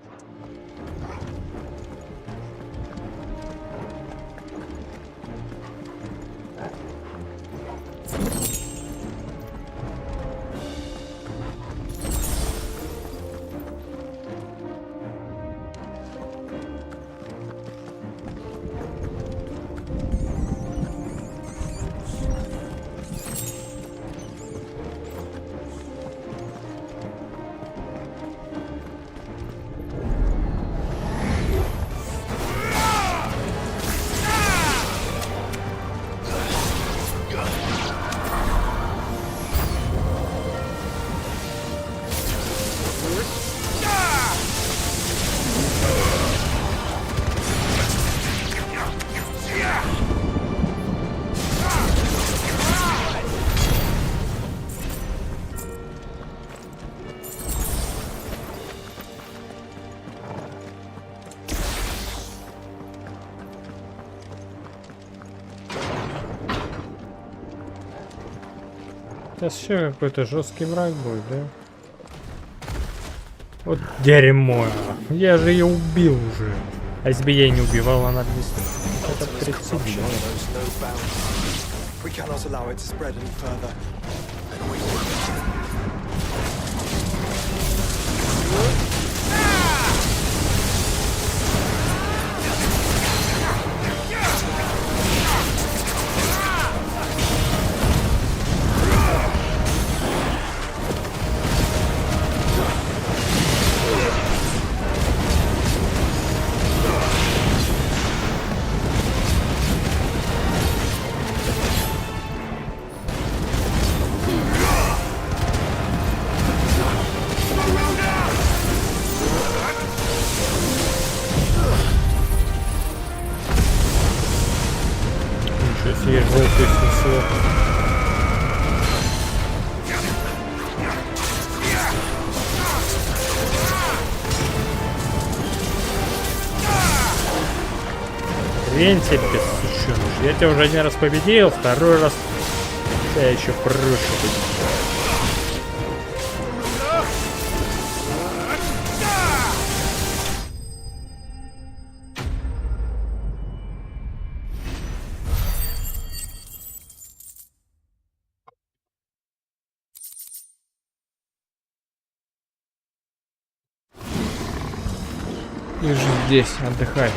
Сейчас еще какой-то жесткий враг будет, да? Вот дерьмо. Я же ее убил уже. А если бы я ее не убивал, она бы здесь... Это 37. We cannot allow it to spread any further. Есть желтый снесло. Хрень тебе, сучёныш. Я тебя уже один раз победил, второй раз я еще проще. Лежи здесь, отдыхай.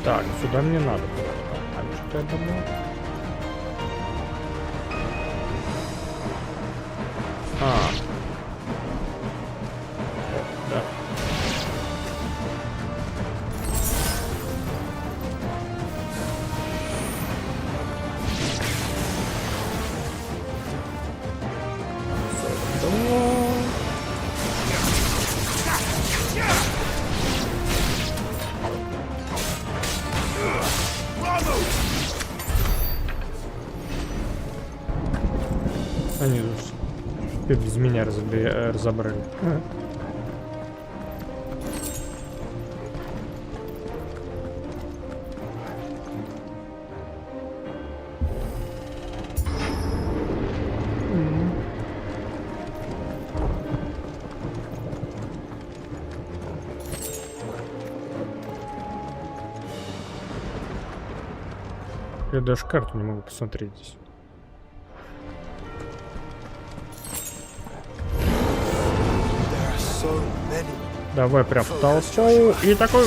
Так, сюда мне надо было. А что я думал? А. Да. Они без меня разобрали. Я даже карту не могу посмотреть здесь. Давай прям в толстую и такой...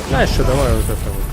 Знаешь что, давай вот это вот.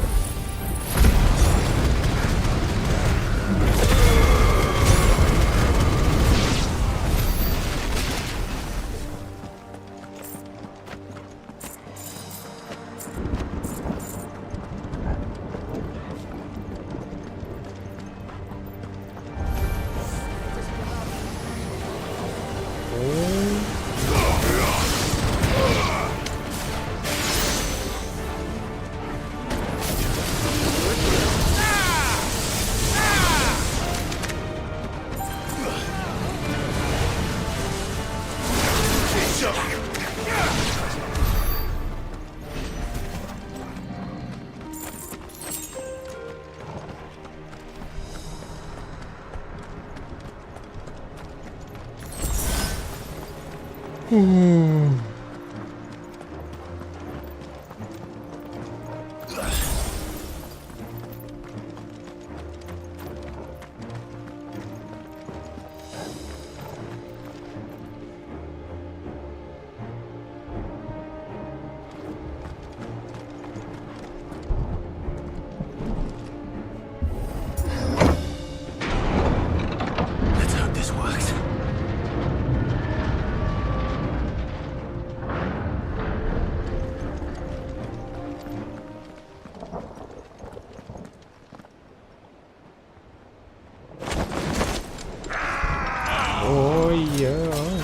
Ой-ой-ой.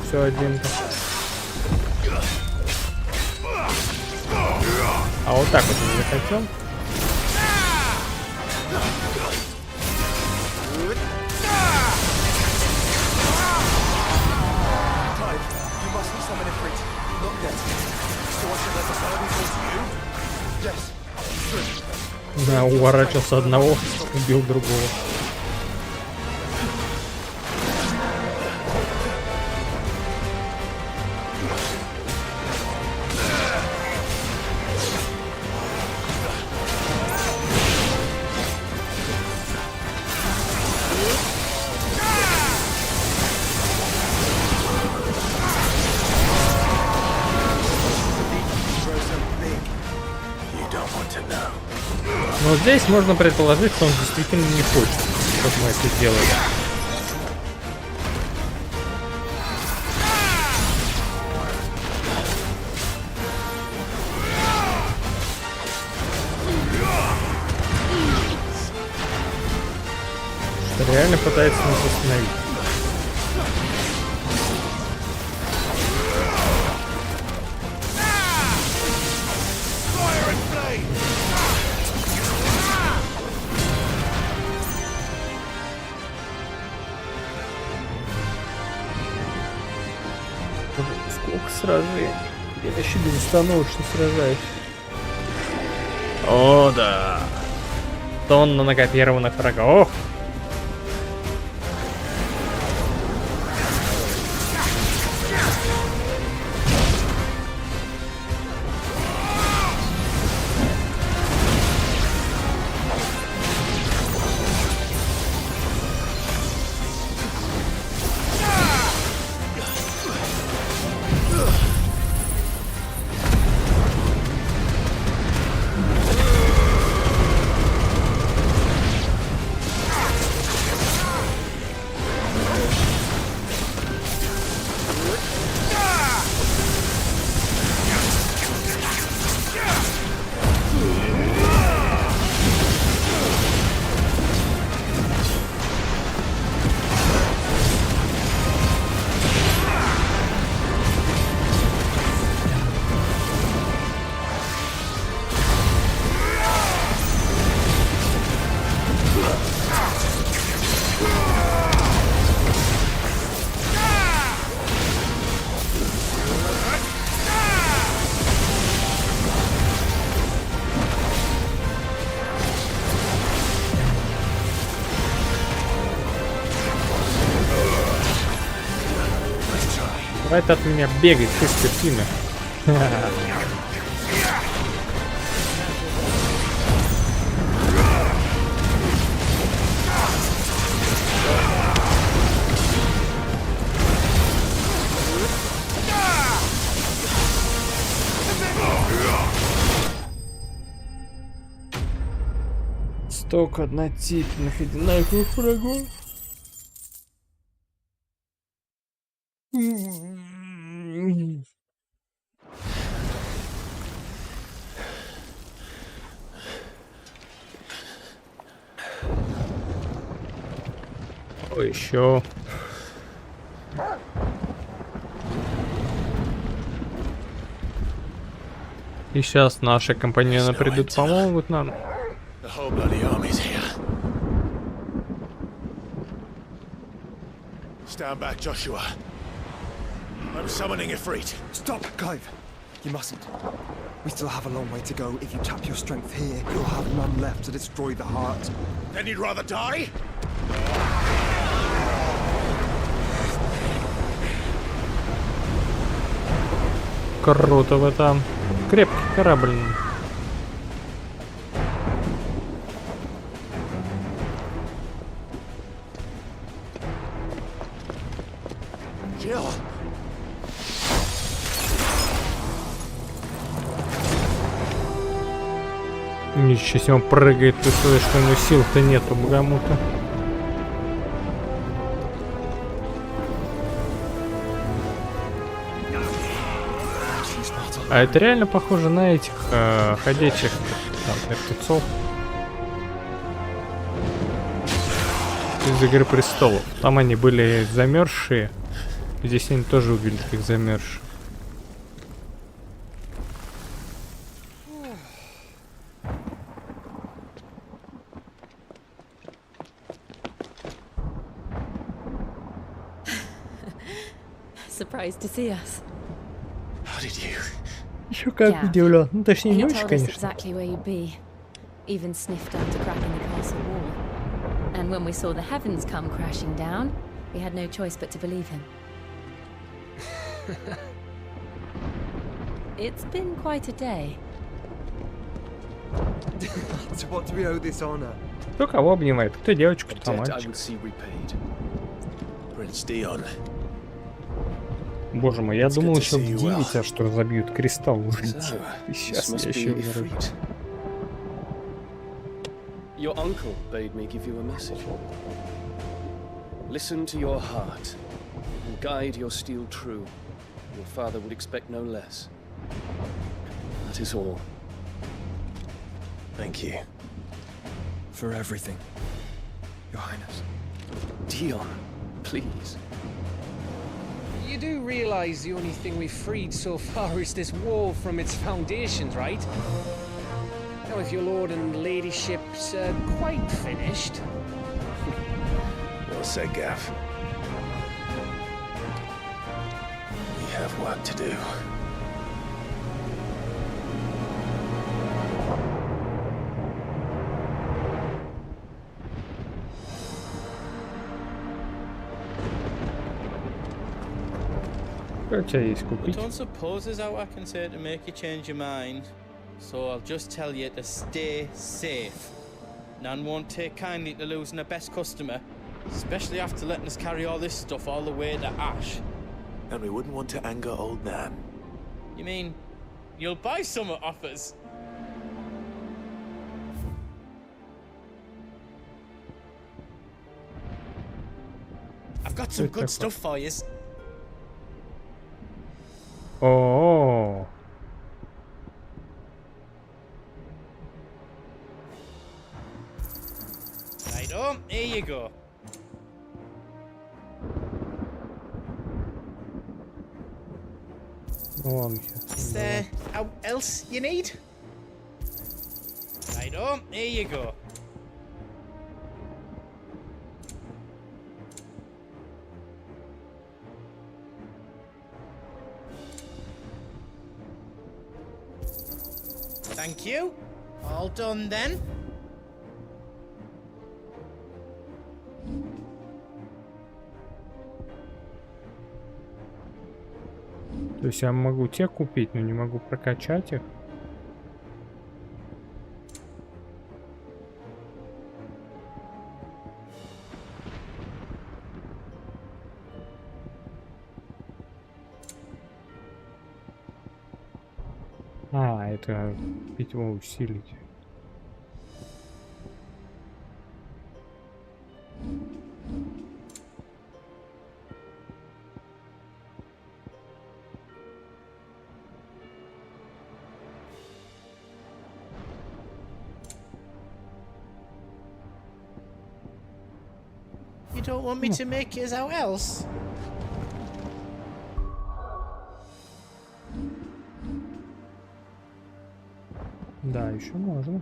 Все один. А вот так вот не захотел. Да, уворачивался одного, убил другого. Но здесь можно предположить, что он действительно не хочет, чтобы мы это сделали. Что реально пытается нас остановить. Сколько сражений? Я еще безостановочно сражаюсь. О, да. Тонна накопированных врагов. Хватит от меня бегать, ты скотина. Столько однотипных одинаковых врагов. Ой, еще. И сейчас наши компаньоны придут, помогут нам. Stand back, Joshua. I'm summoning Ifrit. Stop, Clive. You mustn't. We still have a long way to go. If you tap your strength here, you'll have none left to destroy the heart. Then you'd rather die? Круто вы там. Крепкий корабль. Jill. Ничего себе, он прыгает, ты слышишь, что у него сил-то нету, богомута. А это реально похоже на этих ходячих там, мертвецов из «Игры престолов». Там они были замерзшие. Здесь они тоже выглядят как замерзшие. Surprised to see us. How did you? Еще как удивлен. Ну, точнее, не He очень, told us конечно. exactly where you'd be. Even sniffed out a crack in the castle wall. And when we saw the heavens come crashing down, we had no choice but to believe him. It's been quite a day. To what do we owe this honor? Кто кого обнимает? Кто девочку, кто Debt I мальчик. would see repaid. Prince Dion. Боже мой, я думал еще в 9, а что забьют кристалл уже. So, Сейчас this я must еще be умру. Ifrit. Your uncle bade me give you a message. Listen to your heart and guide your steel true. Your father would expect no less. That is all. Thank you. For everything, Your Highness. Dion, please. You do realize the only thing we've freed so far is this wall from its foundations, right? Now, if your lord and ladyship's quite finished... Well said, Gav. We have work to do. Что у тебя есть I купить? don't suppose there's out I can say to make you change your mind. So I'll just tell you to stay safe. Nan won't take kindly to losing her best customer, especially after letting us carry all this stuff all the way to Ash. And we wouldn't want to anger old Nan. You mean you'll buy some off us? I've got some good stuff for you. О, Right on, here you go. вон. Is there out else you need? Right on, here you go. Thank you. All done then. То есть я могу те купить, но не могу прокачать их. А, это питьевого усилить. You don't want me to make it as out else? Да, еще можно.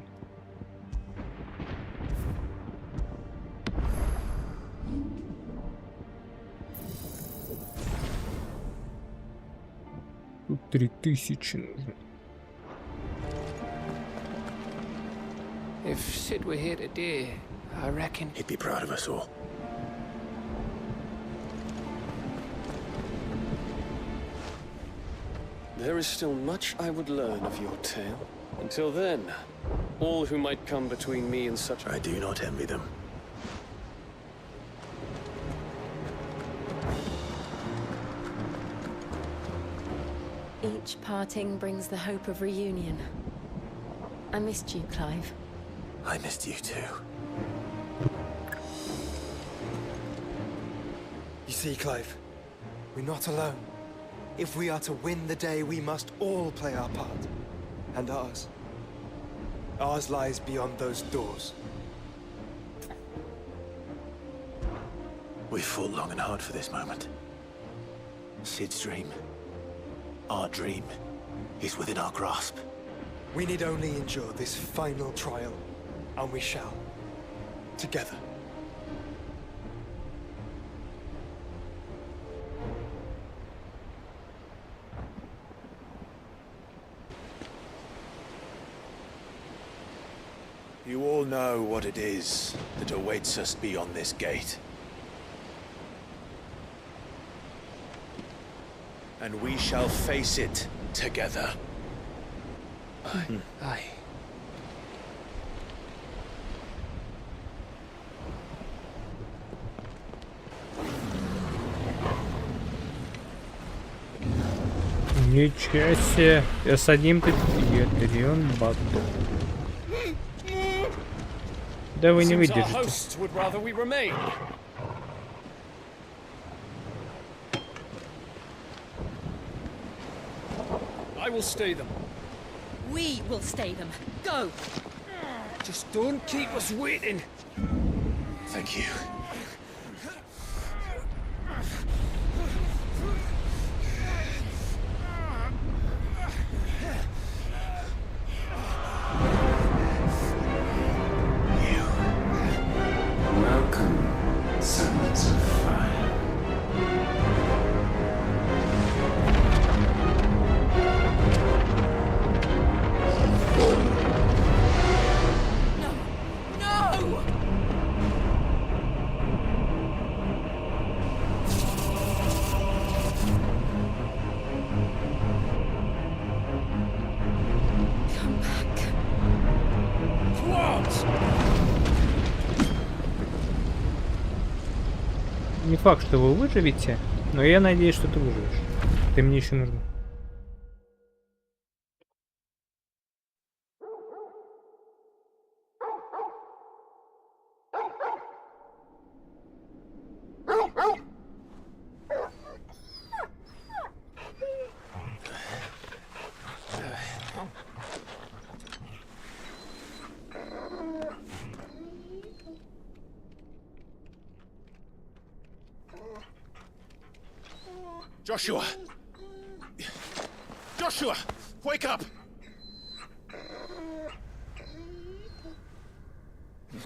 Тут 3 3000 нужно. If Sid were here today, I reckon He'd be proud of us all. There is still much I would learn of your tale. Until then, all who might come between me and such... I do not envy them. Each parting brings the hope of reunion. I missed you, Clive. I missed you too. You see, Clive, we're not alone. If we are to win the day, we must all play our part. And ours. Ours lies beyond those doors. We fought long and hard for this moment. Sid's dream, our dream, is within our grasp. We need only endure this final trial, and we shall. Together. You all know what it is that awaits us beyond this gate. And we shall face it together. Aye. Ничего себе. Я с одним-то Ядрион Батл. Да вы не выдержите. I will stay them. We will stay them. Go! Just don't keep us waiting. Thank you. Welcome, sons of fire. Не факт, что вы выживете, но я надеюсь, что ты выживешь. Ты мне еще нужен. Joshua! Joshua! Wake up!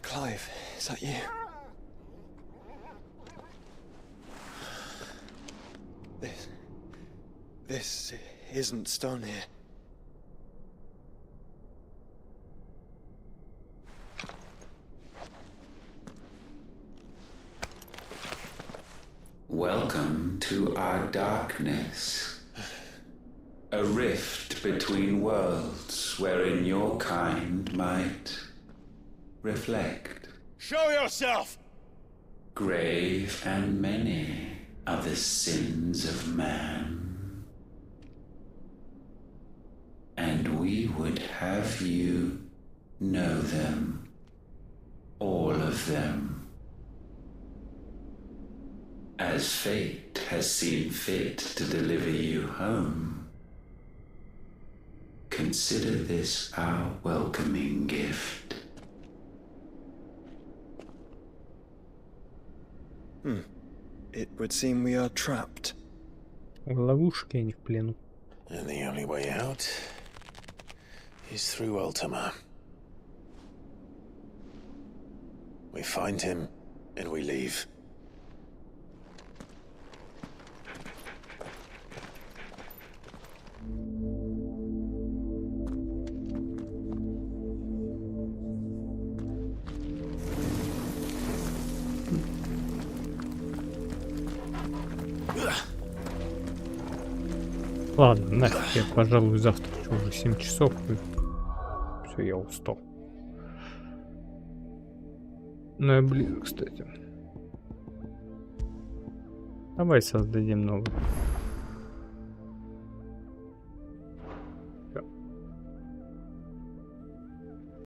Clive, is that you? This isn't stone here. Welcome to our darkness. A rift between worlds wherein your kind might reflect. Show yourself! Grave and many are the sins of man. And we would have you know them. All of them. As fate has seen fit to deliver you home, consider this our welcoming gift. It would seem we are trapped. В ловушке, а не в плену. And the only way out is through Ultima. We find him and we leave. Ладно, нафиг, я, пожалуй, завтра уже 7 часов. Все, я устал. Ну, я близко, кстати. Давай создадим новый.